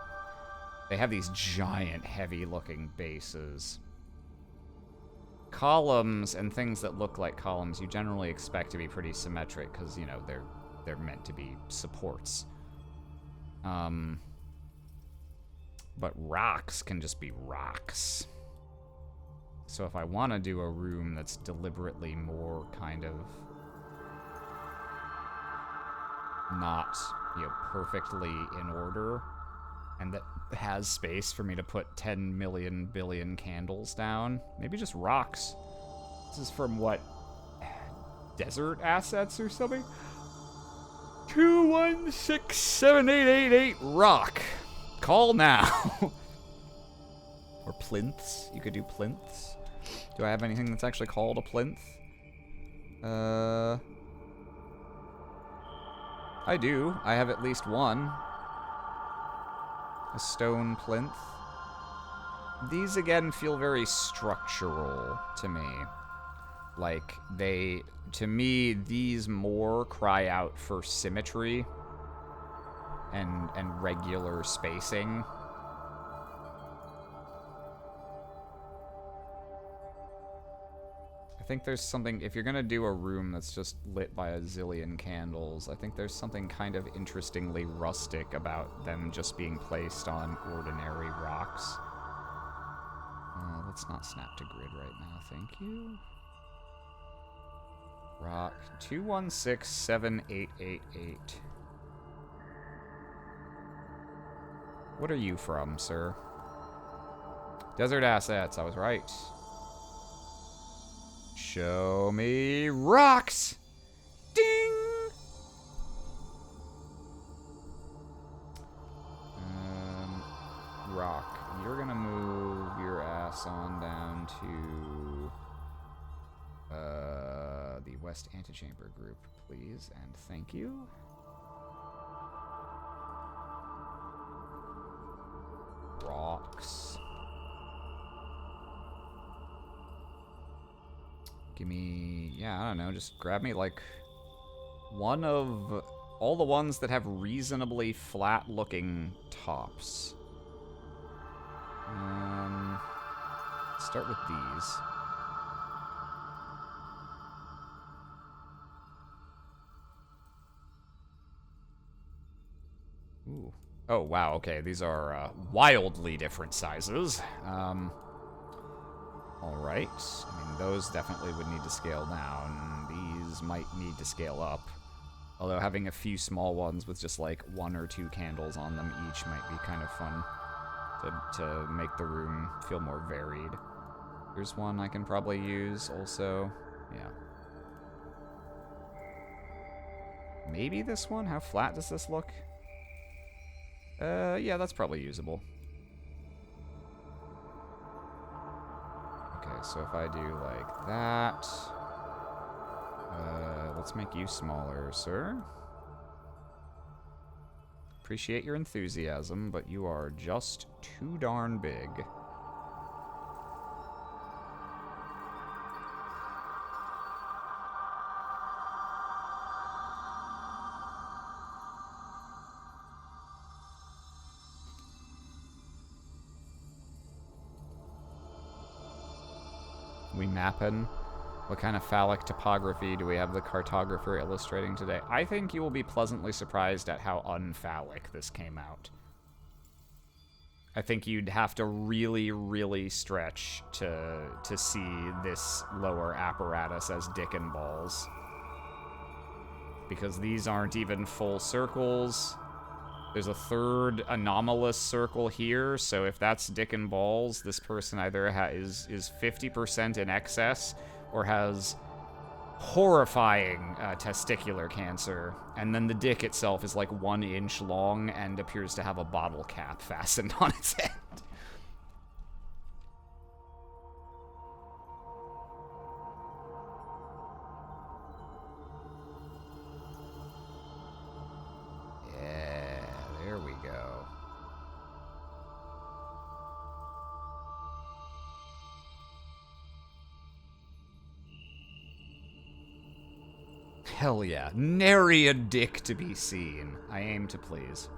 they have these giant, heavy-looking bases. Columns and things that look like columns, you generally expect to be pretty symmetric because, you know, they're meant to be supports. But rocks can just be rocks. So if I want to do a room that's deliberately more kind of not, you know, perfectly in order, and that has space for me to put 10 million billion candles down, maybe just rocks. This is from what? Desert Assets or something? 2167888 rock. Call now. Or plinths. You could do plinths. Do I have anything that's actually called a plinth? I do. I have at least one. A stone plinth. These, again, feel very structural to me. Like, to me, these more cry out for symmetry and regular spacing. I think there's something, if you're gonna do a room that's just lit by a zillion candles, I think there's something kind of interestingly rustic about them just being placed on ordinary rocks. Let's not snap to grid right now, thank you. Rock 2167888. What are you from, sir? Desert Assets, I was right. Show me rocks! Ding! Rock. You're gonna move your ass on down to the West Antechamber group, please, and thank you. Rocks. Give me, yeah, I don't know, just grab me like one of all the ones that have reasonably flat looking tops. Start with these. Ooh. Oh, wow, okay, these are wildly different sizes. Alright, I mean, those definitely would need to scale down. These might need to scale up. Although having a few small ones with just like 1 or 2 candles on them each might be kind of fun to make the room feel more varied. Here's one I can probably use also. Yeah. Maybe this one? How flat does this look? Yeah, that's probably usable. Okay, so if I do like that, let's make you smaller, sir. Appreciate your enthusiasm, but you are just too darn big. We mappin'? What kind of phallic topography do we have the cartographer illustrating today? I think you will be pleasantly surprised at how unphallic this came out. I think you'd have to really, really stretch to see this lower apparatus as dick and balls. Because these aren't even full circles. There's a third anomalous circle here, so if that's dick and balls, this person either is 50% in excess or has horrifying testicular cancer, and then the dick itself is like 1 inch long and appears to have a bottle cap fastened on its head. Yeah, there we go. Hell yeah. Nary a dick to be seen. I aim to please.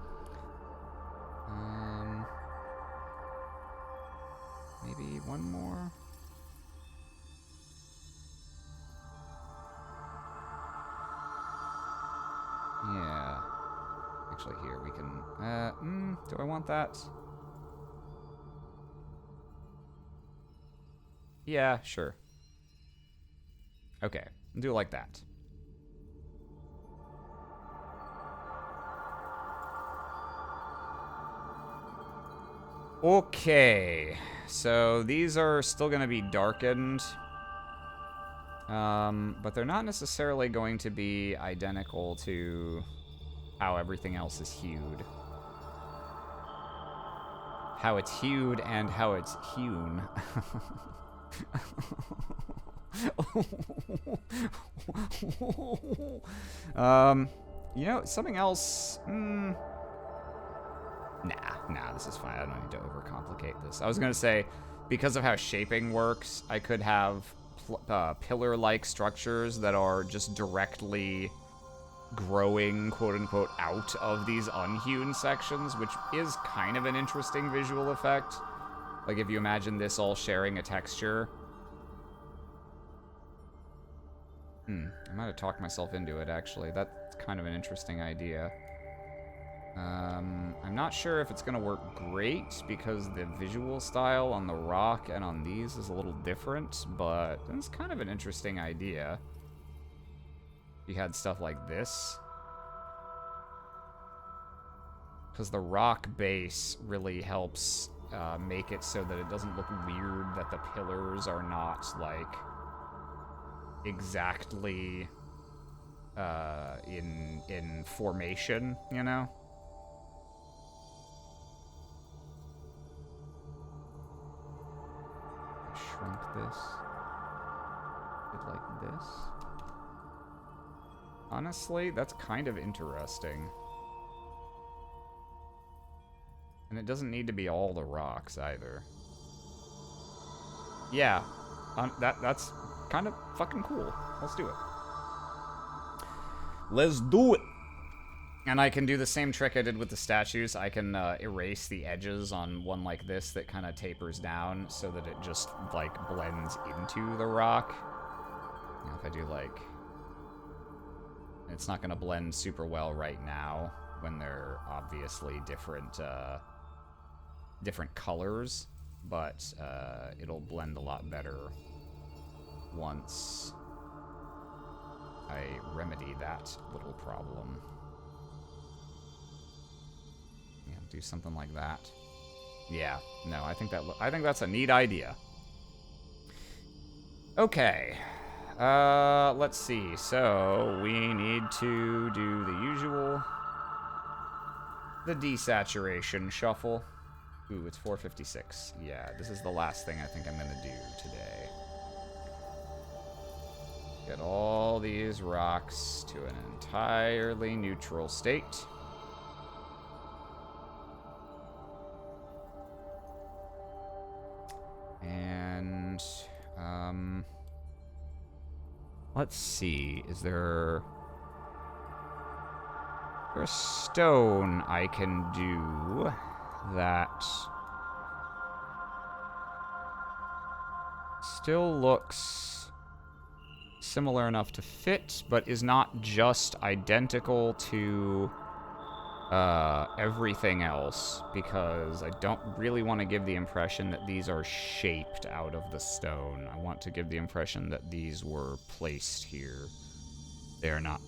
Maybe one more? Yeah. Actually, here, we can... do I want that? Yeah, sure. Okay, do it like that. Okay, so these are still going to be darkened, but they're not necessarily going to be identical to how everything else is hued. How it's hued and how it's hewn. You know, something else... Nah, this is fine. I don't need to overcomplicate this. I was going to say, because of how shaping works, I could have pillar-like structures that are just directly growing, quote-unquote, out of these unhewn sections, which is kind of an interesting visual effect. Like, if you imagine this all sharing a texture. I might have talked myself into it, actually. That's kind of an interesting idea. I'm not sure if it's going to work great because the visual style on the rock and on these is a little different, but it's kind of an interesting idea. You had stuff like this. Because the rock base really helps make it so that it doesn't look weird that the pillars are not, like, exactly in formation, you know? Shrunk this. Did like this. Honestly, that's kind of interesting. And it doesn't need to be all the rocks either. Yeah, that's kind of fucking cool. Let's do it. Let's do it! And I can do the same trick I did with the statues. I can erase the edges on one like this that kind of tapers down so that it just, like, blends into the rock. You know, if I do, like... It's not going to blend super well right now when they're obviously different colors, but it'll blend a lot better once I remedy that little problem. Yeah, do something like that. Yeah, no, I think that's a neat idea. Okay. Let's see. So, we need to do the usual. The desaturation shuffle. Ooh, it's 4:56. Yeah, this is the last thing I think I'm gonna do today. Get all these rocks to an entirely neutral state. And, let's see, is there a stone I can do that still looks similar enough to fit, but is not just identical to everything else, because I don't really want to give the impression that these are shaped out of the stone. I want to give the impression that these were placed here. They're not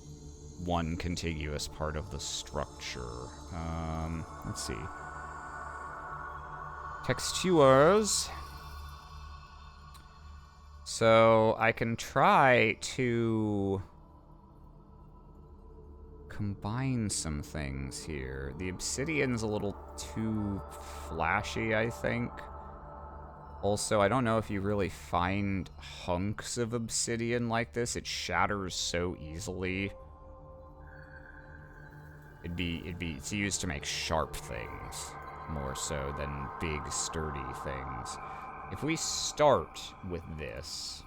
one contiguous part of the structure. Let's see. Textures. So I can try to combine some things here. The obsidian's a little too flashy, I think. Also, I don't know if you really find hunks of obsidian like this. It shatters so easily. It's used to make sharp things more so than big, sturdy things. If we start with this,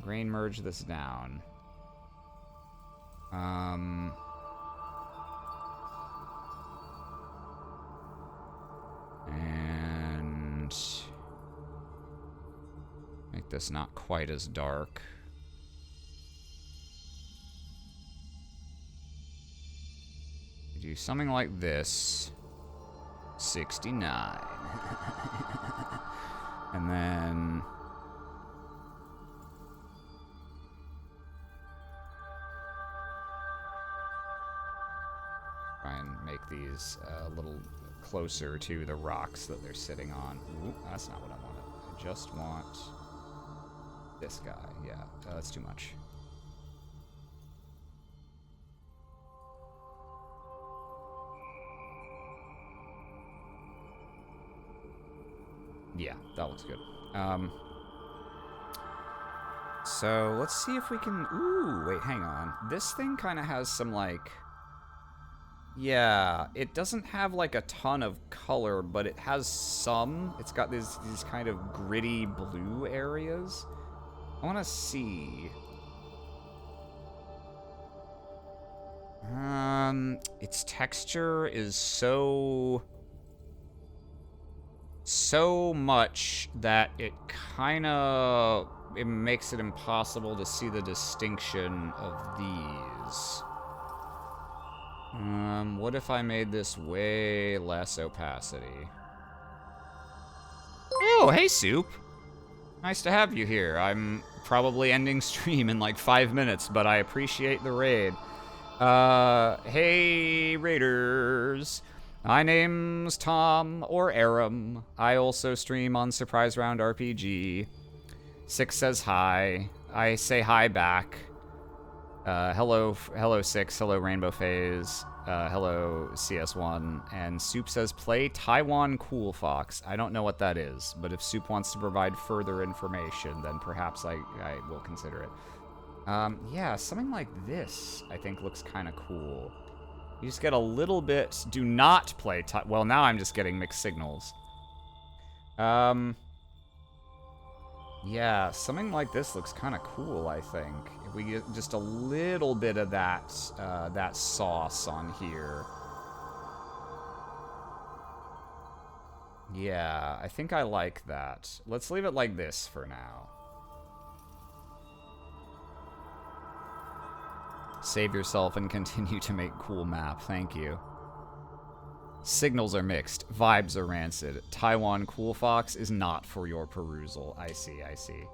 grain merge this down. And make this not quite as dark. Do something like this. 69. And then try and make these a little closer to the rocks that they're sitting on. Ooh, that's not what I wanted. I just want this guy. Yeah, that's too much. Yeah, that looks good. So let's see if we can... Ooh, wait, hang on. This thing kind of has some, like... Yeah, it doesn't have, like, a ton of color, but it has some. It's got these kind of gritty blue areas. I want to see... Its texture is so much that it makes it impossible to see the distinction of these. What if I made this way less opacity? Oh, hey, Soup. Nice to have you here. I'm probably ending stream in like 5 minutes, but I appreciate the raid. Hey, Raiders. My name's Tom, or Aram. I also stream on Surprise Round RPG. Six says hi. I say hi back. Hello Six. Hello Rainbow Phase. Hello CS1. And Soup says play Taiwan Cool Fox. I don't know what that is, but if Soup wants to provide further information, then perhaps I will consider it. Yeah, something like this I think looks kind of cool. You just get a little bit... Do not play... Well, now I'm just getting mixed signals. Yeah, something like this looks kind of cool, I think. If we get just a little bit of that, that sauce on here. Yeah, I think I like that. Let's leave it like this for now. Save yourself and continue to make cool map. Thank you. Signals are mixed. Vibes are rancid. Taiwan Cool Fox is not for your perusal. I see, I see.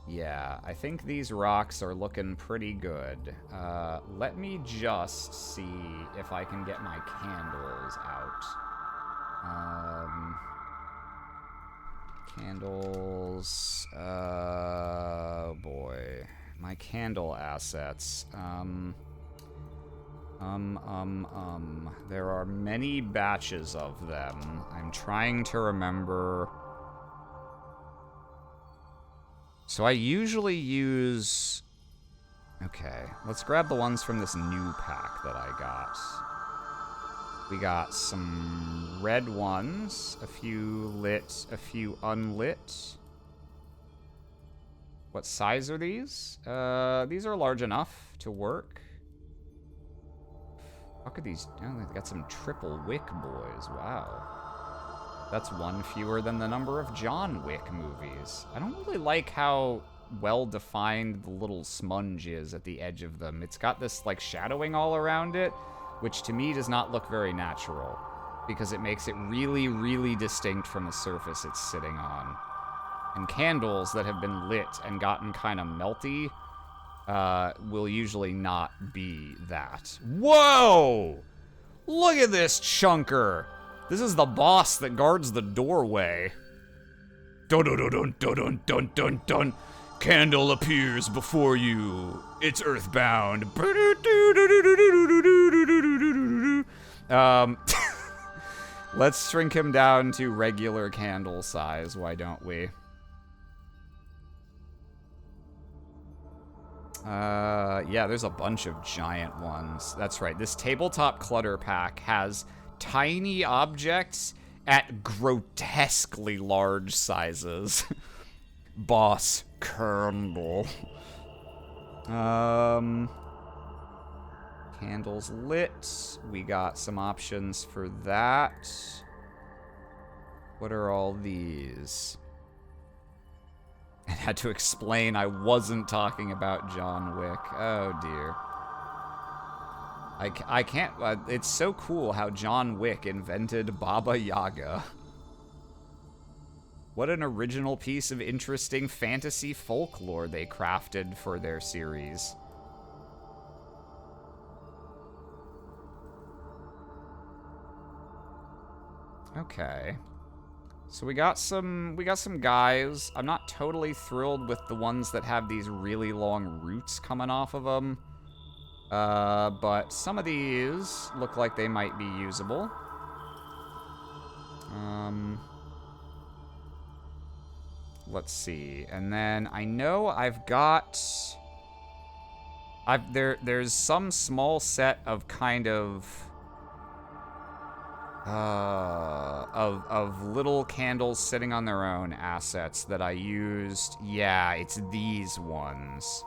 Yeah, I think these rocks are looking pretty good. Let me just see if I can get my candles out. Candles... oh boy. My candle assets. There are many batches of them. I'm trying to remember. So I usually use... Okay, let's grab the ones from this new pack that I got. We got some red ones, a few lit, a few unlit. What size are these? These are large enough to work. How could these... Oh, they've got some triple Wick boys. Wow. That's one fewer than the number of John Wick movies. I don't really like how well-defined the little smudge is at the edge of them. It's got this, like, shadowing all around it, which to me does not look very natural because it makes it really, really distinct from the surface it's sitting on. And candles that have been lit and gotten kind of melty will usually not be that. Whoa! Look at this chunker! This is the boss that guards the doorway. Dun dun dun dun dun dun dun dun. Candle appears before you. It's earthbound. Let's shrink him down to regular candle size, why don't we? Yeah, there's a bunch of giant ones. That's right. This tabletop clutter pack has tiny objects at grotesquely large sizes. Boss candle. Candles lit. We got some options for that. What are all these? I had to explain I wasn't talking about John Wick. Oh, dear. I can't... it's so cool how John Wick invented Baba Yaga. What an original piece of interesting fantasy folklore they crafted for their series. Okay. So we got some guys. I'm not totally thrilled with the ones that have these really long roots coming off of them. But some of these look like they might be usable. Let's see. And then I know I've got... there's some small set of kind of little candles sitting on their own assets that I used. Yeah, it's these ones.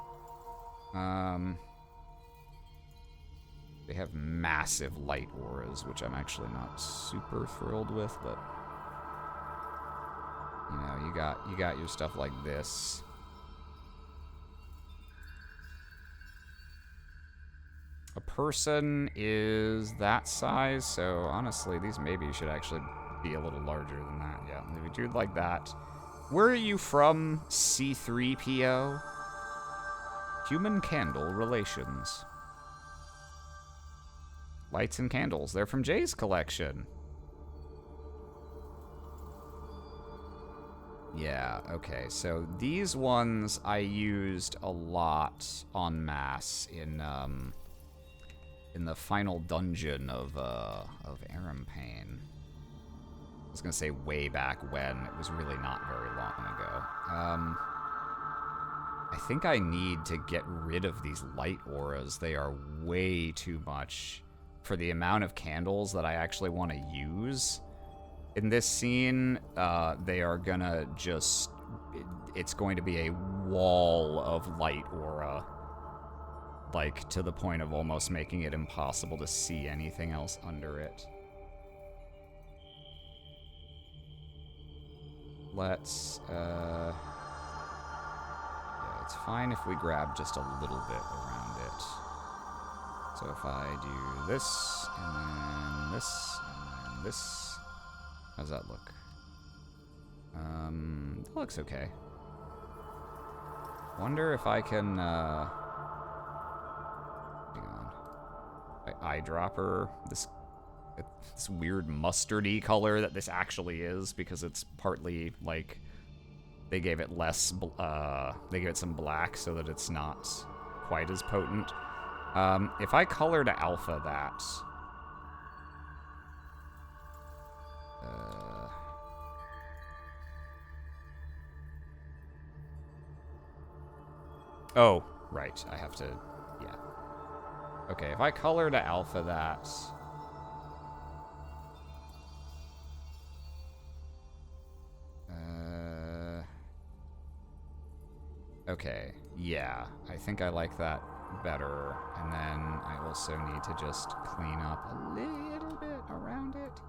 They have massive light auras, which I'm actually not super thrilled with, but you know, you got your stuff like this. A person is that size, so honestly, these maybe should actually be a little larger than that. Yeah, maybe dude like that. Where are you from, C3PO? Human Candle Relations. Lights and candles. They're from Jay's collection. Yeah, okay. So these ones I used a lot en masse in the final dungeon of Arampain. I was gonna say way back when. It was really not very long ago. I think I need to get rid of these light auras. They are way too much for the amount of candles that I actually want to use. In this scene, they are gonna just... It's going to be a wall of light aura. Like, to the point of almost making it impossible to see anything else under it. Let's, yeah, it's fine if we grab just a little bit around it. So if I do this, and then this, and then this... How's that look? That looks okay. Wonder if I can, hang on. Eyedropper, this weird mustardy color that this actually is, because it's partly, like, they gave it less, they gave it some black so that it's not quite as potent. If I color to alpha that... Oh, right, I have to, yeah. Okay, if I color to alpha that... Okay, yeah, I think I like that better. And then I also need to just clean up a little bit around it.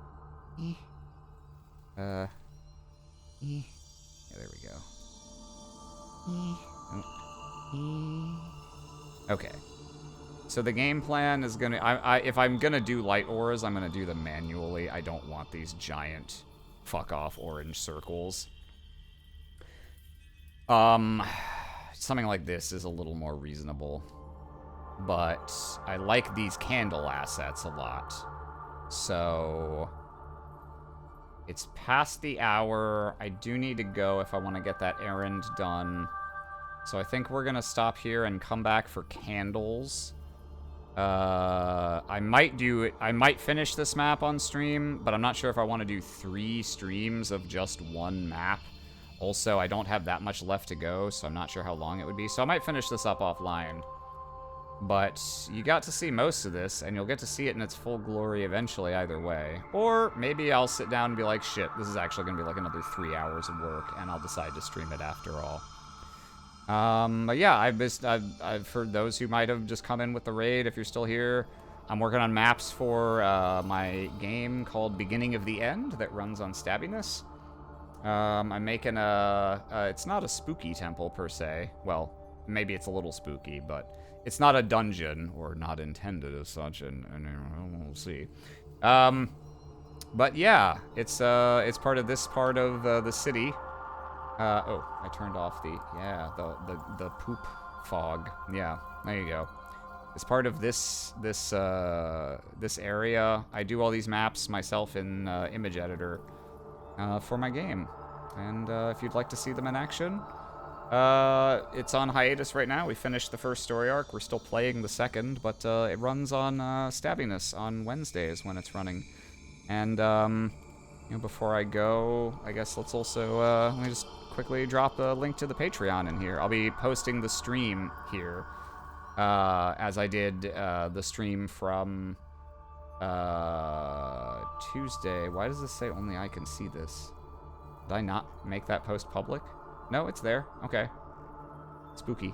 Yeah, there we go. Okay. So the game plan is gonna... if I'm gonna do light auras, I'm gonna do them manually. I don't want these giant fuck-off orange circles. Something like this is a little more reasonable. But I like these candle assets a lot. So... It's past the hour. I do need to go if I want to get that errand done. So I think we're gonna stop here and come back for candles. I might finish this map on stream, but I'm not sure if I want to do 3 streams of just one map. Also, I don't have that much left to go, so I'm not sure how long it would be. So I might finish this up offline. But you got to see most of this, and you'll get to see it in its full glory eventually either way. Or maybe I'll sit down and be like, shit, this is actually going to be like another 3 hours of work, and I'll decide to stream it after all. But yeah, for those who might have just come in with the raid, if you're still here, I'm working on maps for my game called Beginning of the End that runs on Stabbiness. I'm making it's not a spooky temple per se. Well, maybe it's a little spooky, but it's not a dungeon, or not intended as such, and we'll see. But yeah, it's part of this part of the city. Oh, I turned off the poop fog. Yeah, there you go. As part of this area, I do all these maps myself in Image Editor for my game. And if you'd like to see them in action, it's on hiatus right now. We finished the first story arc. We're still playing the second, but it runs on Stabbiness on Wednesdays when it's running. And before I go, I guess let's also let me just quickly drop a link to the Patreon in here. I'll be posting the stream here, as I did the stream from Tuesday. Why does this say only I can see this? Did I not make that post public? No, it's there. Okay. Spooky.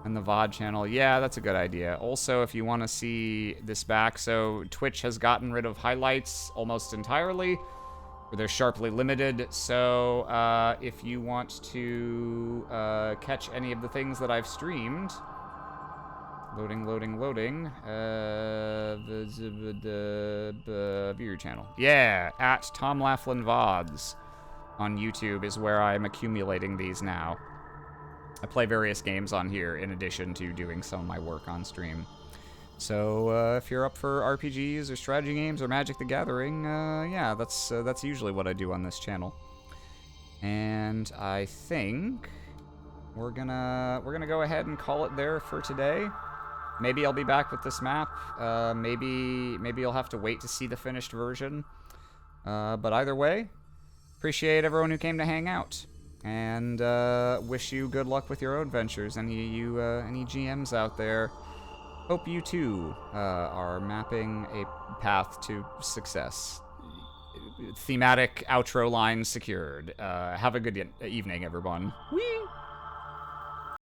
And the VOD channel. Yeah, that's a good idea. Also, if you want to see this back, so Twitch has gotten rid of highlights almost entirely. They're sharply limited, so if you want to catch any of the things that I've streamed... Loading. View your channel. Yeah, at Tom Laughlin VODs on YouTube is where I'm accumulating these now. I play various games on here in addition to doing some of my work on stream. So if you're up for RPGs or strategy games or Magic the Gathering, yeah, that's usually what I do on this channel. And I think we're gonna go ahead and call it there for today. Maybe I'll be back with this map. Maybe you'll have to wait to see the finished version. But either way, appreciate everyone who came to hang out, and wish you good luck with your own ventures. Any GMs out there, hope you too are mapping a path to success. Thematic outro line secured. Have a good evening, everyone. Whee!